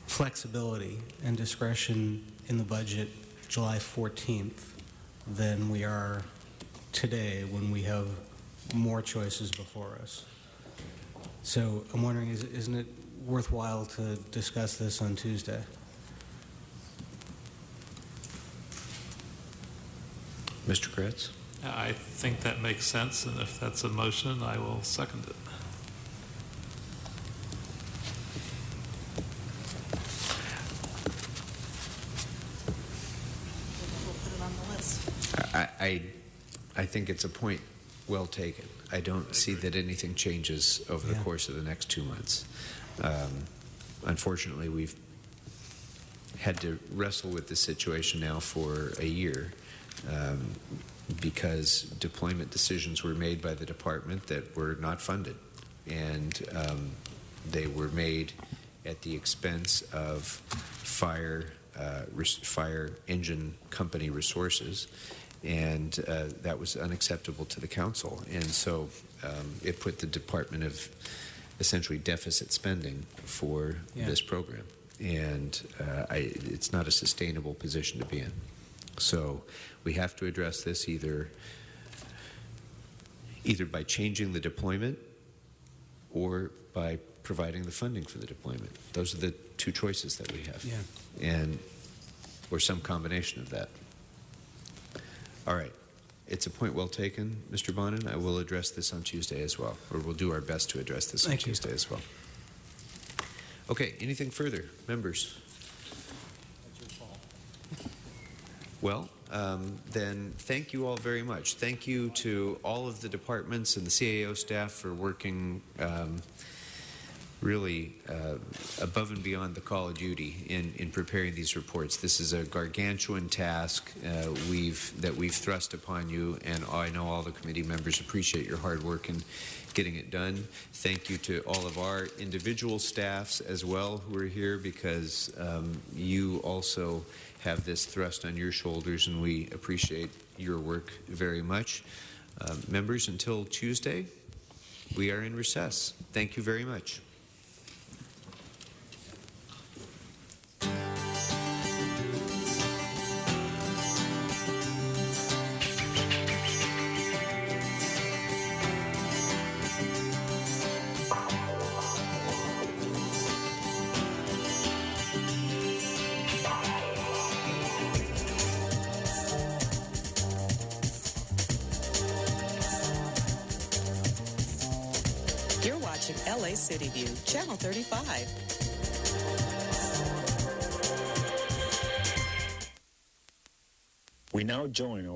C: flexibility and discretion in the budget July 14th than we are today when we have more choices before us. So I'm wondering, isn't it worthwhile to discuss this on Tuesday?
B: Mr. Kretz?
H: I think that makes sense, and if that's a motion, I will second it.
E: We'll put it on the list.
B: I think it's a point well taken. I don't see that anything changes over the course of the next 2 months. Unfortunately, we've had to wrestle with this situation now for a year because deployment decisions were made by the department that were not funded, and they were made at the expense of fire engine company resources, and that was unacceptable to the council. And so it put the department of essentially deficit spending for this program, and it's not a sustainable position to be in. So we have to address this either by changing the deployment or by providing the funding for the deployment. Those are the two choices that we have. Or some combination of that. All right. It's a point well taken, Mr. Bonin. I will address this on Tuesday as well, or we'll do our best to address this on Tuesday as well. Okay, anything further? Members? Well, then thank you all very much. Thank you to all of the departments and the CAO staff for working really above and beyond the call of duty in preparing these reports. This is a gargantuan task that we've thrust upon you, and I know all the committee members appreciate your hard work in getting it done. Thank you to all of our individual staffs as well who are here, because you also have this thrust on your shoulders, and we appreciate your work very much. Members, until Tuesday, we are in recess. Thank you very much.
A: You're watching LA City View, Channel 35.
Q: We now join our